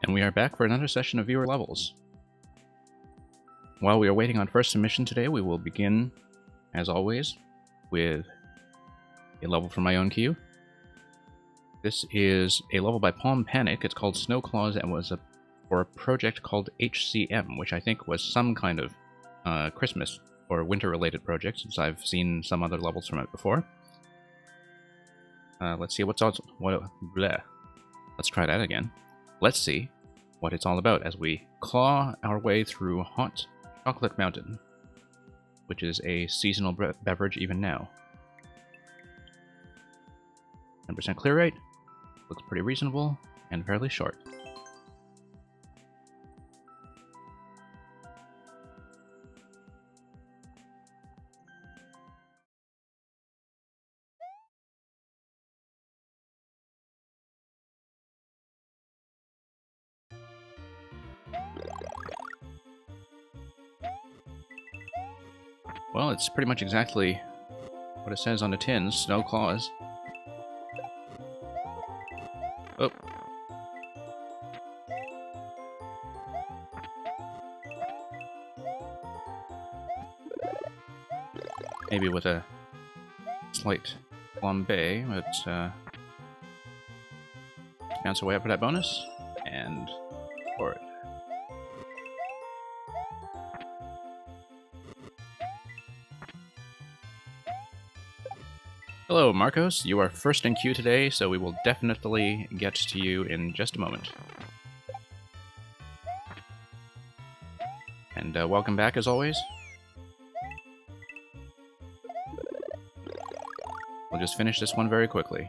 And we are back for another session of Viewer Levels. While we are waiting on first submission today, we will begin, as always, with a level from my own queue. This is a level by Palm Panic. It's called Snow Claws and was for a project called HCM, which I think was some kind of Christmas or winter-related project, since I've seen some other levels from it before. Let's see what's on. Let's try that again. Let's see what it's all about as we claw our way through Hot Chocolate Mountain, which is a seasonal beverage even now. 10% clear rate, looks pretty reasonable, and fairly short. Well, it's pretty much exactly what it says on the tin, Snow Claws. Oh. Maybe with a slight flambe, but bounce our way up for that bonus, and for it. Hello, Marcos. You are first in queue today, so we will definitely get to you in just a moment. And welcome back, as always. We'll just finish this one very quickly.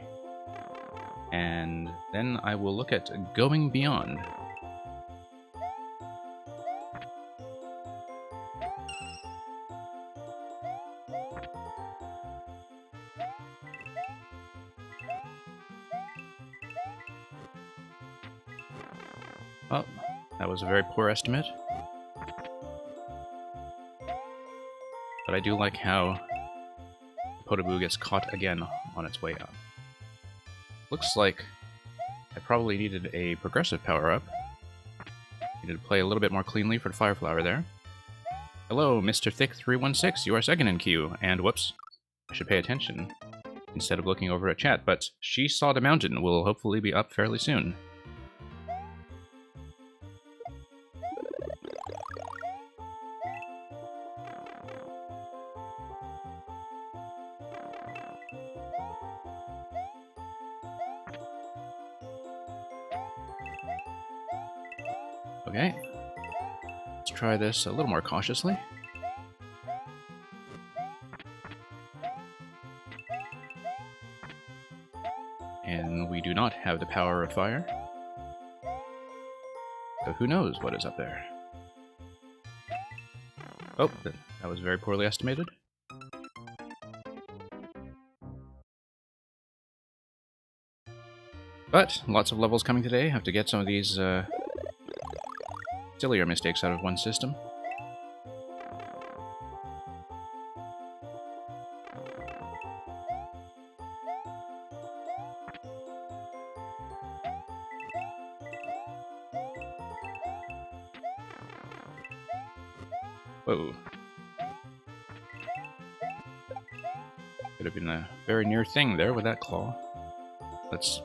And then I will look at Going Beyond. Oh, that was a very poor estimate. But I do like how Podoboo gets caught again on its way up. Looks like I probably needed a progressive power-up. Needed to play a little bit more cleanly for the Fire Flower there. Hello, Mr. Thick316, you are second in queue, and whoops, I should pay attention instead of looking over at chat, but She Saw the Mountain will hopefully be up fairly soon. Okay, let's try this a little more cautiously. And we do not have the power of fire. So who knows what is up there? Oh, that was very poorly estimated. But lots of levels coming today. Have to get some of these sillier mistakes out of one system. Whoa. Could have been a very near thing there with that claw. Let's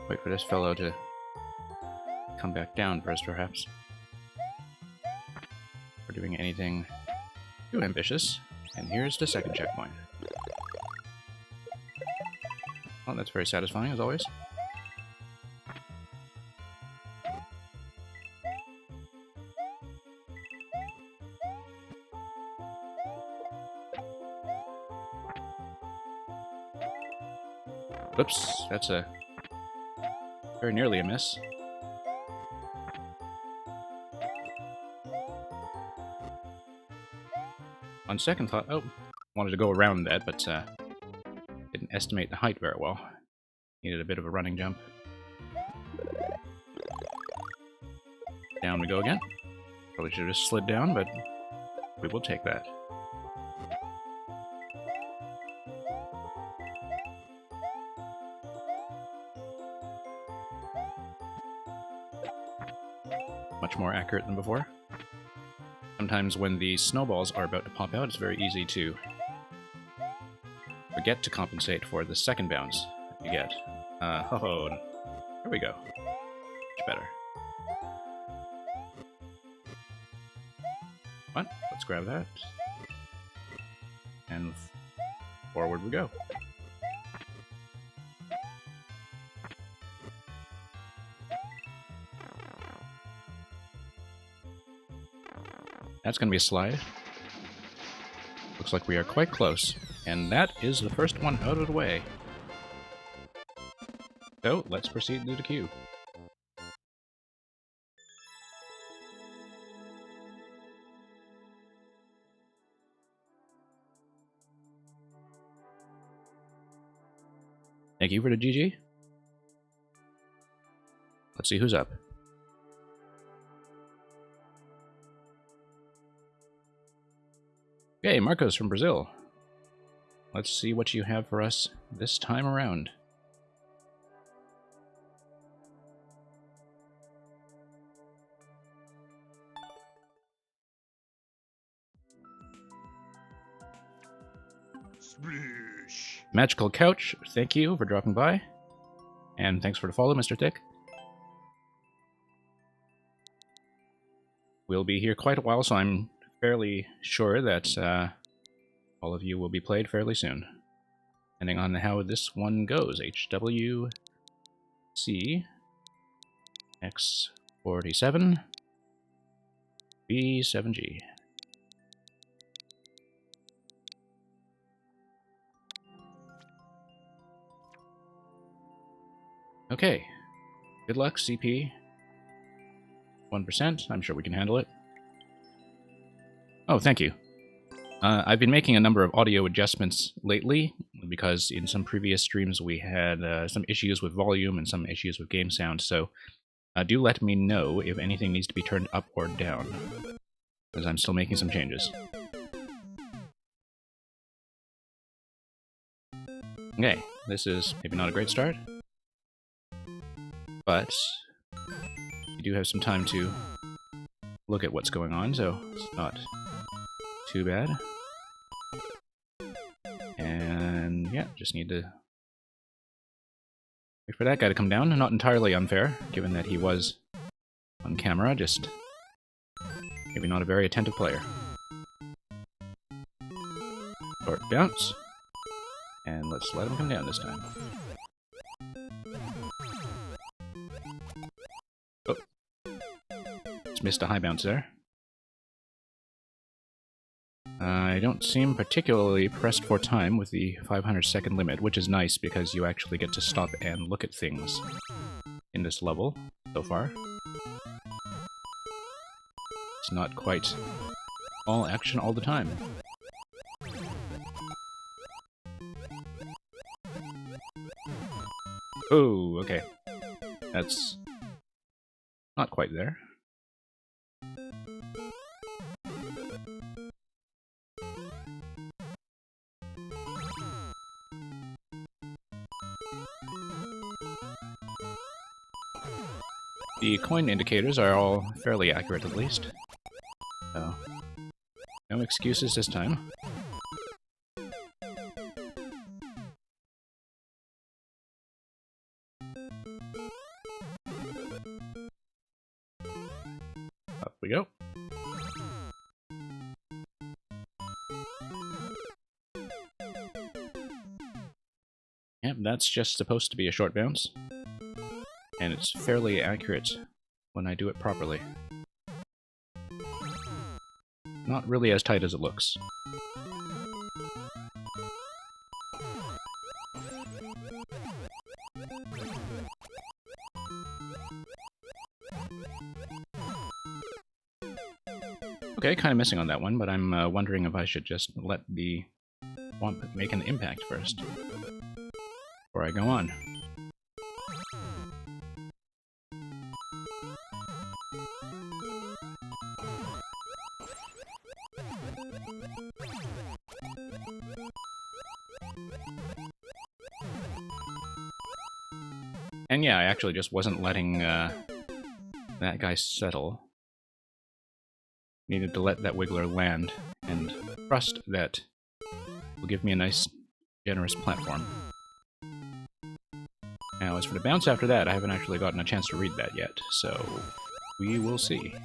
wait for this fellow to come back down first, perhaps. We're doing anything too ambitious. And here's the second checkpoint. Well, that's very satisfying, as always. Oops, that's a very nearly a miss. On second thought, oh, wanted to go around that, but didn't estimate the height very well. Needed a bit of a running jump. Down we go again. Probably should have just slid down, but we will take that. much more accurate than before. Sometimes when the snowballs are about to pop out, it's very easy to forget to compensate for the second bounce that you get. Oh, there we go. Much better. Come on, let's grab that. And forward we go. That's going to be a slide. Looks like we are quite close. And that is the first one out of the way. So, let's proceed to the queue. Thank you for the GG. Let's see who's up. Okay, Marcos from Brazil. Let's see what you have for us this time around. Splish. Magical Couch, thank you for dropping by. And thanks for the follow, Mr. Thick. We'll be here quite a while, so I'm fairly sure that all of you will be played fairly soon. Depending on how this one goes. HWC X47 B7G. Okay. Good luck, CP. 1%. I'm sure we can handle it. Oh, thank you. I've been making a number of audio adjustments lately, because in some previous streams we had some issues with volume and some issues with game sound, so do let me know if anything needs to be turned up or down, because I'm still making some changes. Okay, this is maybe not a great start, but you do have some time to look at what's going on, so it's not too bad. And yeah, just need to wait for that guy to come down. Not entirely unfair, given that he was on camera, just maybe not a very attentive player. Short bounce. And let's let him come down this time. Oh. Just missed a high bounce there. I don't seem particularly pressed for time with the 500-second limit, which is nice because you actually get to stop and look at things in this level so far. It's not quite all action all the time. Oh, okay. That's not quite there. The coin indicators are all fairly accurate, at least. So, no excuses this time. Up we go. Yep, that's just supposed to be a short bounce. And it's fairly accurate when I do it properly. Not really as tight as it looks. Okay, kind of missing on that one, but I'm wondering if I should just let the Whomp make an impact first before I go on. And yeah, I actually just wasn't letting that guy settle. Needed to let that Wiggler land, and trust that will give me a nice, generous platform. Now, as for the bounce after that, I haven't actually gotten a chance to read that yet, so we will see.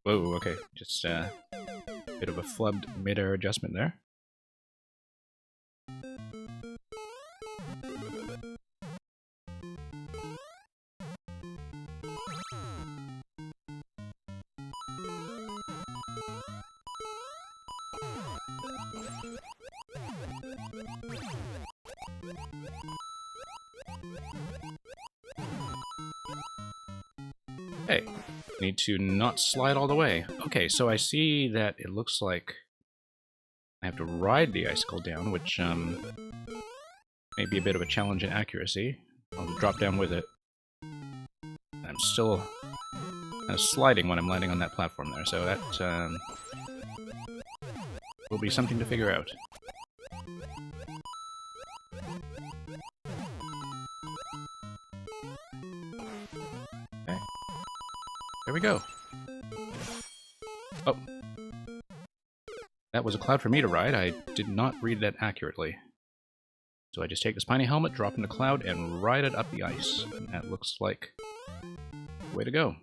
Whoa, okay, just a bit of a flubbed mid-air adjustment there. Hey, need to not slide all the way. Okay, so I see that it looks like I have to ride the icicle down, which may be a bit of a challenge in accuracy. I'll drop down with it. I'm still kind of sliding when I'm landing on that platform there, so that will be something to figure out. Okay. There we go. Oh. That was a cloud for me to ride. I did not read that accurately. So I just take the spiny helmet, drop in the cloud, and ride it up the ice. And that looks like the way to go.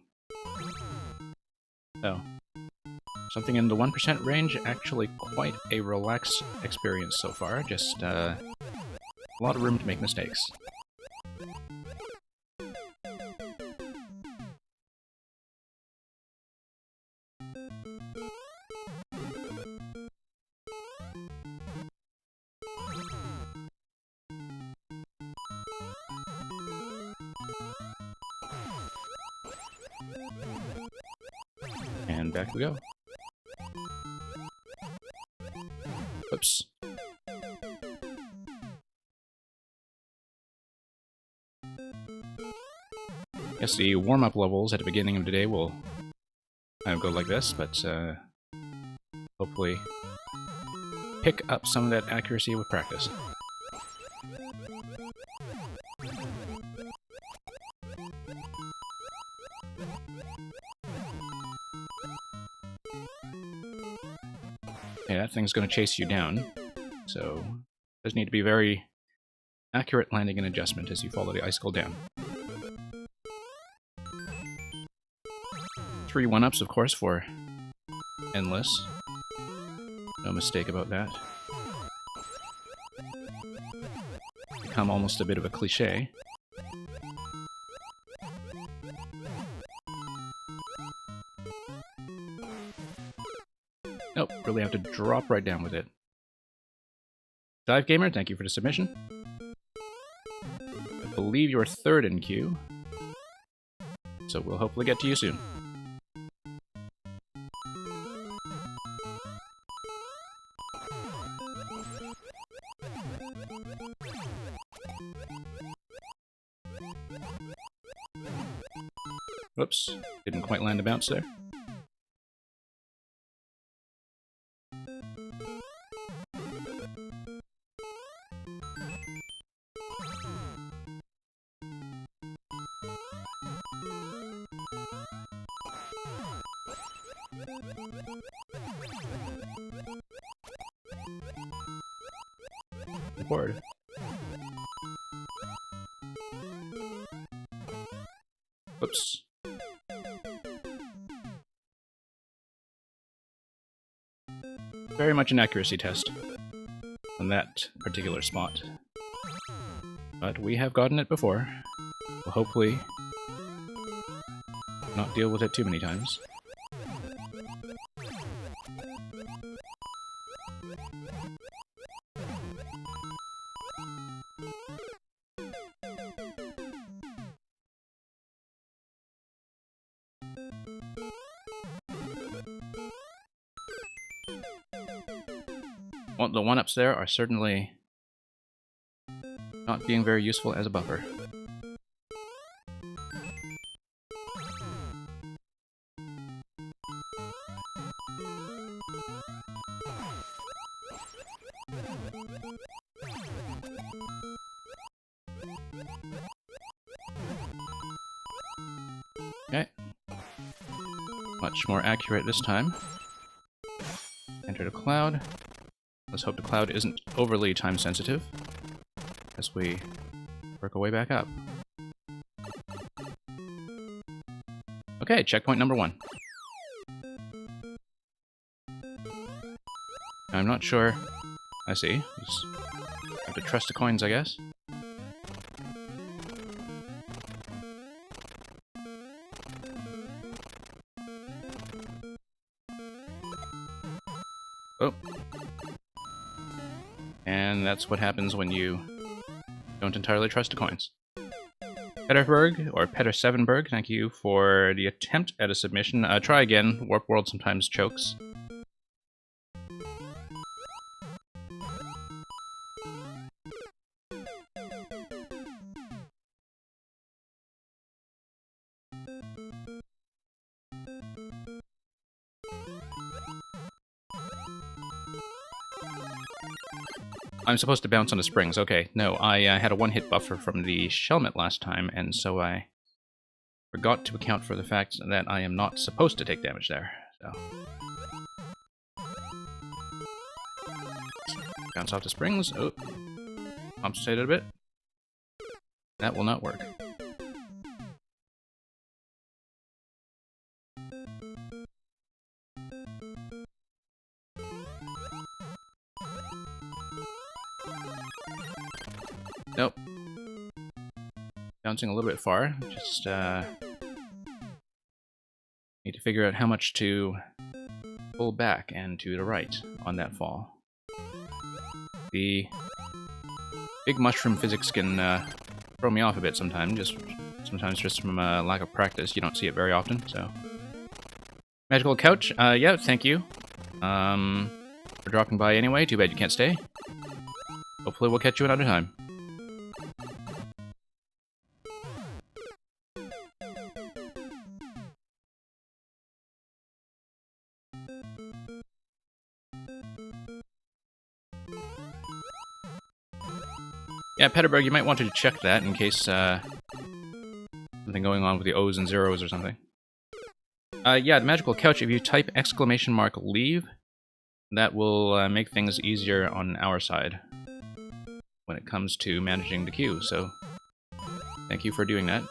So, something in the 1% range, actually quite a relaxed experience so far. Just a lot of room to make mistakes. And back we go. Oops. Yes, the warm-up levels at the beginning of the day will kind of go like this, but hopefully pick up some of that accuracy with practice. Okay, that thing's going to chase you down, so there's need to be very accurate landing and adjustment as you follow the icicle down. 3 1-ups, of course, for Endless. No mistake about that. Become almost a bit of a cliche. Nope, really have to drop right down with it. Dive Gamer, thank you for the submission. I believe you're third in queue, so we'll hopefully get to you soon. Whoops, didn't quite land the bounce there. Board. Whoops. Very much an accuracy test on that particular spot. But we have gotten it before. We'll hopefully not deal with it too many times. Well, the 1-ups there are certainly not being very useful as a buffer. much more accurate this time. Enter the cloud. Let's hope the cloud isn't overly time sensitive as we work our way back up. Okay, checkpoint number 1. I'm not sure. I see. Just have to trust the coins, I guess. Oh. And that's what happens when you don't entirely trust the coins. Petterberg, or Petter7berg, thank you for the attempt at a submission. Try again. Warp World sometimes chokes. I'm supposed to bounce on the springs. Okay, no, I had a one-hit buffer from the Shelmet last time, and so I forgot to account for the fact that I am not supposed to take damage there. So bounce off the springs. Oh, compensated a bit. That will not work. Nope. Bouncing a little bit far. Just need to figure out how much to pull back and to the right on that fall. The big mushroom physics can throw me off a bit sometimes. Sometimes just from lack of practice. You don't see it very often, so. Magical Couch, yeah, thank you. For dropping by anyway. Too bad you can't stay. Hopefully we'll catch you another time. Yeah, Petterberg, you might want to check that in case something going on with the O's and zeros or something. Yeah, the Magical Couch, if you type !leave, that will make things easier on our side when it comes to managing the queue, so thank you for doing that.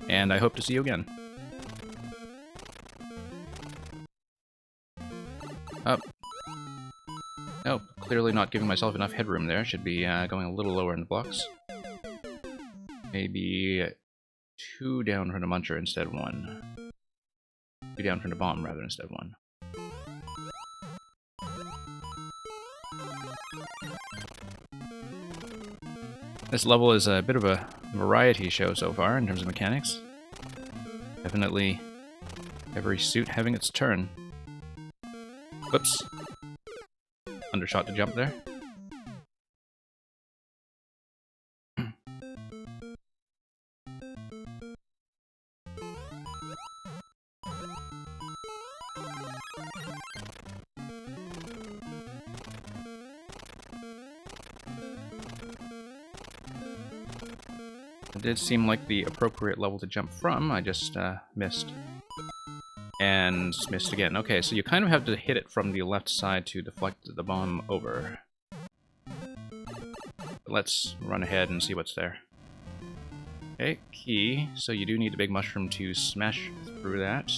And I hope to see you again. Up. Nope, clearly not giving myself enough headroom there. Should be going a little lower in the blocks. Maybe 2 down from the Muncher instead of 1. 2 down from the bomb rather instead of 1. This level is a bit of a variety show so far in terms of mechanics. Definitely every suit having its turn. Whoops. Undershot the jump there. It did seem like the appropriate level to jump from. I just missed. And missed again. Okay, so you kind of have to hit it from the left side to deflect the bomb over. But let's run ahead and see what's there. Okay, key. So you do need the big mushroom to smash through that.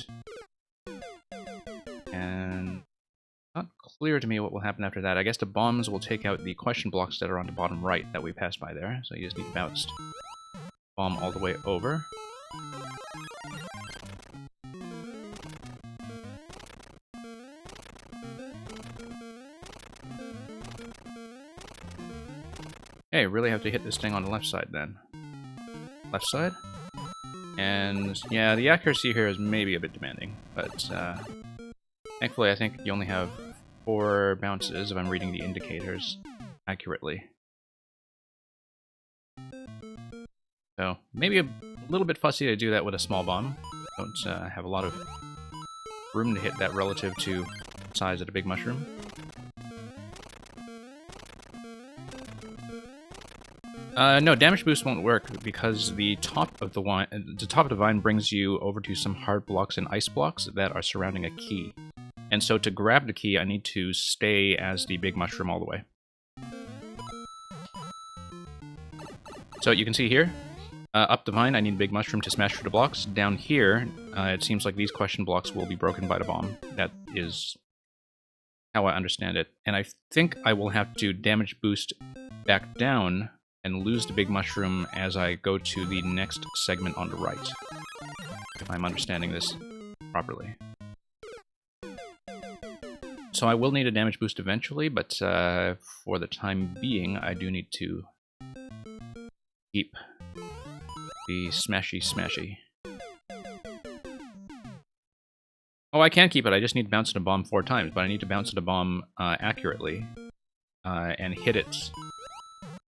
And not clear to me what will happen after that. I guess the bombs will take out the question blocks that are on the bottom right that we passed by there. So you just need to bounce bomb all the way over. Okay, really have to hit this thing on the left side then. Left side? And yeah, the accuracy here is maybe a bit demanding, but thankfully I think you only have 4 bounces if I'm reading the indicators accurately. So, maybe a little bit fussy to do that with a small bomb. Don't have a lot of room to hit that relative to the size of the big mushroom. No, damage boost won't work because the top of the vine brings you over to some hard blocks and ice blocks that are surrounding a key. And so to grab the key, I need to stay as the big mushroom all the way. So you can see here, up the vine, I need big mushroom to smash through the blocks. Down here, it seems like these question blocks will be broken by the bomb. That is how I understand it. And I think I will have to damage boost back down and lose the big mushroom as I go to the next segment on the right. If I'm understanding this properly. So I will need a damage boost eventually, but for the time being, I do need to keep the smashy. Oh, I can keep it, I just need to bounce the bomb 4 times, but I need to bounce the bomb accurately and hit it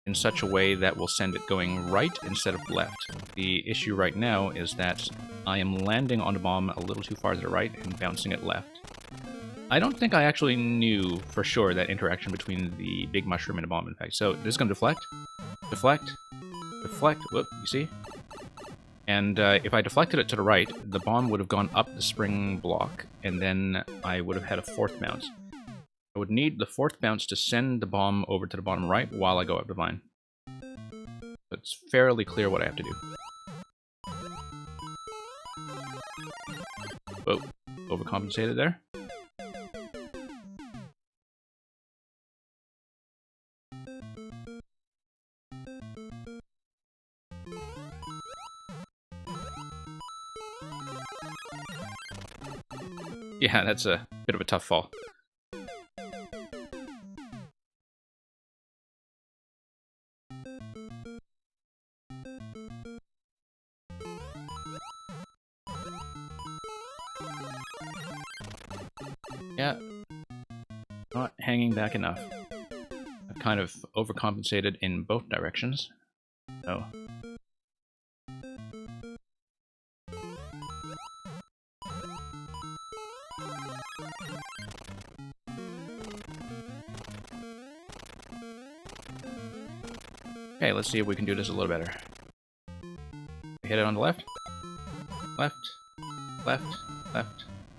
in such a way that will send it going right instead of left. The issue right now is that I am landing on the bomb a little too far to the right and bouncing it left. I don't think I actually knew for sure that interaction between the big mushroom and the bomb, in fact. So this is going to deflect, whoop, you see? And if I deflected it to the right, the bomb would have gone up the spring block, and then I would have had a 4th bounce. I would need the 4th bounce to send the bomb over to the bottom right while I go up the vine. So it's fairly clear what I have to do. Whoa, overcompensated there. Yeah, that's a bit of a tough fall. Yeah, not hanging back enough. I've kind of overcompensated in both directions. Oh. Okay, let's see if we can do this a little better. Hit it on the left, left,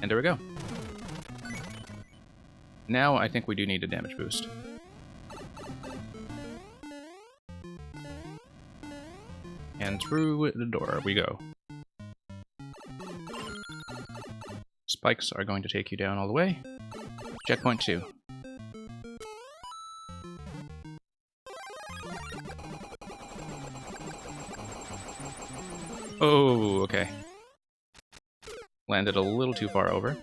and there we go. Now I think we do need a damage boost. And through the door we go. Spikes are going to take you down all the way. Checkpoint 2. Oh, okay. Landed a little too far over.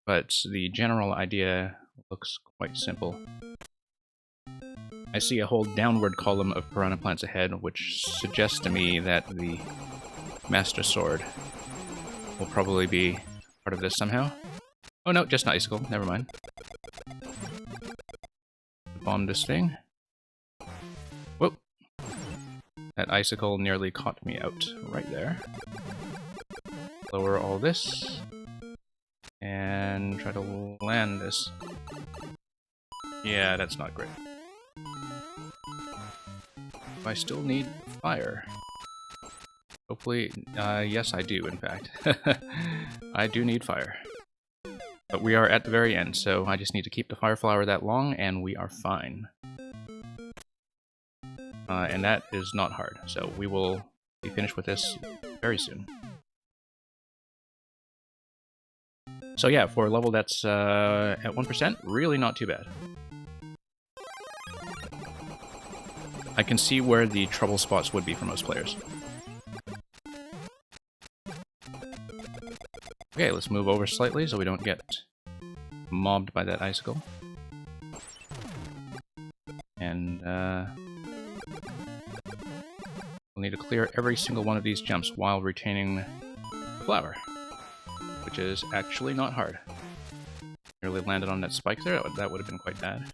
But the general idea looks quite simple. I see a whole downward column of piranha plants ahead, which suggests to me that the Master Sword will probably be part of this somehow. Oh no, just an icicle, never mind. Bomb this thing. Whoop! That icicle nearly caught me out right there. Lower all this. And try to land this. Yeah, that's not great. I still need fire. Hopefully, yes I do, in fact. I do need fire. But we are at the very end, so I just need to keep the fire flower that long, and we are fine. And that is not hard, so we will be finished with this very soon. So yeah, for a level that's at 1%, really not too bad. I can see where the trouble spots would be for most players. Okay, let's move over slightly so we don't get mobbed by that icicle. And we'll need to clear every single one of these jumps while retaining the flower, which is actually not hard. Nearly landed on that spike there, that would have been quite bad.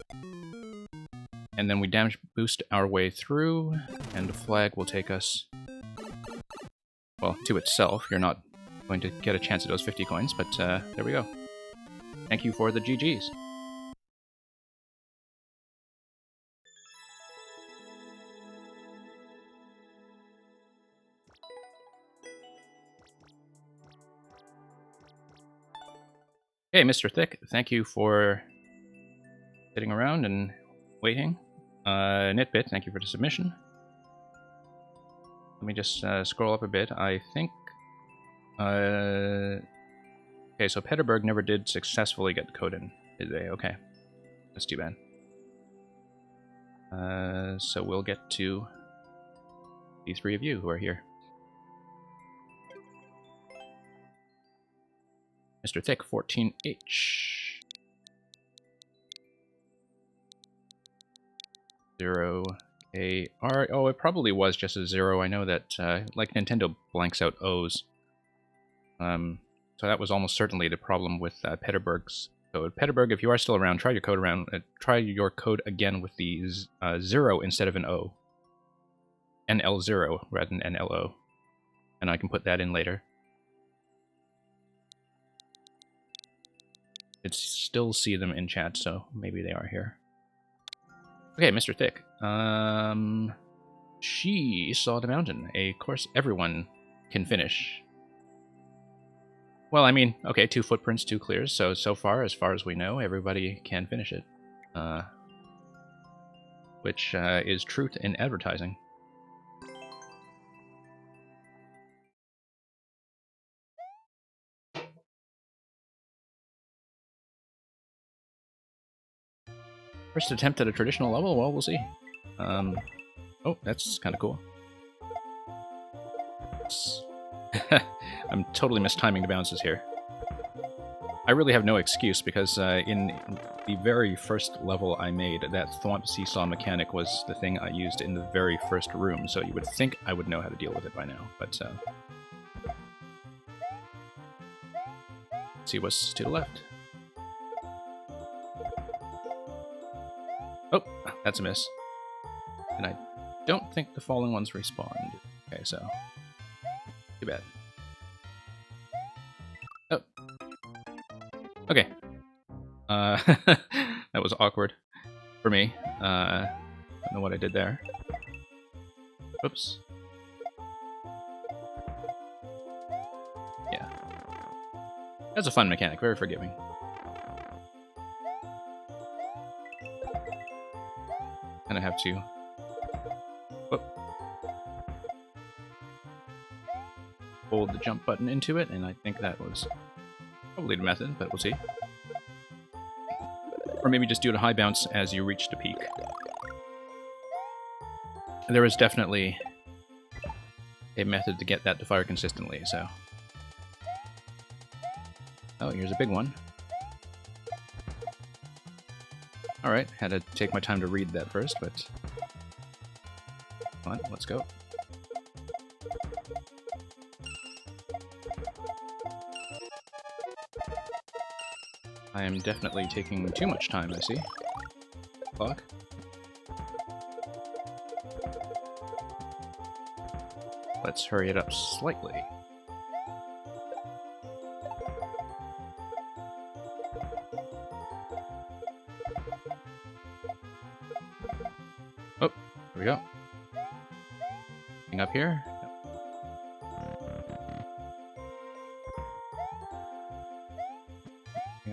And then we damage boost our way through, and the flag will take us, well, to itself. You're not going to get a chance at those 50 coins, but there we go. Thank you for the GGs. Hey, Mr. Thick, thank you for sitting around and waiting. Nitbit, thank you for the submission. Let me just scroll up a bit. I think... okay, so Peterburg never did successfully get the code in, did they? Okay. That's too bad. So we'll get to the three of you who are here. Mr. Thick, 14H. 0AR. Oh, it probably was just a 0. I know that, like, Nintendo blanks out O's. So that was almost certainly the problem with Peterburg's code. Peterburg, if you are still around, try your code again with the 0 instead of an O. NL0 rather than NLO. And I can put that in later. I'd still see them in chat, so maybe they are here. Okay, Mr. Thick. She saw the mountain. A course everyone can finish. Well, I mean, okay, 2 footprints, 2 clears, so far as we know, everybody can finish it. Which is truth in advertising. First attempt at a traditional level? Well, we'll see. Oh, that's kind of cool. I'm totally mistiming the bounces here. I really have no excuse, because in the very first level I made, that Thwomp Seesaw mechanic was the thing I used in the very first room, so you would think I would know how to deal with it by now, but... Let's see what's to the left. Oh, that's a miss. And I don't think the falling ones respawned. Okay, so... Too bad. Oh. Okay. That was awkward for me. Don't know what I did there. Oops. Yeah. That's a fun mechanic, very forgiving. And I have to... Whoop. Hold the jump button into it, and I think that was probably the method, but we'll see. Or maybe just do a high bounce as you reach the peak. There is definitely a method to get that to fire consistently, so... Oh, here's a big one. Alright, had to take my time to read that first, but... Come on, let's go. I am definitely taking too much time, I see. Clock. Let's hurry it up slightly. Oh, here we go. Anything up here? Nope.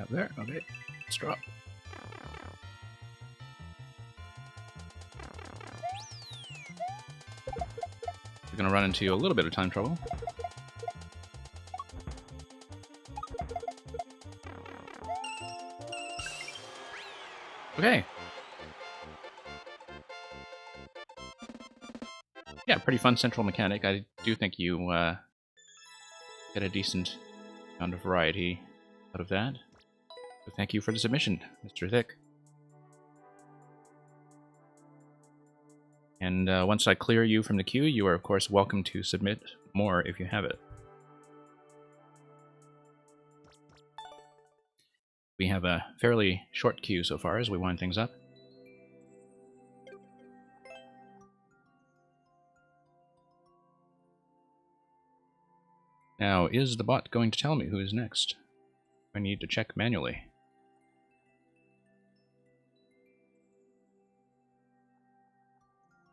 Up there? Okay. Let's drop. We're gonna run into a little bit of time trouble. Okay. Yeah, pretty fun central mechanic. I do think you get a decent amount of variety out of that. So thank you for the submission, Mr. Thick. And once I clear you from the queue, you are of course welcome to submit more if you have it. We have a fairly short queue so far as we wind things up. Now, is the bot going to tell me who is next? I need to check manually.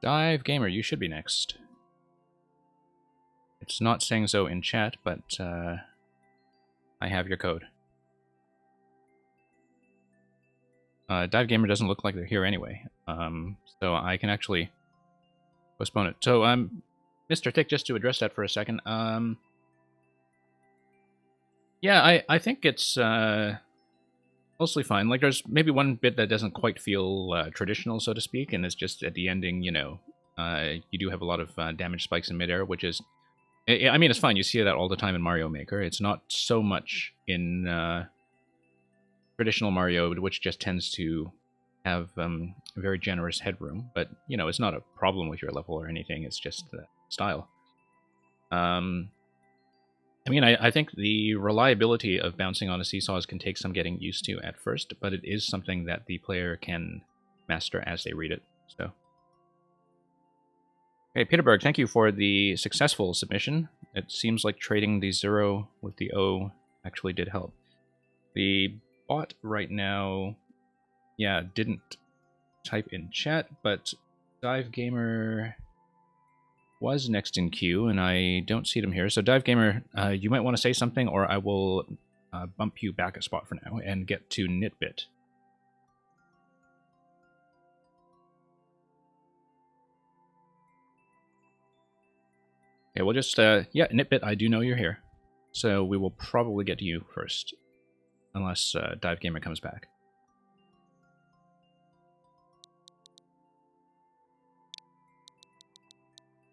Dive Gamer, you should be next. It's not saying so in chat, but I have your code. Dive Gamer doesn't look like they're here anyway, so I can actually postpone it. So, Mr. Thick, just to address that for a second, yeah, I think it's mostly fine. Like, there's maybe one bit that doesn't quite feel traditional, so to speak, and it's just at the ending, you know, you do have a lot of damage spikes in midair, which is, I mean, it's fine. You see that all the time in Mario Maker. It's not so much in traditional Mario, which just tends to have very generous headroom. But, you know, it's not a problem with your level or anything. It's just the style. I mean, I think the reliability of bouncing on a seesaws can take some getting used to at first, but it is something that the player can master as they read it. So, okay, Peterberg, thank you for the successful submission. It seems like trading the 0 with the O actually did help. The bot right now, yeah, didn't type in chat, but Dive Gamer was next in queue, and I don't see them here. So Dive Gamer, you might want to say something, or I will bump you back a spot for now and get to Nitbit. Okay, we'll just, yeah, Nitbit, I do know you're here. So we will probably get to you first, unless Dive Gamer comes back.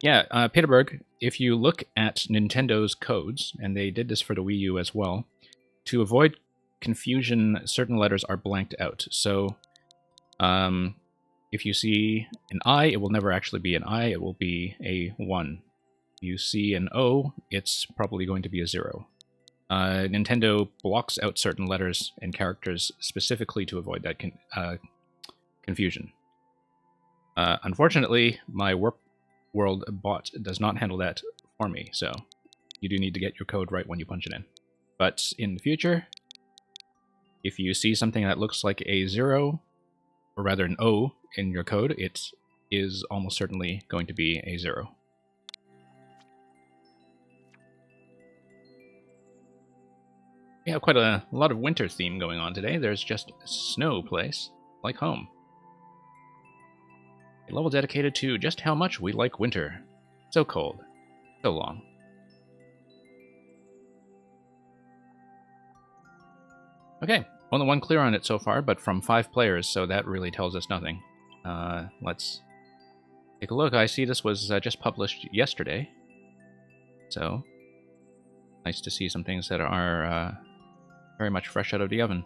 Yeah, Peterberg, if you look at Nintendo's codes, and they did this for the Wii U as well, to avoid confusion, certain letters are blanked out. So, if you see an I, it will never actually be an I, it will be a 1. If you see an O, it's probably going to be a 0. Nintendo blocks out certain letters and characters specifically to avoid that confusion. Unfortunately, my Warp World bot does not handle that for me, so you do need to get your code right when you punch it in. But in the future, if you see something that looks like a 0, or rather an O in your code, it is almost certainly going to be a 0. We have quite a lot of winter theme going on today. There's just a snow place, like home. A level dedicated to just how much we like winter. So cold. So long. Okay, only one clear on it so far, but from 5 players, so that really tells us nothing. Let's take a look. I see this was just published yesterday. So, nice to see some things that are very much fresh out of the oven.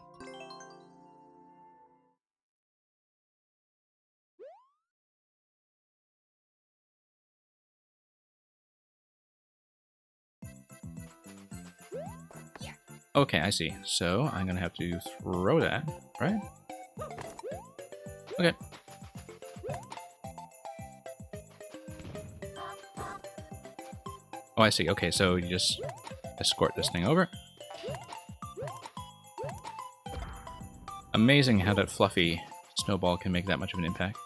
Okay, I see. So, I'm gonna have to throw that, right? Okay. Oh, I see. Okay, so you just escort this thing over. Amazing how that fluffy snowball can make that much of an impact.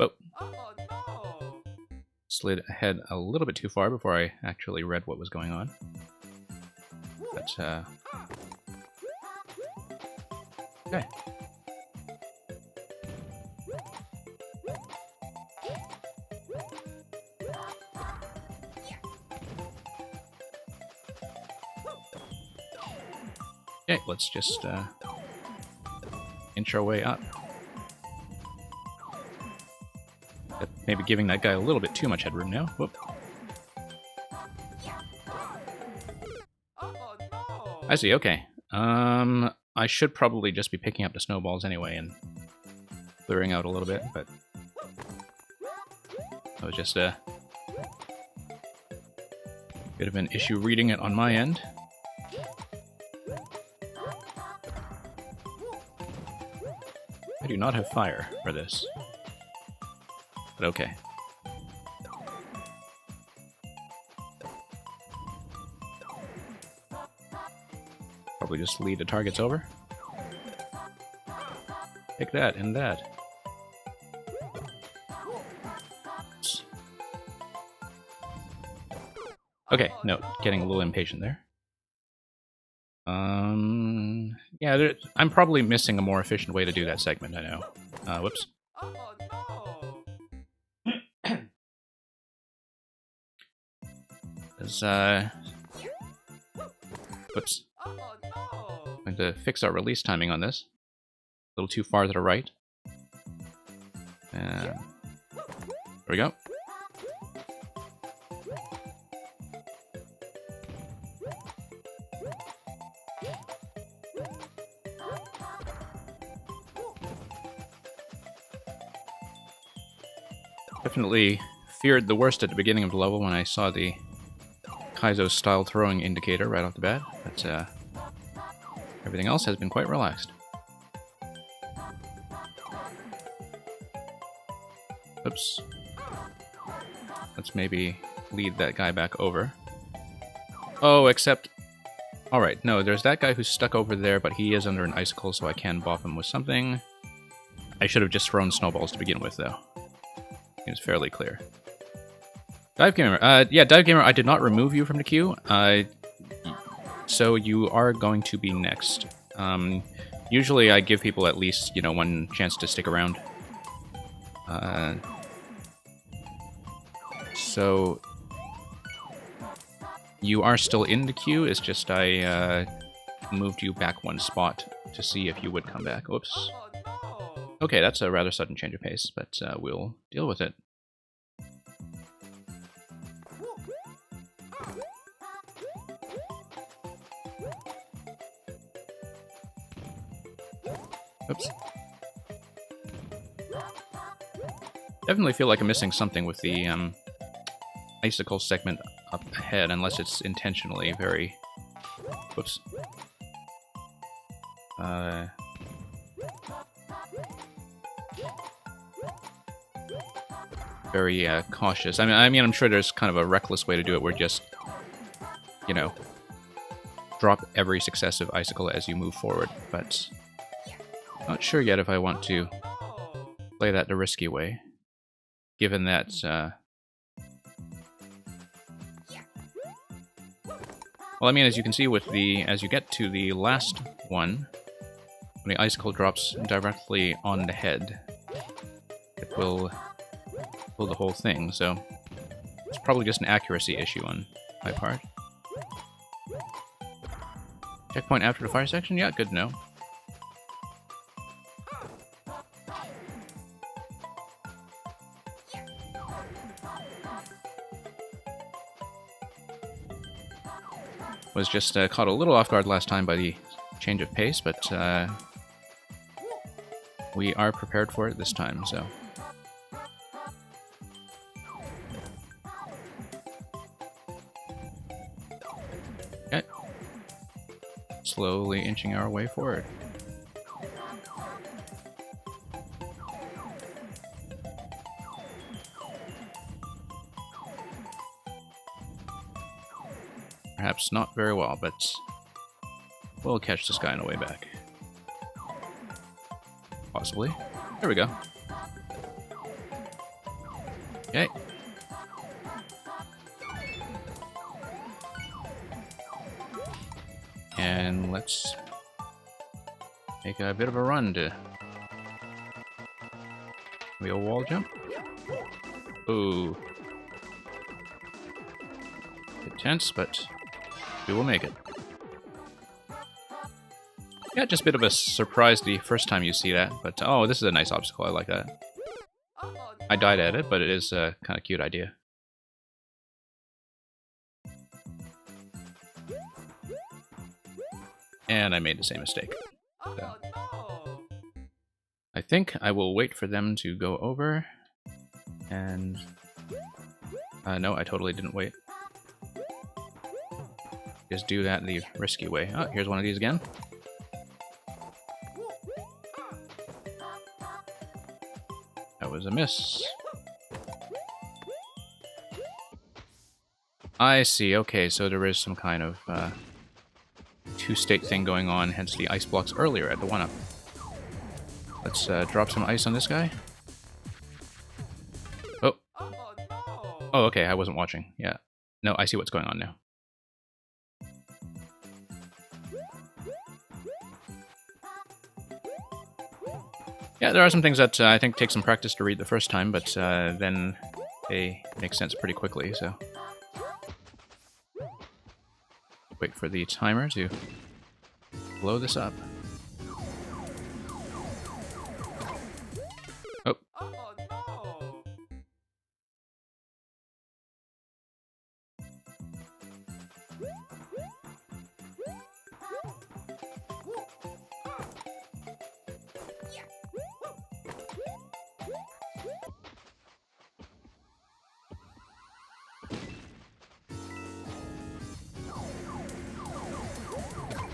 Oh. Slid ahead a little bit too far before I actually read what was going on. But, okay. Okay, let's just inch our way up. Maybe giving that guy a little bit too much headroom now. Whoop. I see, okay. I should probably just be picking up the snowballs anyway and clearing out a little bit, but that was just a bit of an issue reading it on my end. I do not have fire for this, but okay. Probably just lead the targets over. Pick that and that. Okay, no, getting a little impatient there. Yeah, I'm probably missing a more efficient way to do that segment, I know. Whoops. Oh no! There's, whoops. Oh no! I'm going to fix our release timing on this. A little too far to the right. And there we go. Definitely feared the worst at the beginning of the level when I saw the Kaizo-style throwing indicator right off the bat, but everything else has been quite relaxed. Oops. Let's maybe lead that guy back over. Oh, except... Alright, no, there's that guy who's stuck over there, but he is under an icicle, so I can bop him with something. I should have just thrown snowballs to begin with, though. It's fairly clear. Dive Gamer. Yeah, Dive Gamer, I did not remove you from the queue. So you are going to be next. Usually I give people at least, you know, one chance to stick around. So you are still in the queue, it's just I moved you back one spot to see if you would come back. Oops. Oh no! Okay, that's a rather sudden change of pace, but we'll deal with it. Oops. Definitely feel like I'm missing something with the icicle segment up ahead, unless it's intentionally very... Whoops. Very cautious. I mean, I'm sure there's kind of a reckless way to do it, where just, you know, drop every successive icicle as you move forward, but not sure yet if I want to play that the risky way, given that well, I mean, as you can see with the, as you get to the last one, when the icicle drops directly on the head, it will pull the whole thing, so it's probably just an accuracy issue on my part. Checkpoint after the fire section? Yeah, good to know. Was just caught a little off guard last time by the change of pace, but we are prepared for it this time, so... Okay. Slowly inching our way forward. Perhaps not very well, but we'll catch this guy on the way back. Possibly. There we go. Okay. And let's make a bit of a run to... Wheel wall jump. Ooh. Bit tense, but we will make it. Yeah, just a bit of a surprise the first time you see that, but oh, this is a nice obstacle, I like that. I died at it, but it is a kind of cute idea. And I made the same mistake. So. I think I will wait for them to go over, and... no, I totally didn't wait. Just do that the risky way. Oh, here's one of these again. That was a miss. I see, okay, so there is some kind of two-state thing going on, hence the ice blocks earlier at the 1-up. Let's drop some ice on this guy. Oh. Oh, okay, I wasn't watching. Yeah. No, I see what's going on now. Yeah, there are some things that I think take some practice to read the first time, but then they make sense pretty quickly, so... Wait for the timer to blow this up. Oh. Oh no!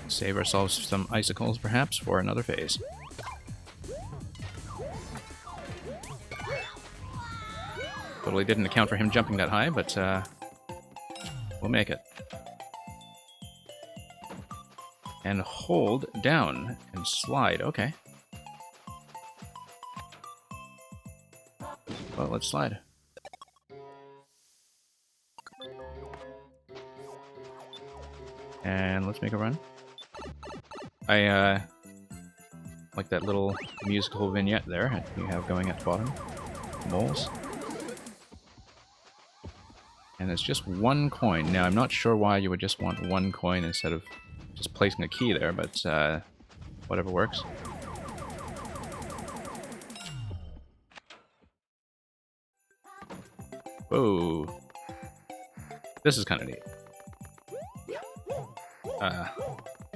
Save ourselves some icicles, perhaps, for another phase. Totally didn't account for him jumping that high, but we'll make it. And hold down and slide. Okay. Well, let's slide. And let's make a run. I like that little musical vignette there that you have going at the bottom. Moles. And it's just one coin. Now, I'm not sure why you would just want one coin instead of just placing a key there, but whatever works. Whoa. This is kind of neat.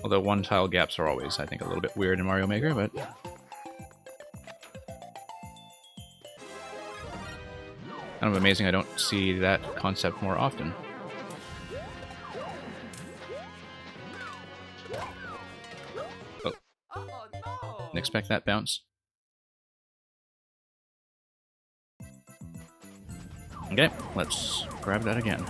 Although one-tile gaps are always, I think, a little bit weird in Mario Maker, but... Kind of amazing I don't see that concept more often. Oh. Oh no! Didn't expect that bounce. Okay, let's grab that again.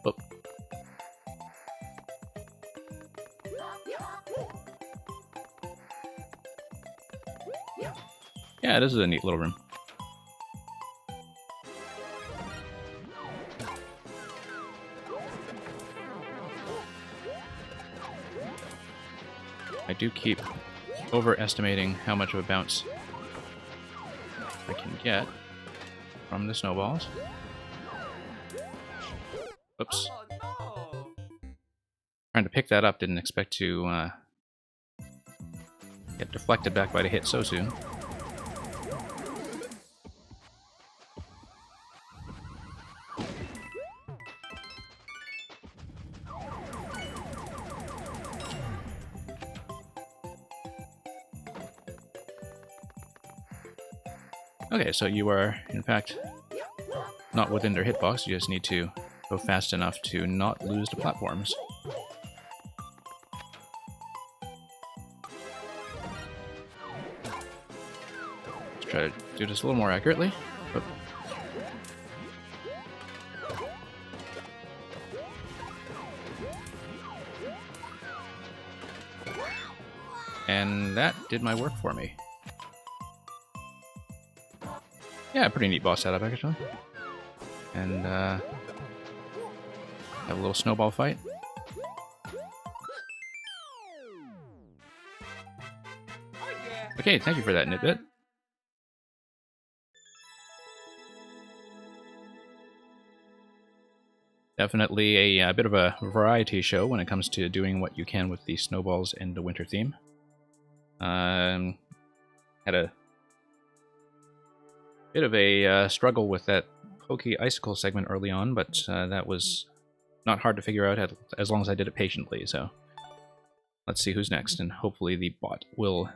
Oh. Yeah, this is a neat little room. I do keep overestimating how much of a bounce I can get from the snowballs. Oops. Oh no! Trying to pick that up, didn't expect to get deflected back by the hit so soon. Okay, so you are, in fact, not within their hitbox. You just need to go fast enough to not lose the platforms. Let's try to do this a little more accurately. Oop. And that did my work for me. Yeah, pretty neat boss setup, actually. And, have a little snowball fight. Oh yeah! Okay, thank you for that, Nitbit. Definitely a bit of a variety show when it comes to doing what you can with the snowballs and the winter theme. Had a bit of a struggle with that pokey icicle segment early on, but that was not hard to figure out as long as I did it patiently, so let's see who's next, and hopefully the bot will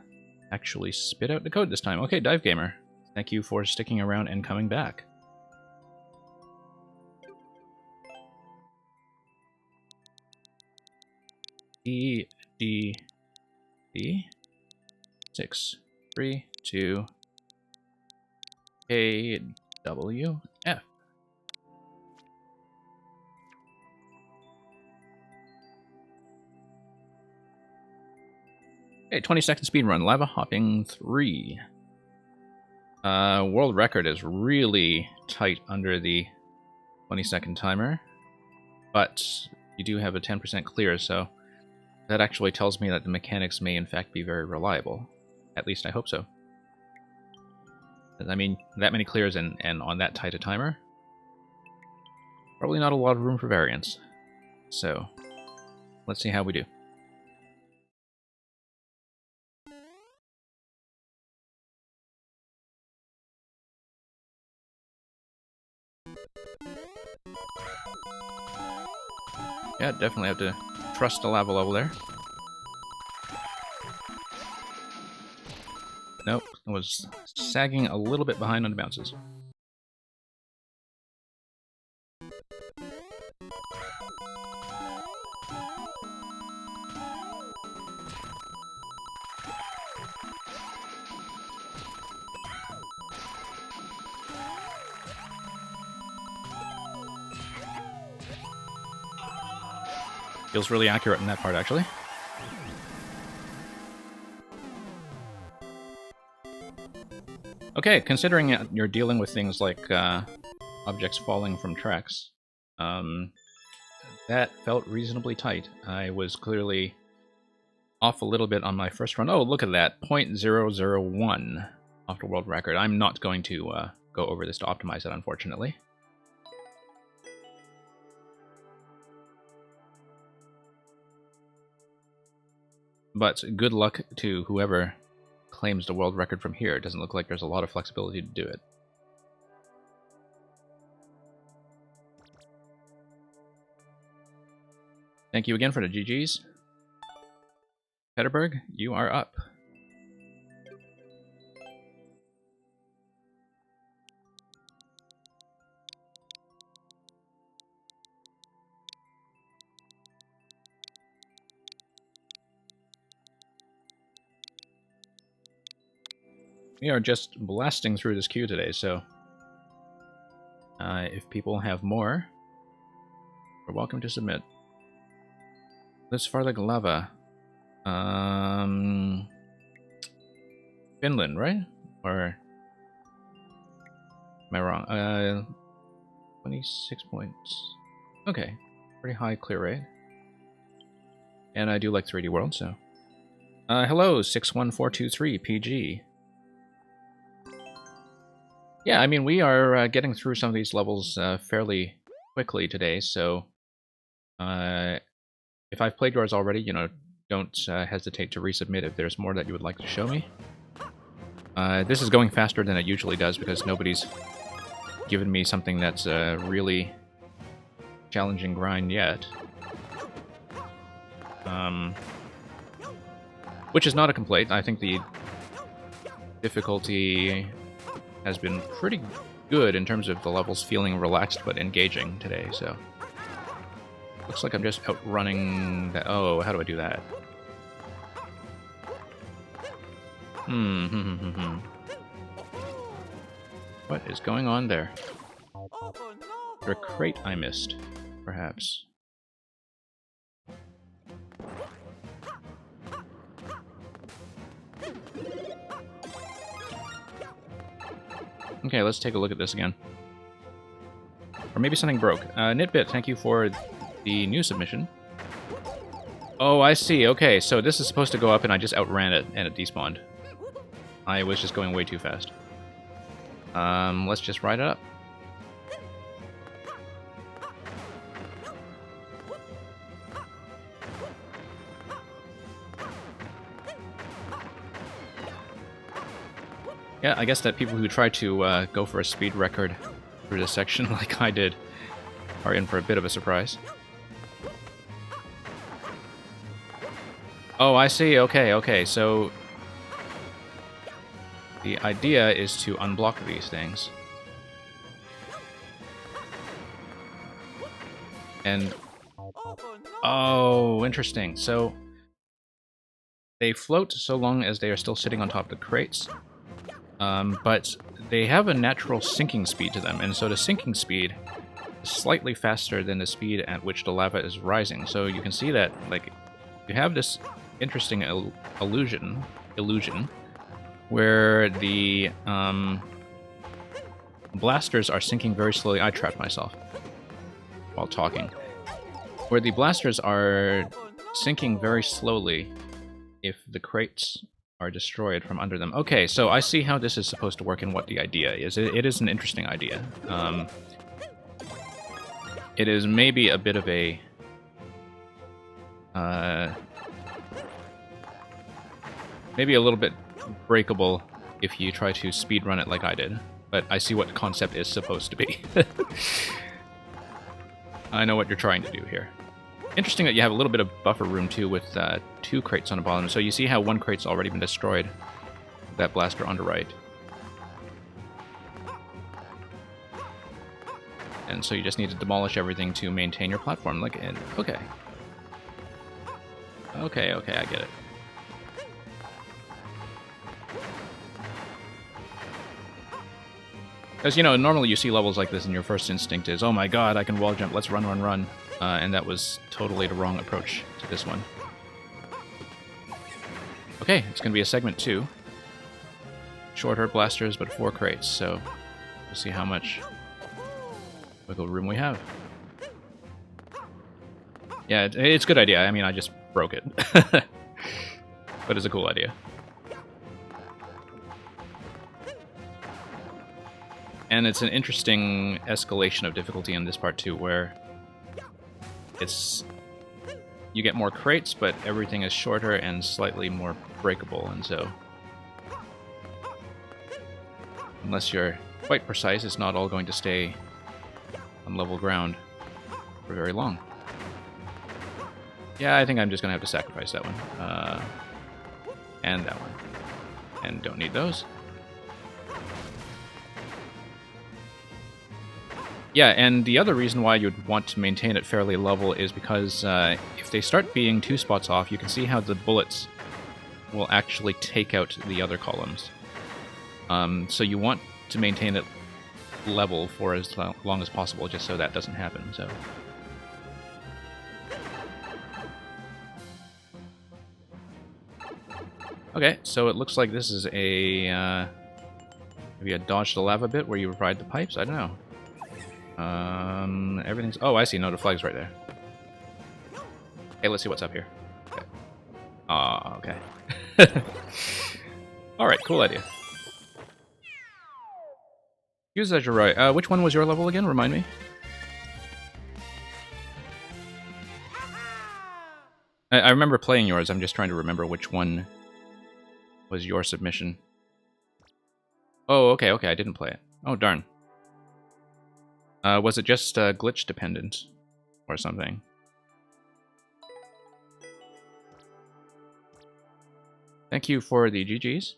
actually spit out the code this time. Okay, Dive Gamer, thank you for sticking around and coming back. E, D, D, 6, 3, 2, A, W, F. Okay, 20-second speed run, lava hopping 3. World record is really tight under the 20-second timer, but you do have a 10% clear, so that actually tells me that the mechanics may in fact be very reliable. At least I hope so. I mean, that many clears and on that tight a timer, probably not a lot of room for variance. So, let's see how we do. Yeah, definitely have to trust the lava level there. Nope, I was sagging a little bit behind on the bounces. Feels really accurate in that part, actually. Okay, considering you're dealing with things like objects falling from tracks, that felt reasonably tight. I was clearly off a little bit on my first run. Oh, look at that, 0.001 off the world record. I'm not going to go over this to optimize it, unfortunately. But good luck to whoever claims the world record from here. It doesn't look like there's a lot of flexibility to do it. Thank you again for the GGs. Peterberg, you are up. We are just blasting through this queue today, so if people have more, you're welcome to submit. Let's Farthig Lava. Finland, right? Or am I wrong? 26 points. Okay, pretty high clear rate. And I do like 3D World, so. Hello, 61423 PG. Yeah, I mean, we are getting through some of these levels fairly quickly today, so if I've played yours already, you know, don't hesitate to resubmit if there's more that you would like to show me. This is going faster than it usually does because nobody's given me something that's a really challenging grind yet. Which is not a complaint. I think the difficulty has been pretty good in terms of the levels feeling relaxed but engaging today, so. Looks like I'm just outrunning that. Oh, how do I do that? What is going on there? Oh, no. Or a crate I missed, perhaps. Okay, let's take a look at this again. Or maybe something broke. Nitbit, thank you for the new submission. Oh, I see. Okay, so this is supposed to go up and I just outran it and it despawned. I was just going way too fast. Let's just ride it up. Yeah, I guess that people who try to go for a speed record through this section, like I did, are in for a bit of a surprise. Oh, I see. Okay, okay. So the idea is to unblock these things. And oh, interesting. So they float so long as they are still sitting on top of the crates. But they have a natural sinking speed to them, and so the sinking speed is slightly faster than the speed at which the lava is rising. So you can see that, like, you have this interesting illusion where the blasters are sinking very slowly. I trapped myself while talking. Where the blasters are sinking very slowly if the crates are destroyed from under them. Okay, so I see how this is supposed to work and what the idea is. It is an interesting idea. It is maybe a bit of a... maybe a little bit breakable if you try to speedrun it like I did. But I see what the concept is supposed to be. I know what you're trying to do here. Interesting that you have a little bit of buffer room too with 2 crates on the bottom. So you see how 1 crate's already been destroyed. That blaster on the right. And so you just need to demolish everything to maintain your platform. Like, okay. Okay, I get it. Because, you know, normally you see levels like this and your first instinct is, oh my god, I can wall jump, let's run, run, run. And that was totally the wrong approach to this one. Okay, it's going to be a segment 2. Shorter blasters, but 4 crates, so we'll see how much wiggle room we have. Yeah, it's a good idea. I mean, I just broke it. But it's a cool idea. And it's an interesting escalation of difficulty in this part too, where it's... you get more crates, but everything is shorter and slightly more breakable, and so... unless you're quite precise, it's not all going to stay on level ground for very long. Yeah, I think I'm just going to have to sacrifice that one. And that one. And don't need those. Yeah, and the other reason why you'd want to maintain it fairly level is because if they start being 2 spots off, you can see how the bullets will actually take out the other columns. So you want to maintain it level for as long as possible, just so that doesn't happen. So. Okay, so it looks like this is a maybe a dodge the lava bit where you ride the pipes. I don't know. Everything's... oh, I see. No, the flag's right there. Okay, let's see what's up here. Okay. Ah, okay. Alright, cool idea. Use as you're right. Which one was your level again? Remind me. I remember playing yours. I'm just trying to remember which one was your submission. Oh, okay, I didn't play it. Oh, darn. Was it just glitch dependent or something? Thank you for the GGs.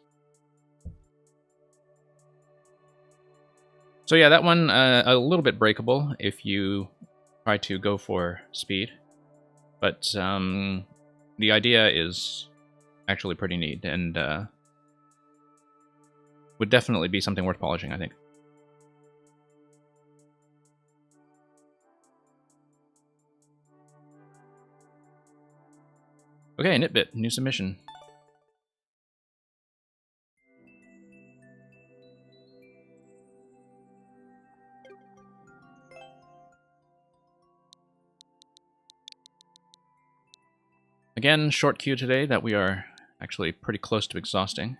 So yeah, that one a little bit breakable if you try to go for speed. But the idea is actually pretty neat and would definitely be something worth polishing, I think. Okay, Nitbit, new submission. Again, short queue today that we are actually pretty close to exhausting.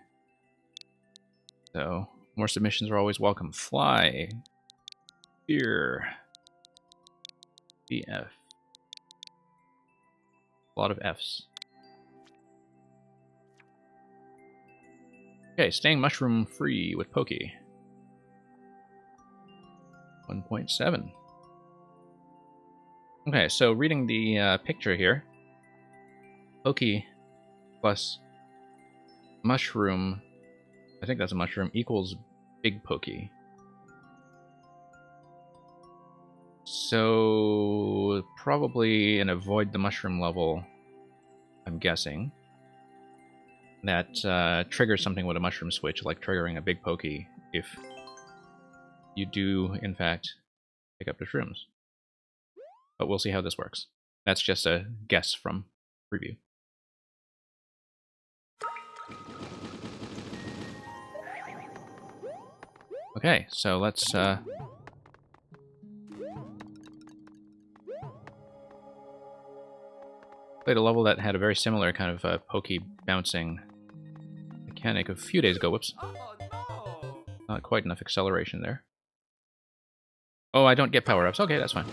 So, more submissions are always welcome. Fly. Here. BF. A lot of Fs. Okay, staying mushroom free with Pokey. 1.7. Okay, so reading the picture here. Pokey plus mushroom, I think that's a mushroom, equals big Pokey. So probably an avoid the mushroom level, I'm guessing. That triggers something with a mushroom switch, like triggering a big Pokey if you do, in fact, pick up the shrooms. But we'll see how this works. That's just a guess from preview. Okay, so let's played a level that had a very similar kind of pokey bouncing mechanic a few days ago. Whoops. Oh no! Not quite enough acceleration there. Oh, I don't get power-ups. Okay, that's fine.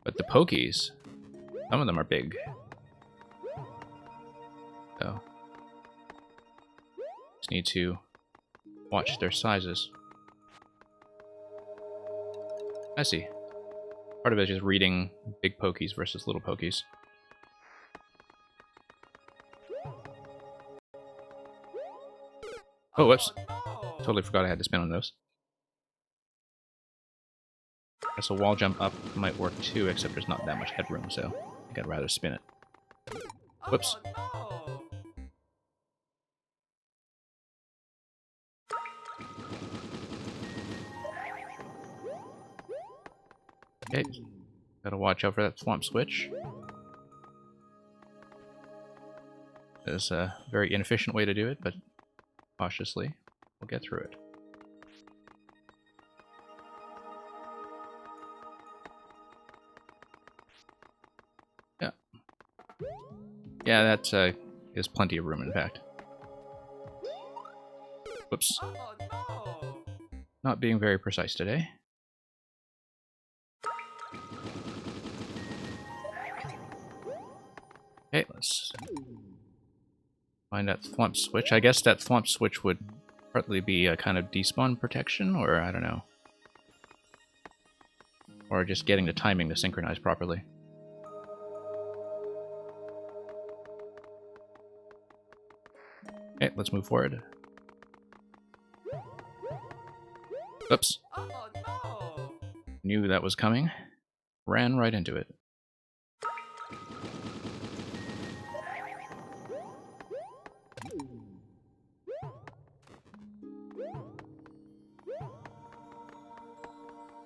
But the pokies, some of them are big. So, just need to watch their sizes. I see. Part of it is just reading big pokies versus little pokies. Oh, whoops. No! Totally forgot I had to spin on those. Guess a wall jump up might work too, except there's not that much headroom, so I think I'd rather spin it. Whoops. Oh Okay. Gotta watch out for that swamp switch. There's a very inefficient way to do it, but cautiously, we'll get through it. Yeah. Yeah, that is plenty of room, in fact. Whoops. no! Not being very precise today. Okay, let's find that thwomp switch. I guess that thwomp switch would partly be a kind of despawn protection, or I don't know. Or just getting the timing to synchronize properly. Okay, let's move forward. Oops. Oh no! Knew that was coming. Ran right into it.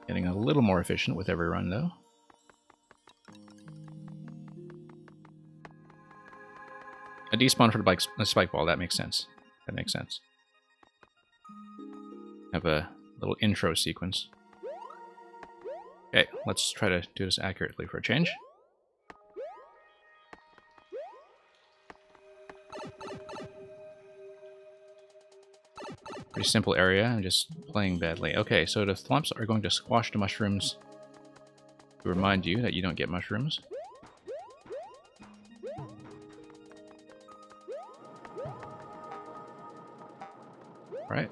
Getting a little more efficient with every run, though. A despawn for the spike ball, that makes sense. That makes sense. Have a little intro sequence. Okay, let's try to do this accurately for a change. Pretty simple area, I'm just playing badly. Okay, so the thwomps are going to squash the mushrooms to remind you that you don't get mushrooms. Right.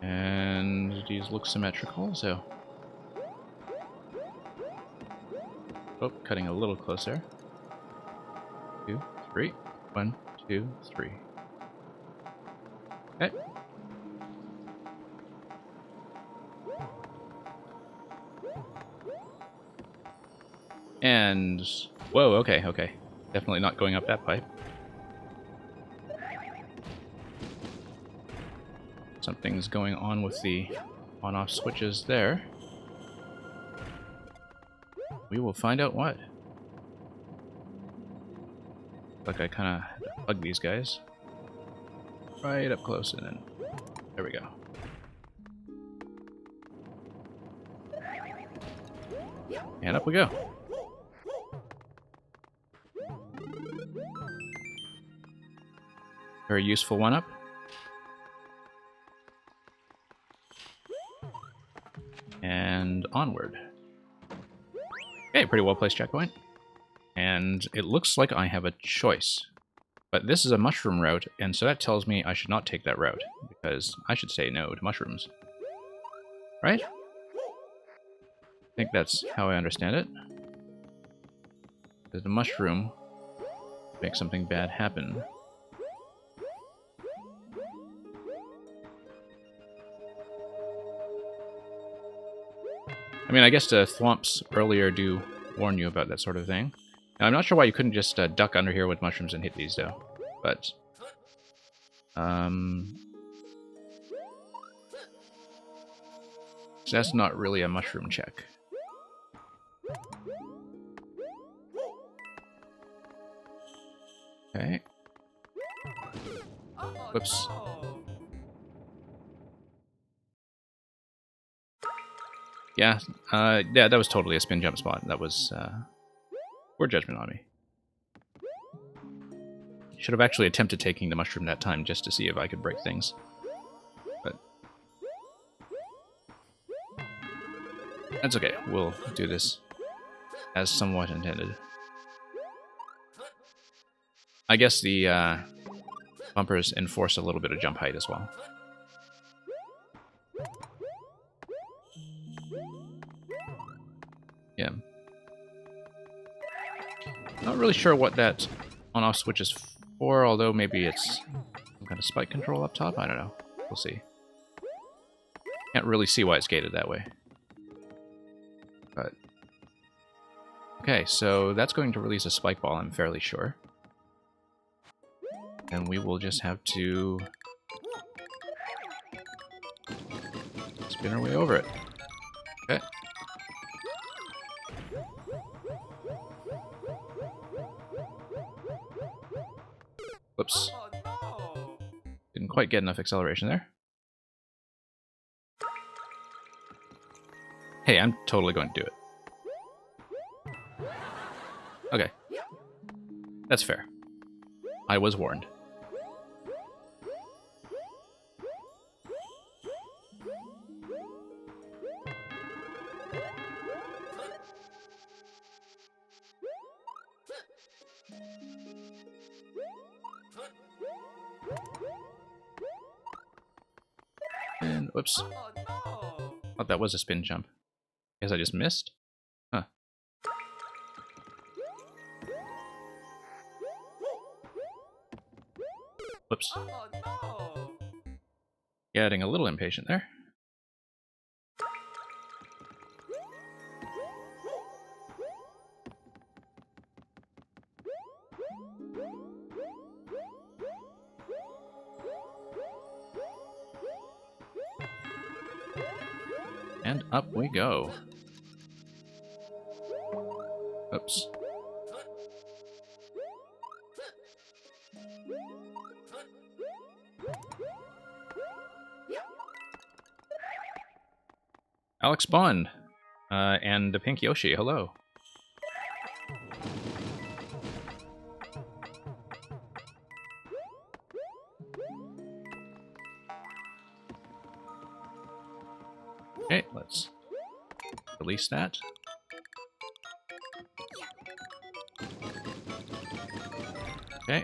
And these look symmetrical, so... Oh, cutting a little closer. 2, 3. 1, 2, 3. Okay. And... Whoa, okay, okay. Definitely not going up that pipe. Something's going on with the on-off switches there. We will find out what. Like I kind of hug these guys. Right up close and then... There we go. And up we go. Very useful one-up. And onward. Okay, pretty well-placed checkpoint. And it looks like I have a choice. But this is a mushroom route, and so that tells me I should not take that route, because I should say no to mushrooms. Right? I think that's how I understand it. There's a mushroom makes something bad happen. I mean, I guess the thwomps earlier do warn you about that sort of thing. Now, I'm not sure why you couldn't just duck under here with mushrooms and hit these, though. But... So that's not really a mushroom check. Okay. Oh, Whoops. no. Yeah, yeah, that was totally a spin jump spot. That was poor judgment on me. Should have actually attempted taking the mushroom that time just to see if I could break things. But that's okay. We'll do this as somewhat intended. I guess the bumpers enforce a little bit of jump height as well. Yeah. Not really sure what that on-off switch is for, although maybe it's some kind of spike control up top. I don't know. We'll see. Can't really see why it's gated that way. But okay, so that's going to release a spike ball, I'm fairly sure. And we will just have to spin our way over it. Okay. Whoops. Oh, no. Didn't quite get enough acceleration there. Hey, I'm totally going to do it. Okay. That's fair. I was warned. And whoops. Oh, no. Thought that was a spin jump. Guess I just missed? Huh. Whoops. Oh, no. Getting a little impatient there. And up we go. Oops. Alex Bond and the Pink Yoshi, hello. Okay, let's release that. Okay,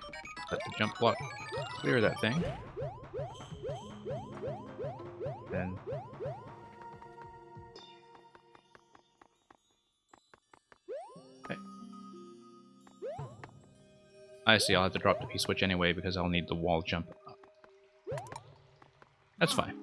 let the jump block clear that thing. Then okay. I see, I'll have to drop the P-switch anyway because I'll need the wall jump up. That's fine.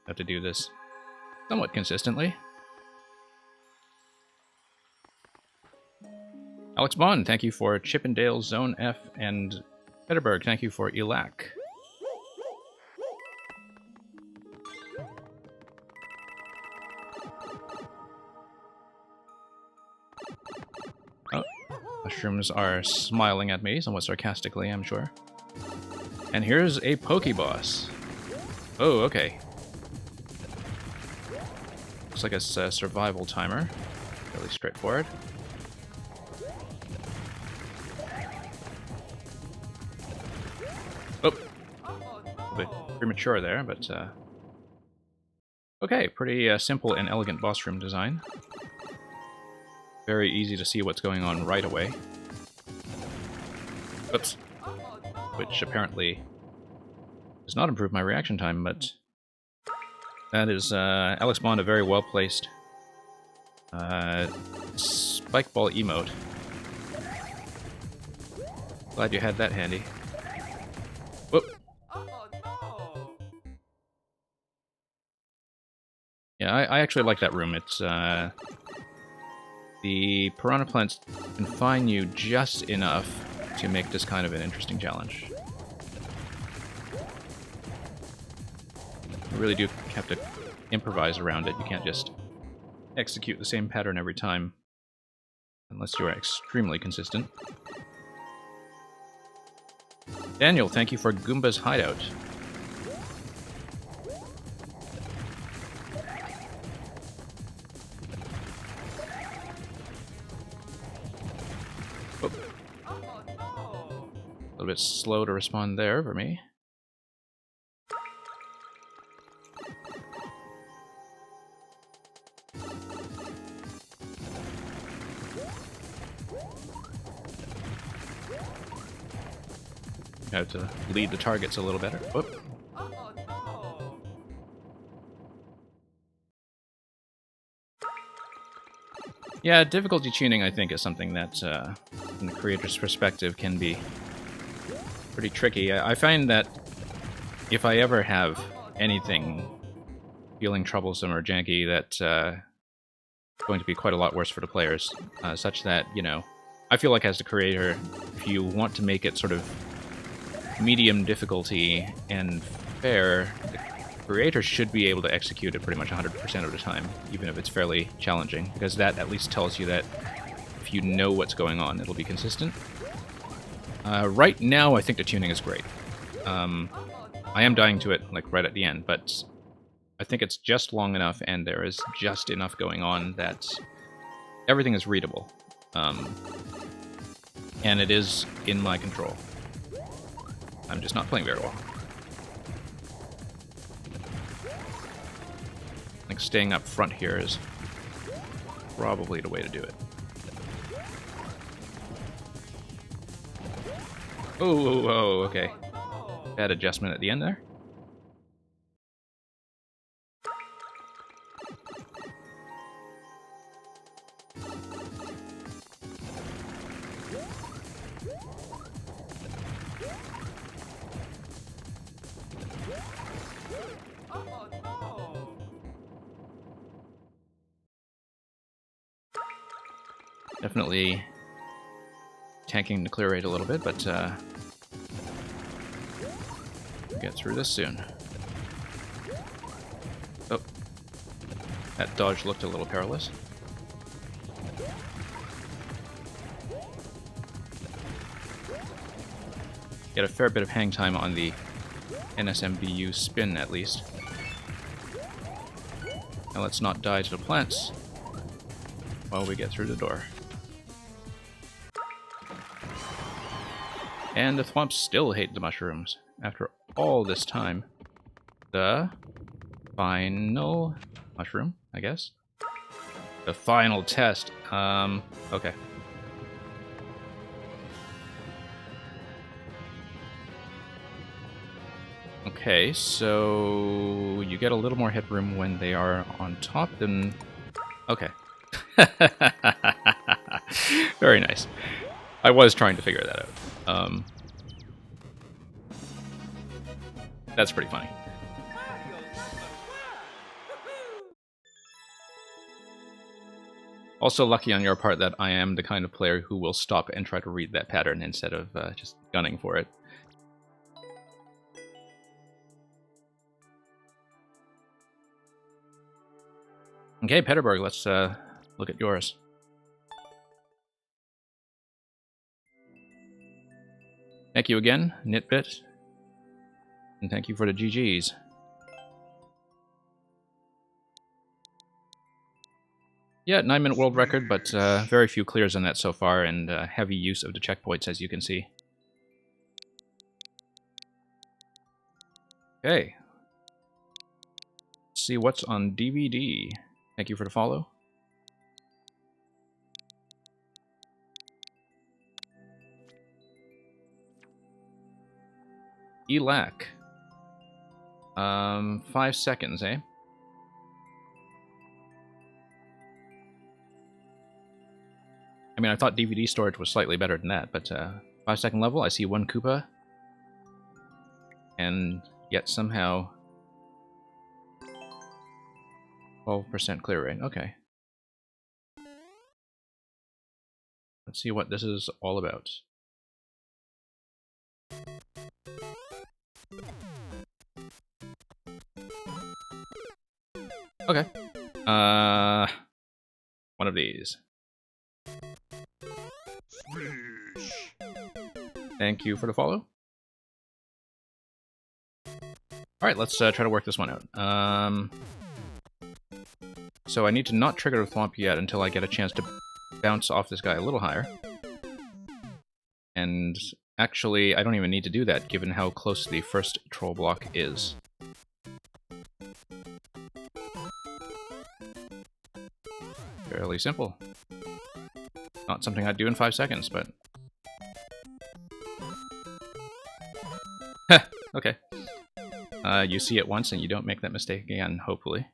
Have to do this somewhat consistently. Alex Bond, thank you for Chippendale Zone F, and Peterberg, thank you for Elac. Oh, mushrooms are smiling at me, somewhat sarcastically, I'm sure. And here's a Pokeboss. Oh, okay. Looks like it's a survival timer. Fairly straightforward. Oh, a bit premature there, but okay, pretty simple and elegant boss room design. Very easy to see what's going on right away. Oops. Which apparently does not improve my reaction time, but that is Alex Bond, a very well-placed spike ball emote. Glad you had that handy. Whoop. Yeah, I actually like that room. It's the piranha plants confine you just enough to make this kind of an interesting challenge. You really do have to improvise around it. You can't just execute the same pattern every time, unless you are extremely consistent. Daniel, thank you for Goomba's Hideout. Oh, Oh no! a little bit slow to respond there for me. Have to lead the targets a little better. Oh. Oh no! Yeah, difficulty tuning, I think, is something that, from the creator's perspective, can be pretty tricky. I find that if I ever have anything feeling troublesome or janky, that's going to be quite a lot worse for the players, such that, you know, I feel like as the creator, if you want to make it sort of medium difficulty and fair, the creator should be able to execute it pretty much 100% of the time, even if it's fairly challenging, because that at least tells you that if you know what's going on, it'll be consistent. Right now, I think the tuning is great. I am dying to it, like, right at the end, but I think it's just long enough and there is just enough going on that everything is readable. And it is in my control. I'm just not playing very well. I think staying up front here is probably the way to do it. Oh, okay. Bad adjustment at the end there. Oh no! Definitely tanking the clear rate a little bit, but we'll get through this soon. Oh, that dodge looked a little perilous. Get a fair bit of hang time on the NSMBU spin, at least. Now let's not die to the plants while we get through the door. And the Thwomps still hate the mushrooms after all this time. The final mushroom, I guess. The final test. Okay. Okay, so you get a little more headroom when they are on top than... Okay. Very nice. I was trying to figure that out. That's pretty funny. Mario #1! Woohoo! Also lucky on your part that I am the kind of player who will stop and try to read that pattern instead of just gunning for it. Okay, Peterburg, let's look at yours. Thank you again, Nitbit. And thank you for the GGs. Yeah, 9-minute world record, but very few clears on that so far, and heavy use of the checkpoints, as you can see. Okay. Let's see what's on DVD. Thank you for the follow. ELAC. 5 seconds, eh? I mean, I thought DVD storage was slightly better than that, but 5-second level, I see 1 Koopa. And yet somehow 12% clear rate. Okay. Let's see what this is all about. Okay. One of these. Thank you for the follow. Alright, let's try to work this one out. So I need to not trigger the thwomp yet until I get a chance to bounce off this guy a little higher. And actually, I don't even need to do that, given how close the first troll block is. Fairly simple. Not something I'd do in 5 seconds, but... Okay. You see it once and you don't make that mistake again, hopefully.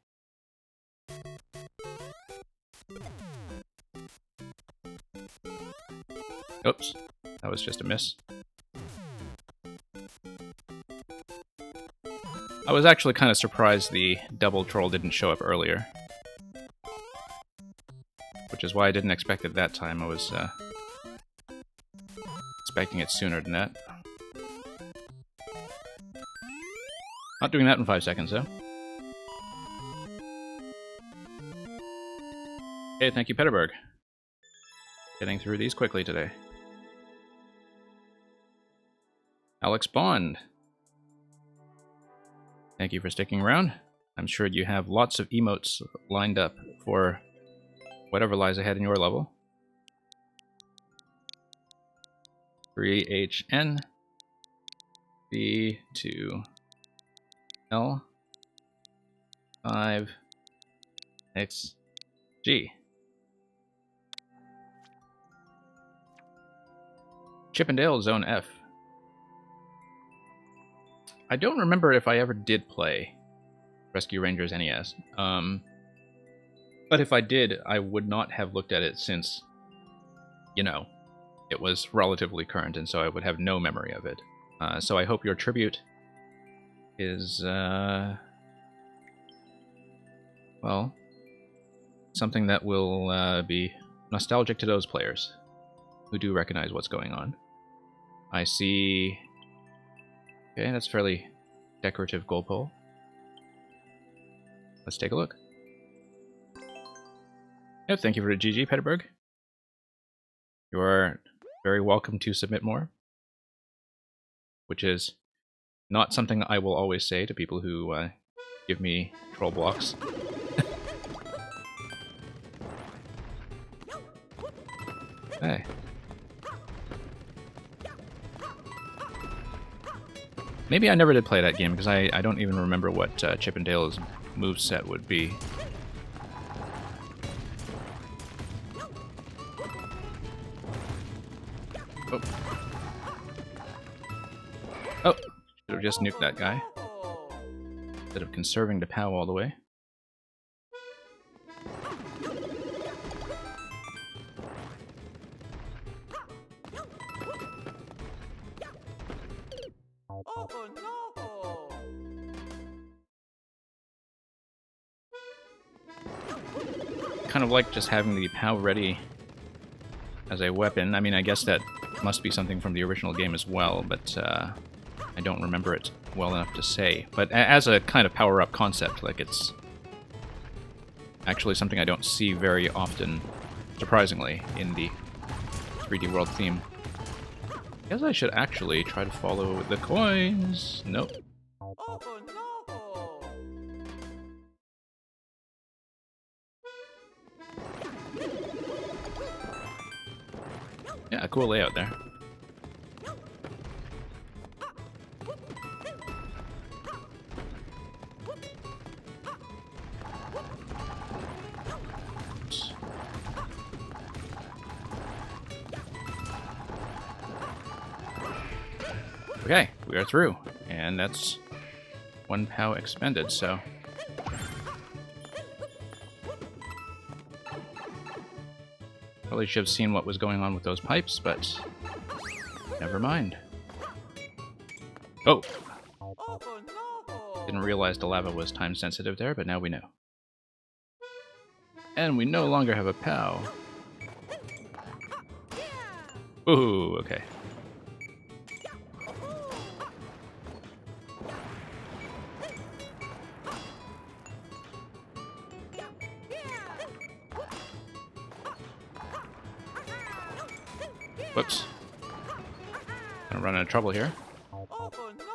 Oops. That was just a miss. I was actually kind of surprised the double troll didn't show up earlier. Which is why I didn't expect it that time. I was expecting it sooner than that. Not doing that in 5 seconds, though. Hey, thank you, Petterberg. Getting through these quickly today. Alex Bond. Thank you for sticking around. I'm sure you have lots of emotes lined up for whatever lies ahead in your level. 3HN B2 L 5 XG. Chippendale Zone F. I don't remember if I ever did play Rescue Rangers NES. But if I did, I would not have looked at it since, you know, it was relatively current, and so I would have no memory of it. So I hope your tribute is, well, something that will be nostalgic to those players who do recognize what's going on. I see... Okay, that's fairly decorative gold pole. Let's take a look. Yep, thank you for the GG, Petterberg. You are very welcome to submit more. Which is not something I will always say to people who give me troll blocks. Hey. Maybe I never did play that game, because I don't even remember what Chippendale's moveset would be. Oh. Oh! Should have just nuked that guy. Instead of conserving the POW all the way. Oh no! Kind of like just having the POW ready as a weapon. I mean, I guess that must be something from the original game as well, but I don't remember it well enough to say. But as a kind of power-up concept, like, it's actually something I don't see very often, surprisingly, in the 3D World theme. I guess I should actually try to follow the coins. Nope. Oh no! Yeah, a cool layout there. Okay, we are through, and that's one POW expended, so... Probably should have seen what was going on with those pipes, but... never mind. Oh! Oh no! Didn't realize the lava was time sensitive there, but now we know. And we no longer have a POW. Ooh, okay. Whoops. Gonna run into trouble here. Oh no!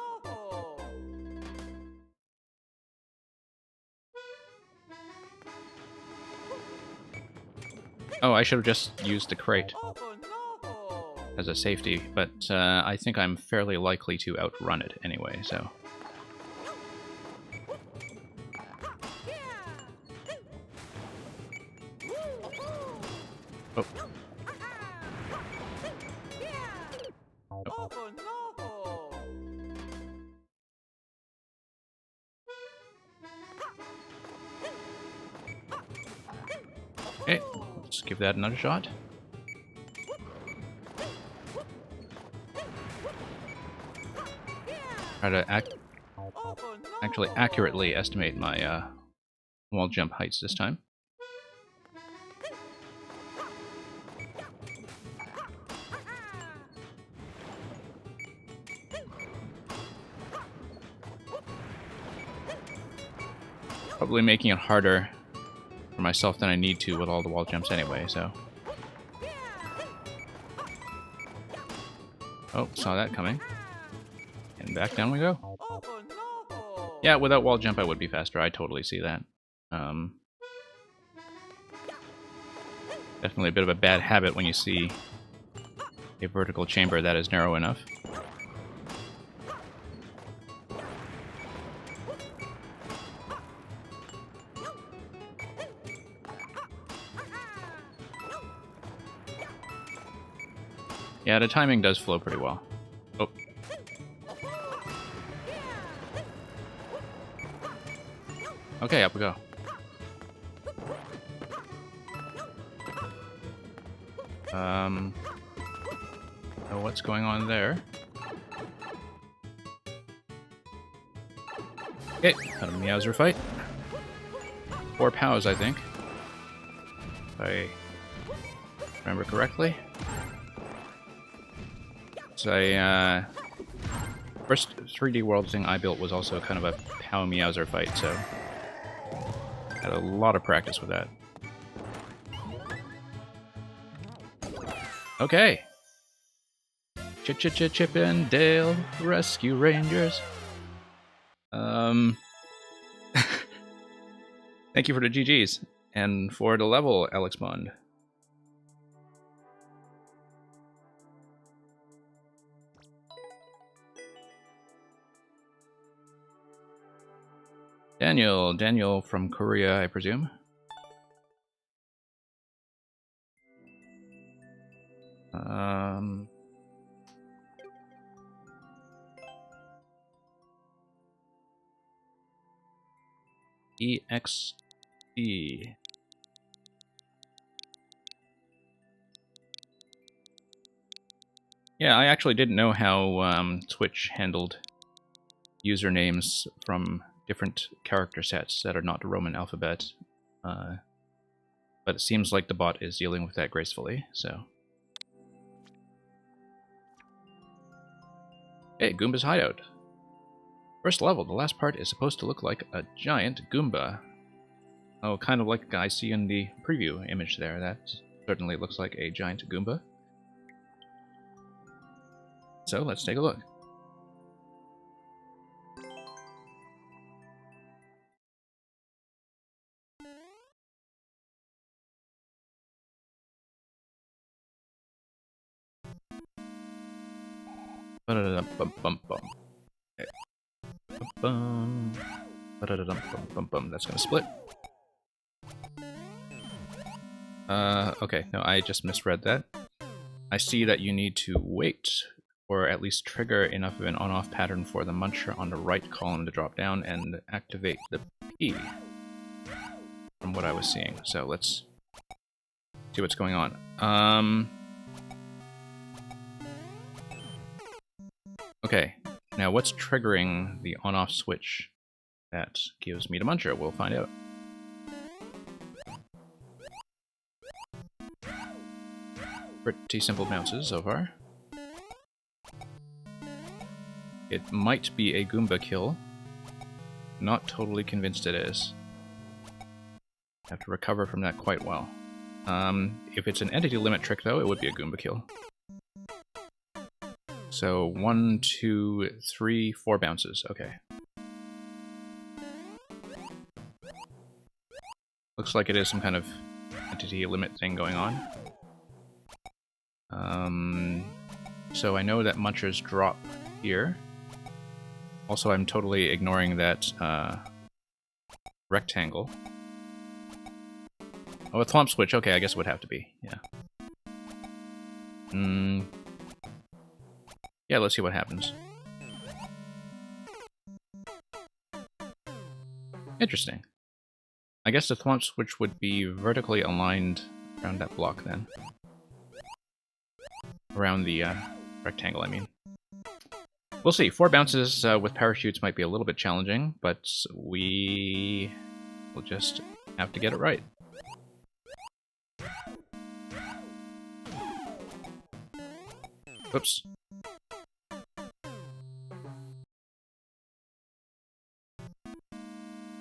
Oh, I should have just used the crate Oh no! as a safety, but I think I'm fairly likely to outrun it anyway, so... Oh. Oh no! Okay, let's give that another shot. Try to actually accurately estimate my wall jump heights this time. Probably making it harder for myself than I need to with all the wall jumps anyway, so... Oh, saw that coming. And back down we go. Oh no! Yeah, without wall jump I would be faster, I totally see that. Definitely a bit of a bad habit when you see a vertical chamber that is narrow enough. Yeah, the timing does flow pretty well. Oh. Okay, up we go. Oh, what's going on there? Okay, had a Meowser fight. 4 POWs, I think. If I remember correctly. So first 3D World thing I built was also kind of a POW Meowser fight, so had a lot of practice with that. Okay. Chippendale Rescue Rangers. Thank you for the GGs and for the level, Alex Bond. Daniel from Korea, I presume. EXE. Yeah, I actually didn't know how Twitch handled usernames from different character sets that are not the Roman alphabet. But it seems like the bot is dealing with that gracefully, so... Hey, Goomba's hideout. First level, the last part is supposed to look like a giant Goomba. Oh, kind of like I see in the preview image there. That certainly looks like a giant Goomba. So, let's take a look. That's gonna split. Okay, no, I just misread that. I see that you need to wait, or at least trigger enough of an on-off pattern for the muncher on the right column to drop down and activate the P, from what I was seeing. So let's see what's going on. Okay, now what's triggering the on-off switch that gives me the muncher? We'll find out. Pretty simple bounces so far. It might be a Goomba kill. Not totally convinced it is. Have to recover from that quite well. If it's an entity limit trick though, it would be a Goomba kill. So 1, 2, 3, 4 bounces. Okay. Looks like it is some kind of entity limit thing going on. So I know that munchers drop here. Also, I'm totally ignoring that rectangle. Oh, a thwomp switch. Okay, I guess it would have to be. Yeah. Yeah, let's see what happens. Interesting. I guess the thwomp switch would be vertically aligned around that block then. Around the rectangle, I mean. We'll see. 4 bounces with parachutes might be a little bit challenging, but we will just have to get it right. Oops.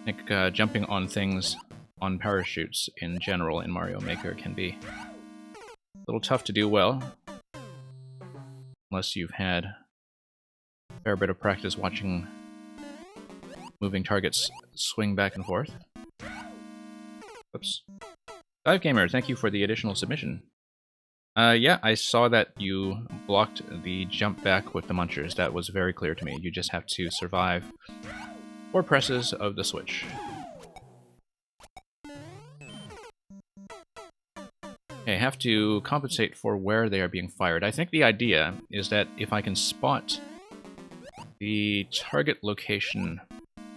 I think jumping on things on parachutes in general in Mario Maker can be a little tough to do well. Unless you've had a fair bit of practice watching moving targets swing back and forth. Oops. Dive Gamer, thank you for the additional submission. Yeah, I saw that you blocked the jump back with the munchers. That was very clear to me. You just have to survive 4 presses of the switch. Okay, I have to compensate for where they are being fired. I think the idea is that if I can spot the target location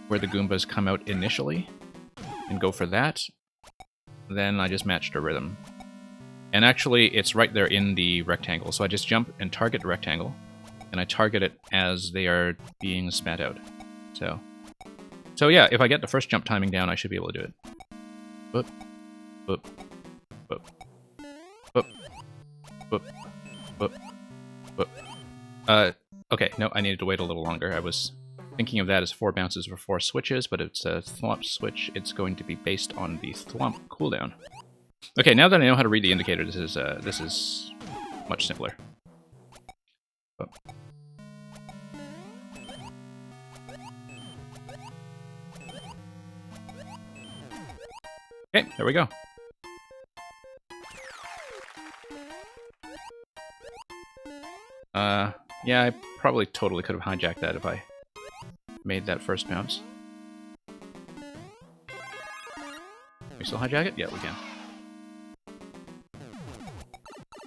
where the Goombas come out initially and go for that, then I just matched a rhythm. And actually, it's right there in the rectangle, so I just jump and target the rectangle, and I target it as they are being spat out. So yeah, if I get the first jump timing down, I should be able to do it. Boop, boop, boop, boop, boop, boop, boop. Okay, no, I needed to wait a little longer. I was thinking of that as 4 bounces for 4 switches, but it's a thwomp switch. It's going to be based on the thwomp cooldown. Okay, now that I know how to read the indicator, this is much simpler. Oh. Okay, there we go. Yeah, I probably totally could have hijacked that if I made that first bounce. Can we still hijack it? Yeah, we can.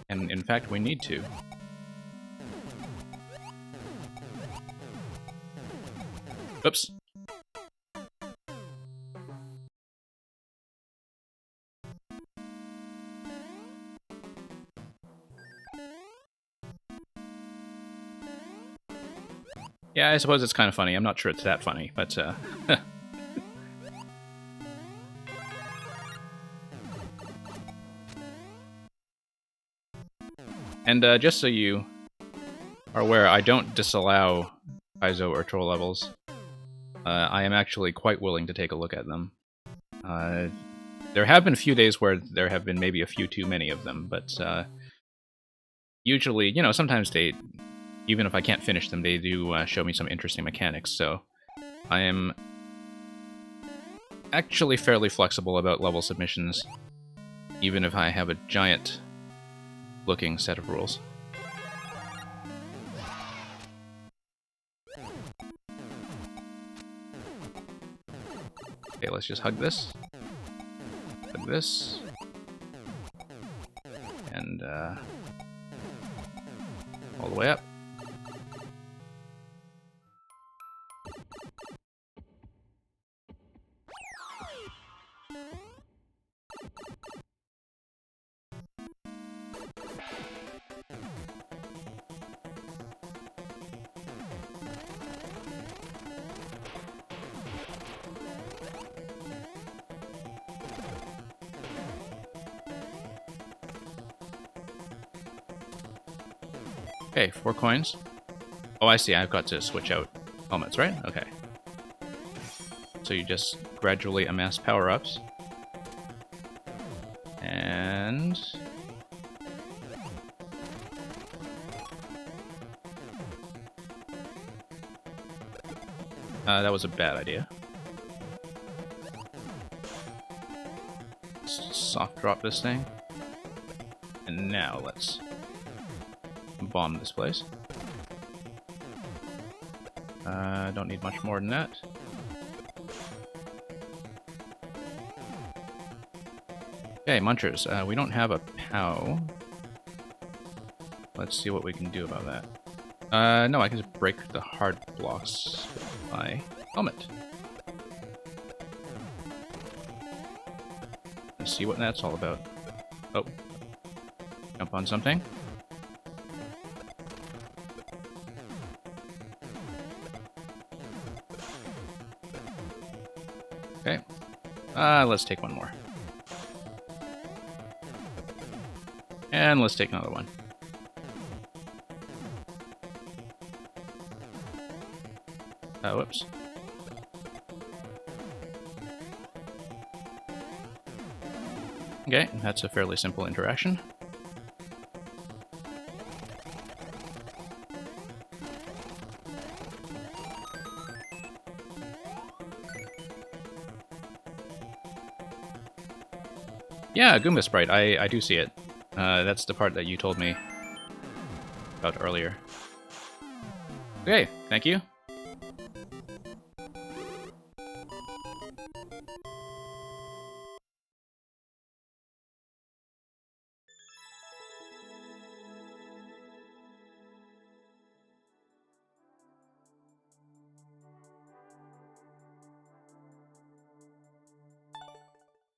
And in fact, we need to. Oops. Yeah, I suppose it's kind of funny. I'm not sure it's that funny, but And just so you are aware, I don't disallow Kaizo or Troll levels. I am actually quite willing to take a look at them. There have been a few days where there have been maybe a few too many of them, but usually, you know, sometimes they, even if I can't finish them, they do show me some interesting mechanics, so I am actually fairly flexible about level submissions, even if I have a giant-looking set of rules. Okay, let's just hug this. Hug this. And, all the way up. Okay, 4 coins. Oh, I see, I've got to switch out helmets, right? Okay. So you just gradually amass power-ups. And... That was a bad idea. Soft drop this thing. And now let's bomb this place. Don't need much more than that. Okay, Munchers. We don't have a POW. Let's see what we can do about that. No, I can just break the hard blocks with my helmet. Let's see what that's all about. Oh. Jump on something. Okay. Let's take one more. And let's take another one. Whoops. Okay, that's a fairly simple interaction. Yeah, Goomba Sprite, I do see it. That's the part that you told me about earlier. Okay, thank you.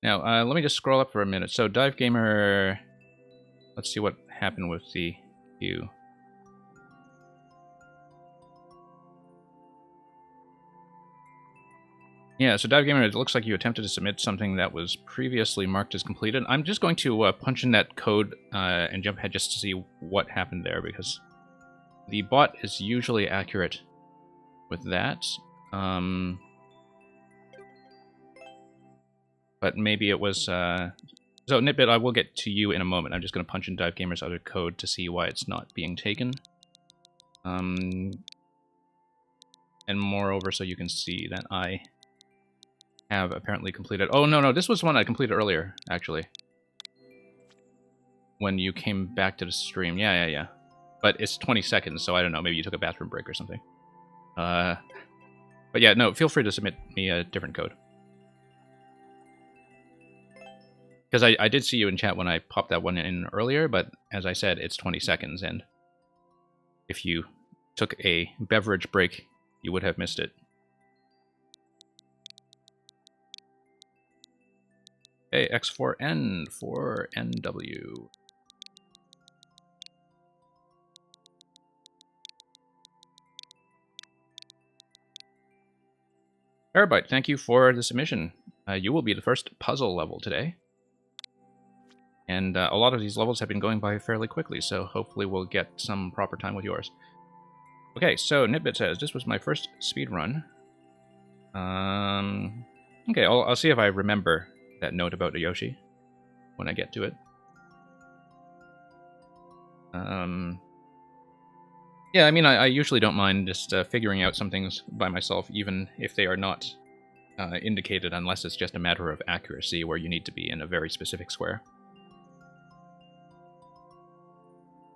Now, let me just scroll up for a minute. So, Dive Gamer... Let's see what happened with the queue. Yeah, so Dive Gamer, it looks like you attempted to submit something that was previously marked as completed. I'm just going to punch in that code and jump ahead just to see what happened there, because the bot is usually accurate with that. But maybe it was... So, Nitbit, I will get to you in a moment. I'm just going to punch in Dive Gamer's other code to see why it's not being taken. And moreover, so you can see that I have apparently completed... Oh, no, this was one I completed earlier, actually. When you came back to the stream. Yeah. But it's 20 seconds, so I don't know. Maybe you took a bathroom break or something. But yeah, no, feel free to submit me a different code. Because I did see you in chat when I popped that one in earlier, but as I said, it's 20 seconds, and if you took a beverage break, you would have missed it. Okay, X4N for NW. Terabyte, thank you for the submission. You will be the first puzzle level today. And a lot of these levels have been going by fairly quickly, so hopefully we'll get some proper time with yours. Okay, so Nitbit says, this was my first speed run. Okay, I'll see if I remember that note about the Yoshi when I get to it. Yeah, I mean, I usually don't mind just figuring out some things by myself, even if they are not indicated, unless it's just a matter of accuracy where you need to be in a very specific square.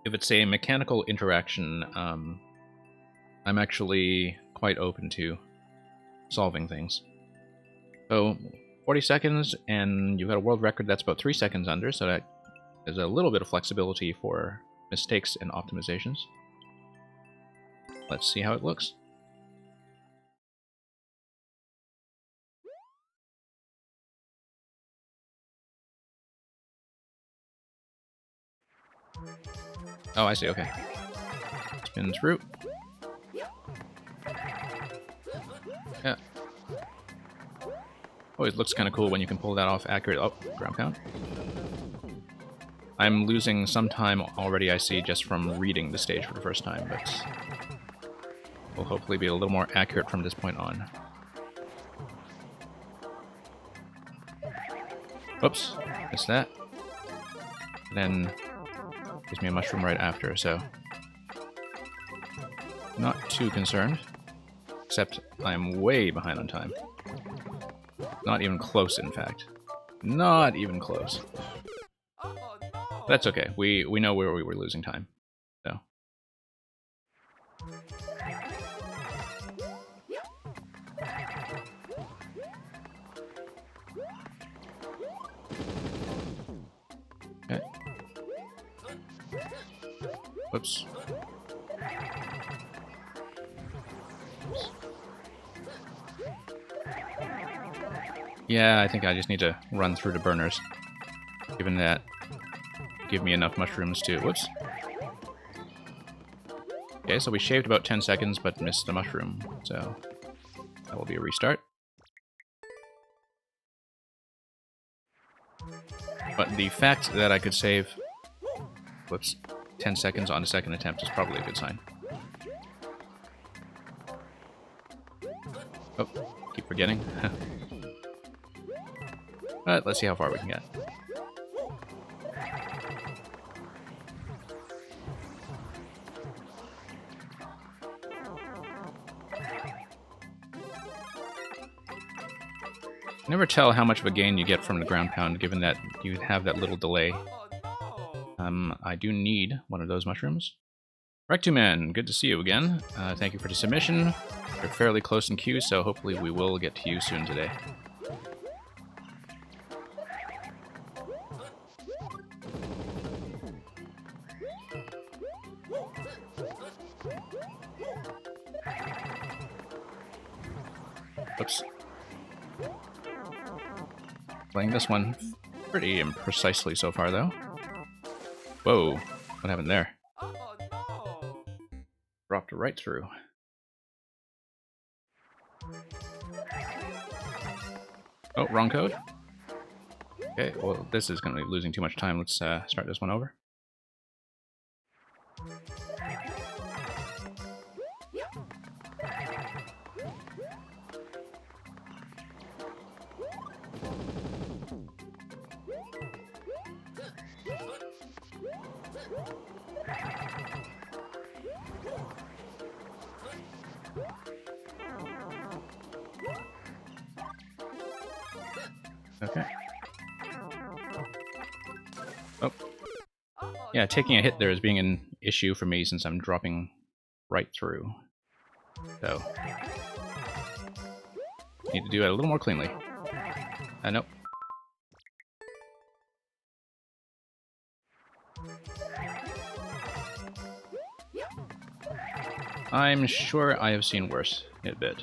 If it's a mechanical interaction, I'm actually quite open to solving things. So, 40 seconds, and you've got a world record that's about 3 seconds under, so that is a little bit of flexibility for mistakes and optimizations. Let's see how it looks. Oh, I see, okay. Spin through. Yeah. Oh, it looks kind of cool when you can pull that off accurate. Oh, ground pound. I'm losing some time already, I see, just from reading the stage for the first time, but we'll hopefully be a little more accurate from this point on. Whoops, missed that. Then gives me a mushroom right after, so not too concerned. except I'm way behind on time. Not even close, in fact. Not even close. Oh no! That's okay. We know where we were losing time. So. Okay. Whoops. Yeah, I think I just need to run through the burners. Given that, give me enough mushrooms to... Whoops. Okay, so we shaved about 10 seconds, but missed the mushroom. So, that will be a restart. But the fact that I could save... Whoops. 10 seconds on a second attempt is probably a good sign. Oh, keep forgetting. But let's see how far we can get. Never tell how much of a gain you get from the ground pound, given that you have that little delay. Oh no! I do need one of those mushrooms. Rectuman, good to see you again. Thank you for the submission. We're fairly close in queue, so hopefully we will get to you soon today. Oops. Playing this one pretty imprecisely so far, though. Whoa, what happened there? Oh no! Dropped right through. Oh, wrong code? Okay, well, this is going to be losing too much time. Let's start this one over. Okay. Oh. Yeah, taking a hit there is being an issue for me since I'm dropping right through. So. Need to do it a little more cleanly. Nope. I'm sure I have seen worse. A bit.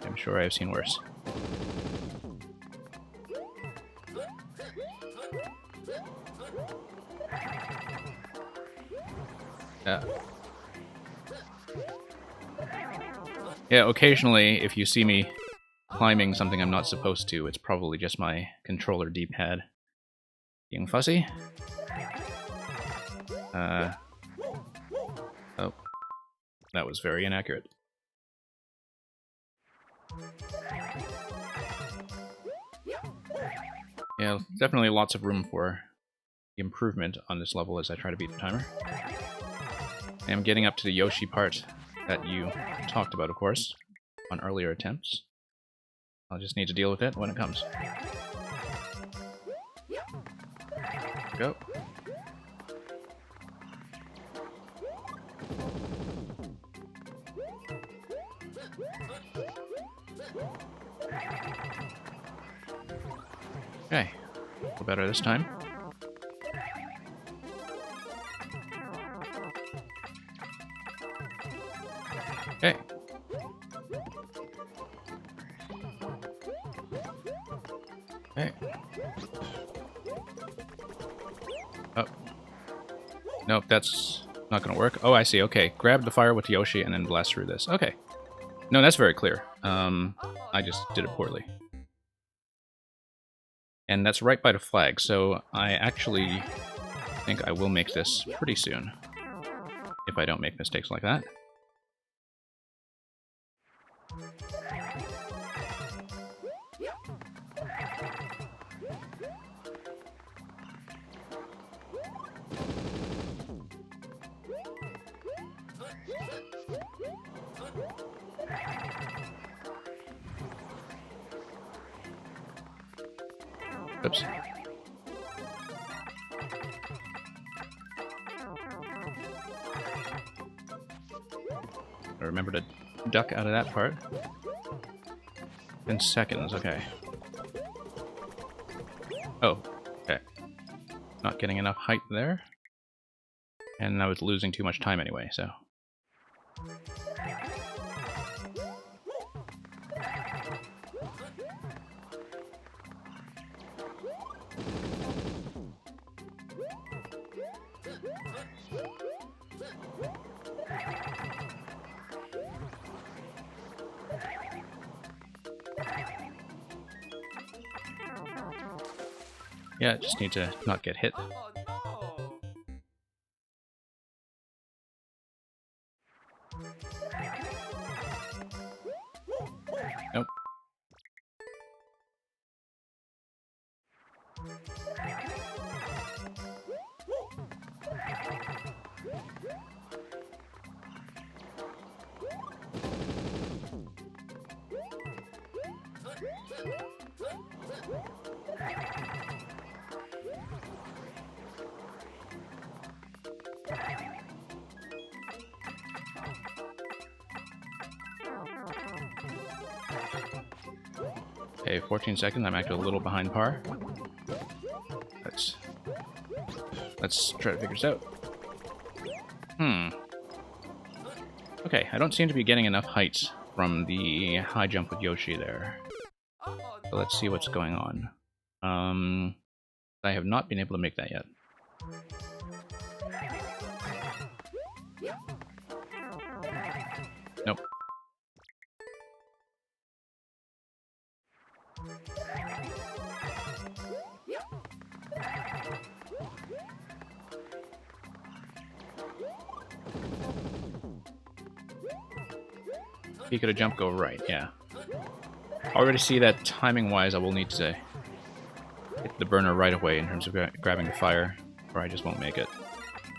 I'm sure I have seen worse. Yeah, occasionally, if you see me climbing something I'm not supposed to, it's probably just my controller D-pad being fussy. Oh. That was very inaccurate. Yeah, definitely lots of room for improvement on this level as I try to beat the timer. I am getting up to the Yoshi part that you talked about, of course, on earlier attempts. I'll just need to deal with it when it comes. Go. Okay, a little better this time. Okay. Okay. Oh. Nope, that's not gonna work. Oh, I see. Okay, grab the fire with Yoshi and then blast through this. Okay. No, that's very clear. I just did it poorly. And that's right by the flag, so I actually think I will make this pretty soon. If I don't make mistakes like that. Oops. I remember to duck out of that part. 10 seconds, okay. Oh, okay. Not getting enough height there. And I was losing too much time anyway, so... Yeah, just need to not get hit. Oh no! Nope. Okay, 14 seconds. I'm actually a little behind par. Let's try to figure this out. Okay, I don't seem to be getting enough height from the high jump with Yoshi there. Oh So let's see what's going on. I have not been able to make that yet. Nope. He could have jump go right, yeah. Already see that timing-wise I will need to hit the burner right away in terms of grabbing the fire, or I just won't make it.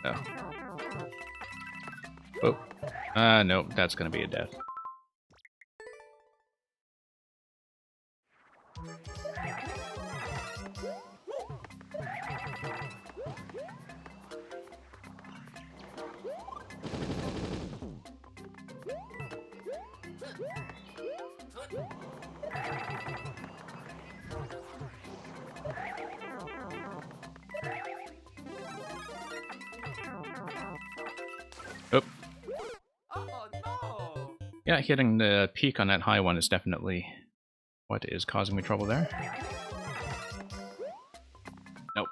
Oh. Oh. Nope, that's gonna be a death. Oh. Oh no! Yeah, hitting the peak on that high one is definitely what is causing me trouble there. Nope.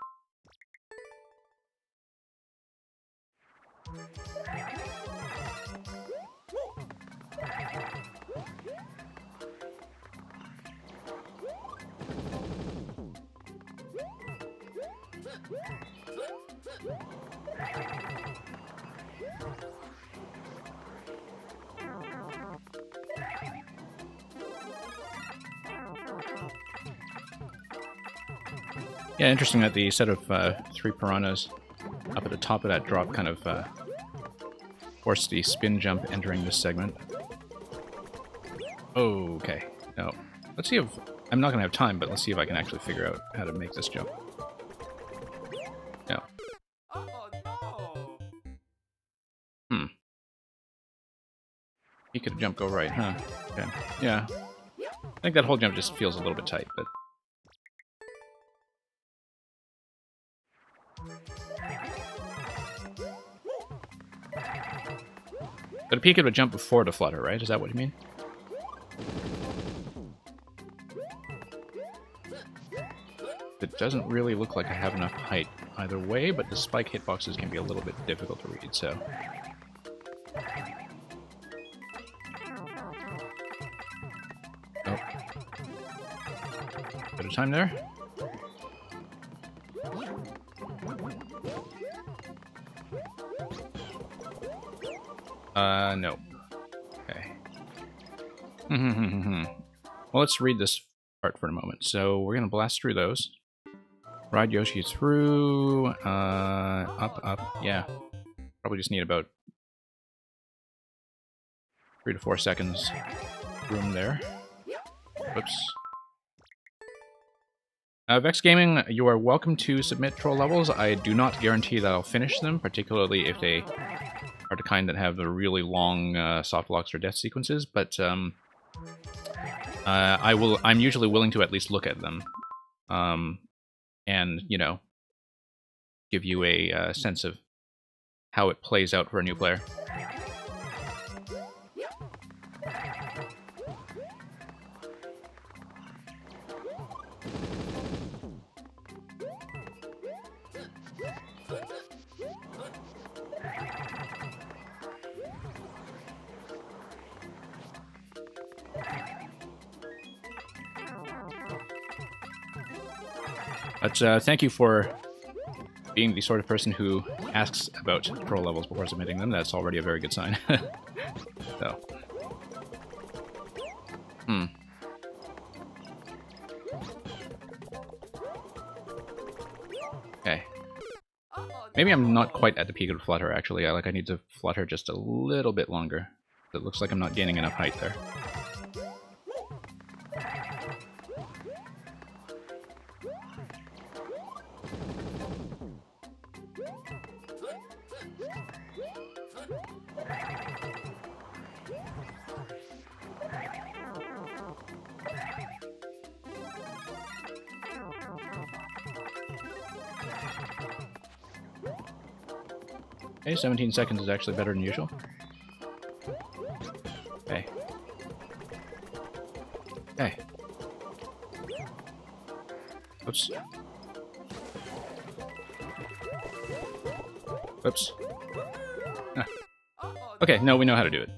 Yeah, interesting that the set of 3 piranhas up at the top of that drop kind of forced the spin jump entering this segment. Okay, no. Let's see if... I'm not going to have time, but let's see if I can actually figure out how to make this jump. No. Oh no! He could have jumped go right, huh? Okay. Yeah. I think that whole jump just feels a little bit tight, but... But he could have jumped before the flutter, right? Is that what you mean? It doesn't really look like I have enough height either way, but the spike hitboxes can be a little bit difficult to read, so... Oh. Bit of time there. No. Okay. Well, let's read this part for a moment. So we're gonna blast through those. Ride Yoshi through, up, yeah. Probably just need about 3 to 4 seconds room there. Whoops. Vex Gaming, you are welcome to submit troll levels. I do not guarantee that I'll finish them, particularly if they are the kind that have the really long soft locks or death sequences, but I'm usually willing to at least look at them. And, you know, give you a sense of how it plays out for a new player. But thank you for being the sort of person who asks about troll levels before submitting them. That's already a very good sign. So. Okay. Maybe I'm not quite at the peak of Flutter, actually. I need to flutter just a little bit longer. It looks like I'm not gaining enough height there. Okay, 17 seconds is actually better than usual. Okay. Okay. Oops. Oops. Ah. Okay, no, we know how to do it.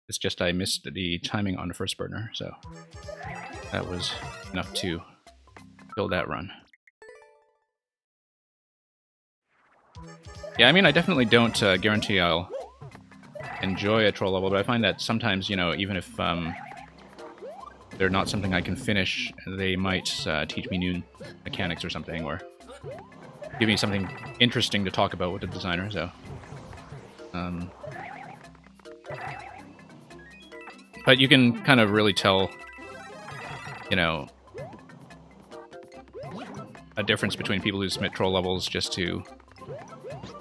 It's just I missed the timing on the first burner, so that was enough to kill that run. Yeah, I mean, I definitely don't guarantee I'll enjoy a troll level, but I find that sometimes, you know, even if they're not something I can finish, they might teach me new mechanics or something, or give me something interesting to talk about with the designer, so... But you can kind of really tell, you know, a difference between people who submit troll levels just to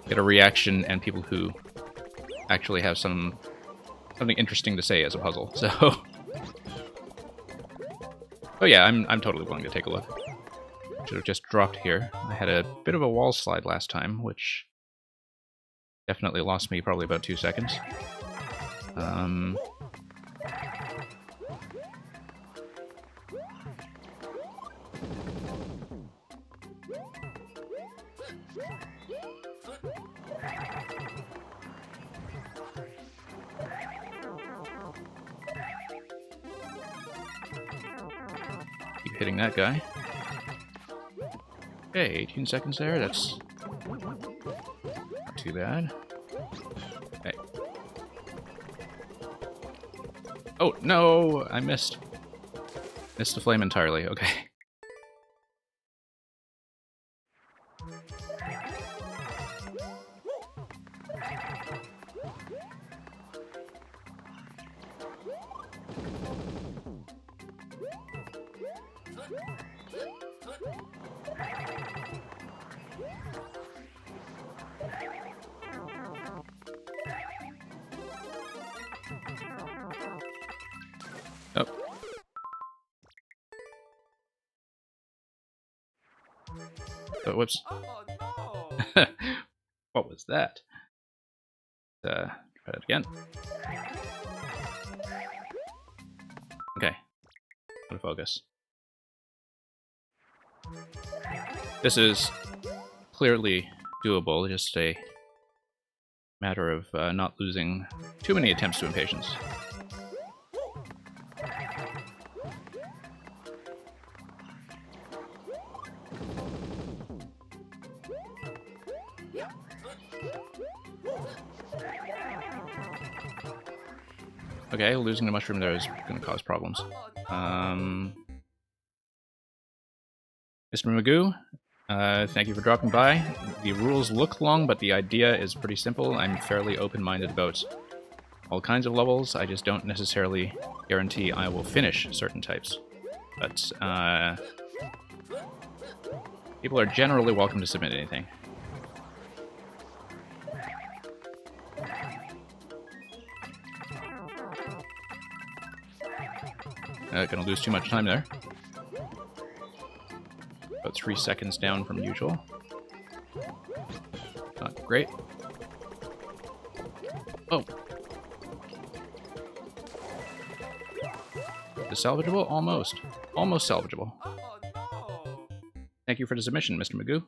get a reaction and people who actually have something interesting to say as a puzzle. So, oh yeah, I'm totally willing to take a look. Should have just dropped here. I had a bit of a wall slide last time, which definitely lost me probably about 2 seconds. Keep hitting that guy. Okay, 18 seconds there, that's not too bad. Okay. Oh, no! I missed. Missed the flame entirely, okay. Oh. Oh, whoops. Oh no! What was that? Try that again. Okay. Out of focus. This is clearly doable, just a matter of not losing too many attempts to impatience. Okay, losing the mushroom there is going to cause problems. Mr. Magoo, thank you for dropping by. The rules look long, but the idea is pretty simple. I'm fairly open-minded about all kinds of levels. I just don't necessarily guarantee I will finish certain types. But People are generally welcome to submit anything. Gonna lose too much time there. About 3 seconds down from usual. Not great. Oh. Is salvageable? Almost. Almost salvageable. Oh no! Thank you for the submission, Mr. Magoo.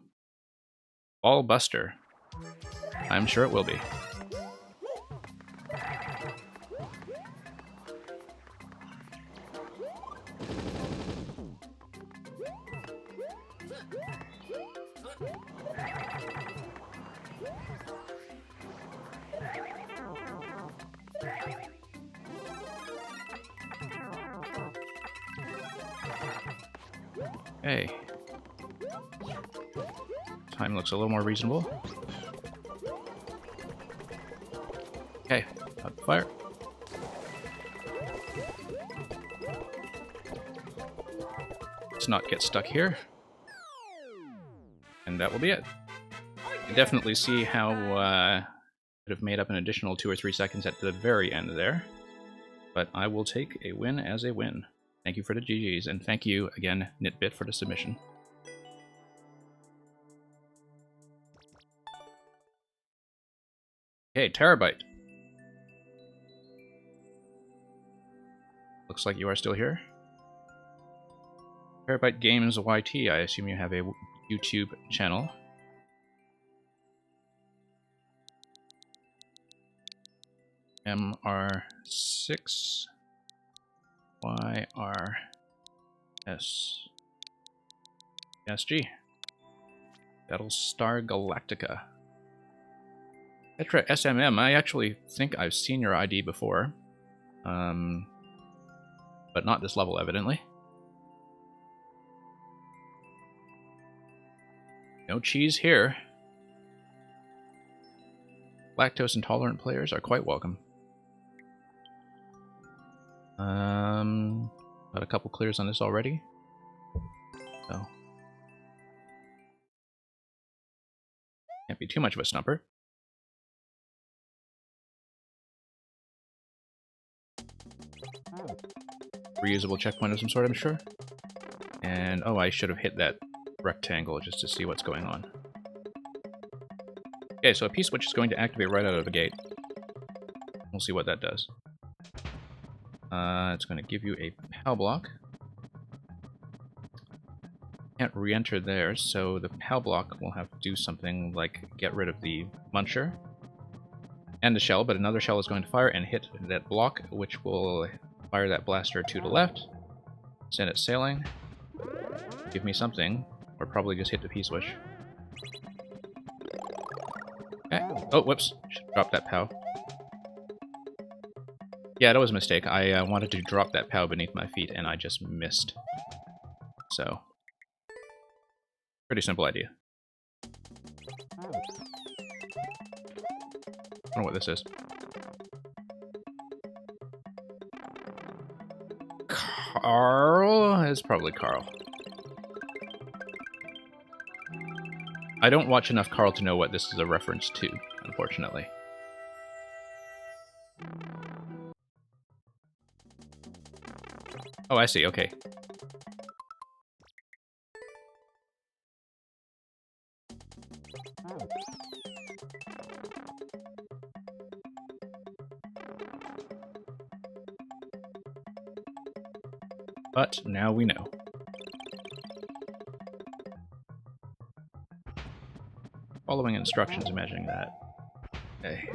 Ball Buster. I'm sure it will be. Okay. Time looks a little more reasonable. Okay, out the fire. Let's not get stuck here. And that will be it. You definitely see how could have made up an additional 2 or 3 seconds at the very end there. But I will take a win as a win. Thank you for the GGs, and thank you again, Nitbit, for the submission. Okay, Terabyte. Looks like you are still here. Terabyte Games YT, I assume you have a YouTube channel. MR6 YRS SG Battlestar Galactica. Petra SMM, I actually think I've seen your ID before. But not this level, evidently. No cheese here. Lactose intolerant players are quite welcome. Got a couple clears on this already. So can't be too much of a snubber. Reusable checkpoint of some sort, I'm sure. And oh, I should have hit that rectangle just to see what's going on. Okay, so a P-switch is going to activate right out of the gate. We'll see what that does. It's going to give you a PAL block. Can't re-enter there, so the PAL block will have to do something like get rid of the muncher and the shell, but another shell is going to fire and hit that block, which will fire that blaster to the left, send it sailing, give me something, or probably just hit the P-switch. Okay. Oh, whoops. Should drop that POW. Yeah, that was a mistake. I wanted to drop that POW beneath my feet, and I just missed. So, pretty simple idea. I don't know what this is. Carl? It's probably Carl. I don't watch enough Carl to know what this is a reference to, unfortunately. Oh, I see, okay. But now we know. Following instructions, imagining that. Okay.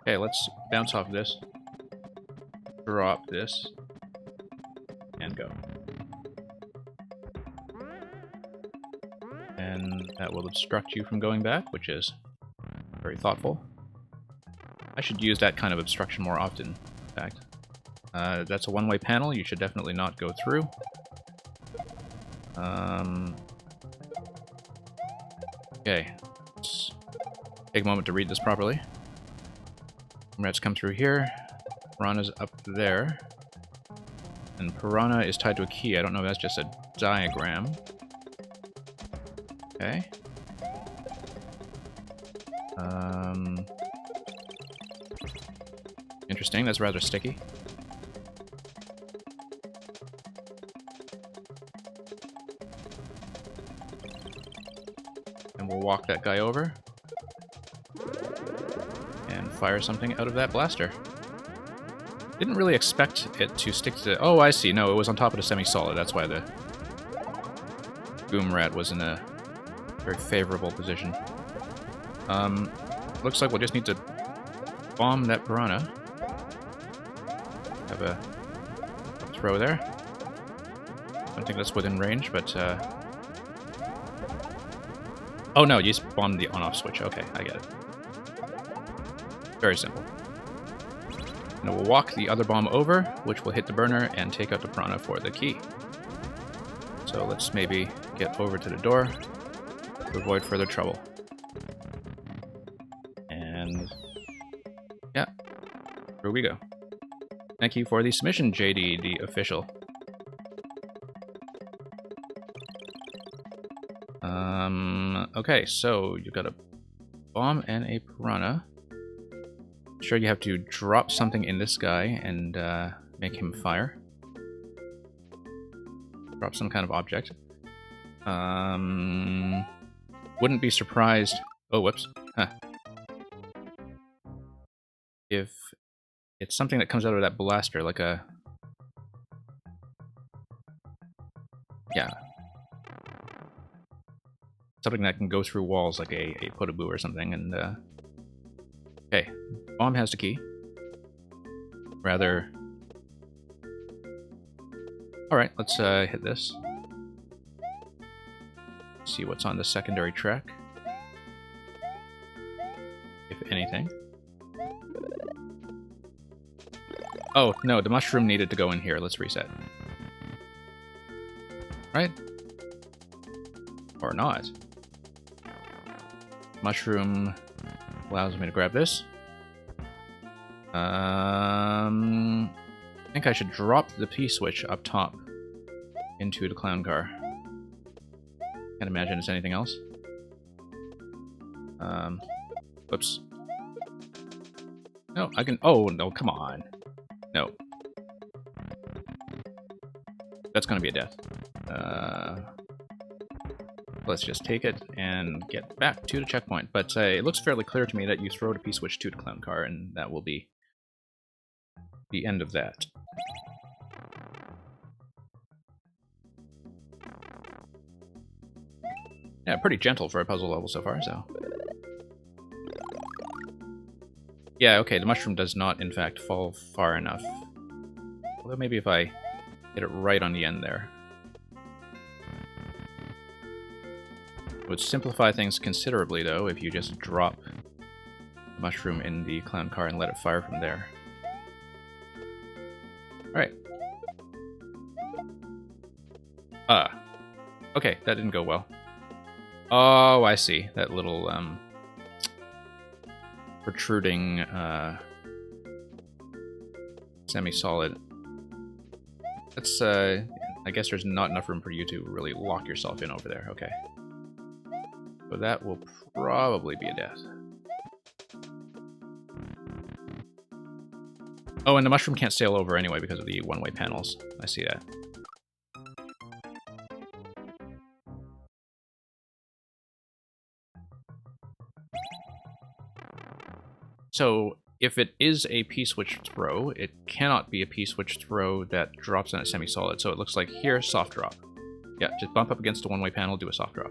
Okay, let's bounce off this. Drop this. And go. And that will obstruct you from going back, which is very thoughtful. I should use that kind of obstruction more often, in fact. That's a one-way panel, you should definitely not go through. Okay, let's take a moment to read this properly. Let's come through here. Ron is up there. And Piranha is tied to a key. I don't know if that's just a diagram. Okay. Interesting, that's rather sticky. And we'll walk that guy over. And fire something out of that blaster. Didn't really expect it to stick to... Oh, I see. No, it was on top of the semi-solid. That's why the Boom Rat was in a very favorable position. Looks like we'll just need to bomb that Piranha. Have a throw there. I don't think that's within range, but... Oh no, you just bombed the on-off switch. Okay, I get it. Very simple. And we'll walk the other bomb over, which will hit the burner and take out the Piranha for the key. So let's maybe get over to the door to avoid further trouble. And yeah, here we go. Thank you for the submission, JD, the official. Okay, so you've got a bomb and a Piranha. Sure, you have to drop something in this guy and make him fire. Drop some kind of object. Wouldn't be surprised... Oh, whoops. Huh. If it's something that comes out of that blaster, like a... Yeah. Something that can go through walls, like a Putaboo or something, and... Okay. Bomb has the key. Rather... Alright, let's hit this. See what's on the secondary track. If anything. Oh, no, the mushroom needed to go in here. Let's reset. Right? Or not. Mushroom allows me to grab this. I think I should drop the P-switch up top into the clown car. Can't imagine it's anything else. Whoops. No, I can... Oh, no, come on. No. That's gonna be a death. Let's just take it and get back to the checkpoint. But it looks fairly clear to me that you throw the P-switch to the clown car, and that will be the end of that. Yeah, pretty gentle for a puzzle level so far, so... Yeah, okay, the mushroom does not, in fact, fall far enough. Although maybe if I hit it right on the end there. It would simplify things considerably, though, if you just drop the mushroom in the clown car and let it fire from there. Alright. Okay, that didn't go well. Oh, I see. That little, protruding, semi-solid. That's, I guess there's not enough room for you to really lock yourself in over there. Okay. So that will probably be a death. Oh, and the mushroom can't sail over anyway because of the one-way panels. I see that. So, if it is a P-switch throw, it cannot be a P-switch throw that drops on a semi-solid. So it looks like here, soft drop. Yeah, just bump up against the one-way panel, do a soft drop.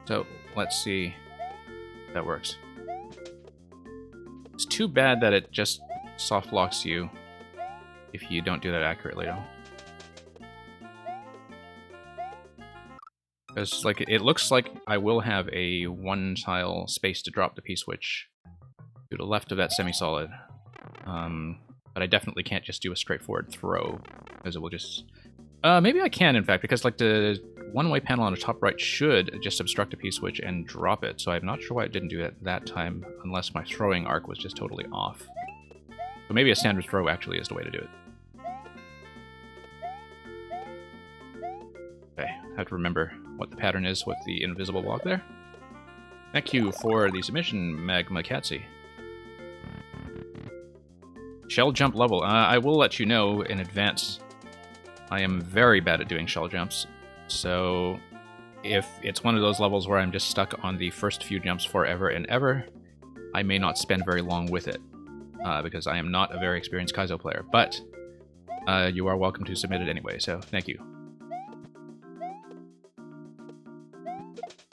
So, let's see if that works. It's too bad that it just soft locks you if you don't do that accurately, though. Because, like, it looks like I will have a one-tile space to drop the P-switch to the left of that semi-solid. But I definitely can't just do a straightforward throw, because it will just... maybe I can, in fact, because like the one-way panel on the top right should just obstruct a P-switch and drop it, so I'm not sure why it didn't do it that time, unless my throwing arc was just totally off. But maybe a standard throw actually is the way to do it. Okay, I have to remember what the pattern is with the invisible block there. Thank you for the submission, Magma Katsi. Shell jump level. I will let you know in advance. I am very bad at doing shell jumps, so if it's one of those levels where I'm just stuck on the first few jumps forever and ever, I may not spend very long with it, because I am not a very experienced Kaizo player, but you are welcome to submit it anyway, so thank you.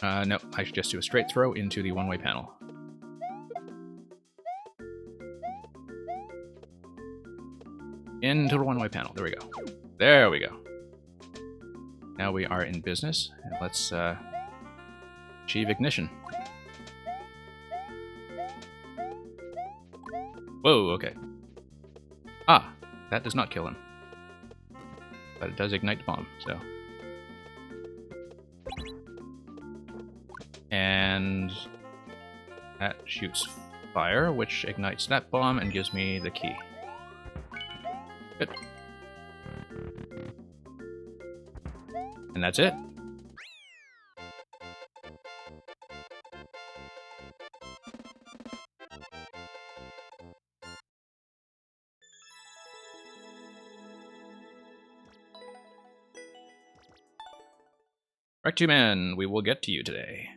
No, I should just do a straight throw into the one-way panel. Into the one-way panel. There we go. There we go. Now we are in business. And let's achieve ignition. Whoa, okay. Ah, that does not kill him. But it does ignite the bomb, so... And that shoots fire, which ignites that bomb and gives me the key. Good. And that's it. Rectuman, we will get to you today.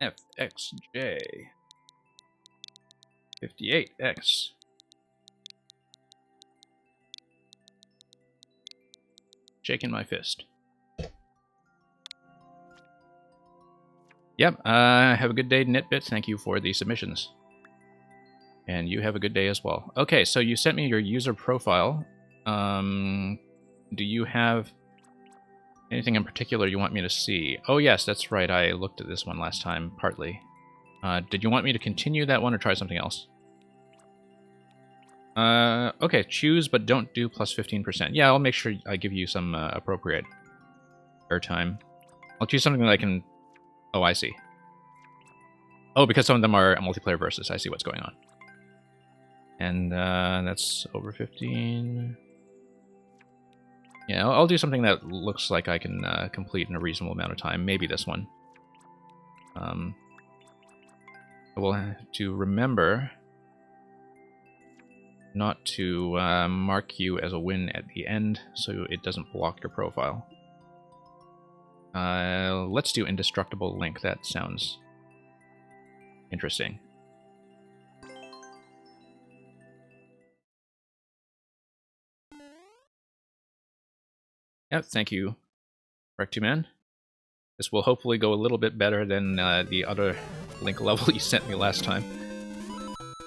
FXJ 58X. Shaking my fist. Yep, have a good day, Nitbits. Thank you for the submissions. And you have a good day as well. Okay, so you sent me your user profile. Do you have anything in particular you want me to see? Oh yes, that's right, I looked at this one last time, partly. Did you want me to continue that one or try something else? Okay, choose but don't do plus 15%. Yeah, I'll make sure I give you some appropriate airtime. I'll choose something that I can... Oh, I see. Oh, because some of them are multiplayer versus. I see what's going on. And that's over 15... Yeah, I'll do something that looks like I can complete in a reasonable amount of time. Maybe this one. I will have to remember not to mark you as a win at the end, so it doesn't block your profile. Let's do Indestructible Link. That sounds interesting. Yeah, thank you, Rectuman. This will hopefully go a little bit better than the other Link level you sent me last time.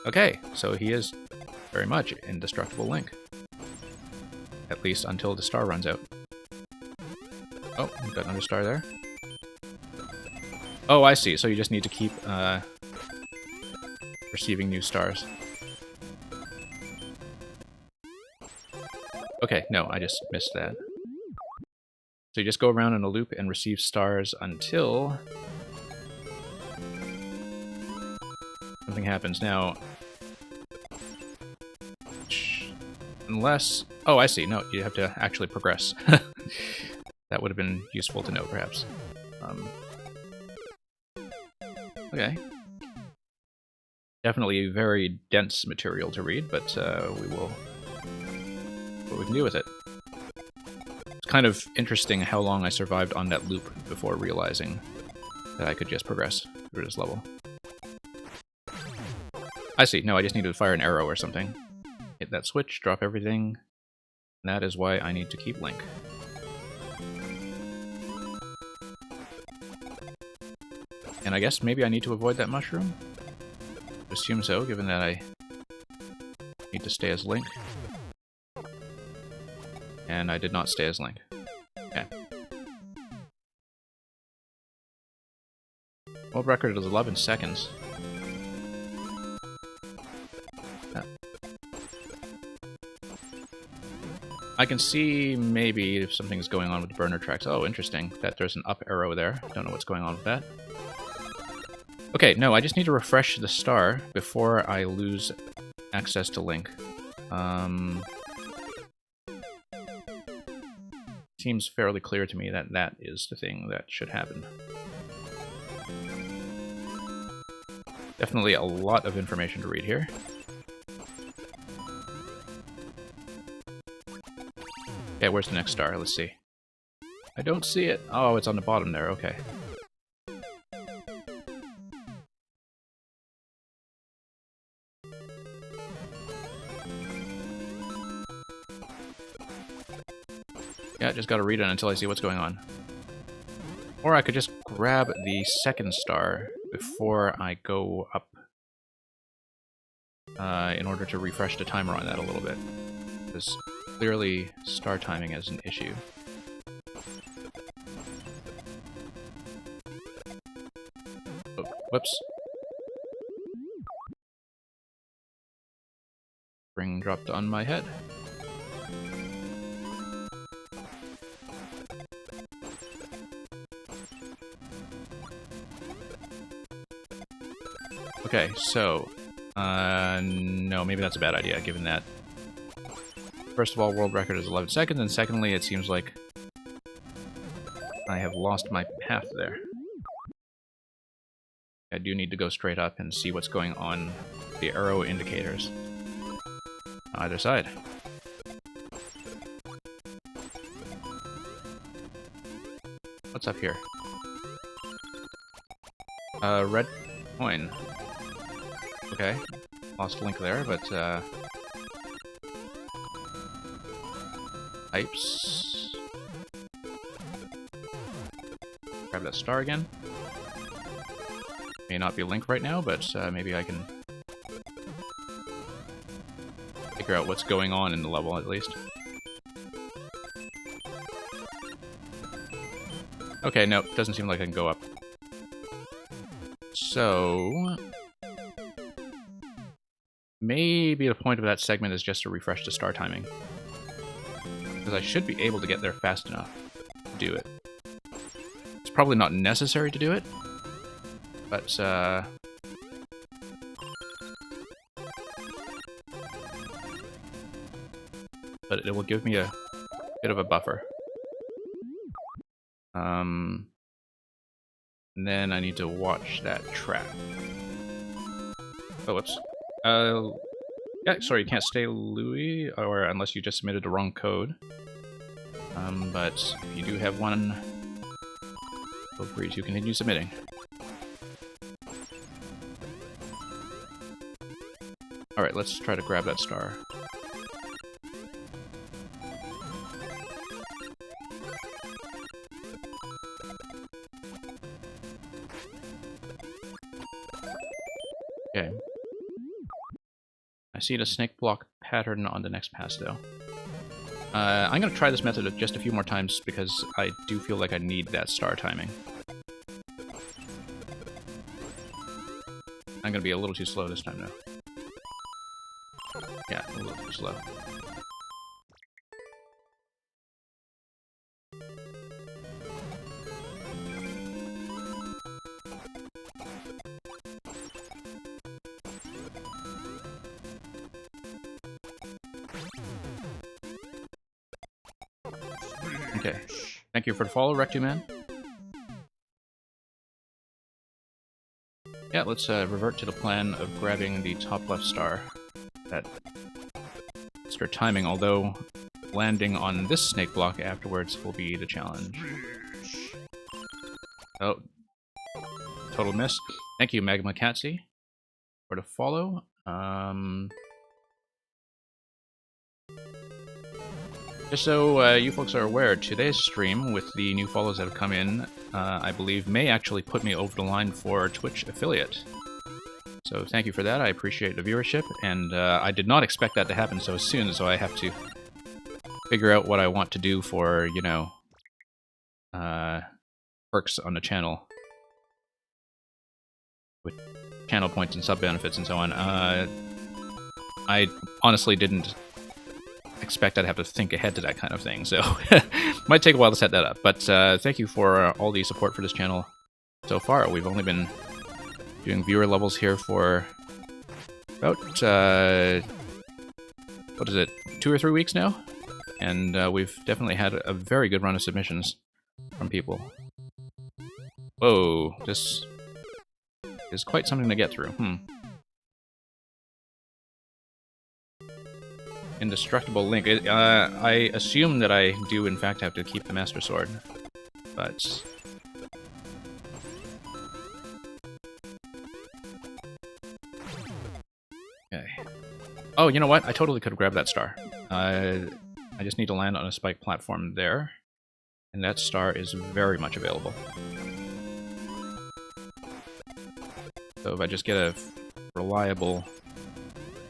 Okay, so he is very much Indestructible Link. At least until the star runs out. Oh, we've got another star there. Oh, I see. So you just need to keep receiving new stars. Okay, no, I just missed that. So you just go around in a loop and receive stars until something happens. Now, unless... Oh, I see. No, you have to actually progress. That would have been useful to know, perhaps. Okay. Definitely very dense material to read, but we will... what we can do with it. It's kind of interesting how long I survived on that loop before realizing that I could just progress through this level. I see. No, I just needed to fire an arrow or something. Hit that switch, drop everything. And that is why I need to keep Link. And I guess maybe I need to avoid that mushroom? I assume so, given that I need to stay as Link. And I did not stay as Link. Okay. World record is 11 seconds. I can see maybe if something's going on with the burner tracks. Oh, interesting. That there's an up arrow there. Don't know what's going on with that. Okay, no, I just need to refresh the star before I lose access to Link. Seems fairly clear to me that that is the thing that should happen. Definitely a lot of information to read here. Okay, where's the next star? Let's see. I don't see it. Oh, it's on the bottom there. Okay. Yeah, just gotta read it until I see what's going on. Or I could just grab the second star before I go up in order to refresh the timer on that a little bit. Because clearly star timing is an issue. Oh, whoops. Ring dropped on my head. Okay, so, no, maybe that's a bad idea, given that, first of all, world record is 11 seconds, and secondly, it seems like I have lost my path there. I do need to go straight up and see what's going on with the arrow indicators on either side. What's up here? Red coin. Okay, lost Link there, but pipes. Grab that star again. May not be Link right now, but maybe I can figure out what's going on in the level at least. Okay, no, doesn't seem like I can go up. So maybe the point of that segment is just to refresh the star timing. Because I should be able to get there fast enough to do it. It's probably not necessary to do it, but it will give me a bit of a buffer. And then I need to watch that track. Oh, whoops. Yeah, sorry, you can't stay Louis, or unless you just submitted the wrong code. But if you do have one, feel free to continue submitting. Alright, let's try to grab that star. Okay. I see the snake block pattern on the next pass, though. I'm going to try this method just a few more times because I do feel like I need that star timing. I'm going to be a little too slow this time, though. Yeah, a little too slow. Okay. Thank you for the follow, Rectuman. Yeah, let's revert to the plan of grabbing the top left star. That extra timing, although landing on this snake block afterwards will be the challenge. Oh. Total miss. Thank you, Magma Catsy, for the follow. Just so you folks are aware, today's stream, with the new follows that have come in, I believe may actually put me over the line for Twitch affiliate. So thank you for that, I appreciate the viewership, and I did not expect that to happen so soon, so I have to figure out what I want to do for, you know, perks on the channel. with channel points and sub benefits and so on. I honestly didn't expect I'd have to think ahead to that kind of thing, so might take a while to set that up. But thank you for all the support for this channel so far. We've only been doing viewer levels here for about, what is it, 2 or 3 weeks now? And we've definitely had a very good run of submissions from people. Whoa, this is quite something to get through. Indestructible Link. I assume that I do in fact have to keep the Master Sword, but... Okay. Oh, you know what? I totally could have grabbed that star. I just need to land on a spike platform there, and that star is very much available. So if I just get a reliable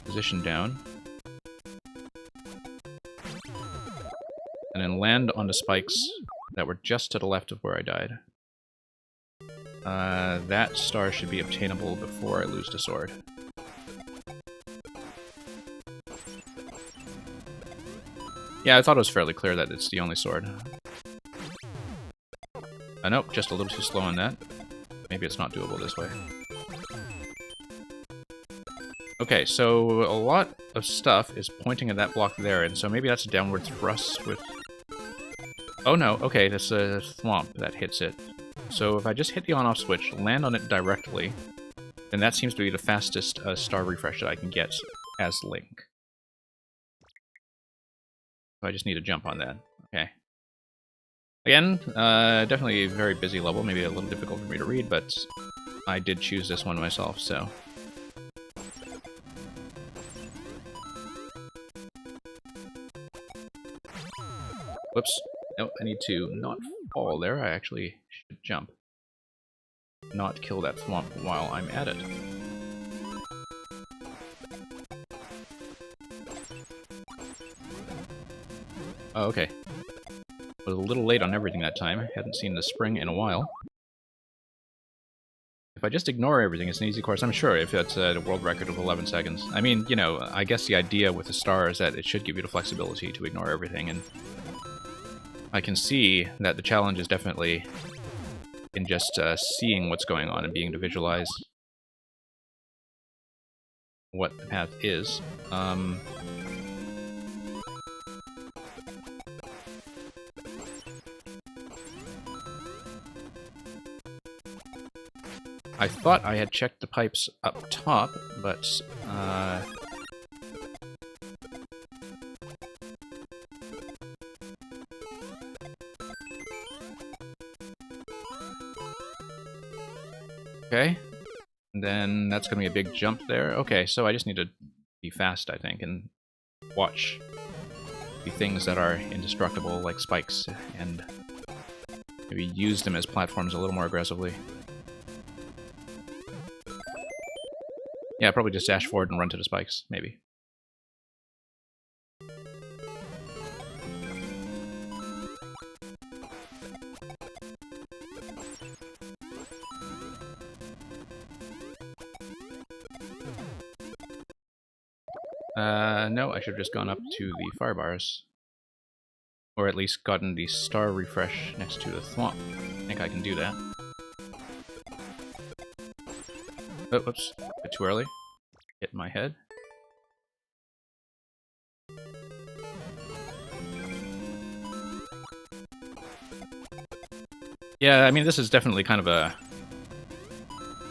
position down, and then land on the spikes that were just to the left of where I died, that star should be obtainable before I lose the sword. Yeah, I thought it was fairly clear that it's the only sword. Nope, just a little too slow on that. Maybe it's not doable this way. Okay, so a lot of stuff is pointing at that block there, and so maybe that's a downward thrust with... Oh no, okay, that's a thwomp that hits it. So if I just hit the on-off switch, land on it directly, then that seems to be the fastest star refresh that I can get as Link. So I just need to jump on that. Okay. Again, definitely a very busy level, maybe a little difficult for me to read, but I did choose this one myself, so... Whoops. Nope, I need to not fall there. I actually should jump. Not kill that thwomp while I'm at it. Oh, okay. Was a little late on everything that time. I hadn't seen the spring in a while. If I just ignore everything, it's an easy course. I'm sure if it's a world record of 11 seconds. I mean, you know, I guess the idea with the star is that it should give you the flexibility to ignore everything, and I can see that the challenge is definitely in just seeing what's going on and being to visualize what the path is. I thought I had checked the pipes up top, but okay, and then that's going to be a big jump there. Okay, so I just need to be fast, I think, and watch the things that are indestructible, like spikes, and maybe use them as platforms a little more aggressively. Yeah, probably just dash forward and run to the spikes, maybe. No, I should have just gone up to the fire bars. Or at least gotten the star refresh next to the thwomp. I think I can do that. Oh, whoops. A bit too early. Hit my head. Yeah, I mean, this is definitely kind of a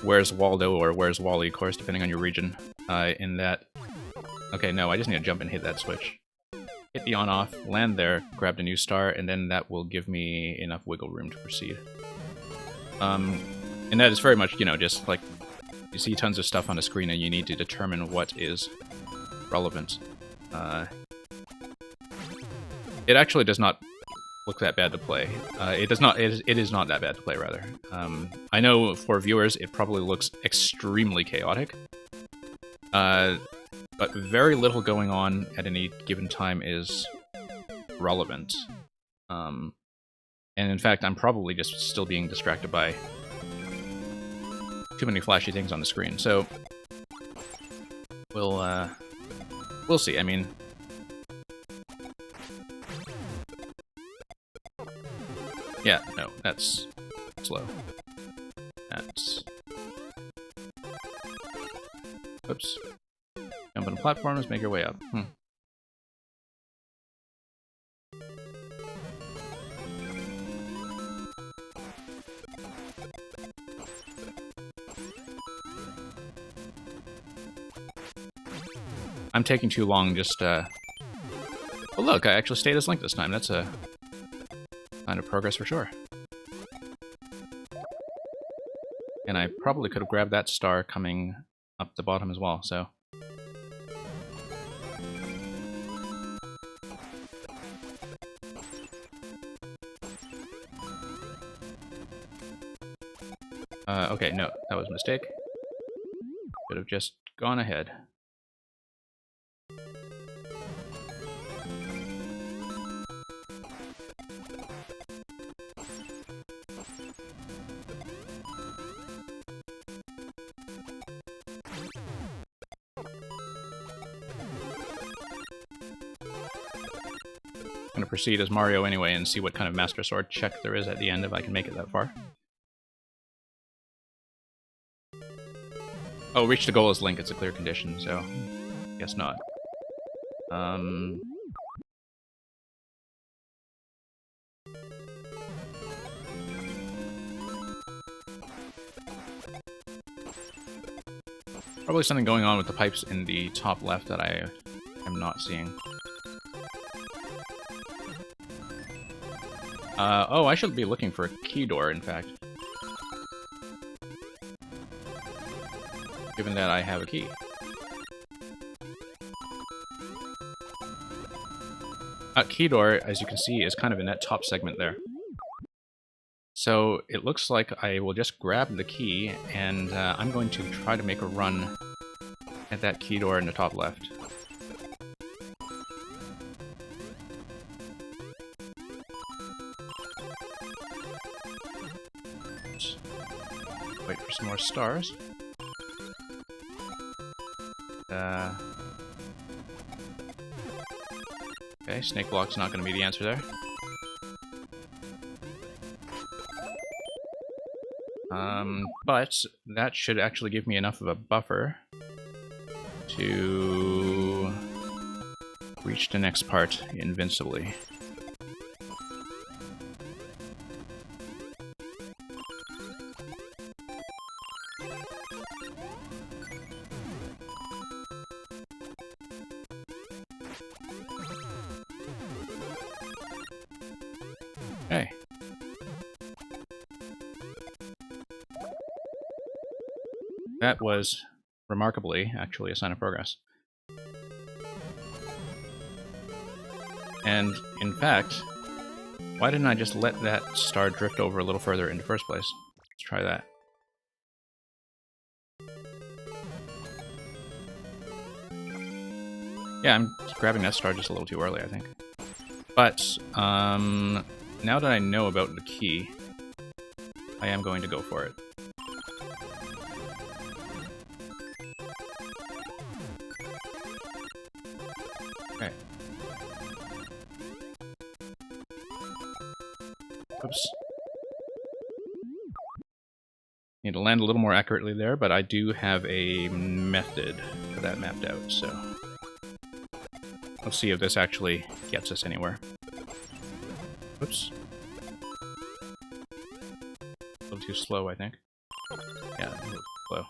Where's Waldo or Where's Wally course, depending on your region. In that... Okay, no, I just need to jump and hit that switch. Hit the on-off, land there, grab the new star, and then that will give me enough wiggle room to proceed. And that is very much, you know, just like... You see tons of stuff on the screen and you need to determine what is relevant. It actually does not look that bad to play. It is not that bad to play, rather. I know for viewers it probably looks extremely chaotic. But very little going on at any given time is relevant. And in fact, I'm probably just still being distracted by too many flashy things on the screen. So we'll see. I mean, yeah, no, that's slow. That's... Oops. Jump on platforms, make your way up. I'm taking too long just, Oh look, I actually stayed as Link this time. That's a sign of progress for sure. And I probably could have grabbed that star coming up the bottom as well, so... okay, no, that was a mistake. Could have just gone ahead. I'm gonna proceed as Mario anyway and see what kind of Master Sword check there is at the end if I can make it that far. Oh, reach the goal as Link, it's a clear condition, so... guess not. Probably something going on with the pipes in the top left that I am not seeing. Oh, I should be looking for a key door, in fact. Given that I have a key. Key door, as you can see, is kind of in that top segment there. So it looks like I will just grab the key, and I'm going to try to make a run at that key door in the top left. Wait for some more stars. Okay, snake block's not going to be the answer there. But that should actually give me enough of a buffer to reach the next part invincibly. Okay. That was remarkably, actually, a sign of progress. And, in fact, why didn't I just let that star drift over a little further in the first place? Let's try that. Yeah, I'm grabbing that star just a little too early, I think. But, now that I know about the key, I am going to go for it. Okay. Oops. Need to land a little more accurately there, but I do have a method for that mapped out, so... let's see if this actually gets us anywhere. Oops. A little too slow, I think. Yeah, a little slow.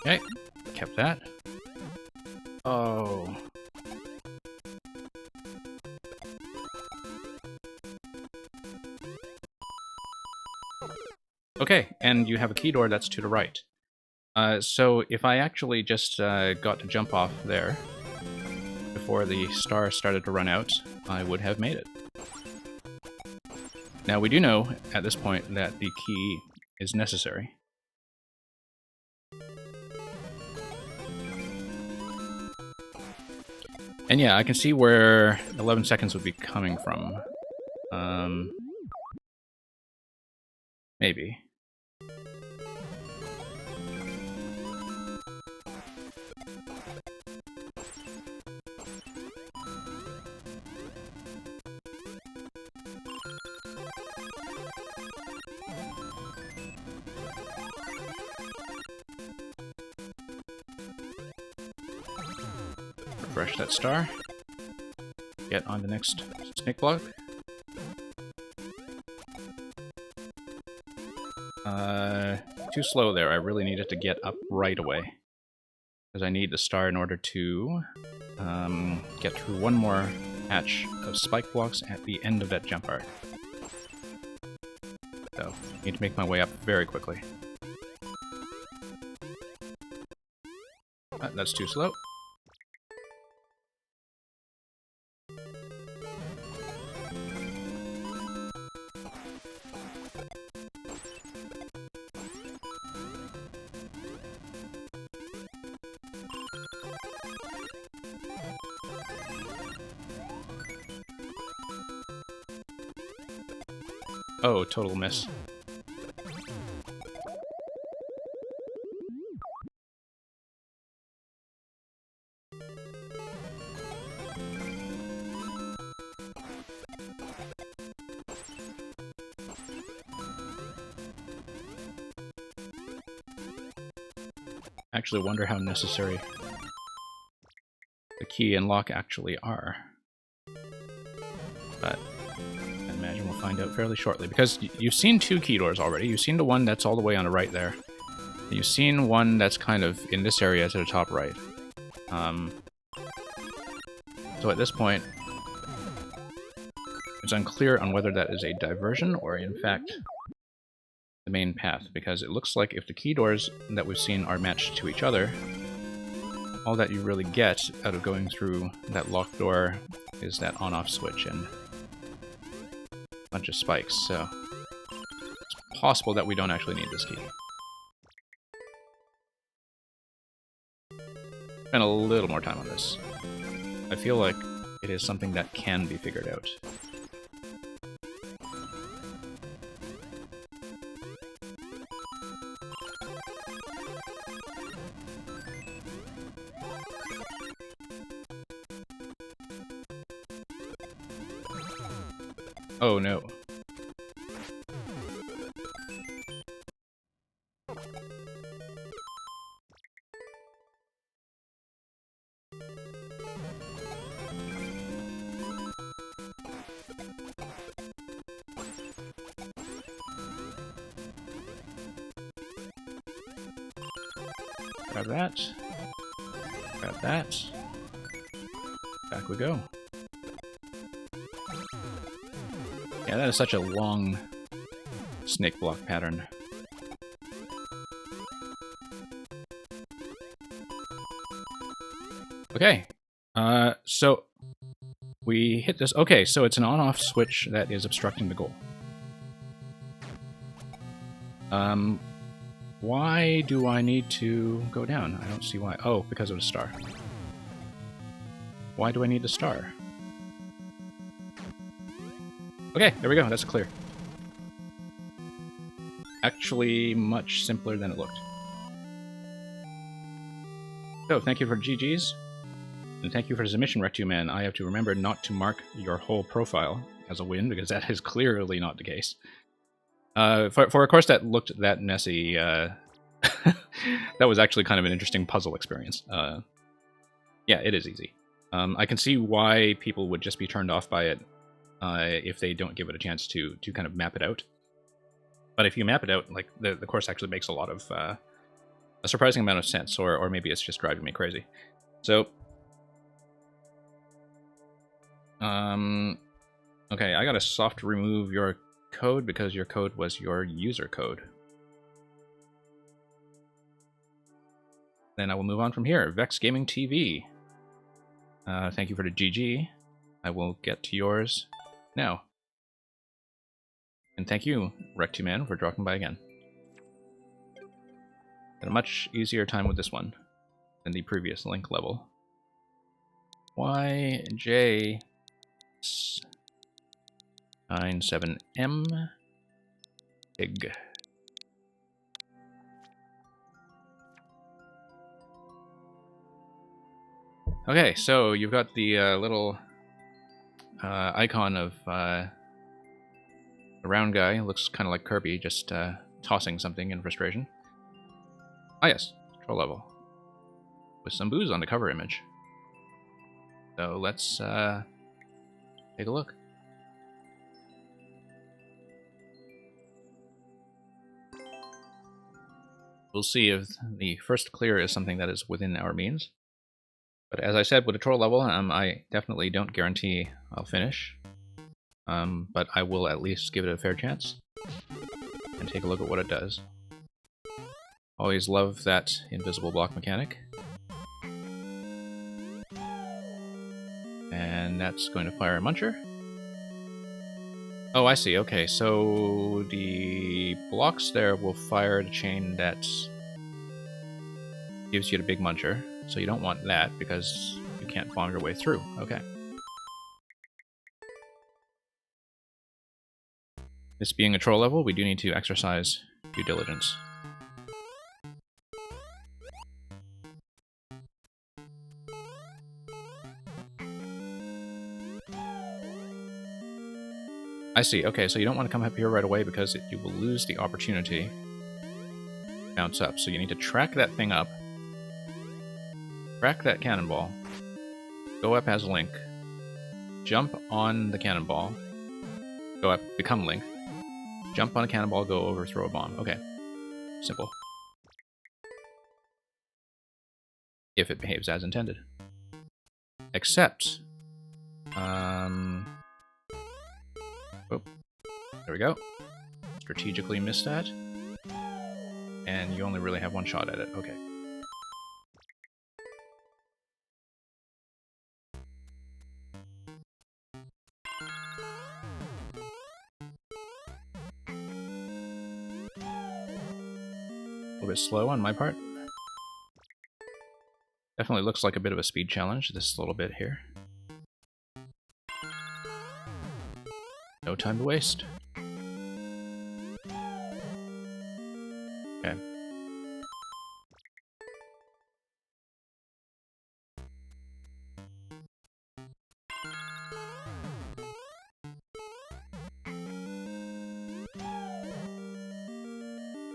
Okay, kept that. Oh. Okay, and you have a key door that's to the right. So if I actually just got to jump off there before the star started to run out, I would have made it. Now, we do know at this point that the key is necessary. And yeah, I can see where 11 seconds would be coming from. Maybe. Refresh that star. Get on the next snake block. Too slow there. I really needed to get up right away. Because I need the star in order to get through one more patch of spike blocks at the end of that jump arc. So, I need to make my way up very quickly. That's too slow. Oh, total miss. Actually wonder how necessary the key and lock actually are. But I imagine we'll find out fairly shortly, because you've seen two key doors already. You've seen the one that's all the way on the right there. And you've seen one that's kind of in this area to the top right. So at this point, it's unclear on whether that is a diversion or in fact the main path, because it looks like if the key doors that we've seen are matched to each other, all that you really get out of going through that locked door is that on-off switch and a bunch of spikes, so it's possible that we don't actually need this key. Spend a little more time on this. I feel like it is something that can be figured out. Oh no. Grab that. Grab that. Back we go. Yeah, that is such a long snake block pattern. Okay, so we hit this. Okay, so it's an on-off switch that is obstructing the goal. Why do I need to go down? I don't see why. Oh, because of the star. Why do I need the star? Okay, there we go. That's clear. Actually, much simpler than it looked. So, thank you for GG's. And thank you for the submission, Rectu-Man. I have to remember not to mark your whole profile as a win, because that is clearly not the case. For a course that looked that messy, that was actually kind of an interesting puzzle experience. Yeah, it is easy. I can see why people would just be turned off by it if they don't give it a chance to kind of map it out. But if you map it out, like the course actually makes a lot of a surprising amount of sense, or maybe it's just driving me crazy. So, okay, I gotta soft remove your code because your code was your user code. Then I will move on from here. Vex Gaming TV. Thank you for the GG. I will get to yours now. And thank you, Rectuman, for dropping by again. Had a much easier time with this one than the previous Link level. YJ97M Pig. Okay, so you've got the little icon of the round guy. Looks kind of like Kirby, just tossing something in frustration. Ah yes, control level. With some booze on the cover image. So let's take a look. We'll see if the first clear is something that is within our means. But as I said, with a troll level, I definitely don't guarantee I'll finish. But I will at least give it a fair chance. And take a look at what it does. Always love that invisible block mechanic. And that's going to fire a muncher. Oh, I see. Okay, so the blocks there will fire the chain that gives you the big muncher. So you don't want that because you can't bomb your way through. Okay. This being a troll level, we do need to exercise due diligence. I see. Okay, so you don't want to come up here right away because you will lose the opportunity to bounce up. So you need to track that thing up, track that cannonball, go up as Link, jump on the cannonball, go up, become Link, jump on a cannonball, go over, throw a bomb. Okay. Simple. If it behaves as intended. Except... Oh, there we go. Strategically missed that. And you only really have one shot at it. Okay. A little bit slow on my part. Definitely looks like a bit of a speed challenge, this little bit here. No time to waste. Okay. I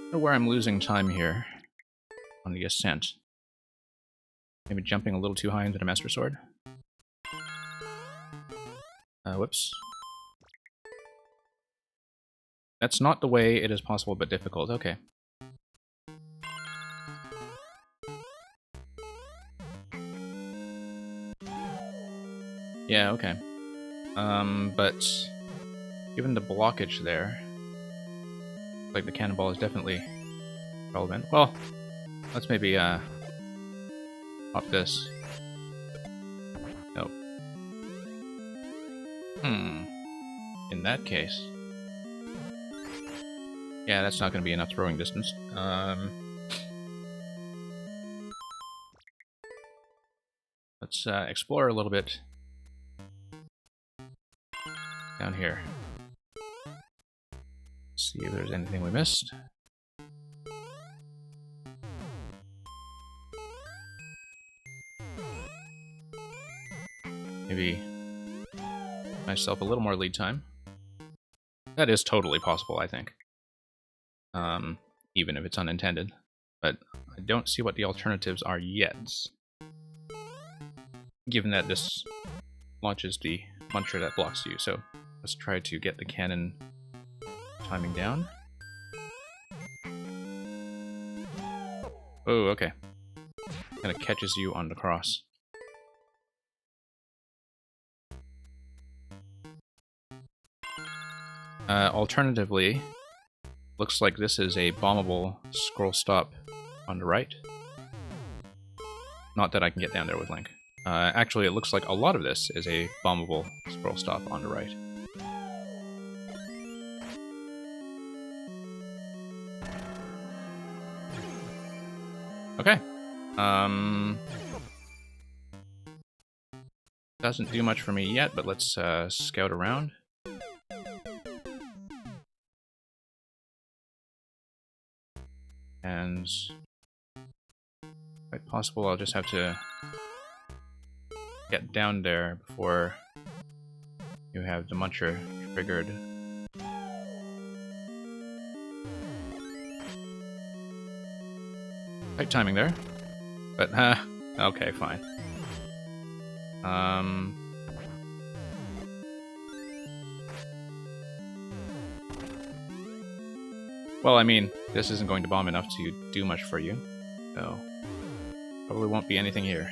wonder where I'm losing time here on the ascent. Maybe jumping a little too high into the Master Sword. Whoops. That's not the way it is possible but difficult. Okay. Yeah, okay. But given the blockage there, like the cannonball is definitely relevant. Well, let's maybe pop this. No. In that case. Yeah, that's not going to be enough throwing distance. Let's explore a little bit down here. See if there's anything we missed. Maybe myself a little more lead time. That is totally possible, I think. Even if it's unintended. But I don't see what the alternatives are yet. Given that this launches the muncher that blocks you, so let's try to get the cannon timing down. Oh, okay. Kind of catches you on the cross. Alternatively, looks like this is a bombable scroll stop on the right. Not that I can get down there with Link. Actually, it looks like a lot of this is a bombable scroll stop on the right. Okay. Doesn't do much for me yet, but let's scout around. And quite possible I'll just have to get down there before you have the Muncher triggered. Tight timing there. But, okay, fine. Well, I mean, this isn't going to bomb enough to do much for you, so probably won't be anything here.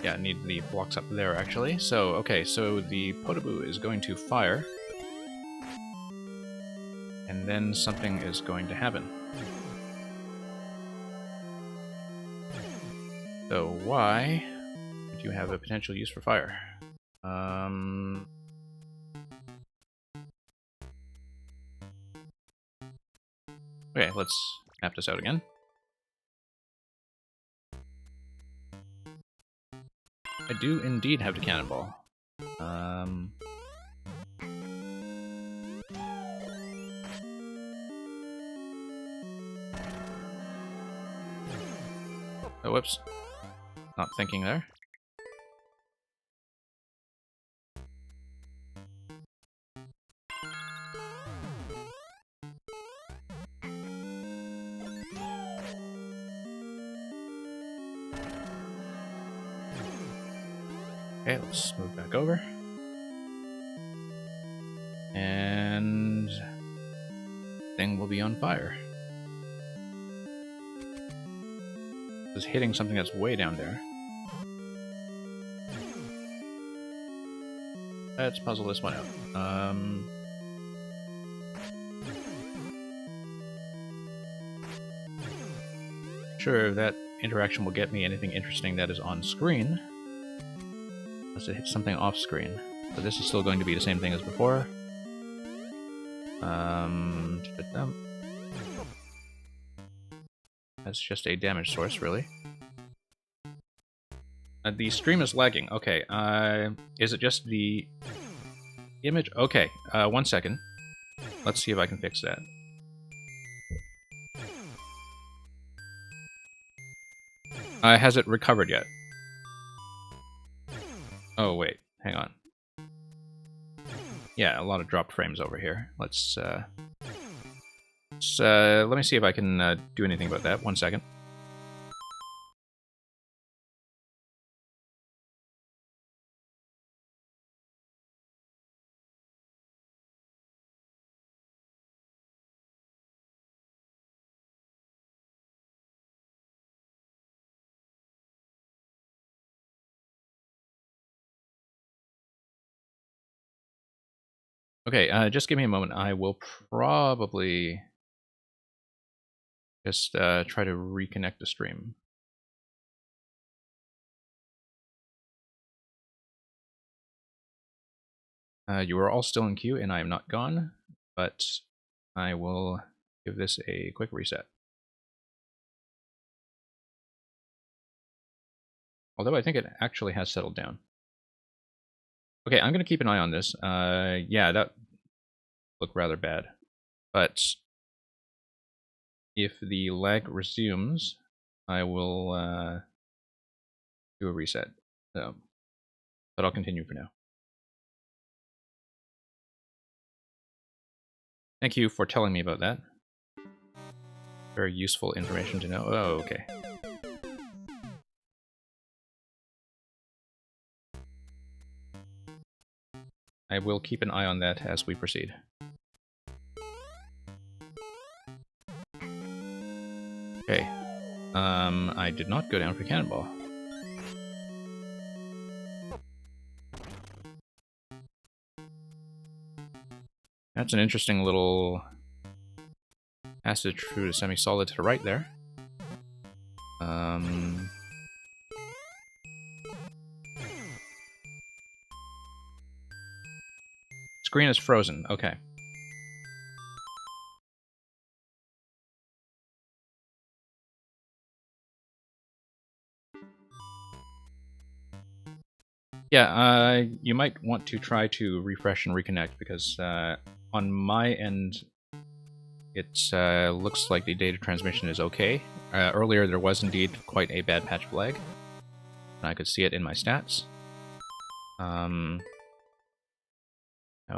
Yeah, need the blocks up there, actually. So, okay, so the Podoboo is going to fire. And then something is going to happen. So, why would you have a potential use for fire? Okay, let's map this out again. I do indeed have the cannonball. Oh, whoops. Not thinking there. Okay, let's move back over. And thing will be on fire. It's hitting something that's way down there. Let's puzzle this one out. Sure, that interaction will get me anything interesting that is on screen. Unless it hits something off screen. But this is still going to be the same thing as before. That's just a damage source, really. The stream is lagging. Okay, is it just the image? Okay, 1 second. Let's see if I can fix that. Has it recovered yet? Oh, wait. Hang on. Yeah, a lot of dropped frames over here. Let's let me see if I can do anything about that. 1 second. Okay, just give me a moment. I will probably just try to reconnect the stream. You are all still in queue, and I am not gone, but I will give this a quick reset. Although I think it actually has settled down. Okay, I'm going to keep an eye on this. Yeah, that looked rather bad. But if the lag resumes, I will do a reset. So, but I'll continue for now. Thank you for telling me about that. Very useful information to know. Oh, okay. I will keep an eye on that as we proceed. Okay. I did not go down for cannonball. That's an interesting little passage through the semi-solid to the right there. Screen is frozen. Okay. Yeah, you might want to try to refresh and reconnect because on my end, it looks like the data transmission is okay. Earlier, there was indeed quite a bad patch of lag, and I could see it in my stats. Now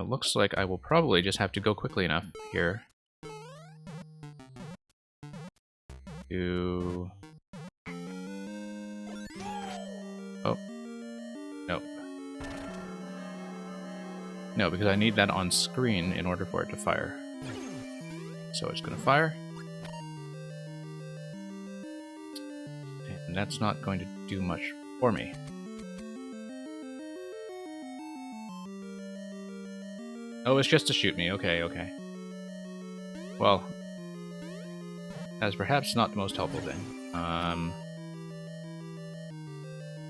it looks like I will probably just have to go quickly enough here to... Oh. Nope. No, because I need that on screen in order for it to fire. So it's going to fire. And that's not going to do much for me. Oh, it's just to shoot me. Okay, okay. Well, that's perhaps not the most helpful thing.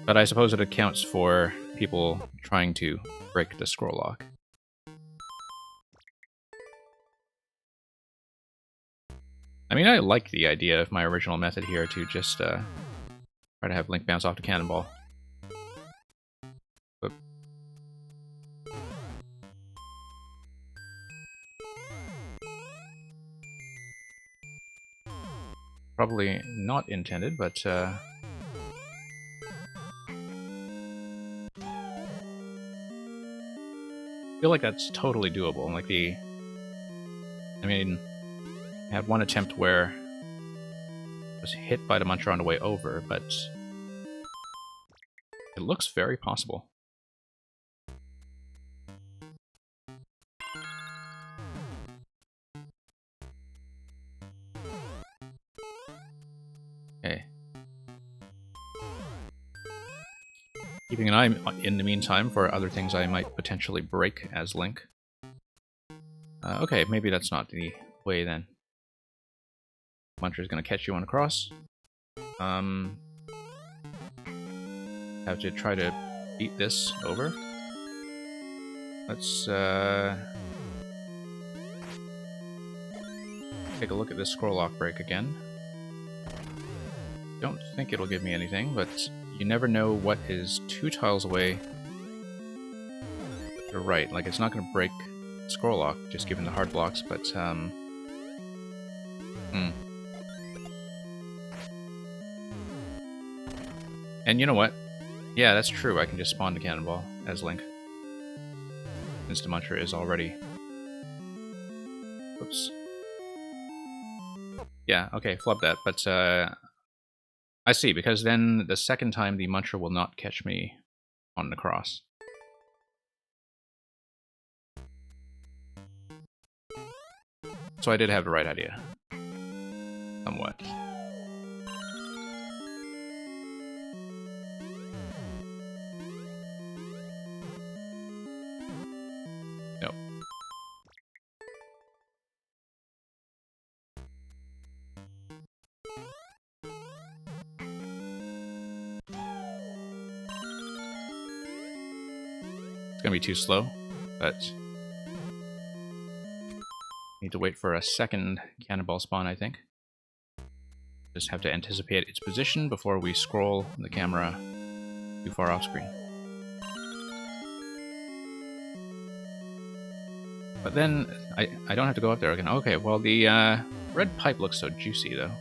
But I suppose it accounts for people trying to break the scroll lock. I mean, I like the idea of my original method here to just try to have Link bounce off the cannonball. But probably not intended, but I feel like that's totally doable. Like I mean, I had one attempt where I was hit by the Muncher on the way over, but it looks very possible. Okay. Keeping an eye in the meantime for other things I might potentially break as Link. Okay, maybe that's not the way then. Muncher is going to catch you on a cross. Have to try to beat this over. Let's take a look at this scroll lock break again. Don't think it'll give me anything, but you never know what is 2 tiles away. You're right, like it's not going to break scroll lock just given the hard blocks, but And you know what? Yeah, that's true. I can just spawn the cannonball as Link. Since the Muncher is already... Oops. Yeah, okay, flub that, but I see, because then the second time the Muncher will not catch me on the cross. So I did have the right idea. Somewhat. Nope. It's gonna be too slow, but need to wait for a second cannonball spawn, I think. Just have to anticipate its position before we scroll the camera too far off screen. But then, I don't have to go up there again. Okay, well the red pipe looks so juicy though.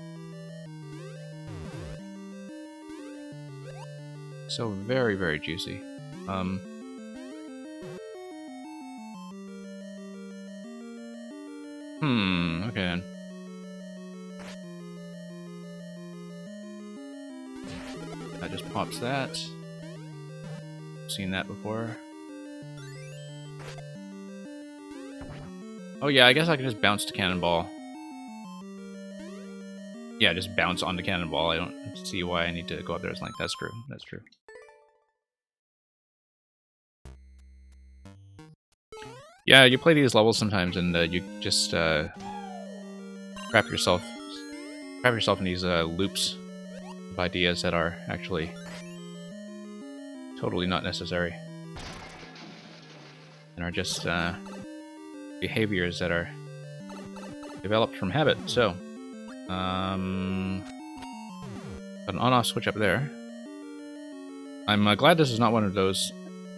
So very, very juicy. Okay then. That just pops that. Seen that before. Oh yeah, I guess I can just bounce to cannonball. Yeah, just bounce on the cannonball. I don't see why I need to go up there as Link. That's true. That's true. Yeah, you play these levels sometimes, and you just trap yourself in these loops of ideas that are actually totally not necessary, and are just behaviors that are developed from habit. So, got an on-off switch up there. I'm glad this is not one of those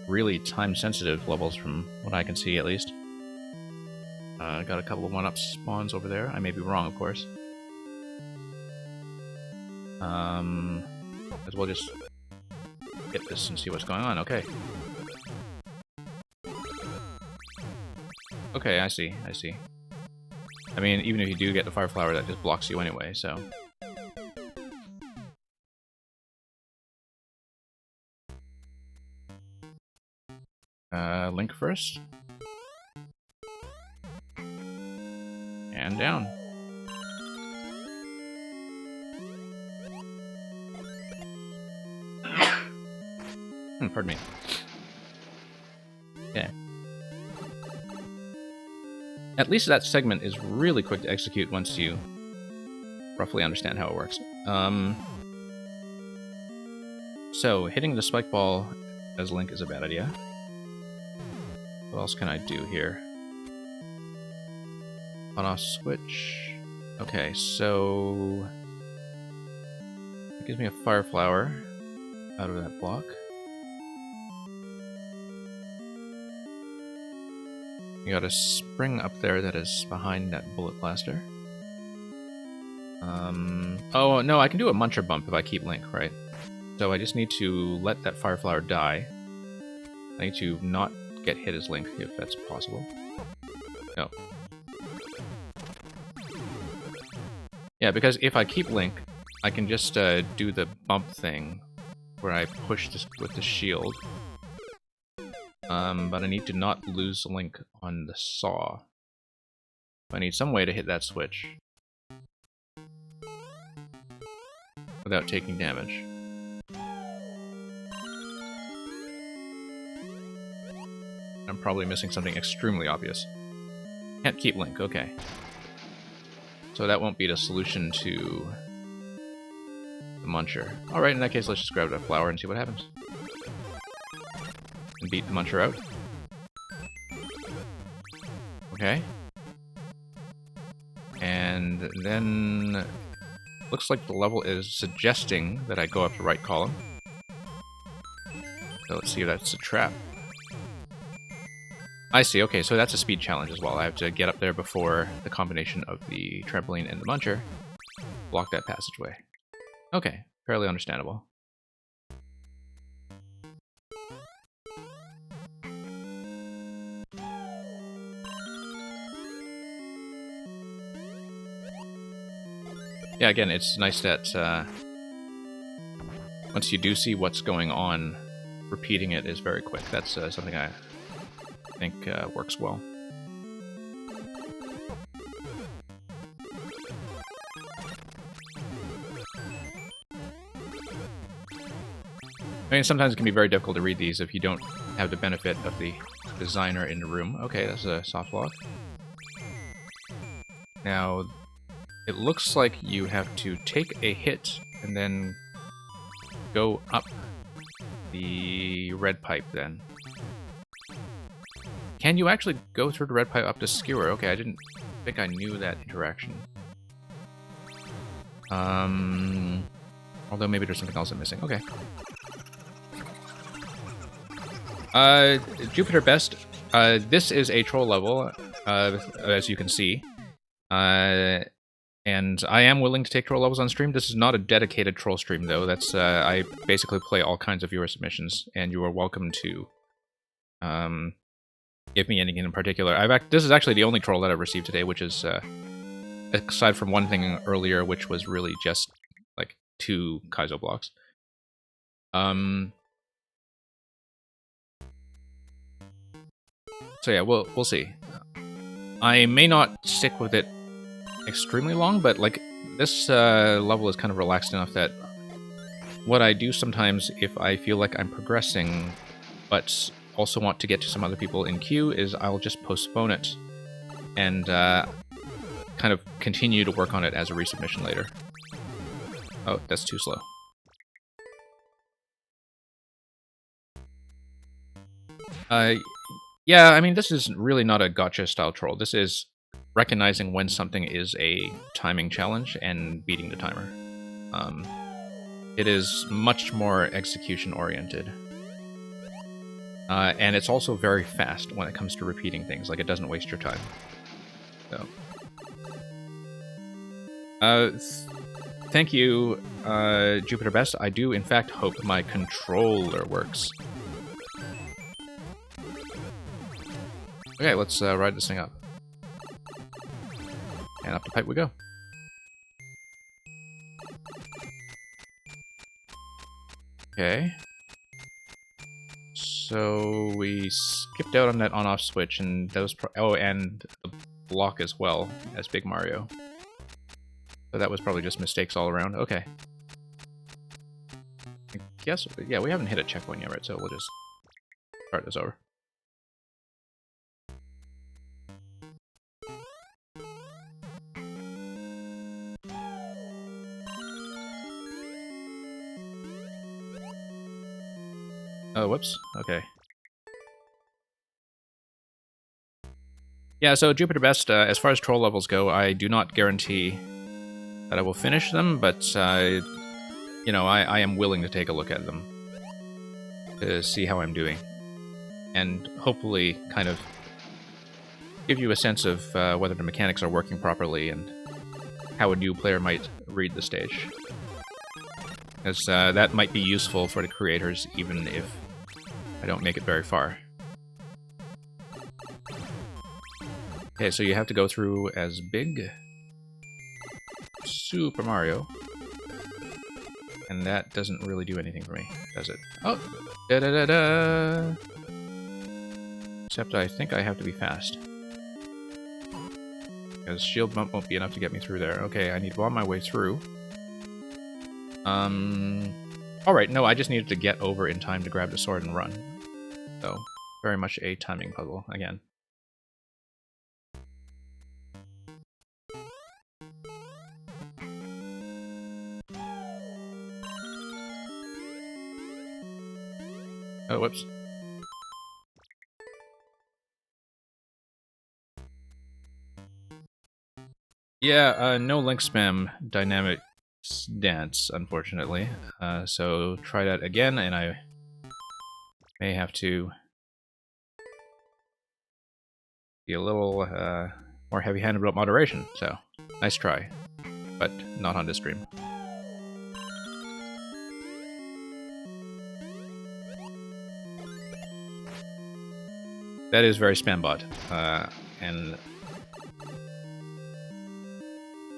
really time-sensitive levels, from what I can see, at least. Got a couple of one-up spawns over there. I may be wrong, of course. As well just hit this and see what's going on. Okay. Okay, I see. I see. I mean, even if you do get the fire flower, that just blocks you anyway, so... Link first. And down. Pardon me. Okay. At least that segment is really quick to execute once you roughly understand how it works. So, hitting the spike ball as Link is a bad idea. What else can I do here? On-off switch. Okay, so... it gives me a fire flower out of that block. You got a spring up there that is behind that bullet blaster. Oh, no, I can do a muncher bump if I keep Link, right? So I just need to let that fire flower die. I need to not get hit as Link, if that's possible. No. Yeah, because if I keep Link, I can just do the bump thing, where I push this with the shield. But I need to not lose Link on the saw. I need some way to hit that switch without taking damage. I'm probably missing something extremely obvious. Can't keep Link, okay. So that won't be the solution to the Muncher. Alright, in that case, let's just grab that flower and see what happens. And beat the Muncher out. Okay. And then... looks like the level is suggesting that I go up the right column. So let's see if that's a trap. I see, okay, so that's a speed challenge as well. I have to get up there before the combination of the trampoline and the Muncher block that passageway. Okay, fairly understandable. Yeah, again, it's nice that once you do see what's going on, repeating it is very quick. That's something I think works well. I mean, sometimes it can be very difficult to read these if you don't have the benefit of the designer in the room. Okay, that's a soft block. Now, it looks like you have to take a hit and then go up the red pipe then. Can you actually go through the red pipe up to Skewer? Okay, I didn't think I knew that interaction. Although maybe there's something else I'm missing. Okay. Jupiter Best. This is a troll level, as you can see. And I am willing to take troll levels on stream. This is not a dedicated troll stream, though. That's I basically play all kinds of viewer submissions, and you are welcome to give me anything in particular. This is actually the only troll that I've received today, which is aside from one thing earlier, which was really just like 2 Kaizo blocks. So yeah, we'll see. I may not stick with it extremely long, but like this level is kind of relaxed enough that what I do sometimes, if I feel like I'm progressing, but also want to get to some other people in queue is I'll just postpone it and kind of continue to work on it as a resubmission later. Oh, that's too slow. Yeah, I mean, this is really not a gotcha style troll. This is recognizing when something is a timing challenge and beating the timer. It is much more execution oriented. And it's also very fast when it comes to repeating things, like it doesn't waste your time. So. Thank you, Jupiter Best. I do, in fact, hope my controller works. Okay, let's ride this thing up. And up the pipe we go. Okay. So we skipped out on that on-off switch, and those and the block as well as Big Mario. So that was probably just mistakes all around. Okay. I guess, yeah, we haven't hit a checkpoint yet, right? So we'll just start this over. Oh, whoops. Okay. Yeah, so Jupiter Best, as far as troll levels go, I do not guarantee that I will finish them, but, you know, I am willing to take a look at them to see how I'm doing. And hopefully kind of give you a sense of whether the mechanics are working properly and how a new player might read the stage. Because that might be useful for the creators, even if I don't make it very far. Okay, so you have to go through as Big Super Mario. And that doesn't really do anything for me, does it? Oh! Da-da-da-da! Except I think I have to be fast. Because shield bump won't be enough to get me through there. Okay, I need to bomb my way through. Alright, no, I just needed to get over in time to grab the sword and run. So, very much a timing puzzle, again. Oh, whoops. Yeah, no link spam dynamic dance, unfortunately. So try that again, and I may have to be a little more heavy-handed about moderation. So, nice try, but not on this stream. That is very spambot, and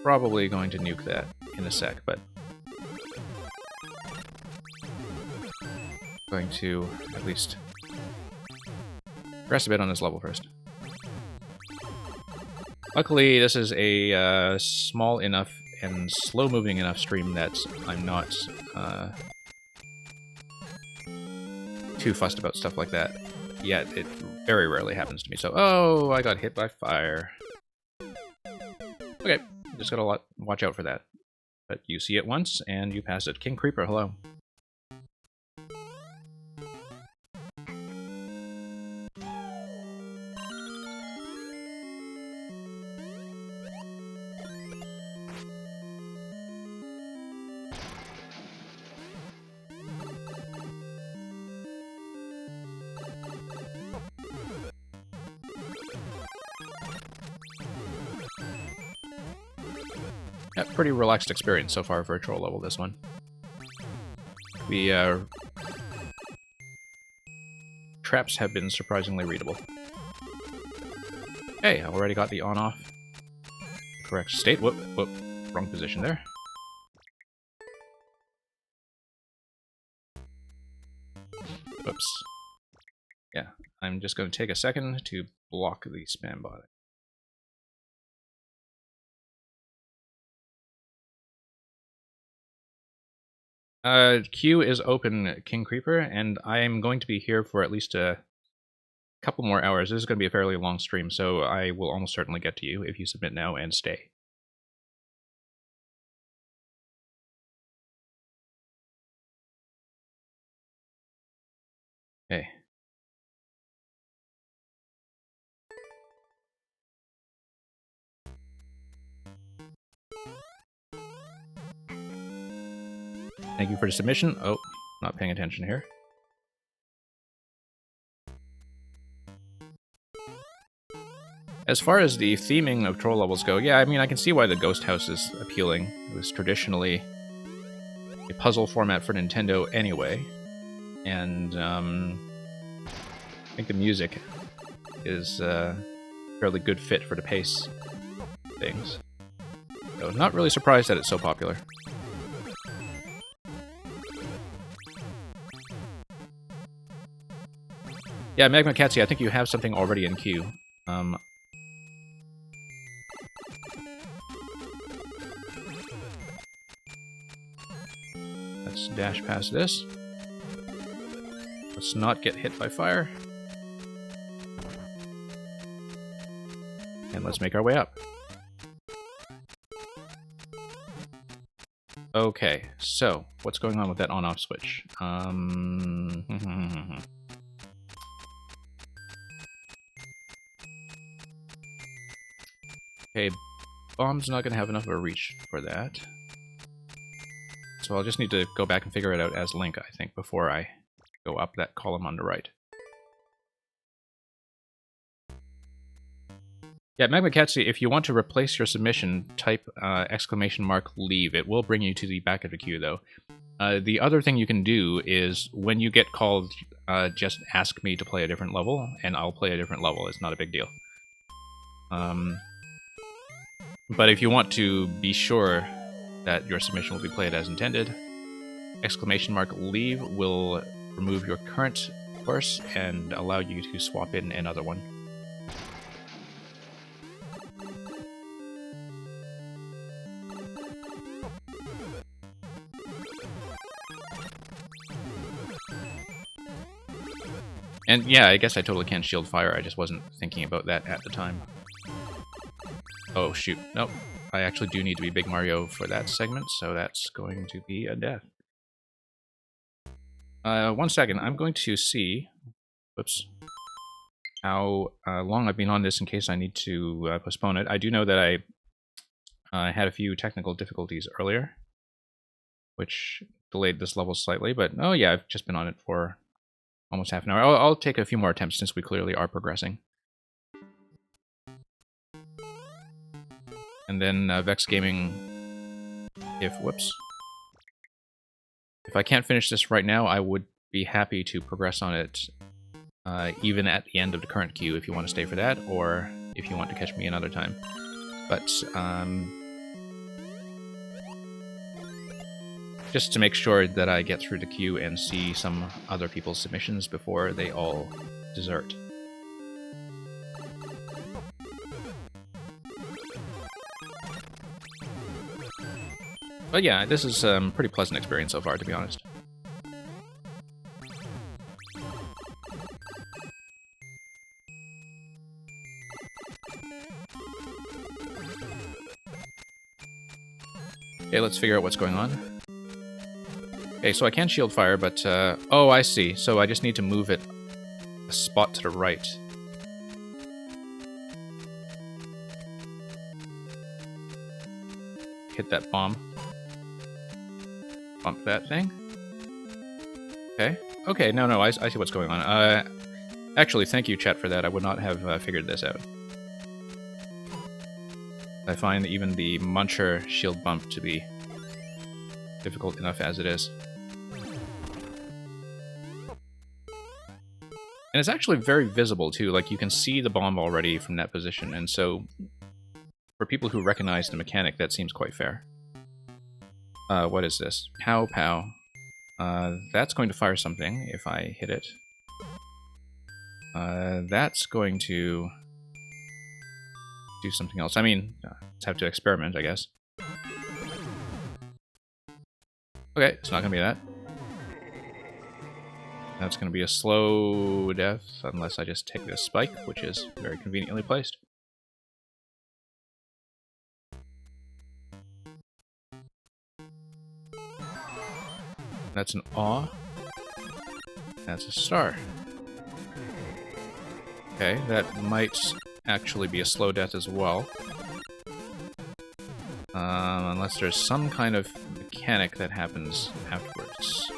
probably going to nuke that in a sec, but going to at least rest a bit on this level first. Luckily, this is a small enough and slow-moving enough stream that I'm not too fussed about stuff like that. Yet it very rarely happens to me. So, oh, I got hit by fire. Okay, just gotta watch out for that. But you see it once, and you pass it. King Creeper, hello. Yeah, pretty relaxed experience so far for a troll level, this one. The traps have been surprisingly readable. Hey, I already got the on-off correct state. Whoop, whoop, wrong position there. Whoops. Yeah, I'm just going to take a second to block the spam bot. Queue is open, King Creeper, and I am going to be here for at least couple more hours. This is going to be a fairly long stream, so I will almost certainly get to you if you submit now and stay. Okay. Thank you for the submission. Oh, not paying attention here. As far as the theming of troll levels go, yeah, I mean, I can see why the Ghost House is appealing. It was traditionally a puzzle format for Nintendo anyway, and I think the music is a fairly good fit for the pace things. So not really surprised that it's so popular. Yeah, Magma Katsi, I think you have something already in queue. Let's dash past this. Let's not get hit by fire. And let's make our way up. Okay, so what's going on with that on-off switch? Okay, bomb's not going to have enough of a reach for that. So I'll just need to go back and figure it out as Link, I think, before I go up that column on the right. Yeah, Magma Katsu, if you want to replace your submission, type !leave. It will bring you to the back of the queue, though. The other thing you can do is, when you get called, just ask me to play a different level, and I'll play a different level. It's not a big deal. But if you want to be sure that your submission will be played as intended, !leave will remove your current course and allow you to swap in another one. And yeah, I guess I totally can shield fire, I just wasn't thinking about that at the time. Oh shoot, nope. I actually do need to be Big Mario for that segment, so that's going to be a death. 1 second, I'm going to see, whoops, how long I've been on this in case I need to postpone it. I do know that I had a few technical difficulties earlier, which delayed this level slightly, but oh yeah, I've just been on it for almost half an hour. I'll take a few more attempts since we clearly are progressing. And then Vex Gaming, if I can't finish this right now, I would be happy to progress on it even at the end of the current queue if you want to stay for that, or if you want to catch me another time. But just to make sure that I get through the queue and see some other people's submissions before they all desert. But yeah, this is a pretty pleasant experience so far, to be honest. Okay, let's figure out what's going on. Okay, so I can shield fire, but, oh, I see. So I just need to move it a spot to the right. Hit that bomb. Bump that thing. Okay. Okay, no, I see what's going on. Actually, thank you, chat, for that. I would not have figured this out. I find even the Muncher shield bump to be difficult enough as it is. And it's actually very visible, too. Like, you can see the bomb already from that position, and so for people who recognize the mechanic, that seems quite fair. What is this? Pow pow. That's going to fire something if I hit it. That's going to do something else. I mean, let's have to experiment, I guess. Okay, it's not gonna be that. That's going to be a slow death unless I just take this spike, which is very conveniently placed. That's an awe. That's a star. Okay, that might actually be a slow death as well. Unless there's some kind of mechanic that happens afterwards.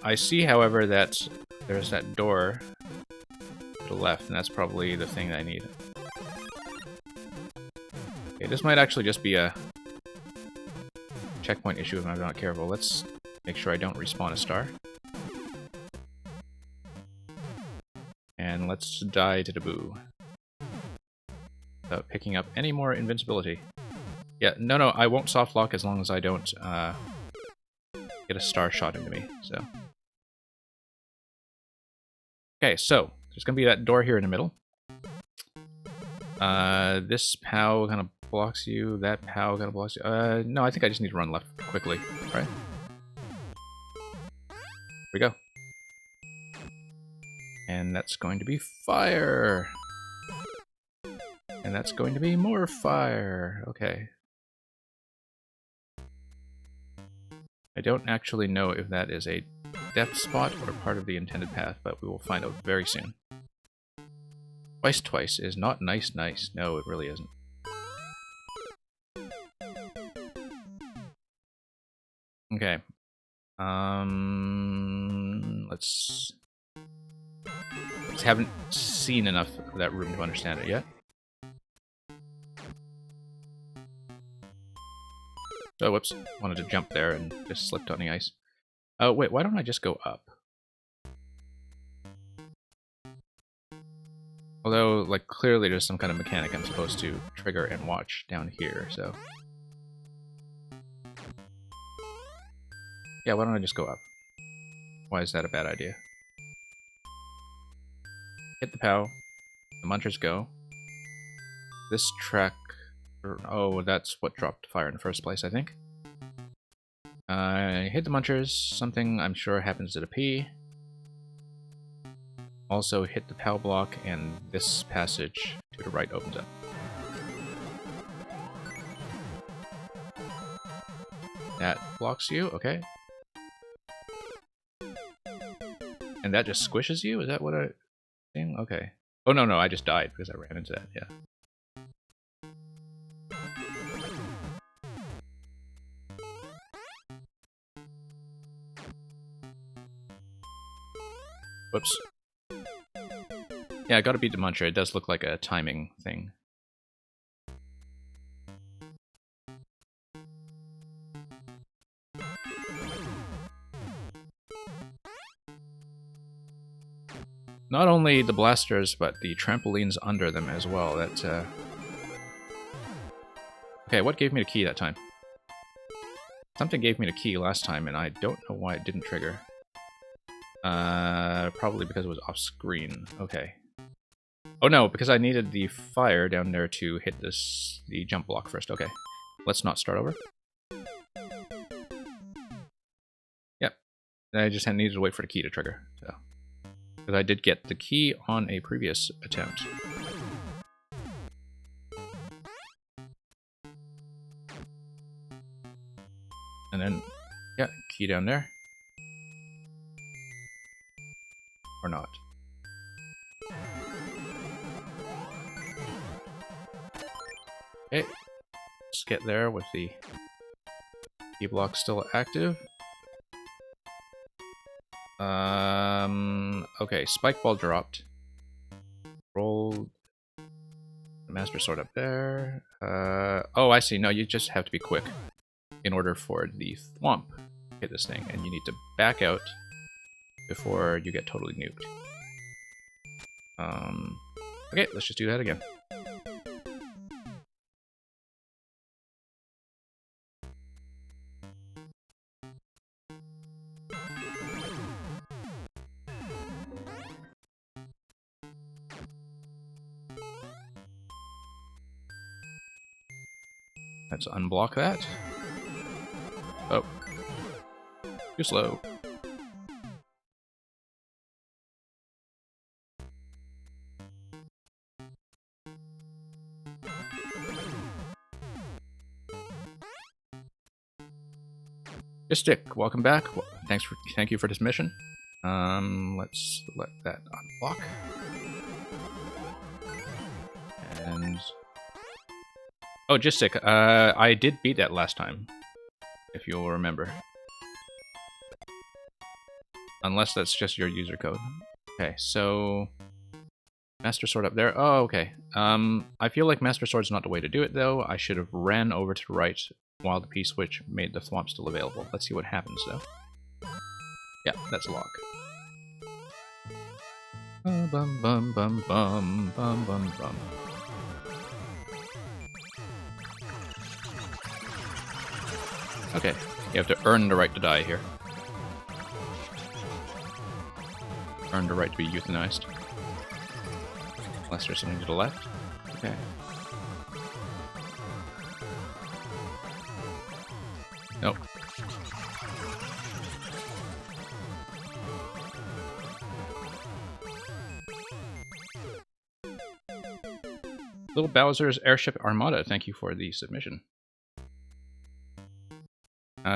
I see, however, that there's that door to the left, and that's probably the thing that I need. Okay, this might actually just be a checkpoint issue if I'm not careful. Let's make sure I don't respawn a star. And let's die to the boo. Without picking up any more invincibility. Yeah, no, I won't soft lock as long as I don't get a star shot into me, so. Okay, so there's gonna be that door here in the middle. This POW kind of blocks you, that POW kind of blocks you. No, I think I just need to run left quickly, right? Here we go. And that's going to be fire! And that's going to be more fire. Okay. I don't actually know if that is a death spot or part of the intended path, but we will find out very soon. Twice is not nice. No, it really isn't. Okay. Let's haven't seen enough of that room to understand it yet. Oh, whoops. Wanted to jump there and just slipped on the ice. Oh, wait, why don't I just go up? Although, like, clearly there's some kind of mechanic I'm supposed to trigger and watch down here, so... Yeah, why don't I just go up? Why is that a bad idea? Hit the POW. The munchers go. This track... Oh, that's what dropped fire in the first place, I think. Hit the munchers. Something I'm sure happens to the P. Also hit the POW block, and this passage to the right opens up. That blocks you, okay. And that just squishes you? Is that what I... thing? Okay. Oh, no, I just died because I ran into that, yeah. Whoops. Yeah, I gotta beat the muncher. It does look like a timing thing. Not only the blasters, but the trampolines under them as well. That, Okay, what gave me the key that time? Something gave me the key last time, and I don't know why it didn't trigger. Probably because it was off screen. Okay. Oh no, because I needed the fire down there to hit the jump block first. Okay. Let's not start over. Yep. I just needed to wait for the key to trigger. So, because I did get the key on a previous attempt. And then, yeah, key down there. Or not. Okay, let's get there with the key block still active. Okay, spike ball dropped. Rolled. Master sword up there. Oh, I see. No, you just have to be quick in order for the thwomp to hit this thing, and you need to back out before you get totally nuked. Okay, let's just do that again. Let's unblock that. Oh. Too slow. Stick, welcome back. Thank you for this mission. Let's let that unlock. And oh, Stick, I did beat that last time, if you'll remember. Unless that's just your user code. Okay, so Master Sword up there. Oh, okay. I feel like Master Sword's not the way to do it, though. I should have ran over to the right while the P-switch made the thwomp still available. Let's see what happens, though. Yeah, that's a lock. Bum bum bum bum bum bum bum. Okay, you have to earn the right to die here. Earn the right to be euthanized. Unless there's something to the left. Okay. Nope. Little Bowser's Airship Armada, thank you for the submission.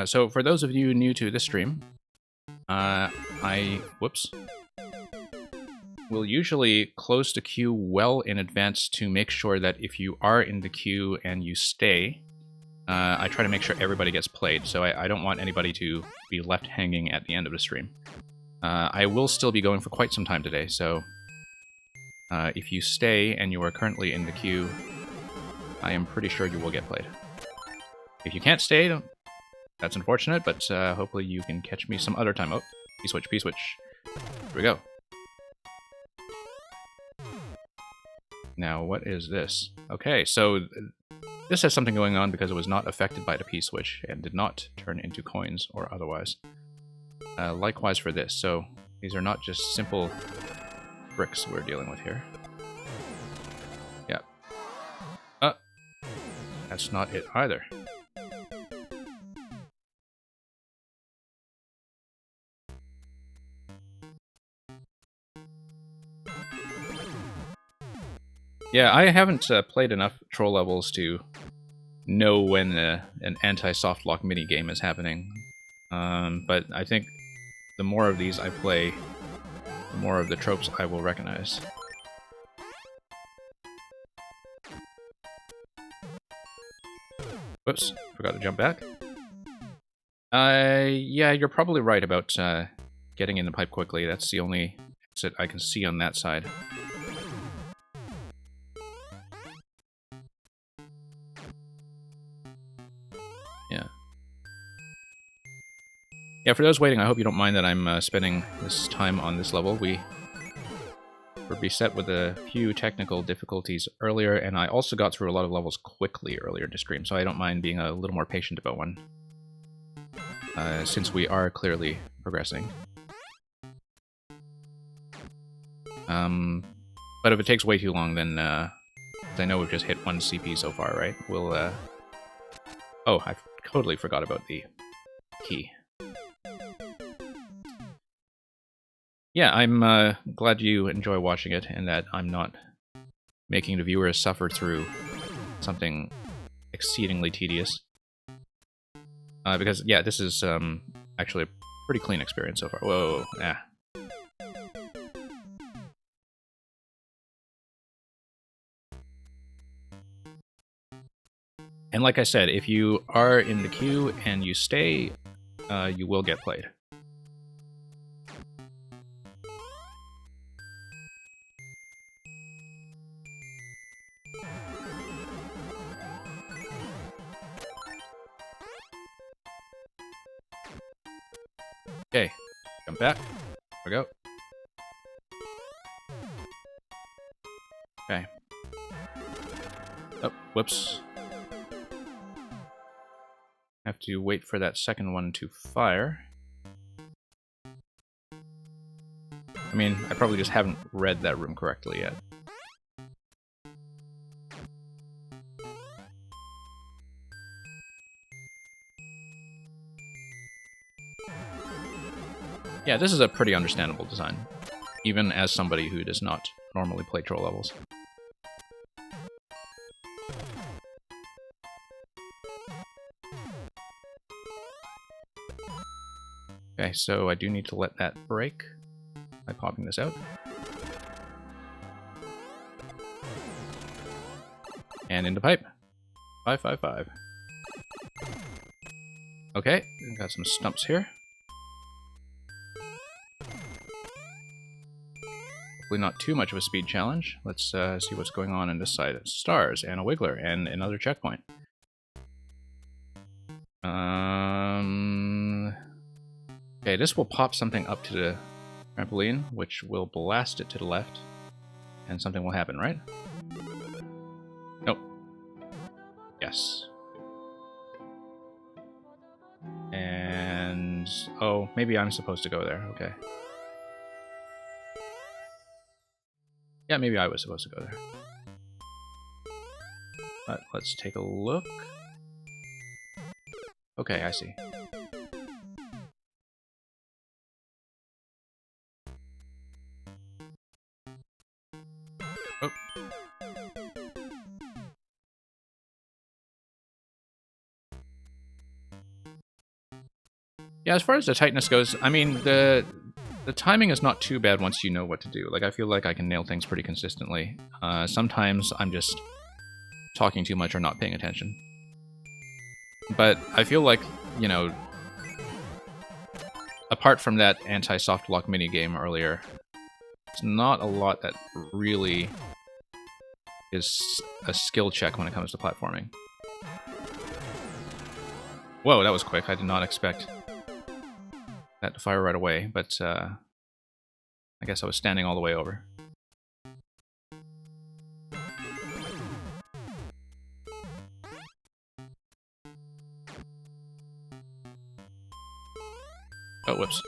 So for those of you new to this stream, whoops, will usually close the queue well in advance to make sure that if you are in the queue and you stay, I try to make sure everybody gets played, so I don't want anybody to be left hanging at the end of the stream. I will still be going for quite some time today, so if you stay and you are currently in the queue, I am pretty sure you will get played. If you can't stay, that's unfortunate, but hopefully you can catch me some other time. Oh, P-switch, P-switch. Here we go. Now, what is this? Okay, so this has something going on because it was not affected by the P-switch and did not turn into coins or otherwise. Likewise for this, so these are not just simple bricks we're dealing with here. Yeah. That's not it either. Yeah, I haven't played enough troll levels to know when an anti-soft lock minigame is happening. But I think the more of these I play, the more of the tropes I will recognize. Whoops, forgot to jump back. Yeah, you're probably right about getting in the pipe quickly. That's the only exit I can see on that side. Yeah, for those waiting, I hope you don't mind that I'm spending this time on this level. We were beset with a few technical difficulties earlier, and I also got through a lot of levels quickly earlier to stream, so I don't mind being a little more patient about one. Since we are clearly progressing. But if it takes way too long, then I know we've just hit 1 CP so far, right? We'll, oh, I totally forgot about the key. Yeah, I'm glad you enjoy watching it and that I'm not making the viewers suffer through something exceedingly tedious. Because, yeah, this is actually a pretty clean experience so far. Whoa, ah. And like I said, if you are in the queue and you stay, you will get played. Okay, jump back. There we go. Okay. Oh, whoops. Have to wait for that second one to fire. I mean, I probably just haven't read that room correctly yet. Yeah, this is a pretty understandable design, even as somebody who does not normally play troll levels. Okay, so I do need to let that break by popping this out. And into pipe. 555. Okay, we've got some stumps here. Hopefully not too much of a speed challenge. Let's see what's going on in this side. Stars and a wiggler and another checkpoint. Okay, this will pop something up to the trampoline, which will blast it to the left, and something will happen, right? Nope. Yes. And... oh, maybe I'm supposed to go there. Okay. Yeah, maybe I was supposed to go there. But let's take a look. Okay, I see. Oh. Yeah, as far as the tightness goes, I mean, the timing is not too bad once you know what to do. Like, I feel like I can nail things pretty consistently. Sometimes I'm just talking too much or not paying attention. But I feel like, you know, apart from that anti-soft lock minigame earlier, it's not a lot that really is a skill check when it comes to platforming. Whoa, that was quick. I did not expect that to fire right away, but I guess I was standing all the way over. Oh, whoops.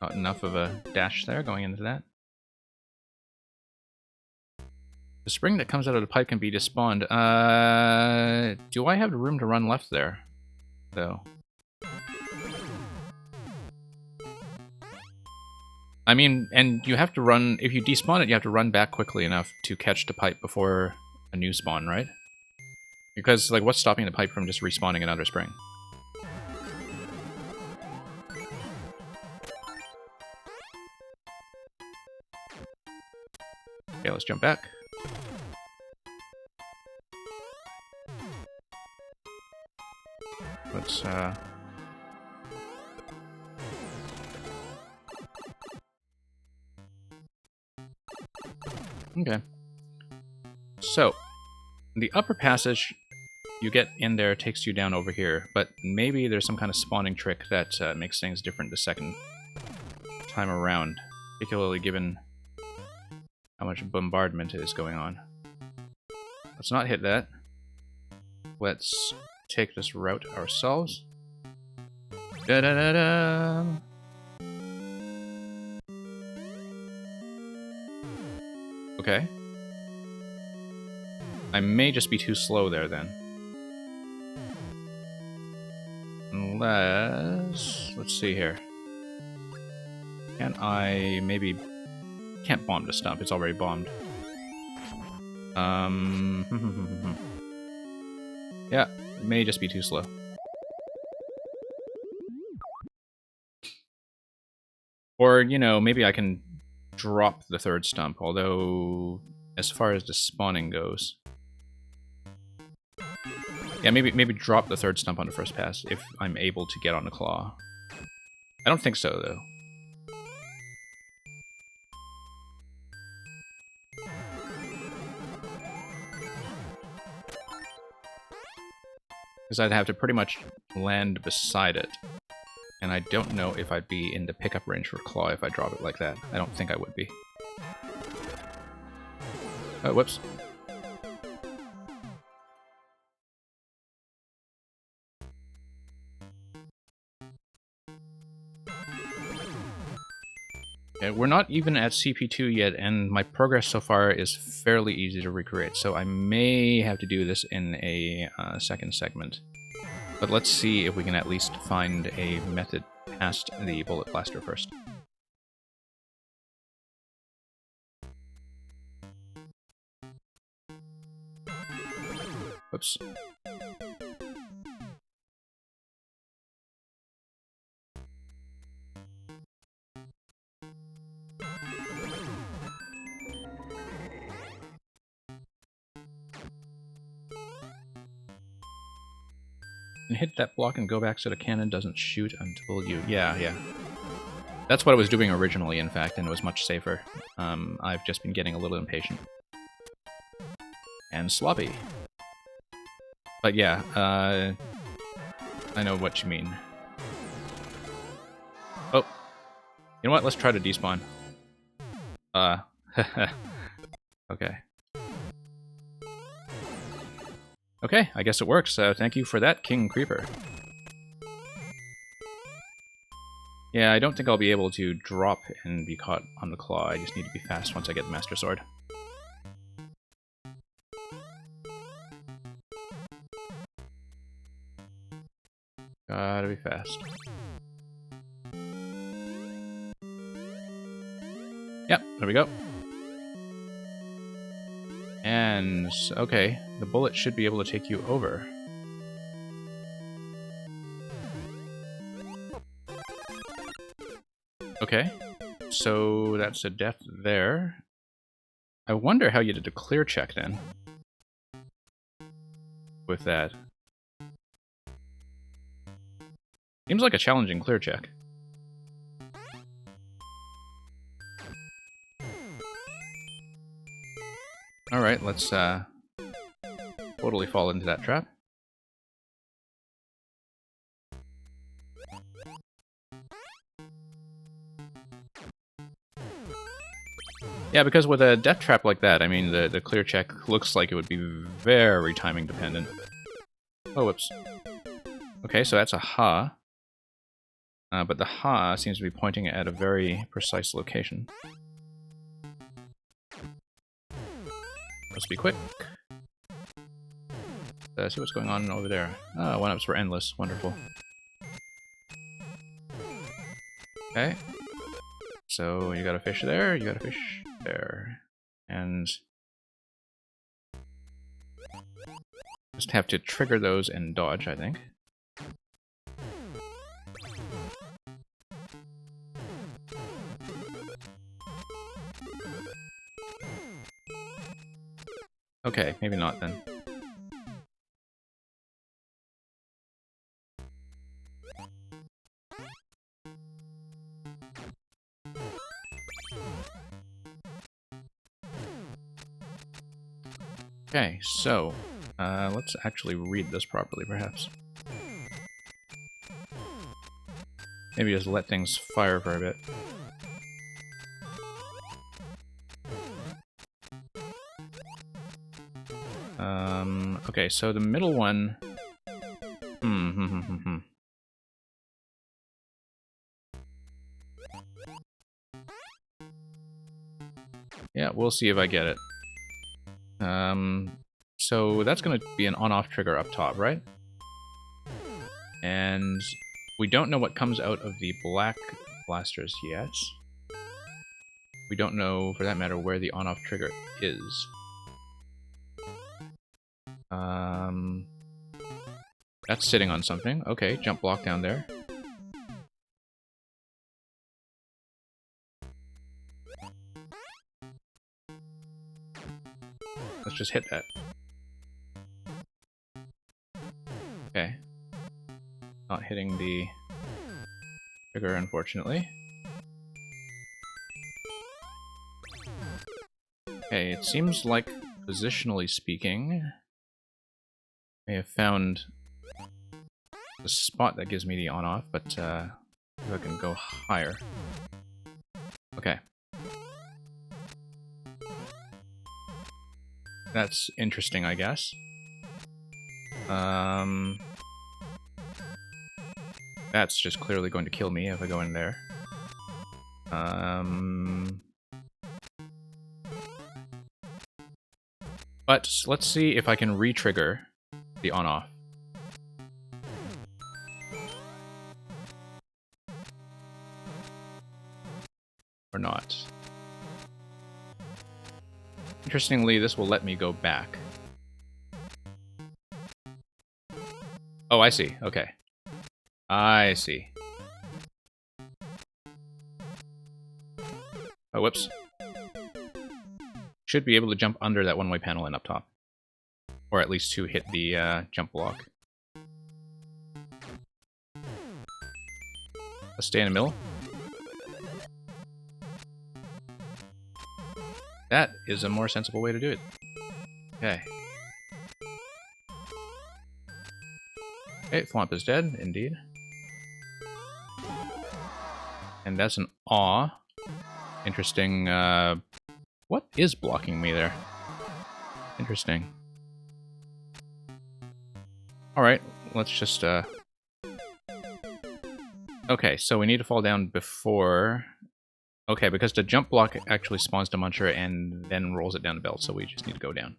Not enough of a dash there going into that. The spring that comes out of the pipe can be despawned. Do I have the room to run left there, though? I mean, and you have to run, if you despawn it, you have to run back quickly enough to catch the pipe before a new spawn, right? Because, like, what's stopping the pipe from just respawning another spring? Okay, let's jump back. Let's, okay. So, the upper passage you get in there takes you down over here, but maybe there's some kind of spawning trick that makes things different the second time around, particularly given how much bombardment is going on. Let's not hit that. Let's take this route ourselves. Da-da-da-da! Okay. I may just be too slow there, then. Unless... let's see here. Can I maybe... can't bomb the stump, it's already bombed. Yeah, it may just be too slow. Or, you know, maybe I can drop the third stump, although as far as the spawning goes... yeah, maybe drop the third stump on the first pass if I'm able to get on the claw. I don't think so, though. Because I'd have to pretty much land beside it. And I don't know if I'd be in the pickup range for claw if I drop it like that. I don't think I would be. Oh, whoops. Yeah, we're not even at CP2 yet, and my progress so far is fairly easy to recreate, so I may have to do this in a second segment. But let's see if we can at least find a method past the bullet blaster first. Whoops. And hit that block and go back so the cannon doesn't shoot until you... Yeah. That's what I was doing originally, in fact, and it was much safer. I've just been getting a little impatient. And sloppy. But yeah, I know what you mean. Oh. You know what? Let's try to despawn. Okay. Okay, I guess it works. Thank you for that, King Creeper. Yeah, I don't think I'll be able to drop and be caught on the claw. I just need to be fast once I get the Master Sword. Gotta be fast. Yep, there we go. And, okay, the bullet should be able to take you over. Okay, so that's a death there. I wonder how you did a clear check then. With that. Seems like a challenging clear check. Alright, let's totally fall into that trap. Yeah, because with a death trap like that, I mean, the clear check looks like it would be very timing dependent. Oh, whoops. Okay, so that's a ha. But the ha seems to be pointing at a very precise location. Let's be quick. See what's going on over there. Ah, 1-ups were endless. Wonderful. Okay. So you got a fish there, you got a fish there. And just have to trigger those and dodge, I think. Okay, maybe not then. Okay, so let's actually read this properly, perhaps. Maybe just let things fire for a bit. Okay, so the middle one... Yeah, we'll see if I get it. So that's going to be an on-off trigger up top, right? And we don't know what comes out of the black blasters yet. We don't know, for that matter, where the on-off trigger is. That's sitting on something. Okay, jump block down there. Let's just hit that. Okay. Not hitting the trigger, unfortunately. Okay, it seems like, positionally speaking, I have found the spot that gives me the on-off, but if I can go higher. Okay. That's interesting, I guess. That's just clearly going to kill me if I go in there. But let's see if I can re-trigger the on-off. Or not. Interestingly, this will let me go back. Oh, I see. Okay. I see. Oh, whoops. Should be able to jump under that one-way panel and up top. Or at least to hit the jump block. Let's stay in the middle. That is a more sensible way to do it. Okay. Okay, Thwomp is dead, indeed. And that's an awe. Interesting, what is blocking me there? Interesting. Alright, let's just, okay, so we need to fall down before... Okay, because the jump block actually spawns the Muncher and then rolls it down the belt, so we just need to go down.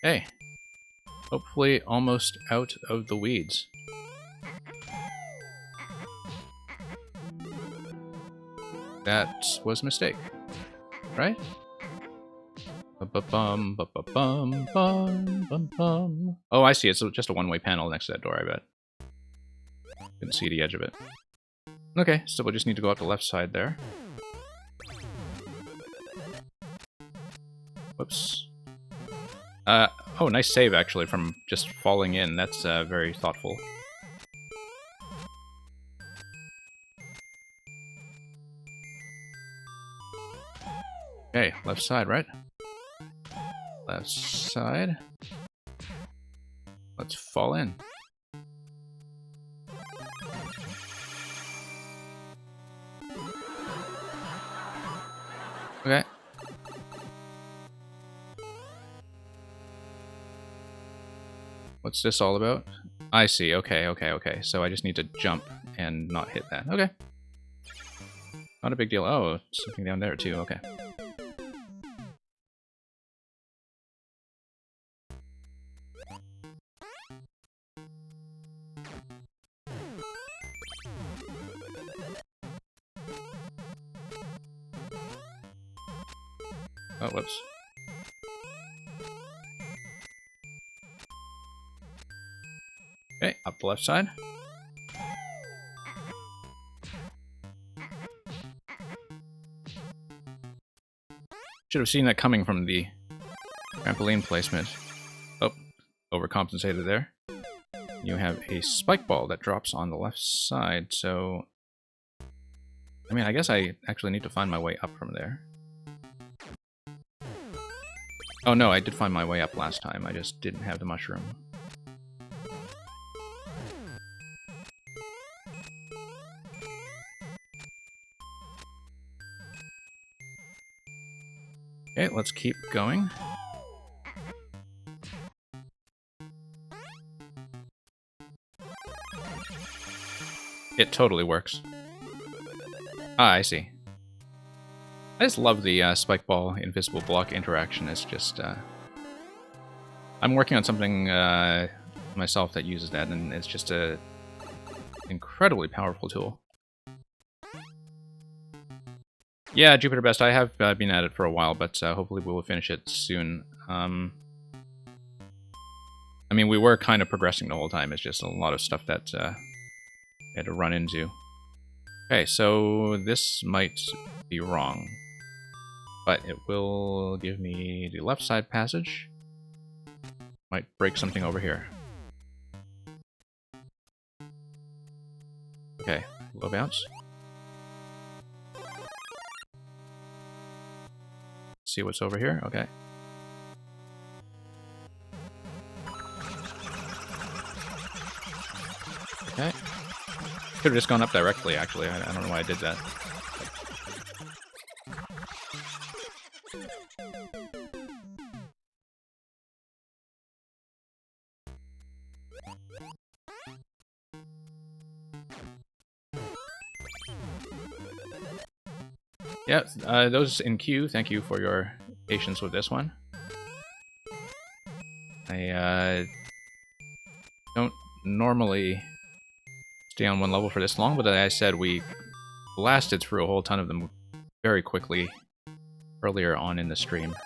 Hey, hopefully almost out of the weeds. That was a mistake, right? Ba-ba-bum, ba-ba-bum, bum, bum, bum. Oh, I see. It's just a one-way panel next to that door, I bet. Couldn't see the edge of it. Okay, so we'll just need to go up the left side there. Whoops. Oh, nice save, actually, from just falling in. That's very thoughtful. Okay, left side, right? Left side. Let's fall in. Okay. What's this all about? I see. Okay, okay, okay. So I just need to jump and not hit that. Okay. Not a big deal. Oh, something down there too. Okay. Oh, whoops. Okay, up the left side. Should have seen that coming from the trampoline placement. Oh, overcompensated there. You have a spike ball that drops on the left side, so... I mean, I guess I actually need to find my way up from there. Oh no, I did find my way up last time, I just didn't have the mushroom. Okay, let's keep going. It totally works. Ah, I see. I just love the spike ball invisible block interaction. It's just I'm working on something myself that uses that, and it's just a incredibly powerful tool. Yeah, Jupiter Best. I have been at it for a while, but hopefully we will finish it soon. I mean, we were kind of progressing the whole time. It's just a lot of stuff that we had to run into. Okay, so this might be wrong, but it will give me the left side passage. Might break something over here. Okay, low bounce. See what's over here? Okay. Okay. Could have just gone up directly, actually. I don't know why I did that. Yeah, those in queue, thank you for your patience with this one. I don't normally stay on one level for this long, but as I said, we blasted through a whole ton of them very quickly earlier on in the stream.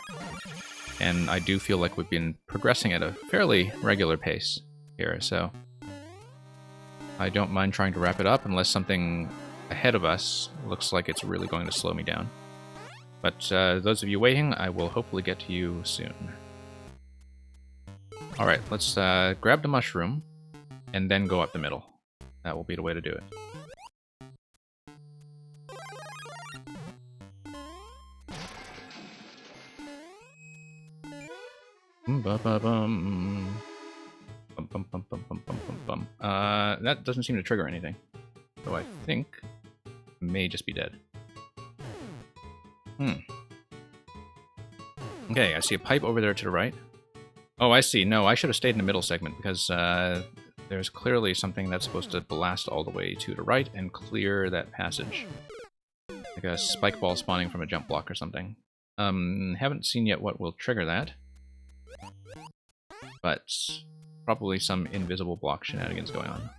And I do feel like we've been progressing at a fairly regular pace here, so I don't mind trying to wrap it up unless something ahead of us looks like it's really going to slow me down. But those of you waiting, I will hopefully get to you soon. Alright, let's grab the mushroom, and then go up the middle. That will be the way to do it. That doesn't seem to trigger anything. So I think I may just be dead. Okay, I see a pipe over there to the right. Oh, I see. No, I should have stayed in the middle segment because there's clearly something that's supposed to blast all the way to the right and clear that passage. Like a spike ball spawning from a jump block or something. Haven't seen yet what will trigger that. But probably some invisible block shenanigans going on.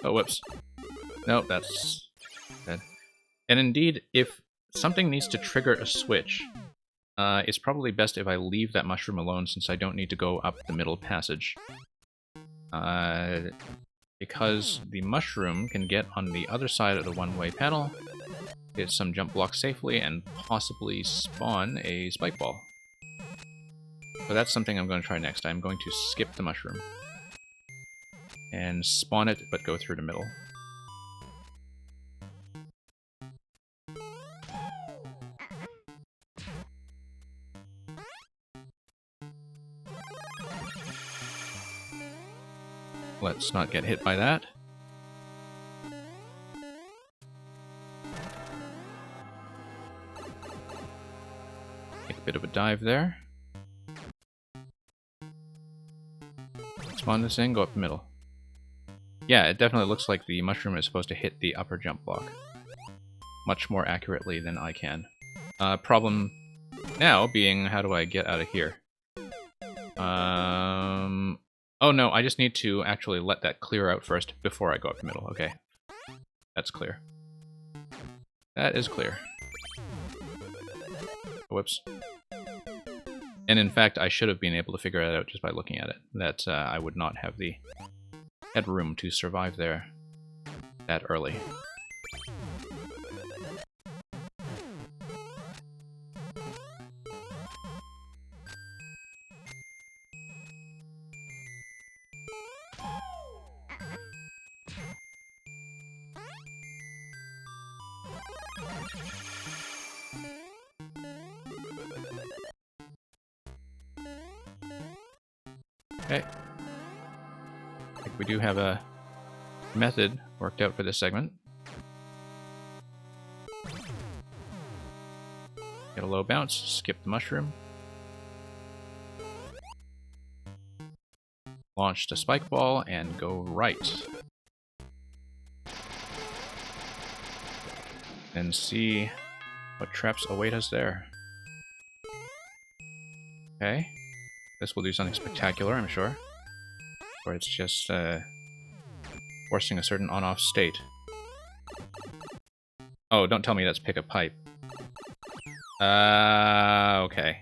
Oh, whoops. No, that's dead. And indeed, if something needs to trigger a switch, it's probably best if I leave that mushroom alone since I don't need to go up the middle passage. Because the mushroom can get on the other side of the one-way panel, get some jump blocks safely, and possibly spawn a spike ball. So that's something I'm going to try next. I'm going to skip the mushroom. And spawn it, but go through the middle. Let's not get hit by that. Take a bit of a dive there. Spawn this in, go up the middle. Yeah, it definitely looks like the mushroom is supposed to hit the upper jump block. Much more accurately than I can. Problem now being, how do I get out of here? Oh no, I just need to actually let that clear out first before I go up the middle. Okay. That's clear. That is clear. Whoops. And in fact, I should have been able to figure that out just by looking at it. That I would not have the headroom to survive there that early. Okay. I think we do have a method worked out for this segment. Get a low bounce, skip the mushroom. Launch the spike ball and go right. And see what traps await us there. Okay. This will do something spectacular, I'm sure. Where it's just forcing a certain on-off state. Oh, don't tell me that's pick a pipe. Okay.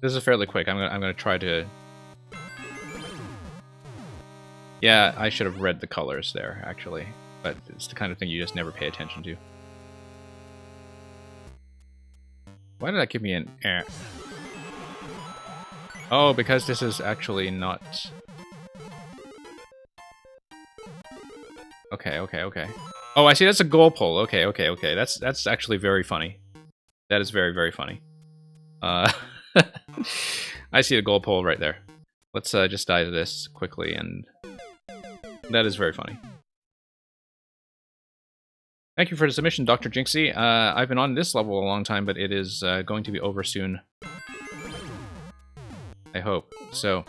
This is fairly quick. I'm gonna try to. Yeah, I should have read the colors there actually, but it's the kind of thing you just never pay attention to. Why did that give me an eh? Oh, because this is actually not. Okay. Oh, I see. That's a goal pole. Okay. That's actually very funny. That is very, very funny. I see the goal pole right there. Let's just die to this quickly, and that is very funny. Thank you for the submission, Dr. Jinxie. I've been on this level a long time, but it is going to be over soon. I hope. So,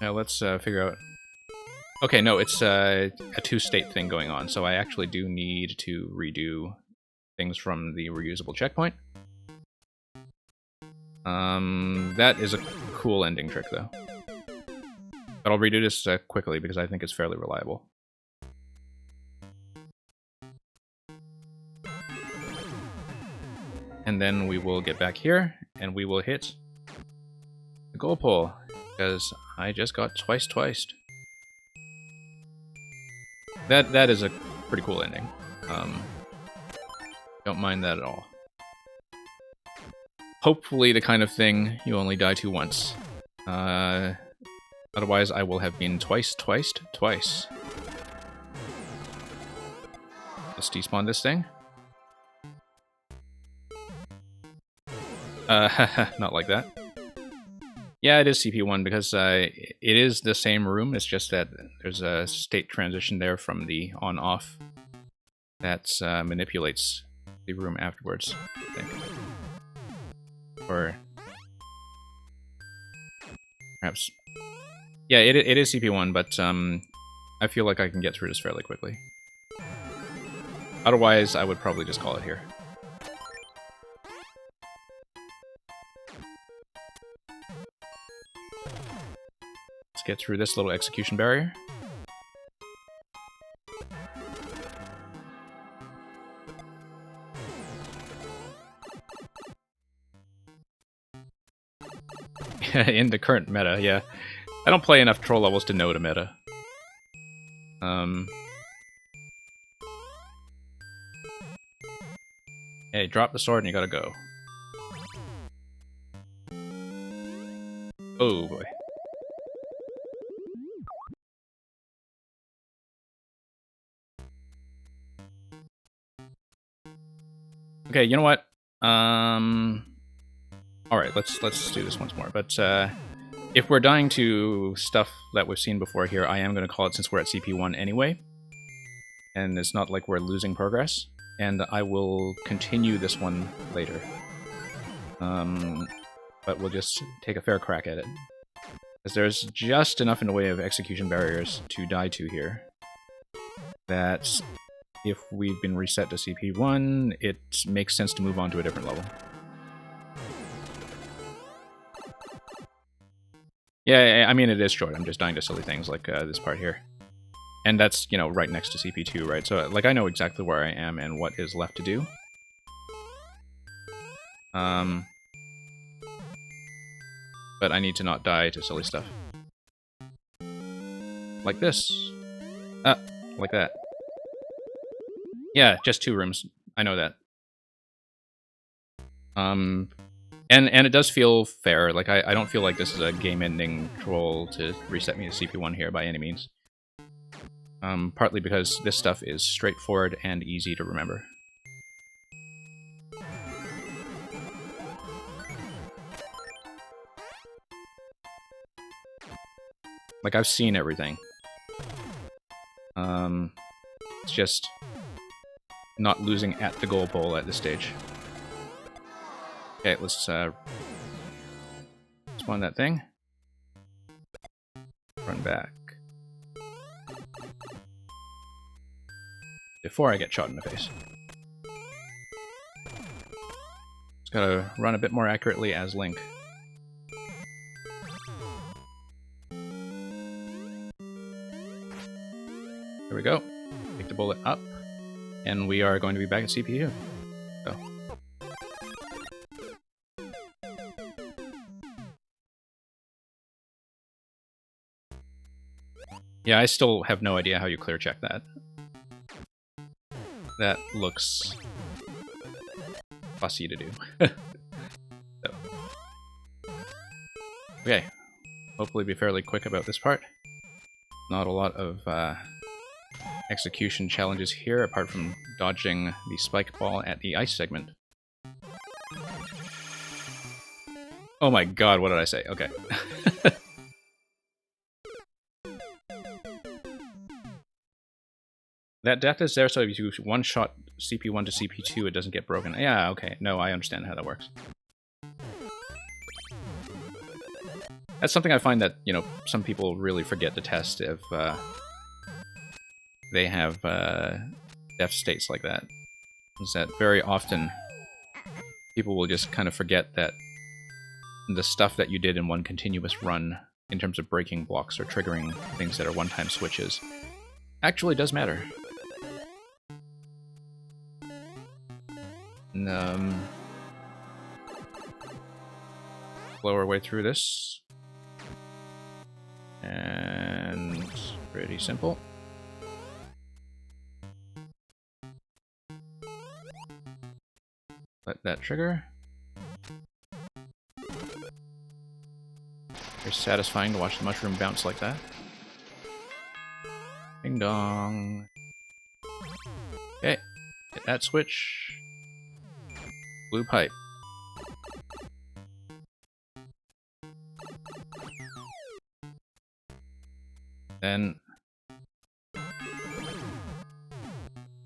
now let's figure out. Okay, no, it's a two-state thing going on, so I actually do need to redo things from the reusable checkpoint. That is a cool ending trick, though. But I'll redo this quickly because I think it's fairly reliable. And then we will get back here, and we will hit the goal pole, because I just got twice-twiced. That is a pretty cool ending. Don't mind that at all. Hopefully the kind of thing you only die to once. Otherwise I will have been twice-twiced twice. Let's despawn this thing. Not like that. Yeah, it is CP1 because it is the same room, it's just that there's a state transition there from the on-off that manipulates the room afterwards, I think. Or perhaps... Yeah, it is CP1, but I feel like I can get through this fairly quickly. Otherwise, I would probably just call it here. Let's get through this little execution barrier. In the current meta, yeah. I don't play enough troll levels to know the meta. Hey, drop the sword and you gotta go. Oh boy. Okay, you know what? Alright, let's do this once more. But if we're dying to stuff that we've seen before here, I am going to call it since we're at CP1 anyway. And it's not like we're losing progress. And I will continue this one later. But we'll just take a fair crack at it. Because there's just enough in the way of execution barriers to die to here that if we've been reset to CP1, it makes sense to move on to a different level. Yeah, I mean, it is short. I'm just dying to silly things like this part here. And that's, you know, right next to CP2, right? So, like, I know exactly where I am and what is left to do. But I need to not die to silly stuff. Like this. Like that. Yeah, just 2 rooms. I know that. And it does feel fair. Like, I don't feel like this is a game-ending troll to reset me to CP1 here by any means. Partly because this stuff is straightforward and easy to remember. Like, I've seen everything. It's just not losing at the goal pole at this stage. Okay, let's spawn that thing. Run back. Before I get shot in the face. Just gotta run a bit more accurately as Link. There we go. Take the bullet up. And we are going to be back at CPU. So. Yeah, I still have no idea how you clear check that. That looks fussy to do. So. Okay. Hopefully be fairly quick about this part. Not a lot of execution challenges here, apart from dodging the spike ball at the ice segment. Oh my god, what did I say? Okay. That death is there so if you one-shot CP1 to CP2, it doesn't get broken. Yeah, okay. No, I understand how that works. That's something I find that, you know, some people really forget to test if they have death states like that. Is that very often people will just kind of forget that the stuff that you did in one continuous run in terms of breaking blocks or triggering things that are one-time switches, actually does matter. And, blow our way through this. And pretty simple. Let that trigger. Very satisfying to watch the mushroom bounce like that. Ding dong. Okay, hit that switch. Blue pipe. Then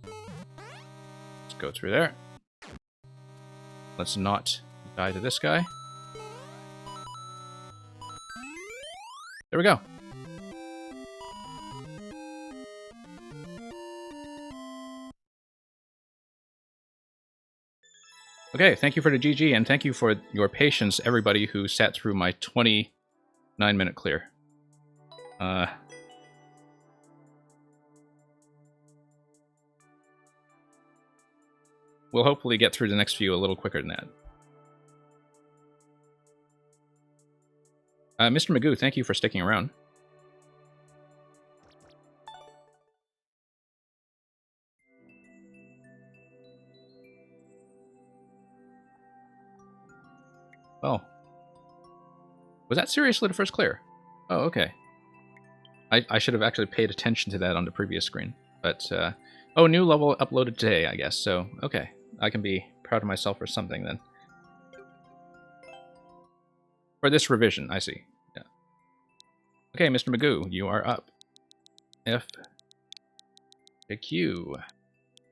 let's go through there. Let's not die to this guy. There we go. Okay, thank you for the GG, and thank you for your patience, everybody who sat through my 29-minute clear. We'll hopefully get through the next few a little quicker than that. Mr. Magoo, thank you for sticking around. Oh. Was that seriously the first clear? Oh, okay. I should have actually paid attention to that on the previous screen. But, oh, new level uploaded today, I guess, so, okay. I can be proud of myself for something, then. For this revision, I see. Yeah. Okay, Mr. Magoo, you are up. F to Q.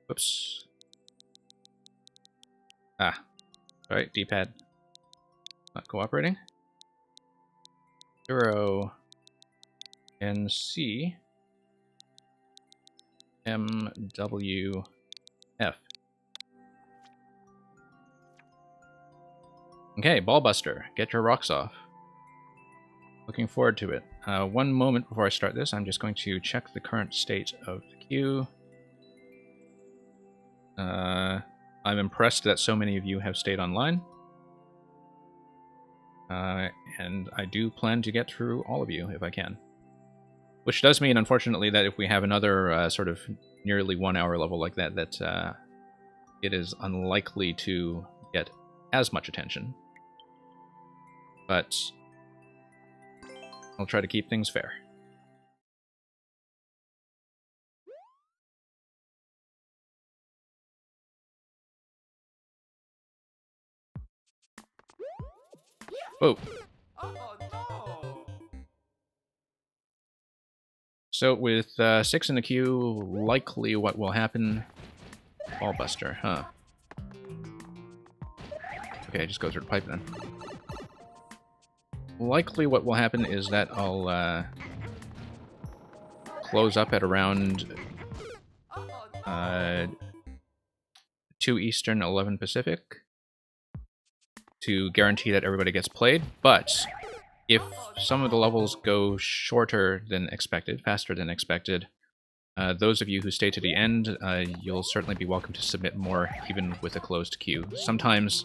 Whoops. Ah. Alright, D-pad. Not cooperating. 0 and C M W F. Okay, Ballbuster, get your rocks off. Looking forward to it. One moment before I start this, I'm just going to check the current state of the queue. I'm impressed that so many of you have stayed online. And I do plan to get through all of you if I can. Which does mean, unfortunately, that if we have another sort of nearly 1 hour level like that, it is unlikely to get as much attention. But I'll try to keep things fair. Whoa. Oh no! So with 6 in the queue, likely what will happen... Ballbuster, huh? Okay, just go through the pipe then. Likely what will happen is that I'll close up at around 2 Eastern, 11 Pacific to guarantee that everybody gets played, but if some of the levels go shorter than expected, faster than expected, those of you who stay to the end, you'll certainly be welcome to submit more, even with a closed queue. Sometimes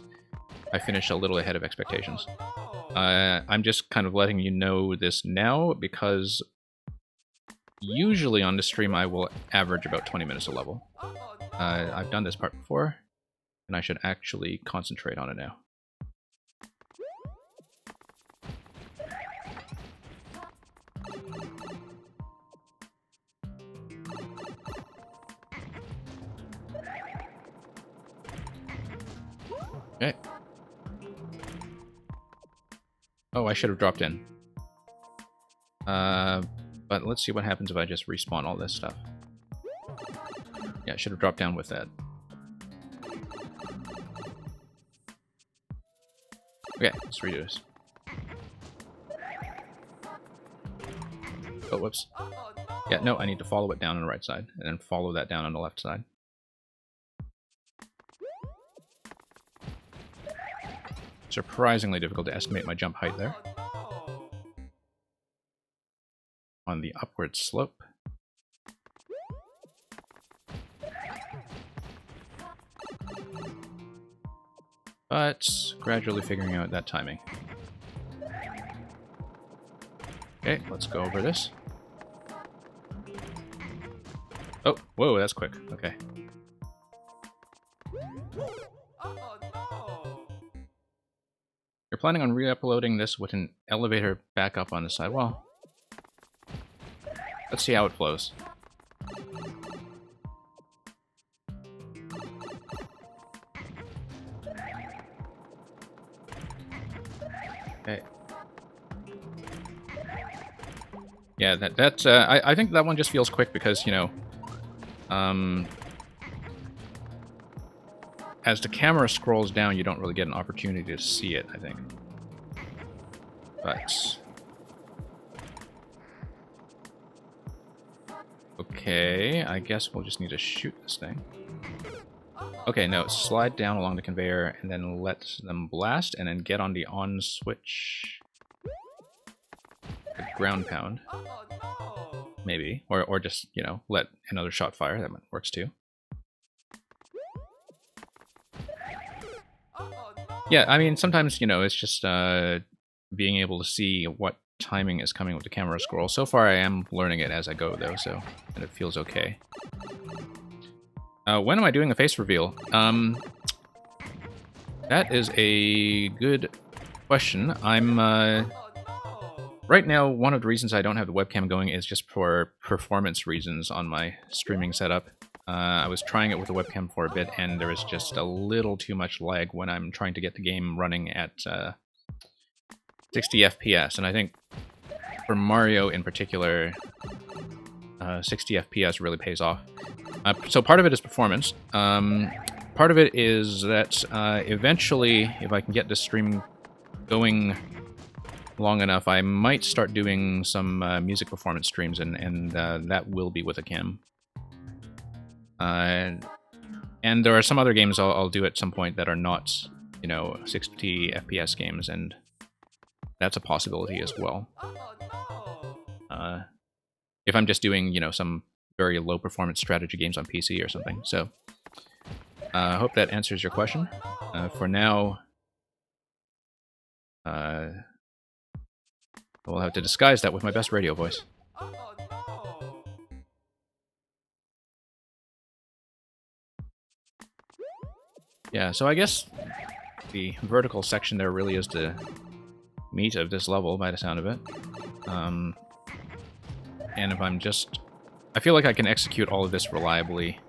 I finish a little ahead of expectations. I'm just kind of letting you know this now, because usually on the stream I will average about 20 minutes a level. I've done this part before, and I should actually concentrate on it now. Okay. Oh, I should have dropped in. But let's see what happens if I just respawn all this stuff. Yeah, I should have dropped down with that. Okay, let's redo this. Oh, whoops. Yeah, no, I need to follow it down on the right side, and then follow that down on the left side. Surprisingly difficult to estimate my jump height there. on the upward slope. But gradually figuring out that timing. Okay, let's go over this. Oh, whoa, that's quick. Okay. Oh no! You're planning on re-uploading this with an elevator back up on the side. Well, let's see how it flows. Okay. Yeah, I think that one just feels quick because, you know, as the camera scrolls down, you don't really get an opportunity to see it, I think. But okay, I guess we'll just need to shoot this thing. Okay, no, slide down along the conveyor and then let them blast and then get on the on switch. Ground pound. Oh no! Maybe. Or just, you know, let another shot fire. That works too. Oh no! Yeah, I mean, sometimes, you know, it's just being able to see what timing is coming with the camera scroll. So far, I am learning it as I go, though, so and it feels okay. When am I doing a face reveal? That is a good question. I'm, Oh no! right now, one of the reasons I don't have the webcam going is just for performance reasons on my streaming setup. I was trying it with the webcam for a bit, and there is just a little too much lag when I'm trying to get the game running at 60 FPS, and I think for Mario in particular, 60 FPS really pays off. So part of it is performance. Part of it is that eventually, if I can get this stream going long enough, I might start doing some music performance streams, and that will be with a cam. And there are some other games I'll do at some point that are not, you know, 60 FPS games, and that's a possibility as well. Oh no! If I'm just doing, you know, some very low performance strategy games on PC or something. So, I hope that answers your question. For now, we'll have to disguise that with my best radio voice. Oh no! Yeah, so I guess the vertical section there really is the meat of this level, by the sound of it. And if I'm just... I feel like I can execute all of this reliably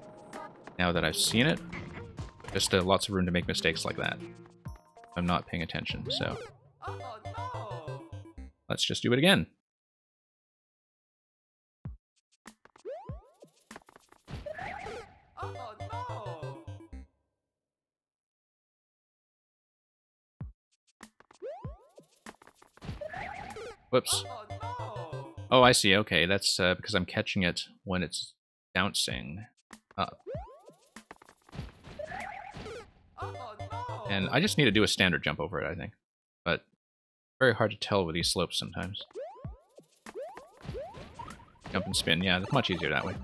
now that I've seen it. Just lots of room to make mistakes like that. I'm not paying attention, so Oh no! let's just do it again. Oh no! Whoops. Oh no! Oh, I see. Okay, that's because I'm catching it when it's bouncing up. Oh no! And I just need to do a standard jump over it, I think. But very hard to tell with these slopes sometimes. Jump and spin, yeah, it's much easier that way.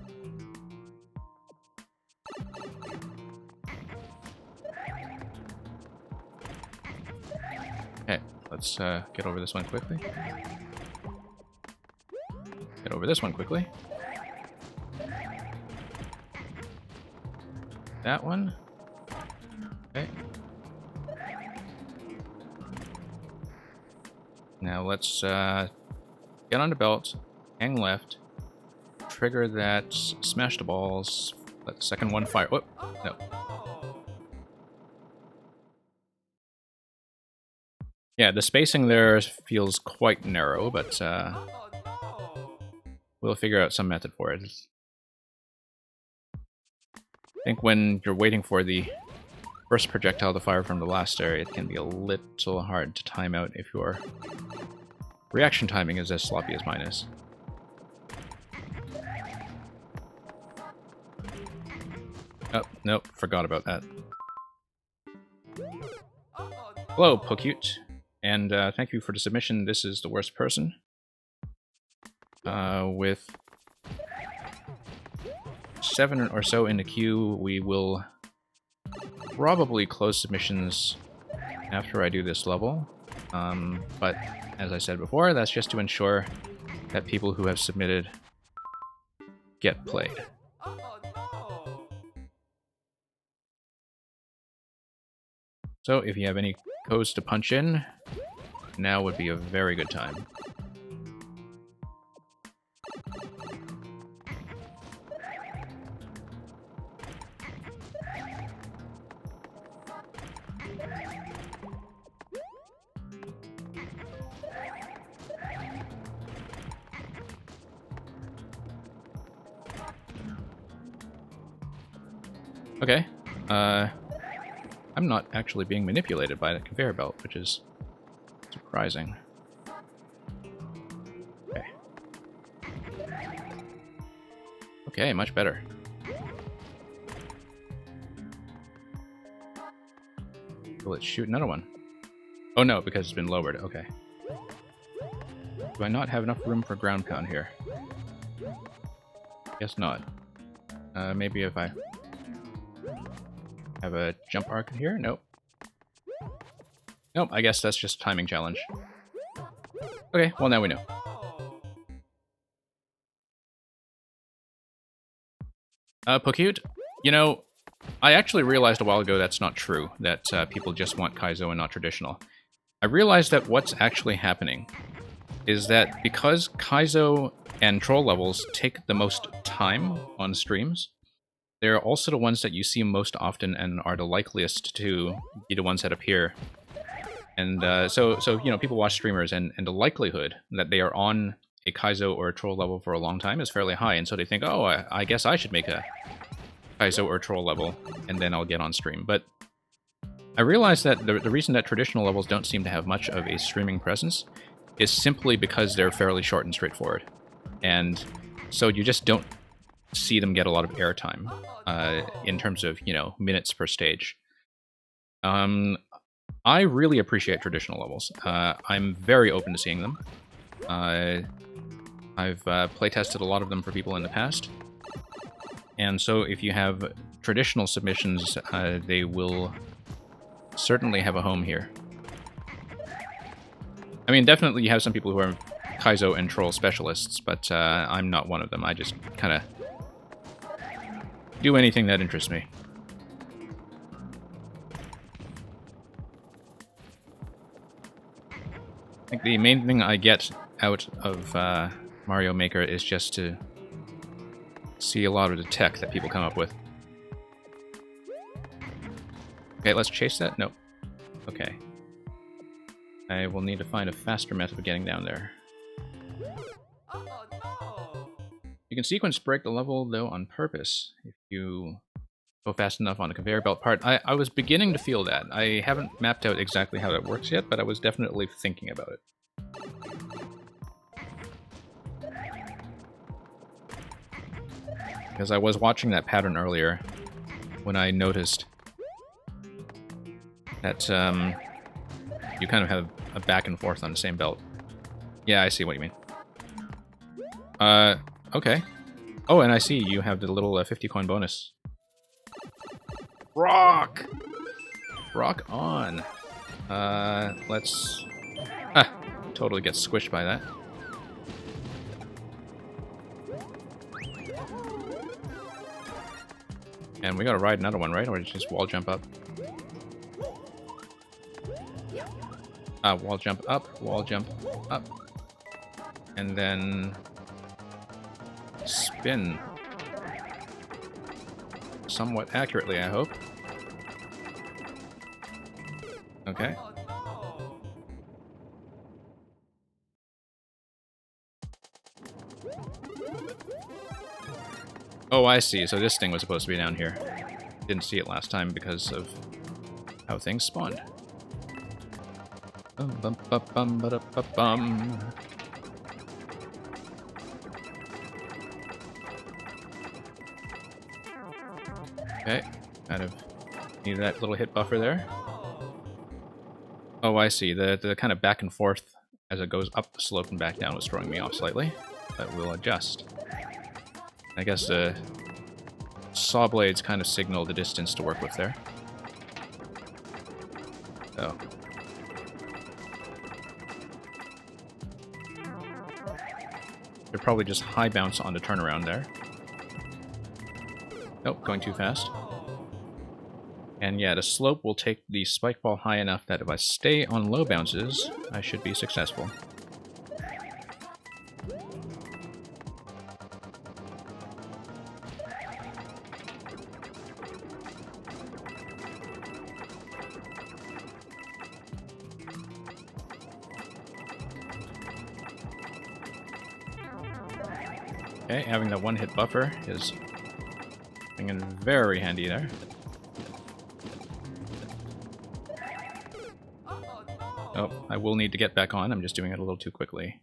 Okay, let's get over this one quickly. Get over this one quickly. That one. Okay. Now let's get on the belt, hang left, trigger that, smash the balls, let the second one fire. Whoop, no. Yeah, the spacing there feels quite narrow, but we'll figure out some method for it. I think when you're waiting for the first projectile to fire from the last area, it can be a little hard to time out if your reaction timing is as sloppy as mine is. Oh, nope, forgot about that. Hello, Pokute, and thank you for the submission. This is the worst person. With 7 or so in the queue, we will probably close submissions after I do this level. But as I said before, that's just to ensure that people who have submitted get played. Oh no! So if you have any codes to punch in, now would be a very good time. Okay, I'm not actually being manipulated by the conveyor belt, which is surprising. Okay. Okay, much better. So let's shoot another one. Oh no, because it's been lowered, okay. Do I not have enough room for ground pound here? Guess not. Maybe if I have a jump arc here? Nope. Nope, I guess that's just a timing challenge. Okay, well now we know. Pokute, you know, I actually realized a while ago that's not true, that people just want Kaizo and not traditional. I realized that what's actually happening is that because Kaizo and troll levels take the most time on streams, they're also the ones that you see most often and are the likeliest to be the ones that appear. And so you know, people watch streamers, and the likelihood that they are on a Kaizo or a troll level for a long time is fairly high, and so they think, oh, I guess I should make a Kaizo or troll level, and then I'll get on stream. But I realized that the reason that traditional levels don't seem to have much of a streaming presence is simply because they're fairly short and straightforward. And so you just don't see them get a lot of airtime in terms of, you know, minutes per stage. I really appreciate traditional levels. I'm very open to seeing them. I've playtested a lot of them for people in the past. And so if you have traditional submissions, they will certainly have a home here. I mean, definitely you have some people who are Kaizo and troll specialists, but I'm not one of them. I just kind of do anything that interests me. I think the main thing I get out of Mario Maker is just to see a lot of the tech that people come up with. Okay, let's chase that. Nope. Okay. I will need to find a faster method of getting down there. Oh no! You can sequence break the level, though, on purpose, if you go fast enough on the conveyor belt part. I was beginning to feel that. I haven't mapped out exactly how that works yet, but I was definitely thinking about it. Because I was watching that pattern earlier, when I noticed that you kind of have a back and forth on the same belt. Yeah, I see what you mean. Okay. Oh, and I see you have the little 50 coin bonus. Rock! Rock on. Let's... Ah, totally get squished by that. And we gotta ride another one, right? Or just wall jump up? Wall jump up. And then... spin. Somewhat accurately, I hope. Okay. Oh no! Oh, I see. So this thing was supposed to be down here. Didn't see it last time because of how things spawned. Bum, bum, bum, bum, ba, da, ba, bum. Okay, kind of need that little hit buffer there. Oh, I see. The kind of back and forth as it goes up the slope and back down was throwing me off slightly. that will adjust. I guess the saw blades kind of signal the distance to work with there. Oh. They're probably just high bounce on the turnaround there. Nope, going too fast. And yeah, the slope will take the spike ball high enough that if I stay on low bounces, I should be successful. Okay, having that one-hit buffer is coming in very handy there. Oh, I will need to get back on. I'm just doing it a little too quickly.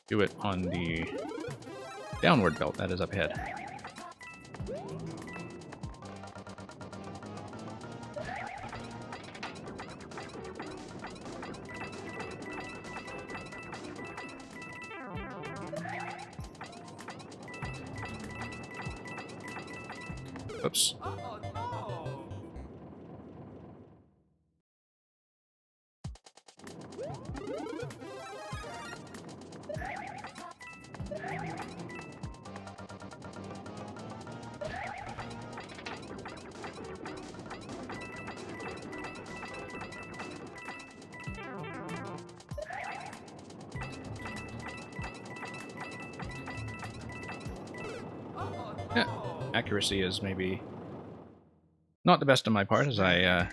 Do it on the downward belt that is up ahead. Oops. Oh no! Yeah, accuracy is maybe not the best on my part as I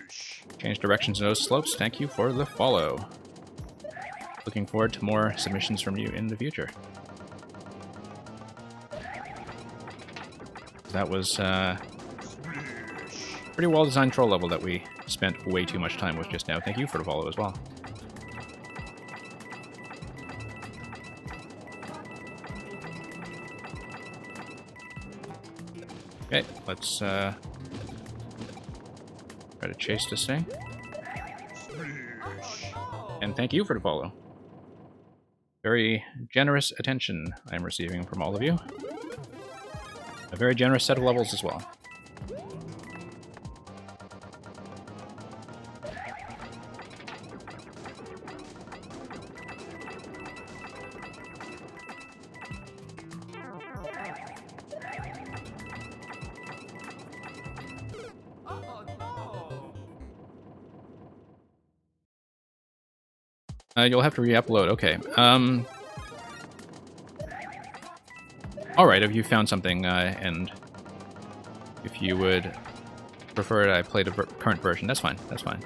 change directions in those slopes. Thank you for the follow. Looking forward to more submissions from you in the future. That was pretty well designed troll level that we spent way too much time with just now. Thank you for the follow as well. Okay, let's try to chase this thing. And thank you for the follow. Very generous attention I'm receiving from all of you. A very generous set of levels as well. You'll have to re-upload. Okay. Alright, if you found something, and if you would prefer I play the current version, that's fine. That's fine.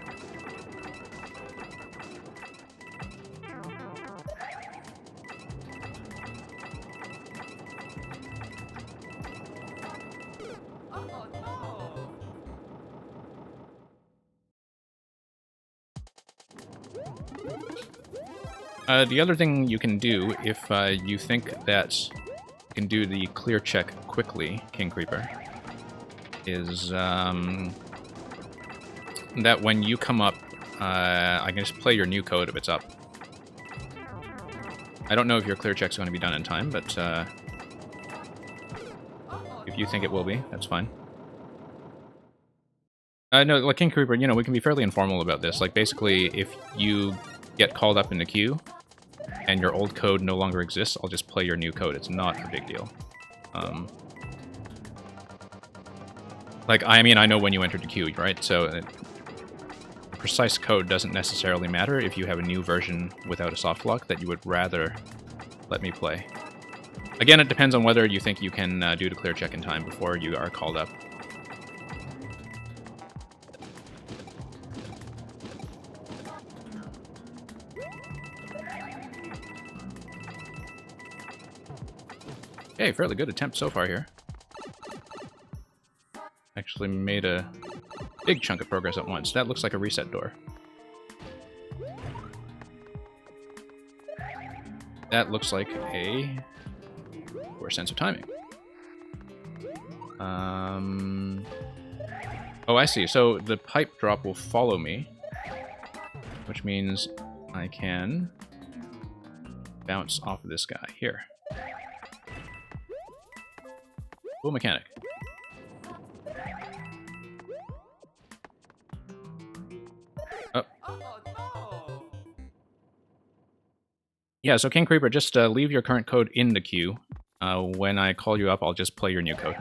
The other thing you can do, if you think that you can do the clear check quickly, King Creeper, is that when you come up, I can just play your new code if it's up. I don't know if your clear check's going to be done in time, but if you think it will be, that's fine. No, like King Creeper, you know, we can be fairly informal about this. Like, basically, if you get called up in the queue, and your old code no longer exists, I'll just play your new code. It's not a big deal. Like, I mean, I know when you entered the queue, right? So, precise code doesn't necessarily matter if you have a new version without a soft lock that you would rather let me play. Again, it depends on whether you think you can do the clear check in time before you are called up. Okay, fairly good attempt so far here. Actually made a big chunk of progress at once. That looks like a reset door. That looks like a poor sense of timing. Oh, I see. So the pipe drop will follow me, which means I can bounce off of this guy. Here. Cool mechanic. Oh. Oh no! Yeah, so King Creeper, just leave your current code in the queue. When I call you up, I'll just play your new code.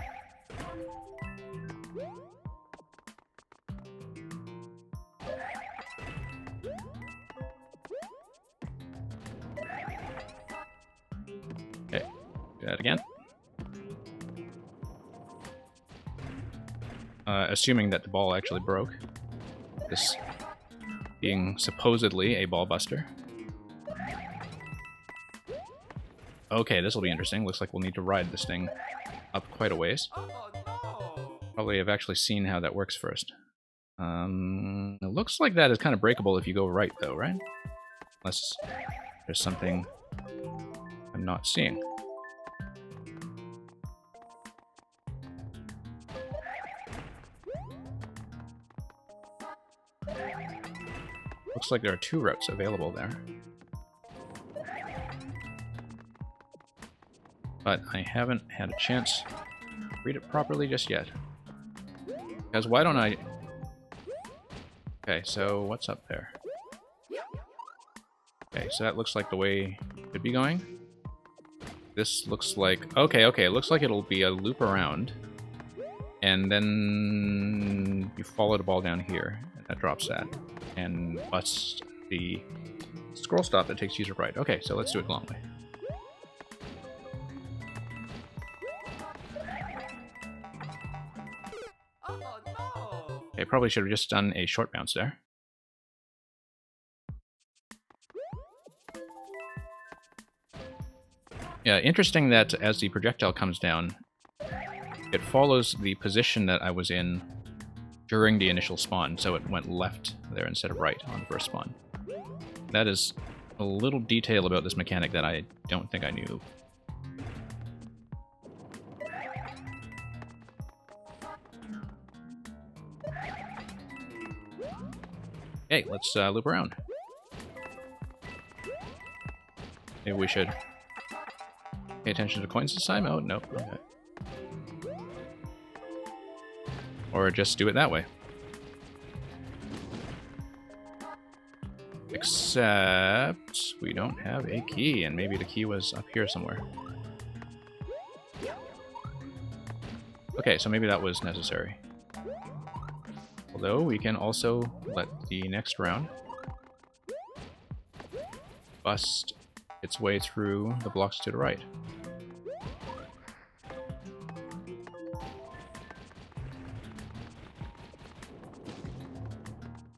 Okay, do that again. Assuming that the ball actually broke. This being supposedly a ball buster. Okay, this will be interesting. Looks like we'll need to ride this thing up quite a ways. Oh no! Probably have actually seen how that works first. It looks like that is kind of breakable if you go right, though, right? Unless there's something I'm not seeing. Looks like there are two routes available there. But I haven't had a chance to read it properly just yet. Because why don't I... Okay, so what's up there? Okay, so that looks like the way it could be going. This looks like... Okay, it looks like it'll be a loop around. And then you follow the ball down here, and that drops that. And bust the scroll stop that takes you to right. Okay, so let's do it the long way. Oh no! Okay, probably should have just done a short bounce there. Yeah, interesting that as the projectile comes down, it follows the position that I was in during the initial spawn, so it went left there instead of right on the first spawn. That is a little detail about this mechanic that I don't think I knew. Okay, let's loop around. Maybe we should pay attention to coins this time? Oh, no. Okay. Or just do it that way. Except we don't have a key, and maybe the key was up here somewhere. Okay, so maybe that was necessary. Although we can also let the next round bust its way through the blocks to the right.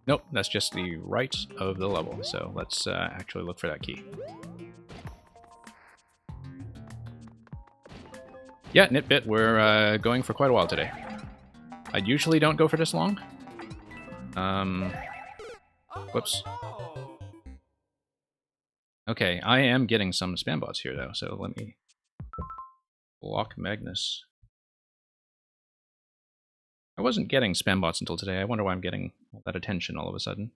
Nope, that's just the right of the level, so let's actually look for that key. Yeah, Nitbit, we're going for quite a while today. I usually don't go for this long. Whoops. No! Okay, I am getting some spam bots here, though, so let me block Magnus. I wasn't getting spam bots until today. I wonder why I'm getting all that attention all of a sudden.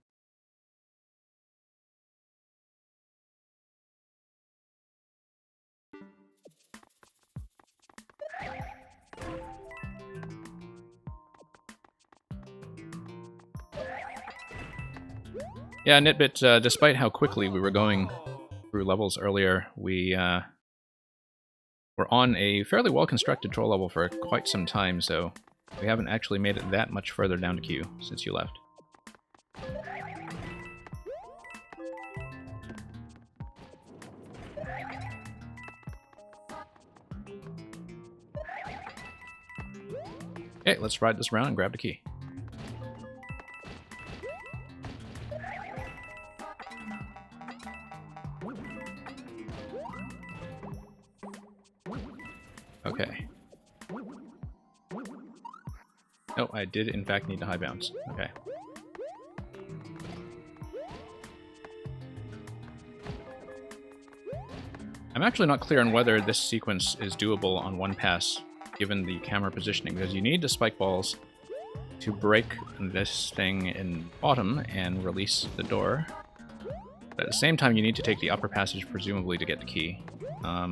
Yeah, Nitbit, despite how quickly we were going through levels earlier, we were on a fairly well-constructed troll level for quite some time, so we haven't actually made it that much further down the queue since you left. Okay, let's ride this around and grab the key. Okay. Oh, I did in fact need to high bounce. Okay. I'm actually not clear on whether this sequence is doable on one pass, given the camera positioning, because you need the spike balls to break this thing in bottom and release the door. But at the same time, you need to take the upper passage, presumably, to get the key. I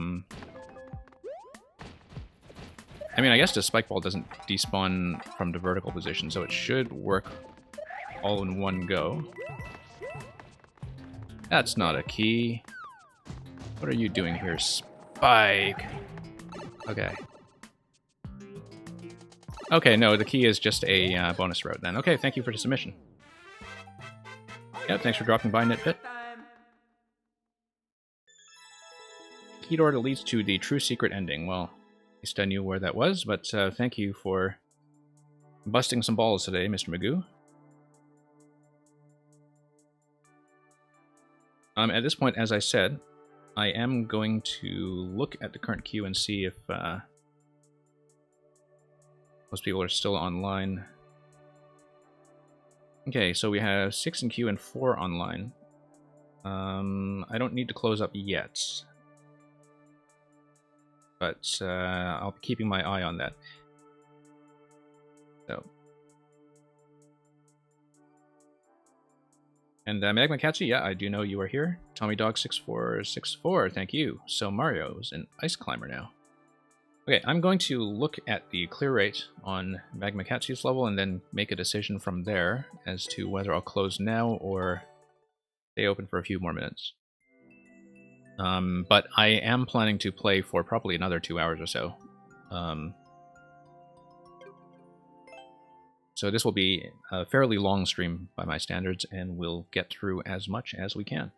mean, I guess the spike ball doesn't despawn from the vertical position, so it should work all in one go. That's not a key. What are you doing here, Spike? Okay. Okay, no, the key is just a bonus road then. Okay, thank you for the submission. Yeah, thanks for dropping by, Nitpit. Key door that leads to the true secret ending. Well, at least I knew where that was, but thank you for busting some balls today, Mr. Magoo. At this point, as I said, I am going to look at the current queue and see if most people are still online. Okay, so we have 6 in queue and 4 online. I don't need to close up yet, but I'll be keeping my eye on that. So. And Magma Katsu, yeah, I do know you are here. Tommy Dog 6464, thank you. So Mario's an ice climber now. Okay, I'm going to look at the clear rate on Magma Katsu's level and then make a decision from there as to whether I'll close now or stay open for a few more minutes. But I am planning to play for probably another 2 hours or so. So this will be a fairly long stream by my standards, and we'll get through as much as we can.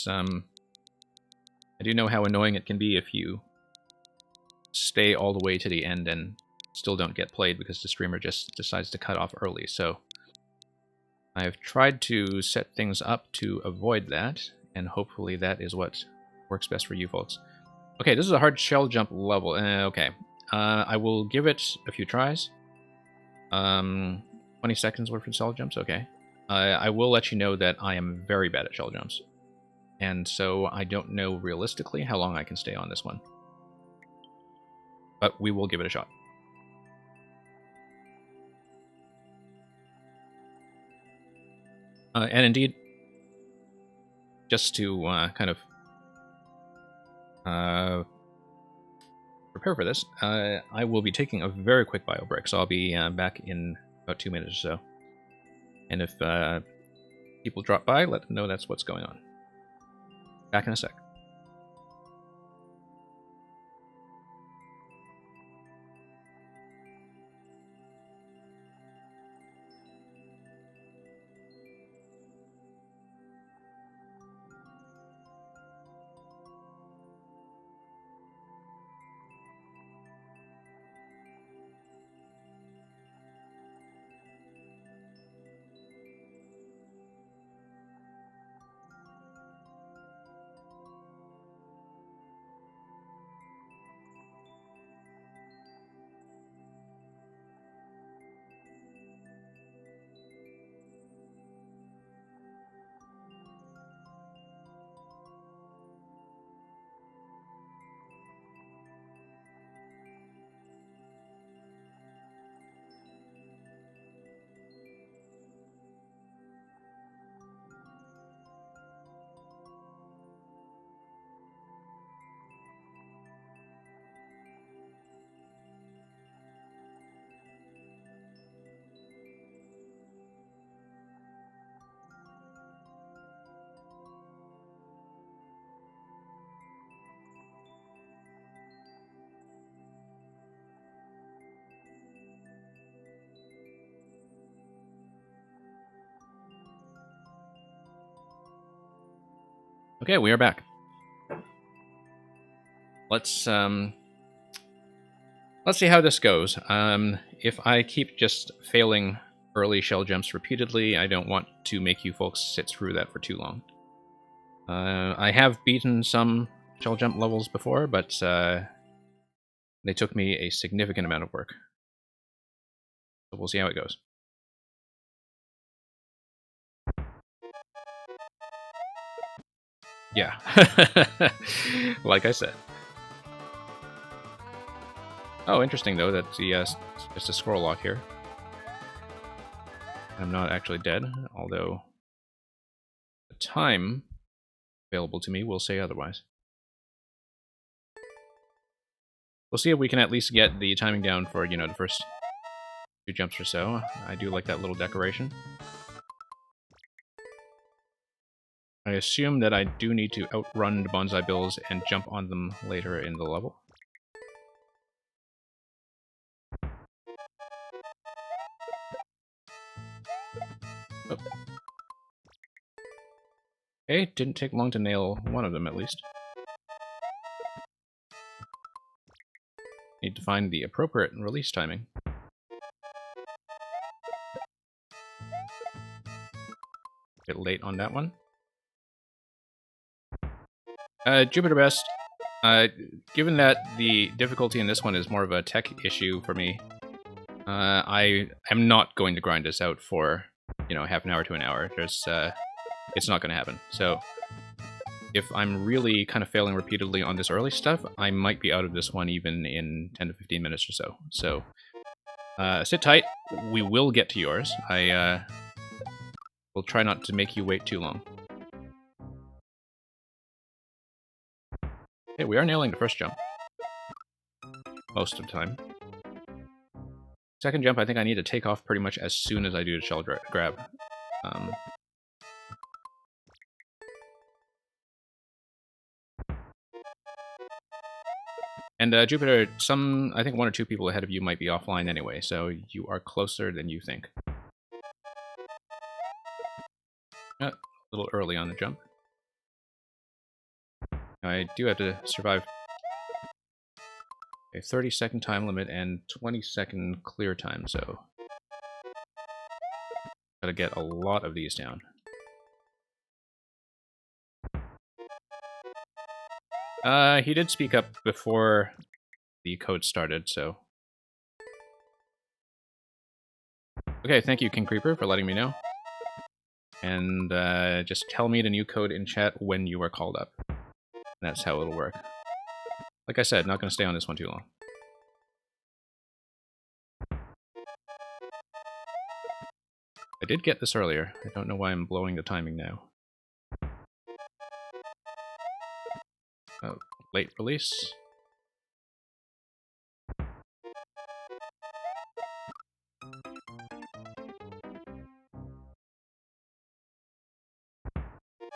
I do know how annoying it can be if you stay all the way to the end and still don't get played because the streamer just decides to cut off early. So I've tried to set things up to avoid that, and hopefully that is what works best for you folks. Okay, this is a hard shell jump level. Okay. I will give it a few tries. 20 seconds worth of shell jumps, okay. I will let you know that I am very bad at shell jumps. And so I don't know realistically how long I can stay on this one. But we will give it a shot. And indeed, just to kind of prepare for this, I will be taking a very quick bio break, so I'll be back in about 2 minutes or so. And if people drop by, let them know that's what's going on. Back in a sec. Okay, we are back. Let's see how this goes. If I keep just failing early shell jumps repeatedly, I don't want to make you folks sit through that for too long. I have beaten some shell jump levels before, but they took me a significant amount of work. So we'll see how it goes. Yeah, like I said. Oh, interesting though that the just a scroll lock here. I'm not actually dead, although time available to me will say otherwise. We'll see if we can at least get the timing down for, you know, the first 2 jumps or so. I do like that little decoration. I assume that I do need to outrun the Bonsai Bills and jump on them later in the level. Oh. Okay, didn't take long to nail one of them at least. Need to find the appropriate release timing. Bit late on that one. Jupiter Best, given that the difficulty in this one is more of a tech issue for me, I am not going to grind this out for, you know, half an hour to an hour. It's not going to happen. So, if I'm really kind of failing repeatedly on this early stuff, I might be out of this one even in 10 to 15 minutes or so. So, sit tight. We will get to yours. I will try not to make you wait too long. Okay, we are nailing the first jump. Most of the time. Second jump, I think I need to take off pretty much as soon as I do the shell grab. And Jupiter, I think 1 or 2 people ahead of you might be offline anyway, so you are closer than you think. A little early on the jump. I do have to survive a 30-second time limit and 20-second clear time, so gotta get a lot of these down. He did speak up before the code started, so... Okay, thank you, King Creeper, for letting me know. And just tell me the new code in chat when you are called up. That's how it'll work. Like I said, not going to stay on this one too long. I did get this earlier. I don't know why I'm blowing the timing now. Oh, late release.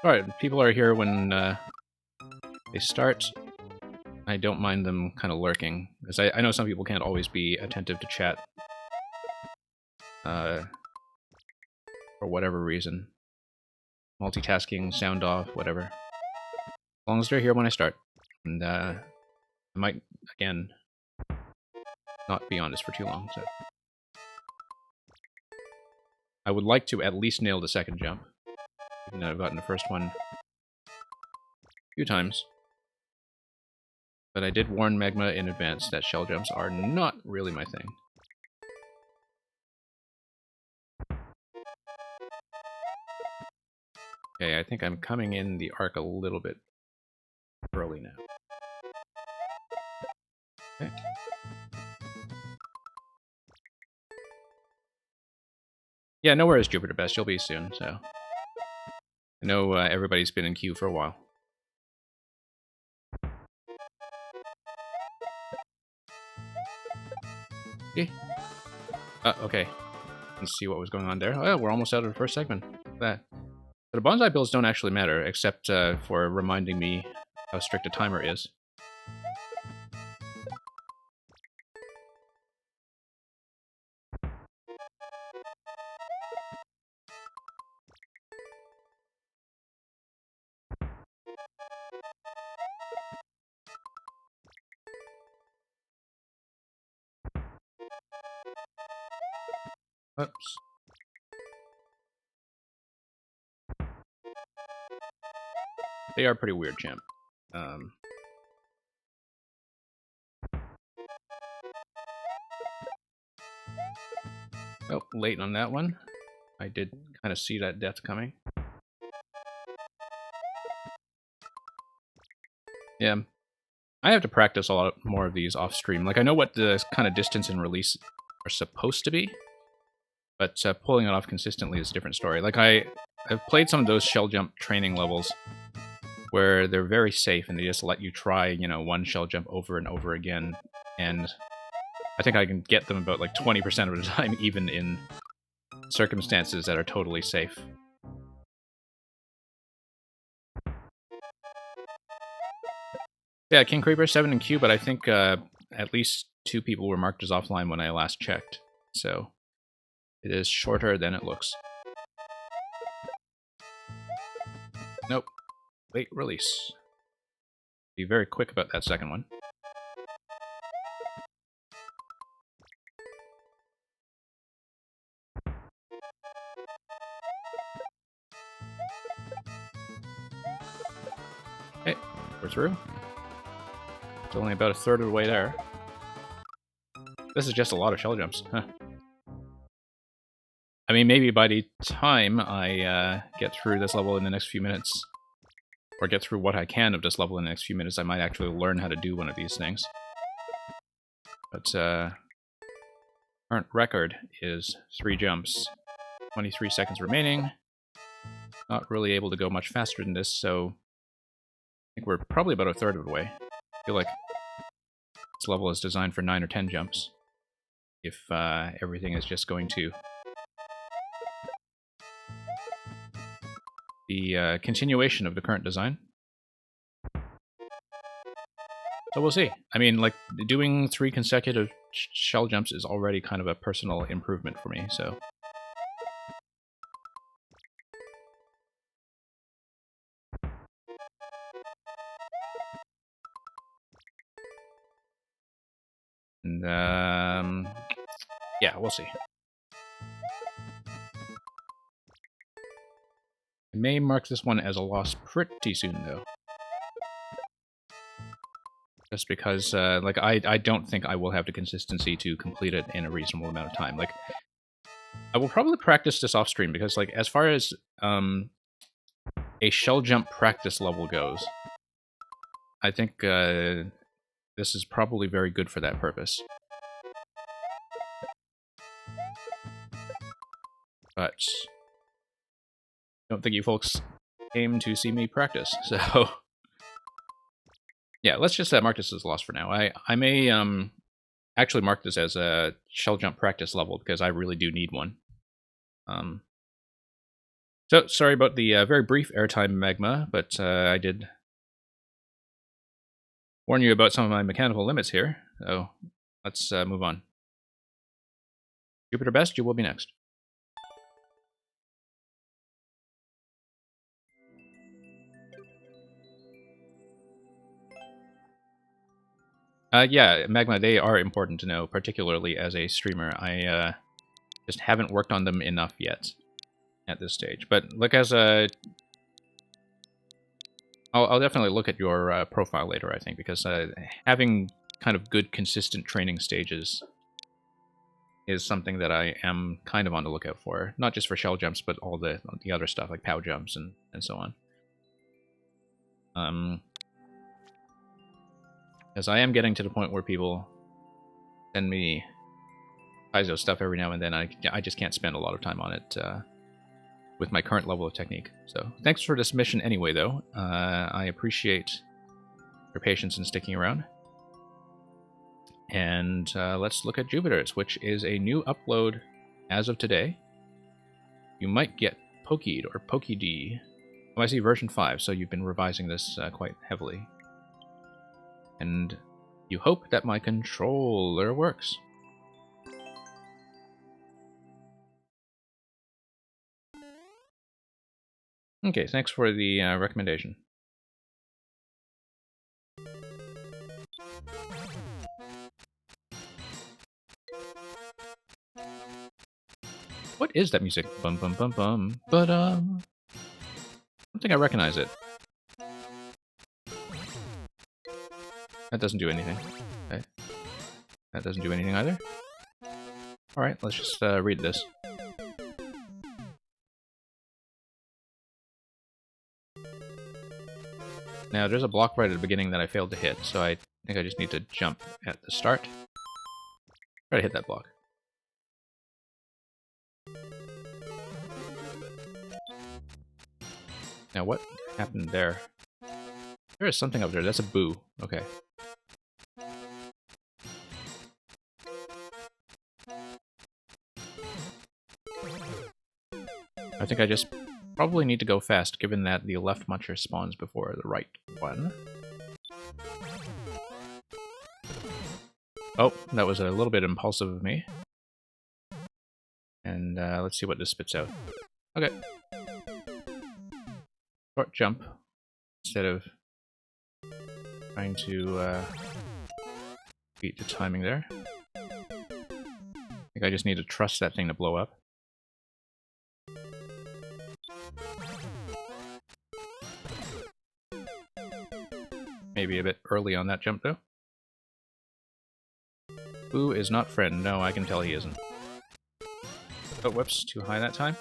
Alright, people are here when they start. I don't mind them kind of lurking, because I know some people can't always be attentive to chat. For whatever reason. Multitasking, sound off, whatever. As long as they're here when I start. And I might, again, not be on this for too long, so... I would like to at least nail the second jump. Even though I've gotten the first one a few times. But I did warn Magma in advance that shell jumps are not really my thing. Okay, I think I'm coming in the arc a little bit early now. Okay. Yeah, no worries, Jupiter Best. You'll be soon, so... I know everybody's been in queue for a while. Okay. Okay. Let's see what was going on there. Oh, we're almost out of the first segment. Look at that. But the Bonsai Bills don't actually matter, except for reminding me how strict a timer is. Oops. They are pretty weird, champ. Oh, late on that one. I did kind of see that death coming. Yeah. I have to practice a lot more of these off stream. Like, I know what the kind of distance and release are supposed to be, but pulling it off consistently is a different story. Like, I I've played some of those shell jump training levels where they're very safe and they just let you try, you know, one shell jump over and over again. And I think I can get them about like 20% of the time, even in circumstances that are totally safe. Yeah, King Creeper 7 in queue, but I think at least 2 people were marked as offline when I last checked. So it is shorter than it looks. Nope. Late release. Be very quick about that second one. Okay, we're through. It's only about a third of the way there. This is just a lot of shell jumps. Huh. I mean, maybe by the time I get through this level in the next few minutes, or get through what I can of this level in the next few minutes, I might actually learn how to do one of these things. But current record is 3 jumps, 23 seconds remaining. Not really able to go much faster than this, so I think we're probably about a third of the way. I feel like this level is designed for 9 or 10 jumps, if everything is just going to the continuation of the current design. So we'll see. I mean, like, doing 3 consecutive shell jumps is already kind of a personal improvement for me, so... And, yeah, we'll see. I may mark this one as a loss pretty soon, though. Just because, like, I don't think I will have the consistency to complete it in a reasonable amount of time. Like, I will probably practice this off stream, because, like, as far as a shell jump practice level goes, I think this is probably very good for that purpose. But I don't think you folks came to see me practice, so... Yeah, let's just mark this as a loss for now. I may actually mark this as a shell jump practice level, because I really do need one. So, sorry about the very brief airtime, Magma, but I did warn you about some of my mechanical limits here, so let's move on. Jupiter Best, you will be next. Yeah, Magma, they are important to know, particularly as a streamer. I just haven't worked on them enough yet at this stage. But look, as a... I'll definitely look at your profile later, I think, because having kind of good, consistent training stages is something that I am kind of on the lookout for. Not just for shell jumps, but all the other stuff, like POW jumps and so on. Because I am getting to the point where people send me Paizo stuff every now and then. I just can't spend a lot of time on it with my current level of technique. So thanks for this mission anyway, though. I appreciate your patience in sticking around. And let's look at Jupiter's, which is a new upload as of today. You might get Pokied or Poked. Oh, I see version 5, so you've been revising this quite heavily. And you hope that my controller works. Okay, thanks for the recommendation. What is that music? Bum bum bum bum. But I don't think I recognize it. That doesn't do anything. Okay. That doesn't do anything either. Alright, let's just read this. Now, there's a block right at the beginning that I failed to hit, so I think I just need to jump at the start. Try to hit that block. Now what happened there? There is something up there. That's a boo. Okay. I think I just probably need to go fast, given that the left muncher spawns before the right one. Oh, that was a little bit impulsive of me. And let's see what this spits out. Okay. Short jump, instead of trying to beat the timing there. I think I just need to trust that thing to blow up. Maybe a bit early on that jump, though. Boo is not friend. No, I can tell he isn't. Oh, whoops. Too high that time.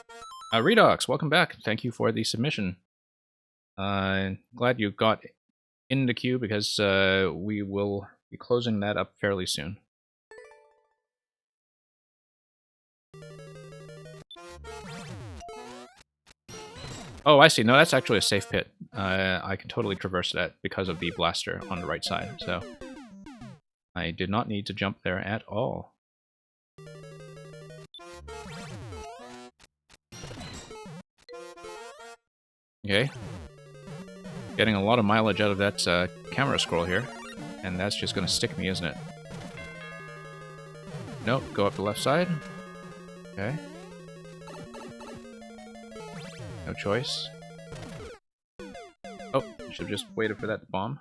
Redox, welcome back. Thank you for the submission. Glad you got in the queue, because we will be closing that up fairly soon. Oh, I see. No, that's actually a safe pit. I can totally traverse that because of the blaster on the right side, so I did not need to jump there at all. Okay. Getting a lot of mileage out of that camera scroll here, and that's just going to stick me, isn't it? Nope, go up the left side. Okay. No choice. Oh, should have just waited for that to bomb.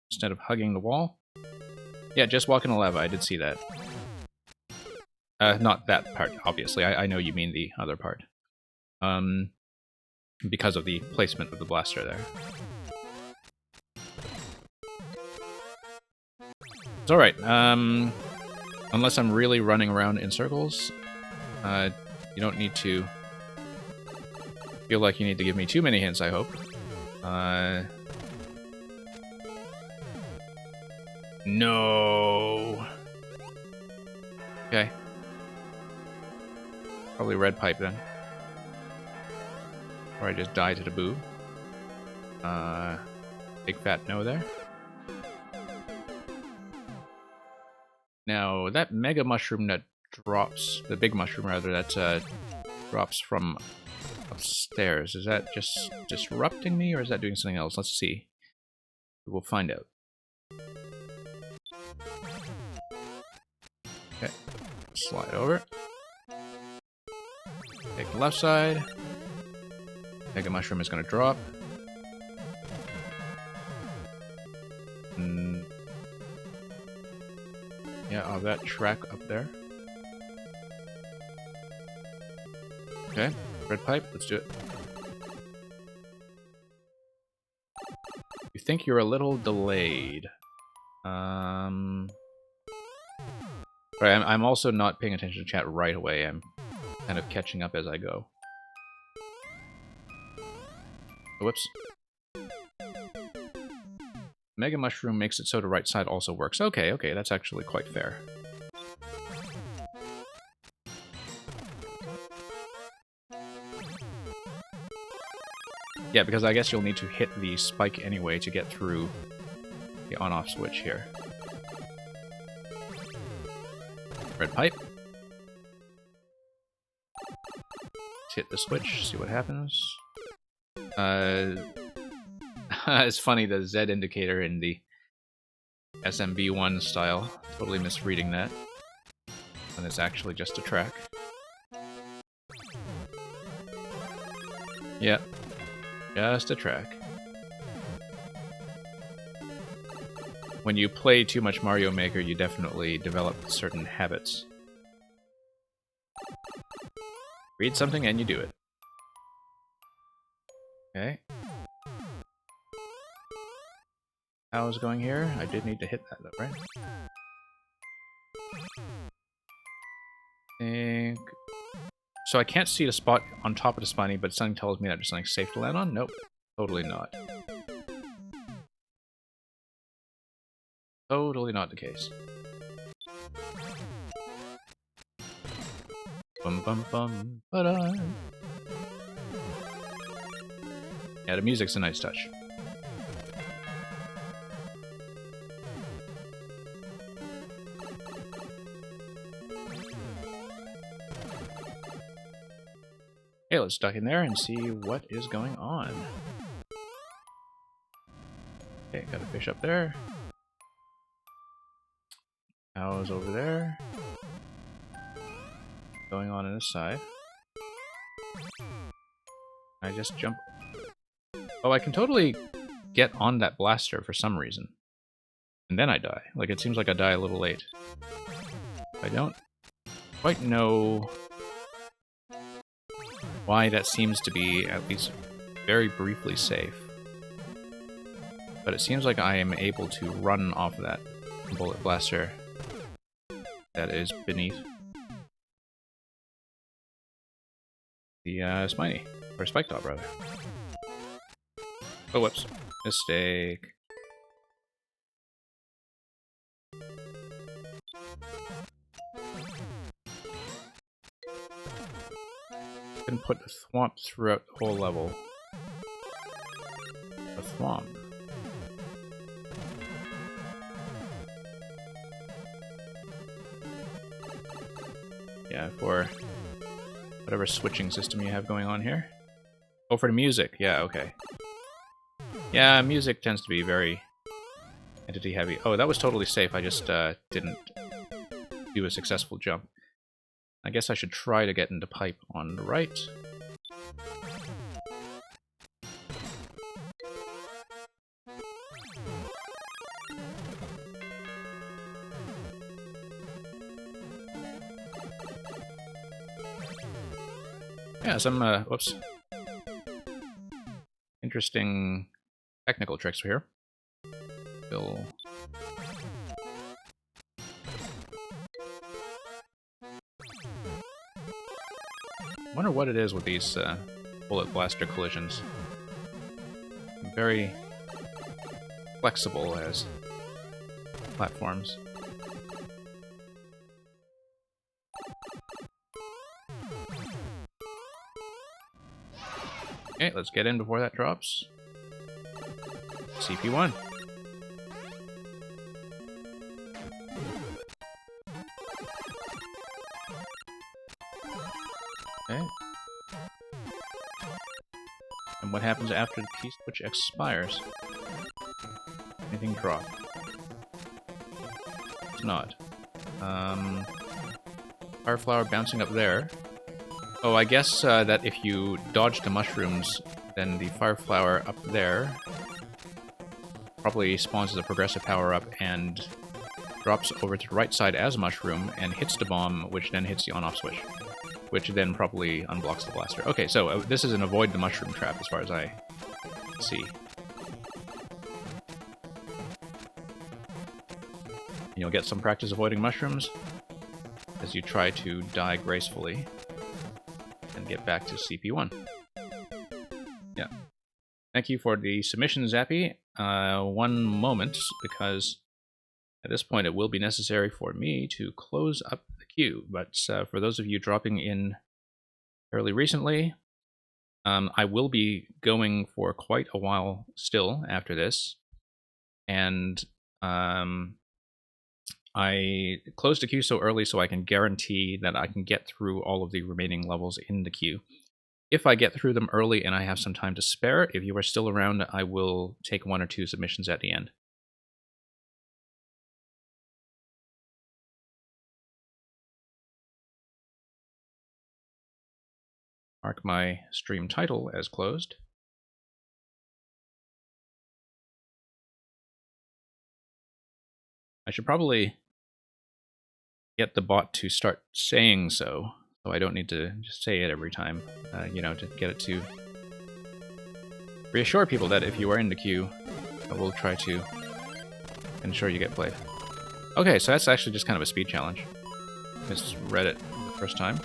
Instead of hugging the wall. Yeah, just walk in the lava, I did see that. Not that part, obviously. I know you mean the other part. Because of the placement of the blaster there. It's alright, unless I'm really running around in circles, you don't need to feel like you need to give me too many hints, I hope. No! Okay. Probably red pipe then. Or I just die to the boo. Big fat no there. Now, that mega mushroom that drops, the big mushroom rather, that drops from upstairs, is that just disrupting me, or is that doing something else? Let's see. We will find out. Okay, slide over. Take the left side. Mega mushroom is going to drop. Yeah, I'll have that track up there. Okay, red pipe, let's do it. You think you're a little delayed. Right, I'm also not paying attention to chat right away. I'm kind of catching up as I go. Whoops. Mega Mushroom makes it so the right side also works. Okay, okay, that's actually quite fair. Yeah, because I guess you'll need to hit the spike anyway to get through the on-off switch here. Red pipe. Let's hit the switch, see what happens. It's funny, the Z indicator in the SMB1 style. Totally misreading that. And it's actually just a track. Yeah. Just a track. When you play too much Mario Maker, you definitely develop certain habits. Read something and you do it. Okay. How's it going here? I did need to hit that though, right? Think... So I can't see the spot on top of the spiny, but something tells me that there's something safe to land on? Nope. Totally not. Totally not the case. Bum bum bum ba-da. Yeah, the music's a nice touch. Okay, let's duck in there and see what is going on. Okay, got a fish up there. Cows over there. Going on this side. I just jump. Oh, I can totally get on that blaster for some reason. And then I die. Like, it seems like I die a little late. I don't quite know why that seems to be, at least very briefly, safe. But it seems like I am able to run off that bullet blaster that is beneath the Spiny. Or Spike Top, rather. Oh, whoops. Mistake. Can put the thwomp throughout the whole level. The thwomp. Yeah, for whatever switching system you have going on here. Oh, for the music. Yeah, okay. Yeah, music tends to be very entity heavy. Oh, that was totally safe. I just didn't do a successful jump. I guess I should try to get into pipe on the right. Yeah, some, whoops. Interesting technical tricks here. Bill. Wonder what it is with these bullet blaster collisions. Very flexible as platforms. Okay, let's get in before that drops. CP1. Okay. And what happens after the P-switch expires? Anything drop? It's not. Fire flower bouncing up there. Oh, I guess that if you dodge the mushrooms, then the fire flower up there probably spawns as a progressive power-up and drops over to the right side as a mushroom and hits the bomb, which then hits the on-off switch, which then probably unblocks the blaster. Okay, so this is an avoid the mushroom trap as far as I see. You'll get some practice avoiding mushrooms as you try to die gracefully and get back to CP1. Yeah. Thank you for the submission, Zappy. One moment, because at this point it will be necessary for me to close up the queue. But for those of you dropping in fairly recently, I will be going for quite a while still after this. And I closed the queue so early so I can guarantee that I can get through all of the remaining levels in the queue. If I get through them early and I have some time to spare, if you are still around, I will take 1 or 2 submissions at the end. Mark my stream title as closed. I should probably get the bot to start saying so I don't need to just say it every time, you know, to get it to reassure people that if you are in the queue, I will try to ensure you get played. Okay, so that's actually just kind of a speed challenge. Just read it the first time.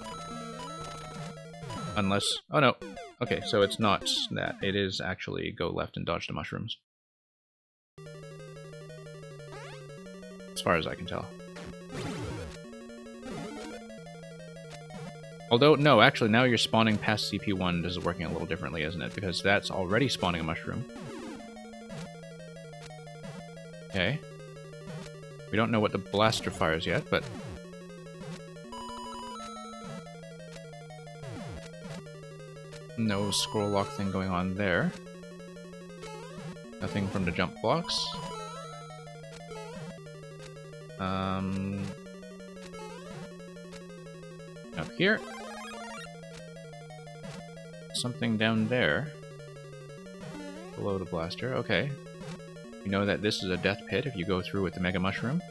Unless... oh no. Okay, so it's not that. It is actually go left and dodge the mushrooms. As far as I can tell. Although, no, actually, now you're spawning past CP1. This is working a little differently, isn't it? Because that's already spawning a mushroom. Okay. We don't know what the blaster fires yet, but... no scroll lock thing going on there. Nothing from the jump blocks. Up here. Something down there. Below the blaster. Okay. You know that this is a death pit if you go through with the Mega Mushroom.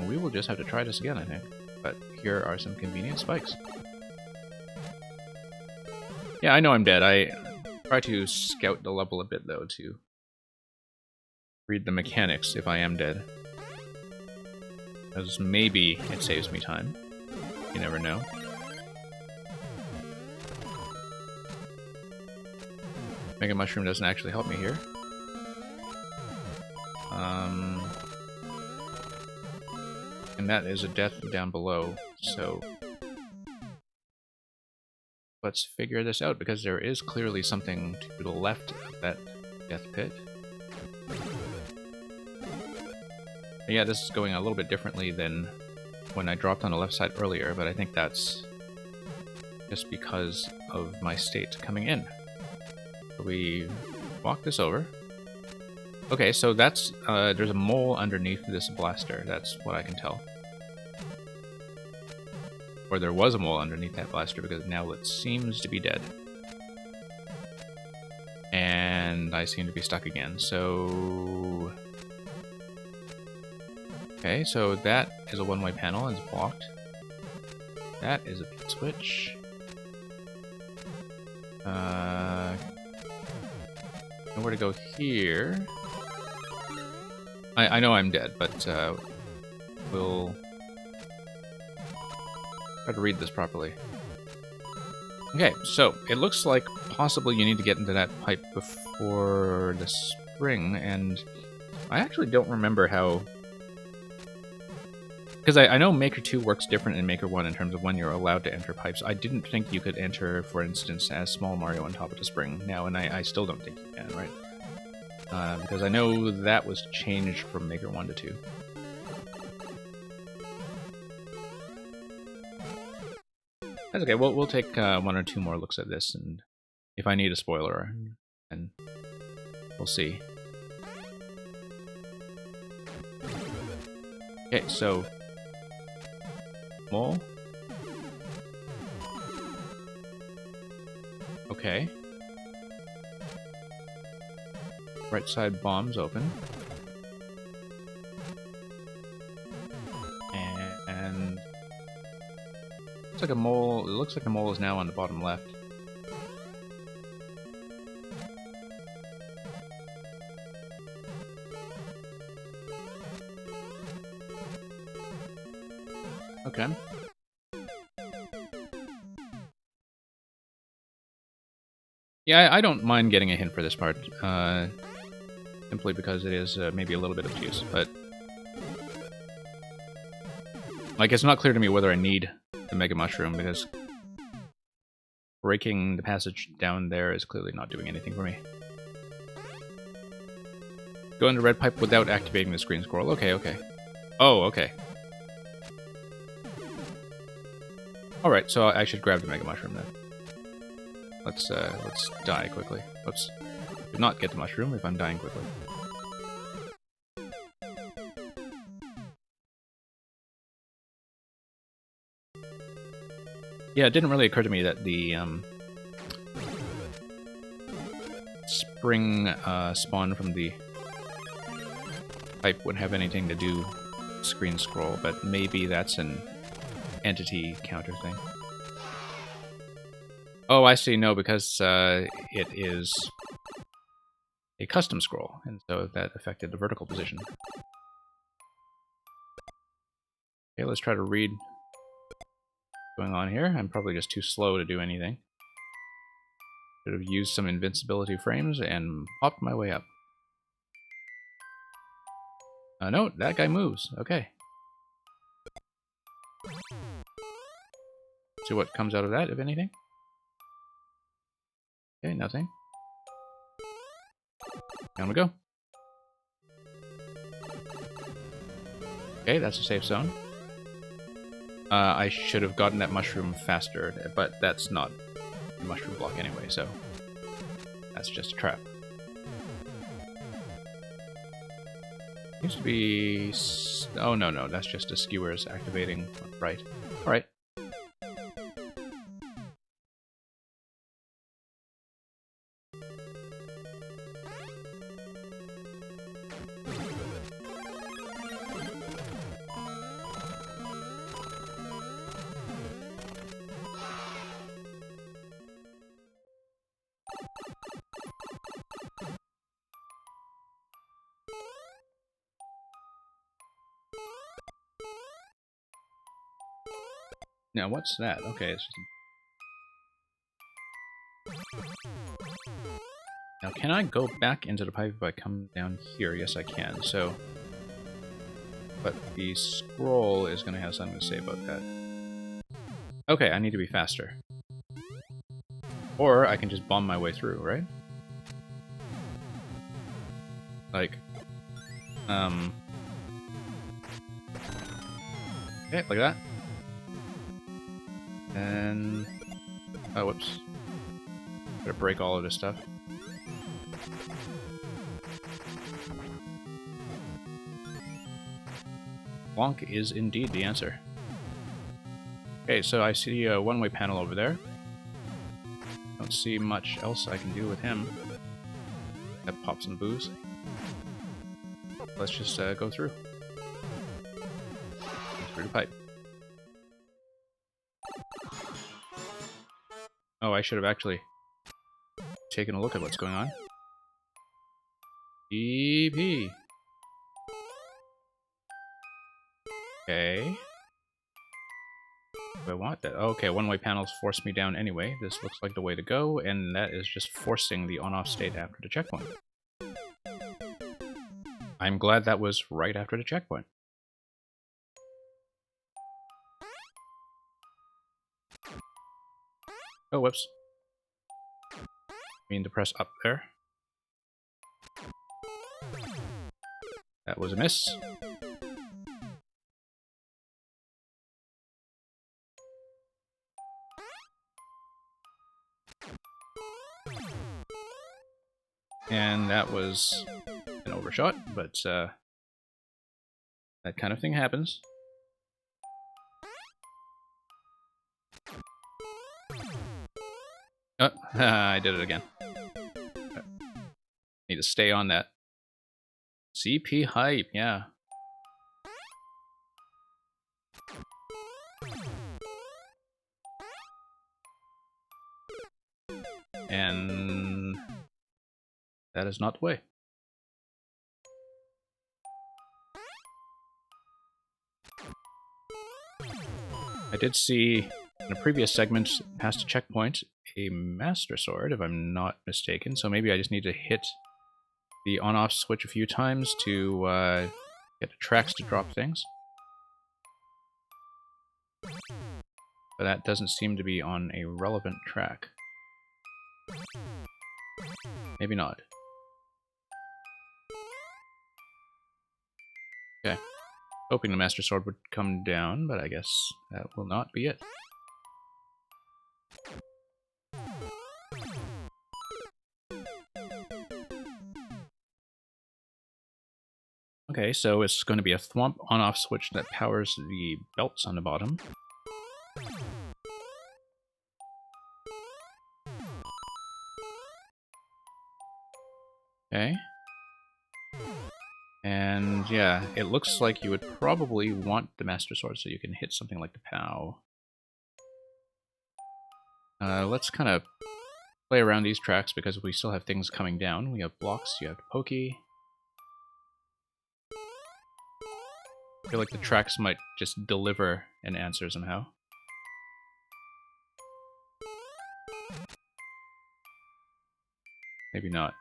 We will just have to try this again, I think. But here are some convenient spikes. Yeah, I know I'm dead. I try to scout the level a bit, though, to read the mechanics if I am dead. Because maybe it saves me time. You never know. Mega Mushroom doesn't actually help me here. And that is a death down below, so... let's figure this out, because there is clearly something to the left of that death pit. Yeah, this is going a little bit differently than when I dropped on the left side earlier, but I think that's just because of my state coming in. So we walk this over. Okay, so that's, there's a mole underneath this blaster, that's what I can tell. Or there was a mole underneath that blaster, because now it seems to be dead. And I seem to be stuck again, so... okay, so that is a one-way panel and it's blocked. That is a pit switch. Nowhere to go here. I know I'm dead, but we'll try to read this properly. Okay, so it looks like possibly you need to get into that pipe before the spring, and I actually don't remember how... because I know Maker 2 works different in Maker 1 in terms of when you're allowed to enter pipes. I didn't think you could enter, for instance, as Small Mario on top of the spring now, and I still don't think you can, right? Because I know that was changed from Maker 1 to 2. That's okay, we'll take one or two more looks at this, and if I need a spoiler, then we'll see. Okay, so... mole. Okay. Right side bomb's open. And looks like a mole. It looks like the mole is now on the bottom left. Okay. Yeah, I don't mind getting a hint for this part, simply because it is maybe a little bit obtuse, but... like, it's not clear to me whether I need the Mega Mushroom, because breaking the passage down there is clearly not doing anything for me. Go into red pipe without activating the screen scroll. Okay, okay. Oh, okay. Alright, so I should grab the Mega Mushroom then. Let's die quickly. Oops. Did not get the mushroom if I'm dying quickly. Yeah, it didn't really occur to me that the spring spawn from the pipe wouldn't have anything to do with screen scroll, but maybe that's an entity counter thing. Oh, I see. No, because it is a custom scroll, and so that affected the vertical position. Okay, let's try to read what's going on here. I'm probably just too slow to do anything. Should have used some invincibility frames and popped my way up. No, that guy moves. Okay. See what comes out of that, if anything. Okay, nothing. Down we go. Okay, that's a safe zone. I should have gotten that mushroom faster, but that's not a mushroom block anyway, so that's just a trap. Seems to be... Oh, no, that's just the skewers activating. Right. Alright. Now, what's that? Okay, it's just... Now, can I go back into the pipe if I come down here? Yes, I can, so... But the scroll is going to have something to say about that. Okay, I need to be faster. Or I can just bomb my way through, right? Like... Okay, like that. And... Oh, whoops. Gotta break all of this stuff. Wonk is indeed the answer. Okay, so I see a one-way panel over there. Don't see much else I can do with him. That pops some booze. Let's just go through. Through the pipe. Oh, I should have actually taken a look at what's going on. EP. Okay. Do I want that? Okay, one-way panels force me down anyway. This looks like the way to go, and that is just forcing the on-off state after the checkpoint. I'm glad that was right after the checkpoint. Oh, whoops. I mean to press up there. That was a miss. And that was an overshot, but that kind of thing happens. Oh, I did it again. Need to stay on that. CP hype, yeah. And that is not the way. I did see in a previous segment past a checkpoint a Master Sword, if I'm not mistaken, so maybe I just need to hit the on-off switch a few times to get the tracks to drop things. But that doesn't seem to be on a relevant track. Maybe not. Okay. Hoping the Master Sword would come down, but I guess that will not be it. Okay, so it's going to be a thwomp on-off switch that powers the belts on the bottom. Okay. And yeah, it looks like you would probably want the Master Sword so you can hit something like the POW. Let's kind of play around these tracks because we still have things coming down. We have blocks, you have Pokey. I feel like the tracks might just deliver an answer somehow. Maybe not.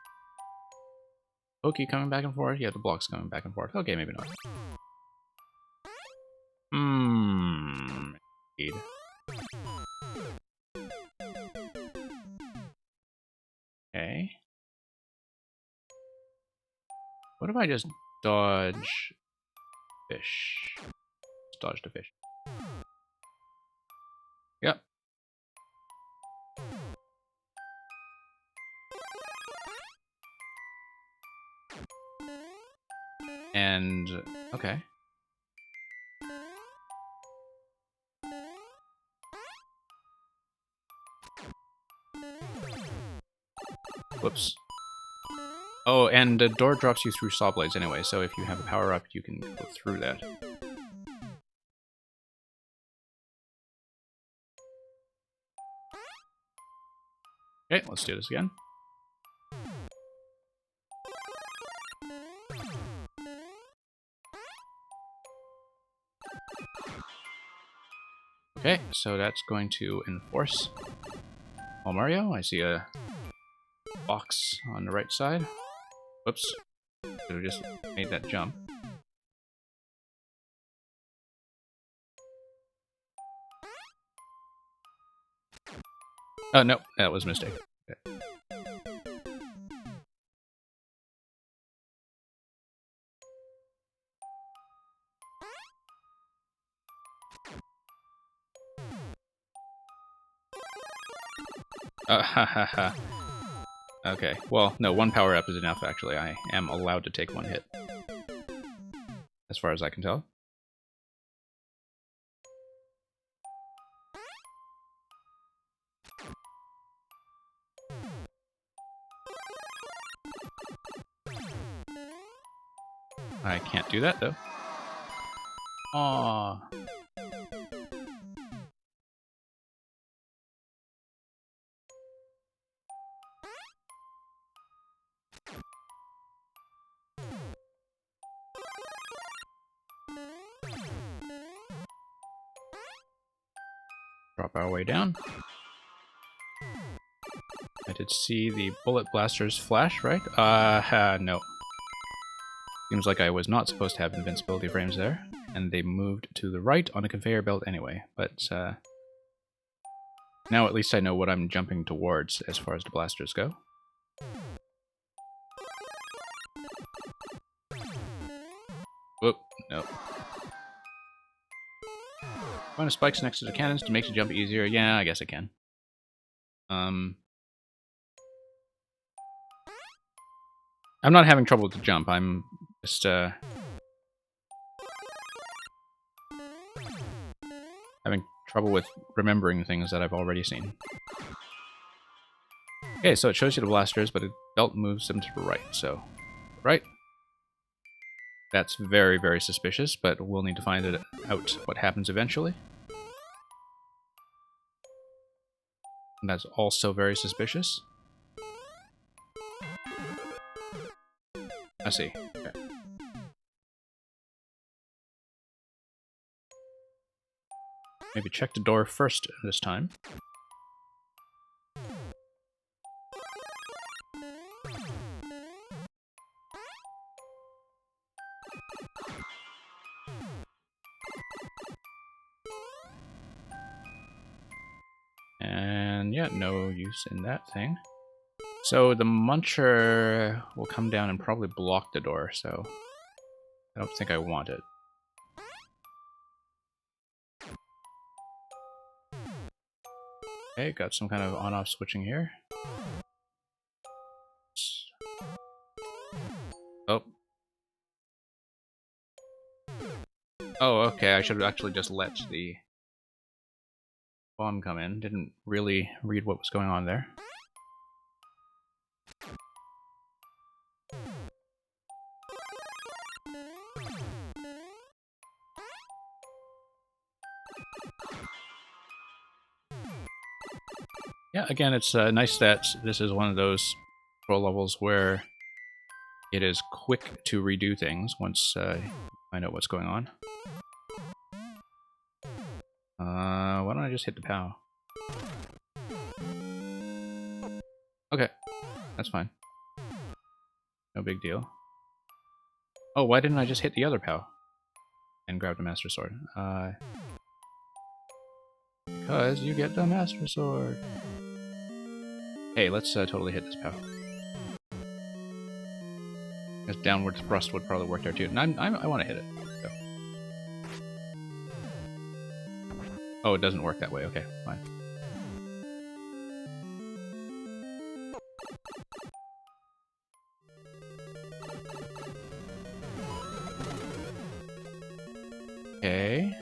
Pokey coming back and forth? Yeah, the blocks coming back and forth. Okay, maybe not. Indeed. Okay. What if I just dodge fish? Just dodge the fish. Yep. And okay. Whoops. Oh, and the door drops you through saw blades anyway, so if you have a power up, you can go through that. Okay, let's do this again. Okay, so that's going to enforce. Oh, Mario, I see a box on the right side. Whoops. Should have just made that jump. Oh, no, that was a mistake. Okay. Ha ha ha. Okay, well, no, one power up is enough, actually. I am allowed to take one hit. As far as I can tell. I can't do that, though. Aww. Drop our way down. I did see the bullet blasters flash, right? No. Seems like I was not supposed to have invincibility frames there, and they moved to the right on a conveyor belt anyway, but now at least I know what I'm jumping towards as far as the blasters go. Whoop, no. Find the spikes next to the cannons to make the jump easier. Yeah, I guess I can. I'm not having trouble with the jump. I'm just having trouble with remembering things that I've already seen. Okay, so it shows you the blasters, but the belt moves them to the right, so... Right? That's very, very suspicious, but we'll need to find out what happens eventually. And that's also very suspicious. I see. Okay. Maybe check the door first this time. And yeah, no use in that thing. So the Muncher will come down and probably block the door, so I don't think I want it. Okay, got some kind of on-off switching here. Oh. Oh, okay, I should have actually just let the bomb come in. Didn't really read what was going on there. Yeah, again, it's nice that this is one of those control levels where it is quick to redo things once I know what's going on. Why don't I just hit the POW? Okay, that's fine. No big deal. Oh, why didn't I just hit the other POW? And grab the Master Sword. Because you get the Master Sword. Hey, let's totally hit this pow. Because downward thrust would probably work there too. And I want to hit it. Go. Oh, it doesn't work that way. Okay, fine. Okay.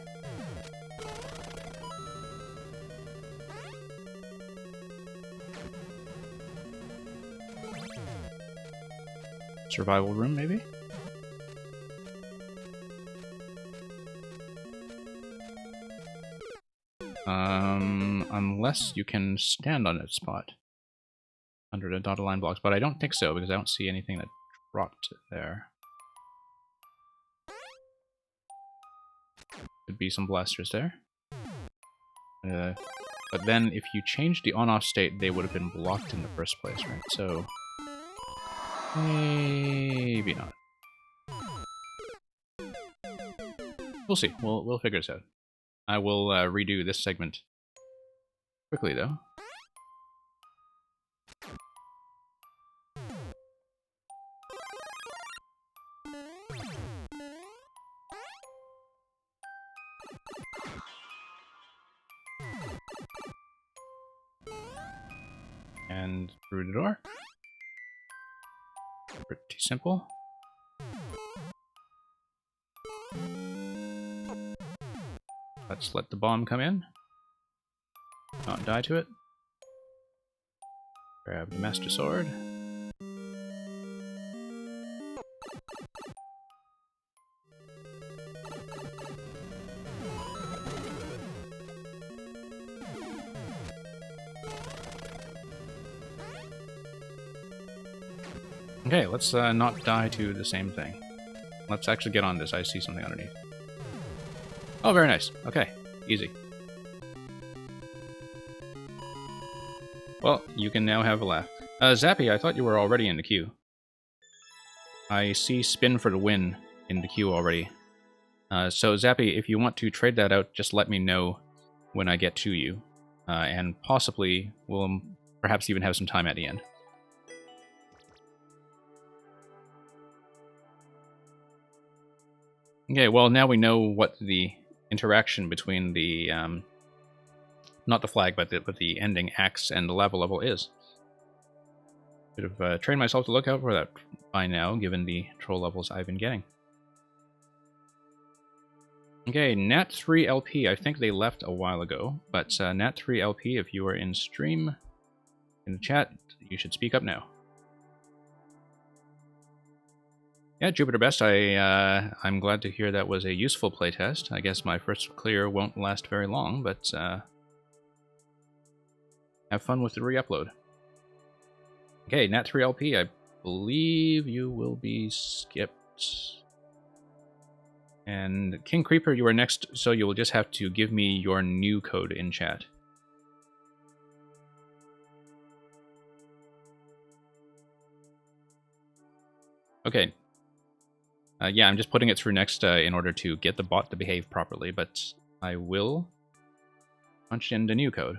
Survival room, maybe? Unless you can stand on its spot. Under the dotted line blocks, but I don't think so, because I don't see anything that dropped there. Could be some blasters there. But then, if you change the on-off state, they would have been blocked in the first place, right? So... maybe not. We'll see. We'll figure this out. I will redo this segment quickly, though. And through the door. Pretty simple. Let's let the bomb come in. Not die to it. Grab the Master Sword. Okay, let's not die to the same thing. Let's actually get on this. I see something underneath. Oh, very nice. Okay, easy. Well, you can now have a laugh. Zappy, I thought you were already in the queue. I see Spin for the Win in the queue already. So Zappy, if you want to trade that out, just let me know when I get to you. And possibly we'll perhaps even have some time at the end. Okay, well now we know what the interaction between the, not the flag, but the ending axe and the lava level is. Should have trained myself to look out for that by now, given the troll levels I've been getting. Okay, Nat3LP, I think they left a while ago, but Nat3LP, if you are in stream, in the chat, you should speak up now. Yeah, Jupiter Best, I'm glad to hear that was a useful playtest. I guess my first clear won't last very long, but have fun with the re-upload. Okay, Nat3LP, I believe you will be skipped. And King Creeper, you are next, so you will just have to give me your new code in chat. Okay. Yeah, I'm just putting it through next in order to get the bot to behave properly, but I will punch in the new code.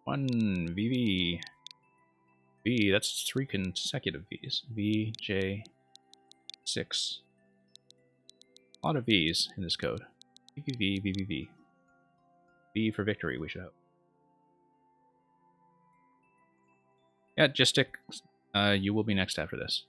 One VV. V, that's 3 consecutive Vs. VJ6. A lot of Vs in this code. VVV, VVV. V for victory, we should hope. Yeah, Gistic, you will be next after this.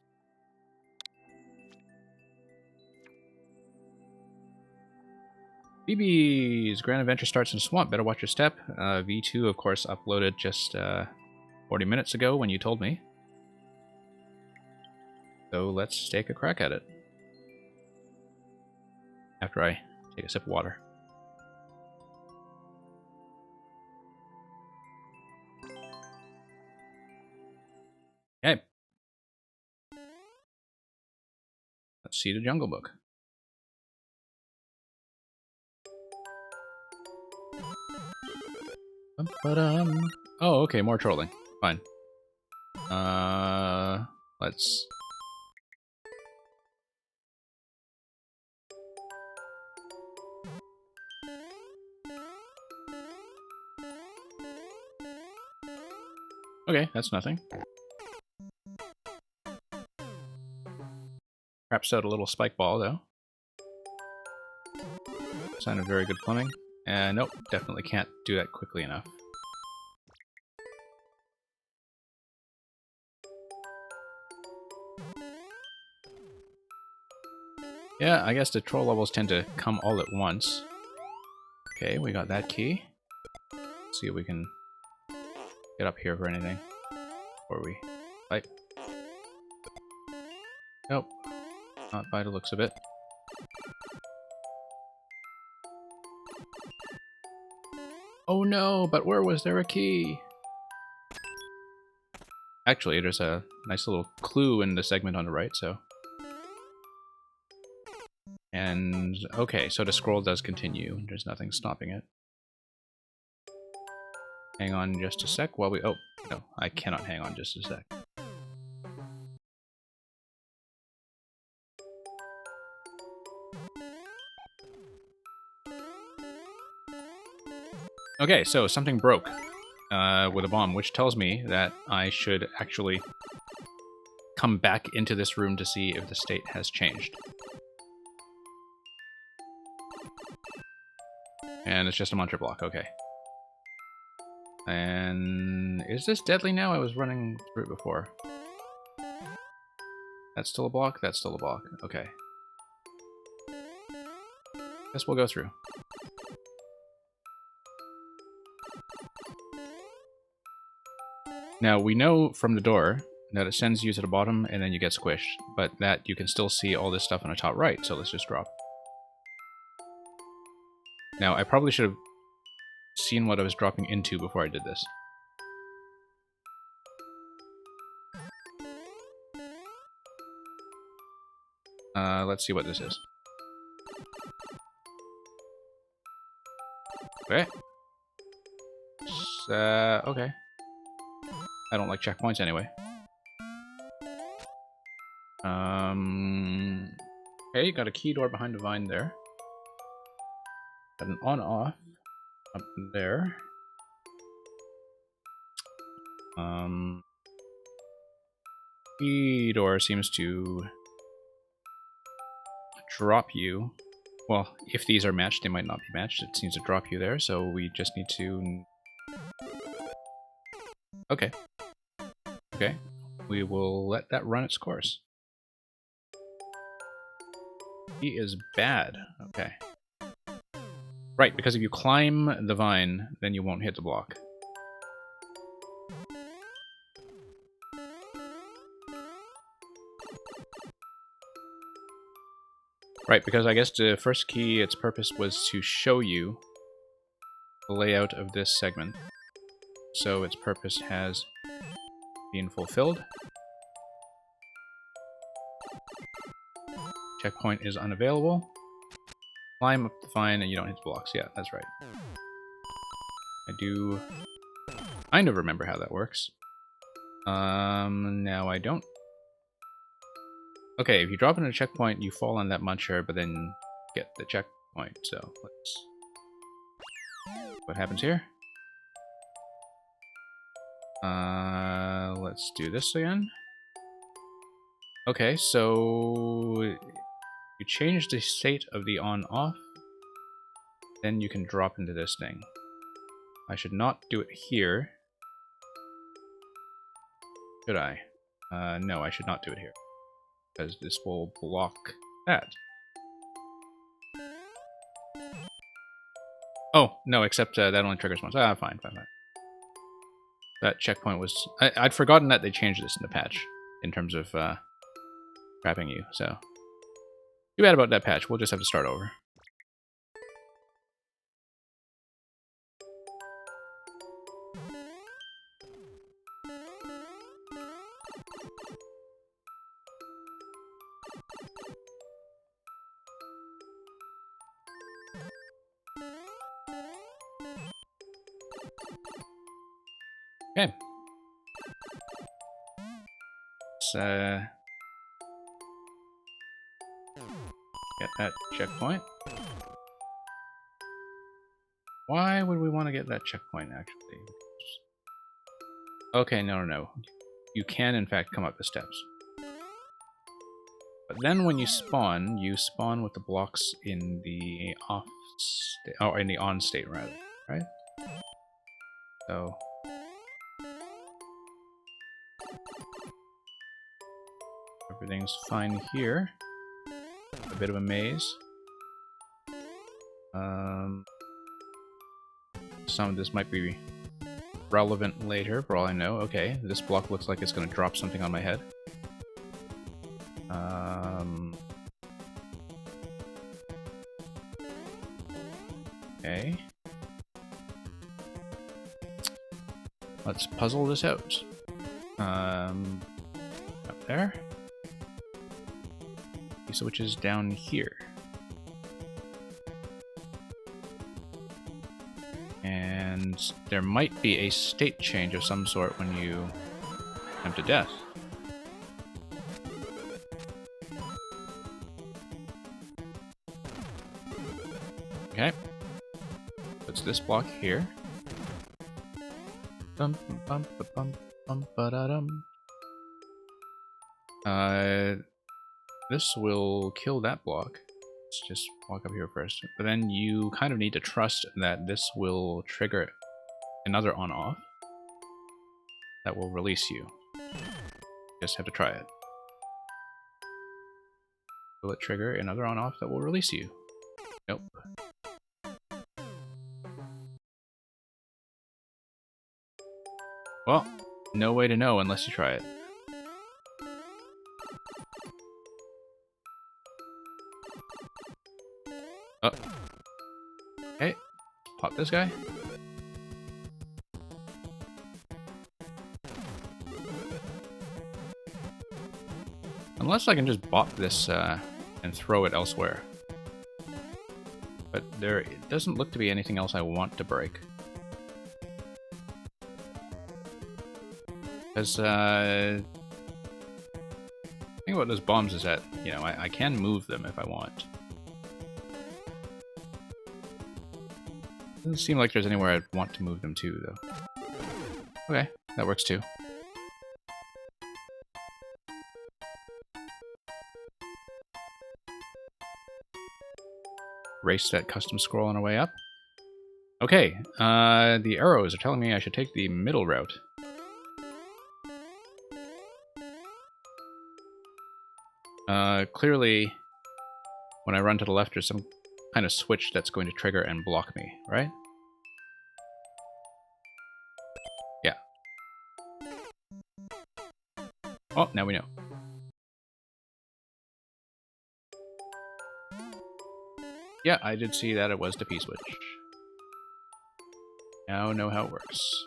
BB's Grand Adventure starts in Swamp. Better watch your step. V2, of course, uploaded just 40 minutes ago when you told me. So let's take a crack at it. After I take a sip of water. Okay. Let's see the Jungle Book. Oh, okay, more trolling. Fine. Let's... Okay, that's nothing. Perhaps out a little spike ball, though. Sign of very good plumbing. And nope, definitely can't do that quickly enough. Yeah, I guess the troll levels tend to come all at once. Okay, we got that key. Let's see if we can get up here for anything. Before we fight. Nope. Not by the looks of it. Oh no, but where was there a key? Actually, there's a nice little clue in the segment on the right, so... And, okay, so the scroll does continue. There's nothing stopping it. Hang on just a sec while we... Oh, no, I cannot hang on just a sec. Okay, so something broke with a bomb, which tells me that I should actually come back into this room to see if the state has changed. And it's just a mantra block, okay. And is this deadly now? I was running through it before. That's still a block? That's still a block. Okay. Guess we'll go through. Now, we know from the door that it sends you to the bottom and then you get squished, but that you can still see all this stuff on the top right, so let's just drop. Now, I probably should have seen what I was dropping into before I did this. Let's see what this is. Okay. Okay. I don't like checkpoints anyway. Okay, got a key door behind the vine there. Got an on-off up there. Key door seems to drop you. Well, if these are matched, they might not be matched. It seems to drop you there, so we just need to... Okay. Okay. We will let that run its course. He is bad. Okay. Right, because if you climb the vine, then you won't hit the block. Right, because I guess the first key, its purpose was to show you the layout of this segment. So its purpose has been fulfilled. Checkpoint is unavailable. Climb up the vine and you don't hit the blocks. Yeah, that's right. I do kind of remember how that works. Now I don't. Okay, if you drop in a checkpoint, you fall on that muncher, but then get the checkpoint. So let's... What happens here? Let's do this again. Okay, so you change the state of the on-off, then you can drop into this thing. I should not do it here. Should I? No, I should not do it here. Because this will block that. Oh, no, except that only triggers once. Ah, fine. That checkpoint was... I'd forgotten that they changed this in the patch, in terms of trapping you, so... Too bad about that patch, we'll just have to start over. Okay. get that checkpoint. Why would we want to get that checkpoint, actually? Okay, no. You can, in fact, come up the steps. But then when you spawn with the blocks in the off state, or in the on state, rather, right? So... everything's fine here. A bit of a maze. Some of this might be relevant later, for all I know. Okay, this block looks like it's going to drop something on my head. Okay. Let's puzzle this out. Up there. Which is down here. And there might be a state change of some sort when you come to death. Okay. Puts this block here. Bum bum bum bum ba da dum. This will kill that block. Let's just walk up here first. But then you kind of need to trust that this will trigger another on-off that will release you. Just have to try it. Will it trigger another on-off that will release you? Nope. Well, no way to know unless you try it. Oh. Okay. Pop this guy. Unless I can just bop this and throw it elsewhere. But it doesn't look to be anything else I want to break. Because, the thing about those bombs is that, you know, I can move them if I want. Doesn't seem like there's anywhere I'd want to move them to, though. Okay, that works too. Erase that custom scroll on our way up. Okay, the arrows are telling me I should take the middle route. Clearly, when I run to the left, there's some kind of switch that's going to trigger and block me, right? Yeah. Oh, now we know. Yeah, I did see that it was the P-switch. Now I know how it works.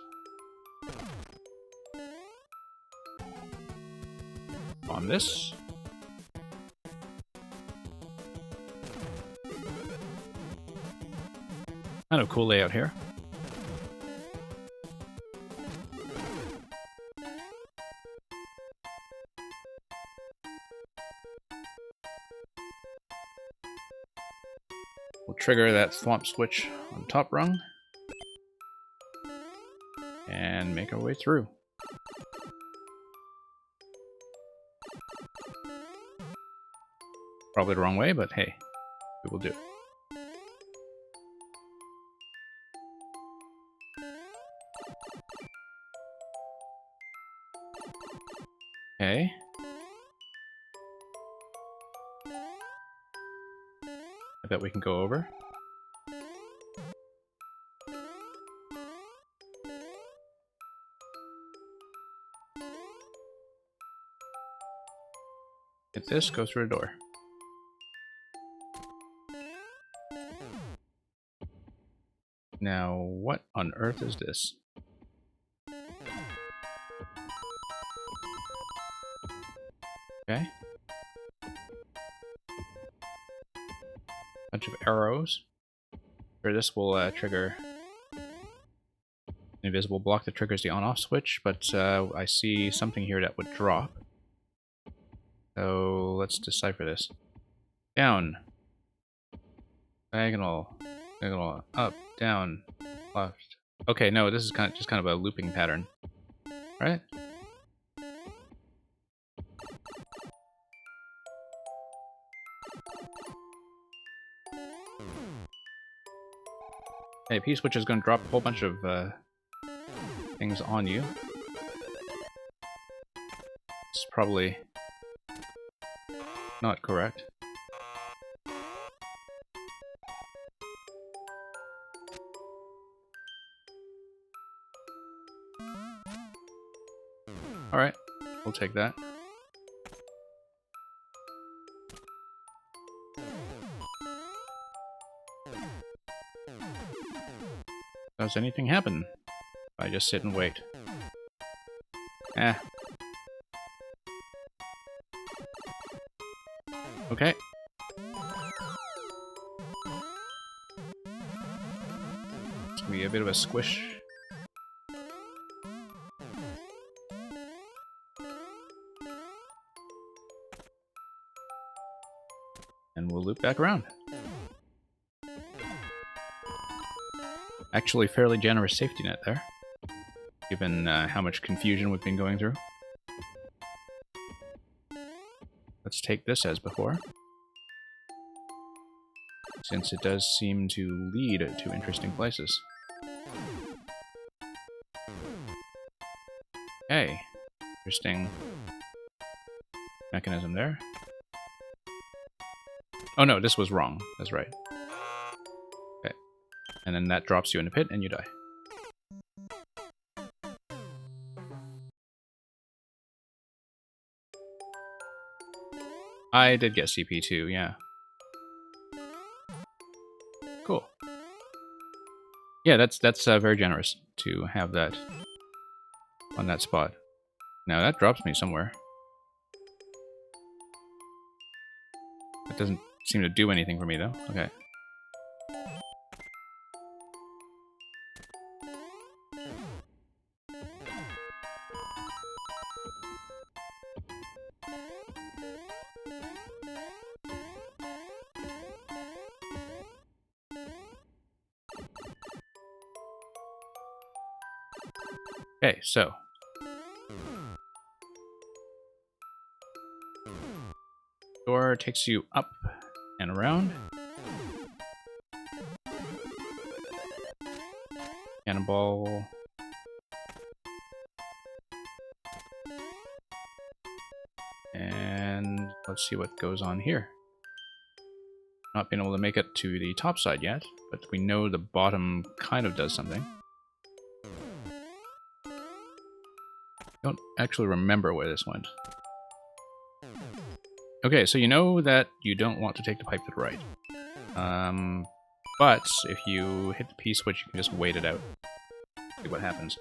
On this. Kind of cool layout here. We'll trigger that swamp switch on the top rung. And make our way through. Probably the wrong way, but hey, we will do. Okay. I bet we can go over. Hit this, go through a door. Now, what on earth is this? Okay. Bunch of arrows. Sure, this will trigger an invisible block that triggers the on-off switch, but I see something here that would drop. So let's decipher this. Down. Diagonal. Diagonal. Up. Down. Left. Okay, no, this is just kind of a looping pattern. Right? Hey, P-switch is going to drop a whole bunch of things on you. It's probably not correct. Alright, we'll take that. Does anything happen? I just sit and wait. Eh. Okay. It's gonna be a bit of a squish. And we'll loop back around. Actually, fairly generous safety net there, given how much confusion we've been going through. Let's take this as before, since it does seem to lead to interesting places. Okay, interesting mechanism there. Oh no, this was wrong. That's right. Okay. And then that drops you in the pit and you die. I did get CP2, yeah. Cool. Yeah, that's very generous to have that on that spot. Now that drops me somewhere. It doesn't seem to do anything for me though. Okay. Okay, so door takes you up and around. Cannonball. And let's see what goes on here. Not been able to make it to the top side yet, but we know the bottom kind of does something. Don't actually remember where this went. Okay, so you know that you don't want to take the pipe to the right. But if you hit the P-switch, you can just wait it out. See what happens.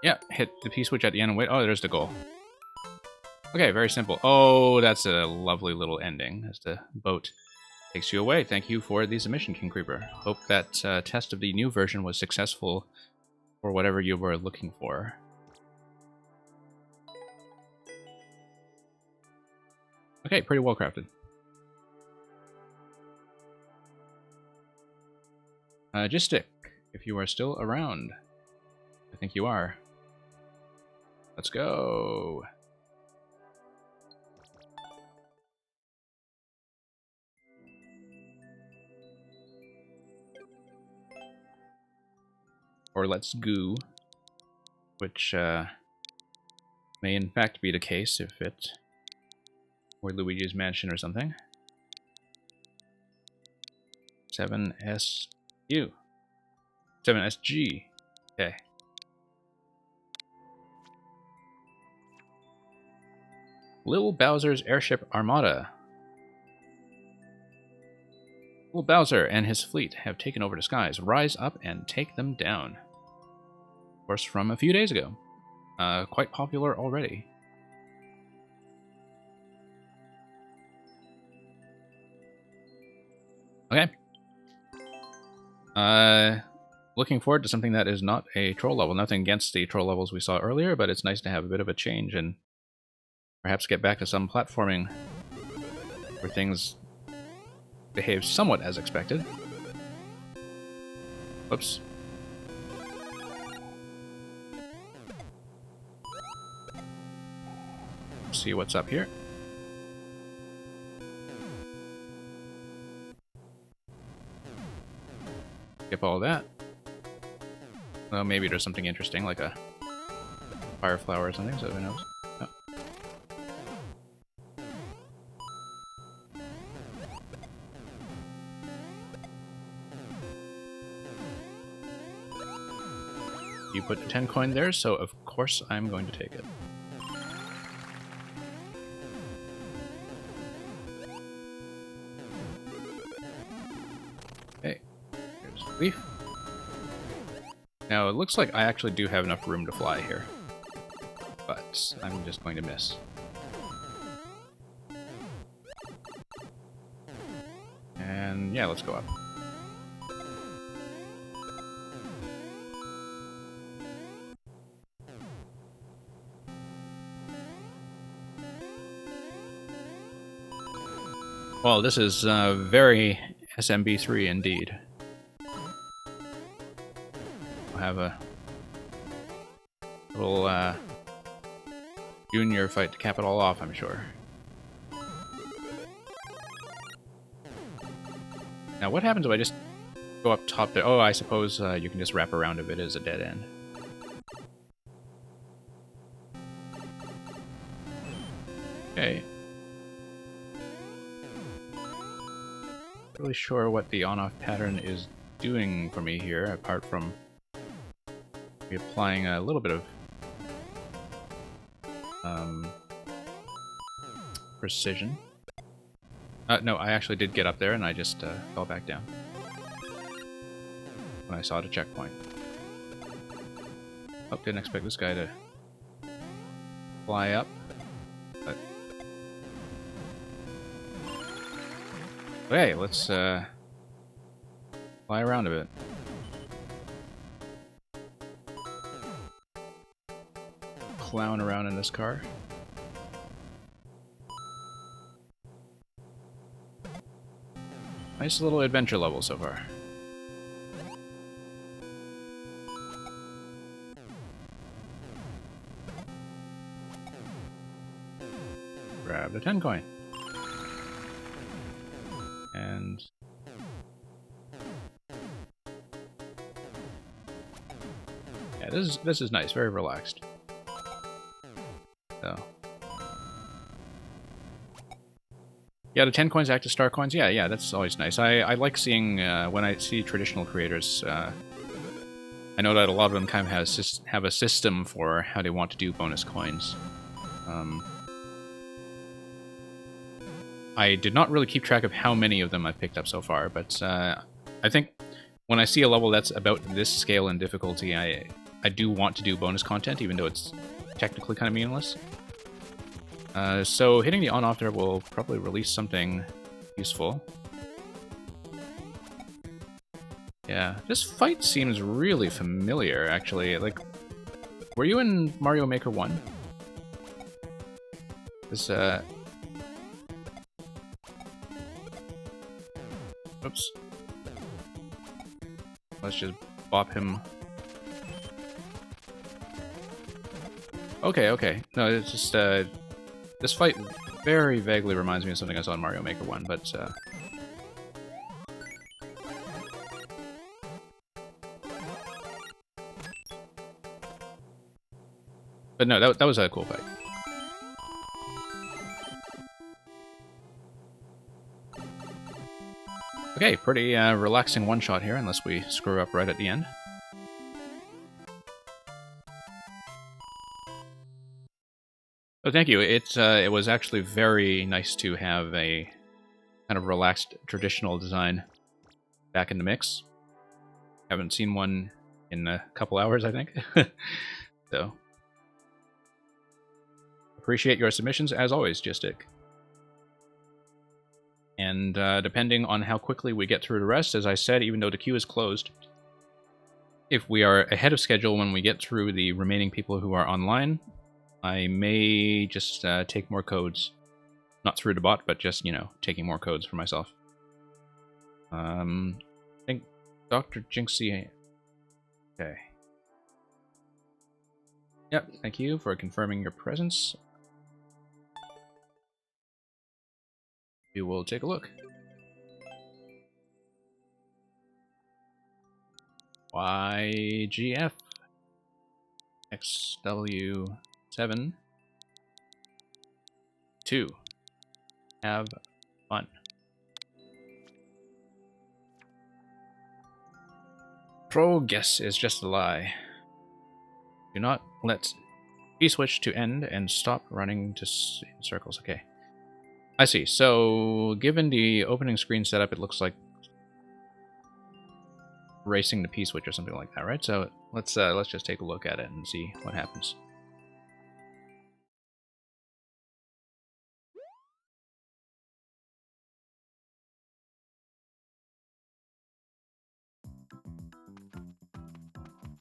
Yeah, hit the P-switch at the end and wait. Oh, there's the goal. Okay, very simple. Oh, that's a lovely little ending as the boat takes you away. Thank you for the submission, King Creeper. Hope that test of the new version was successful for whatever you were looking for. Okay, pretty well crafted. Gistic, if you are still around. I think you are. Let's go. Or let's goo, which may in fact be the case if it were Luigi's Mansion or something. 7SU. 7SG. Okay. Lil Bowser's Airship Armada. Lil Bowser and his fleet have taken over the skies. Rise up and take them down. Of course, from a few days ago. Quite popular already. Okay. looking forward to something that is not a troll level. Nothing against the troll levels we saw earlier, but it's nice to have a bit of a change and perhaps get back to some platforming where things behave somewhat as expected. Whoops. See what's up here. Skip all that. Well, maybe there's something interesting, like a fire flower or something, so who knows. Oh. You put a 10 coin there, so of course I'm going to take it. Okay, here's the leaf. Now, it looks like I actually do have enough room to fly here, but I'm just going to miss. And yeah, let's go up. Well, this is very SMB3 indeed. We'll have a little junior fight to cap it all off, I'm sure. Now, what happens if I just go up top there? Oh, I suppose you can just wrap around if it is a dead end. Okay. Not really sure what the on-off pattern is doing for me here, apart from applying a little bit of precision. No, I actually did get up there and I just fell back down when I saw the checkpoint. Oh, didn't expect this guy to fly up. But hey, let's fly around a bit. Clown around in this car. Nice little adventure level so far. Grab the 10 coin. And yeah, this is nice, very relaxed. So yeah, the 10 coins act as star coins. Yeah, that's always nice. I like seeing when I see traditional creators. I know that a lot of them kind of have a system for how they want to do bonus coins. I did not really keep track of how many of them I've picked up so far, but I think when I see a level that's about this scale and difficulty, I do want to do bonus content, even though it's technically kind of meaningless. So hitting the on-off there will probably release something useful. Yeah, this fight seems really familiar, actually. Like, were you in Mario Maker 1? This, oops. Let's just bop him. Okay. No, it's just, this fight very vaguely reminds me of something I saw in Mario Maker 1, but, but no, that was a cool fight. Okay, pretty relaxing one-shot here, unless we screw up right at the end. Oh, thank you. It was actually very nice to have a kind of relaxed traditional design back in the mix. Haven't seen one in a couple hours, I think. So, appreciate your submissions as always, Gistic. And depending on how quickly we get through the rest, as I said, even though the queue is closed, if we are ahead of schedule when we get through the remaining people who are online, I may just take more codes. Not through the bot, but just, you know, taking more codes for myself. I think Dr. Jinxie... Okay. Yep, thank you for confirming your presence. We will take a look. YGF XW7 2. Have fun. Progress is just a lie. Do not let P-switch to end and stop running to circles. Okay. I see. So, given the opening screen setup, it looks like racing the P-switch or something like that, right? So let's just take a look at it and see what happens.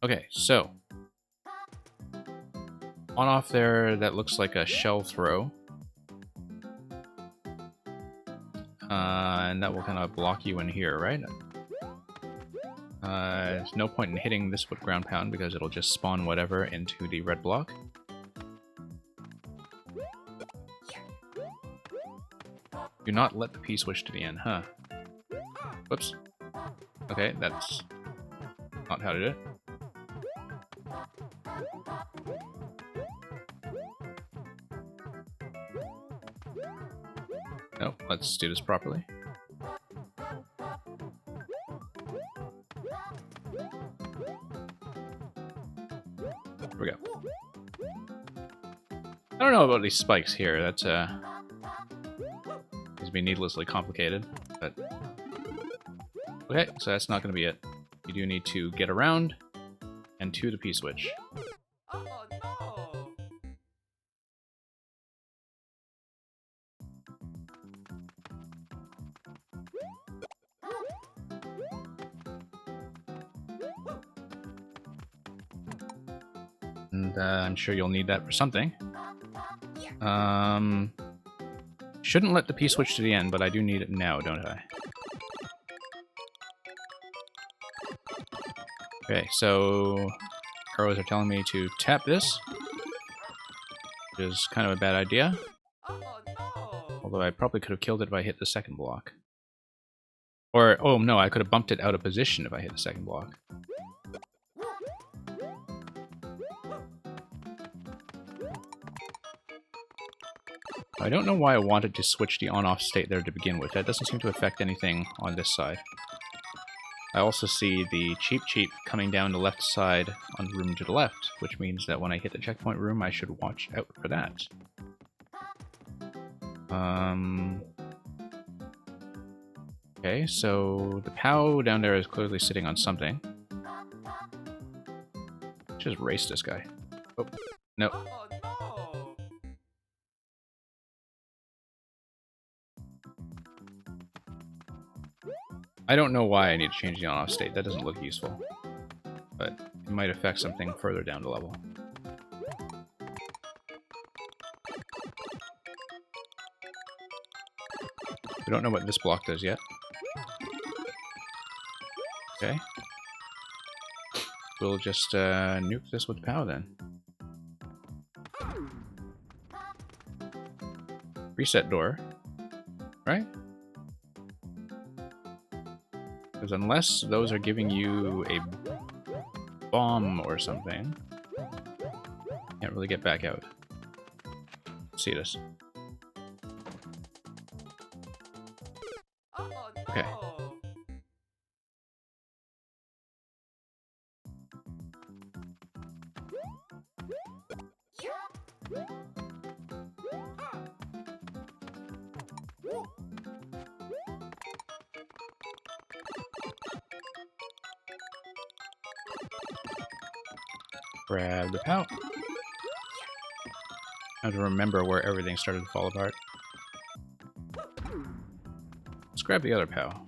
Okay, so on off there, that looks like a shell throw. And that will kind of block you in here, right? There's no point in hitting this with ground pound because it'll just spawn whatever into the red block. Do not let the P switch to the end, huh? Whoops. Okay, that's not how to do it. No, let's do this properly. Here we go. I don't know about these spikes here. That's seems to be needlessly complicated, but okay. So that's not going to be it. You do need to get around and to the P switch. Oh no! And I'm sure you'll need that for something. Shouldn't let the P switch to the end, but I do need it now, don't I? Okay, so arrows are telling me to tap this, which is kind of a bad idea. Oh no! Although I probably could have killed it if I hit the second block. Or, oh no, I could have bumped it out of position if I hit the second block. I don't know why I wanted to switch the on-off state there to begin with. That doesn't seem to affect anything on this side. I also see the Cheep Cheep coming down the left side on the room to the left, which means that when I hit the checkpoint room, I should watch out for that. Okay, so the POW down there is clearly sitting on something. Just race this guy. Oh, no. Oh no! I don't know why I need to change the on-off state. That doesn't look useful. But it might affect something further down the level. We don't know what this block does yet. Okay. We'll just nuke this with POW then. Reset door. Right? Because unless those are giving you a bomb or something, you can't really get back out. See this. Oh no! Okay. Grab the POW. I have to remember where everything started to fall apart. Let's grab the other POW.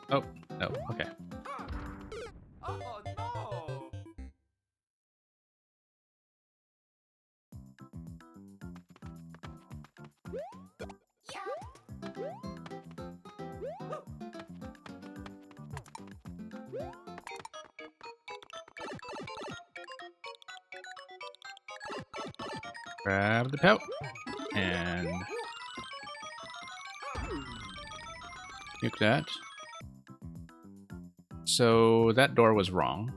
Oh, no, okay. Grab the pout. And nuke that. So that door was wrong.